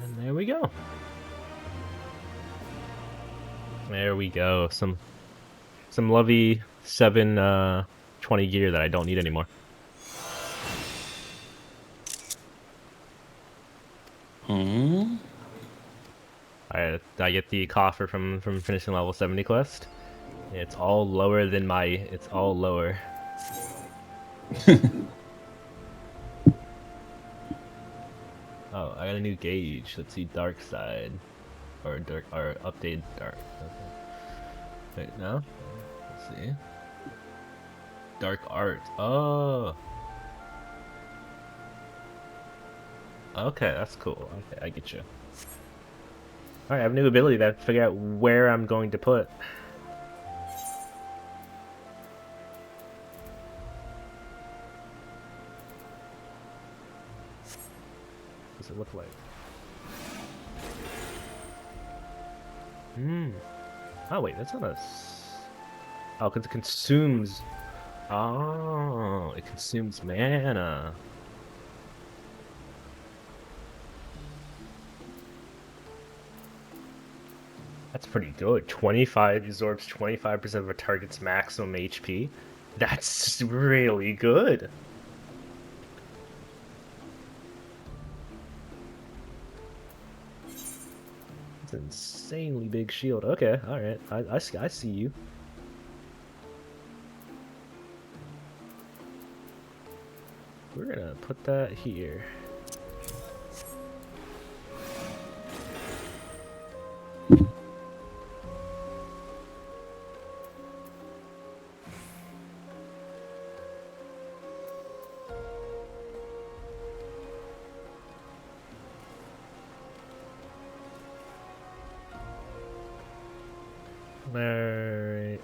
[SPEAKER 1] And there we go. There we go. Some lovely 720 gear that I don't need anymore. I get the coffer from finishing level 70 quest. It's all lower than my. It's all lower. Oh, I got a new gauge. Let's see, dark side, or updated dark. Okay. Wait, no. Let's see. Dark art. Oh. Okay, that's cool. Okay, I get you. Alright, I have a new ability that I have to figure out where I'm going to put. What does it look like? Oh wait, that's not a... Oh, because it consumes... Oh, it consumes mana. That's pretty good. 25 absorbs 25% of a target's maximum HP. That's really good. It's an insanely big shield. Okay, alright. I see you. We're gonna put that here. Alright.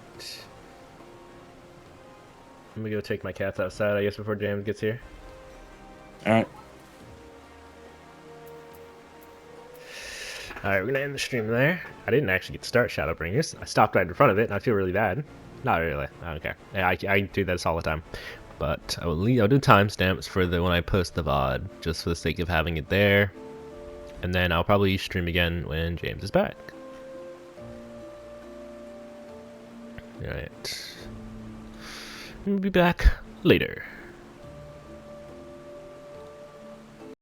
[SPEAKER 1] I'm gonna go take my cats outside, I guess, before James gets here.
[SPEAKER 10] Alright.
[SPEAKER 1] Alright, we're gonna end the stream there. I didn't actually get to start Shadowbringers. I stopped right in front of it, and I feel really bad. Not really. I don't care. I do this all the time. But I'll do timestamps for when I post the VOD, just for the sake of having it there. And then I'll probably stream again when James is back. Alright. We'll be back later.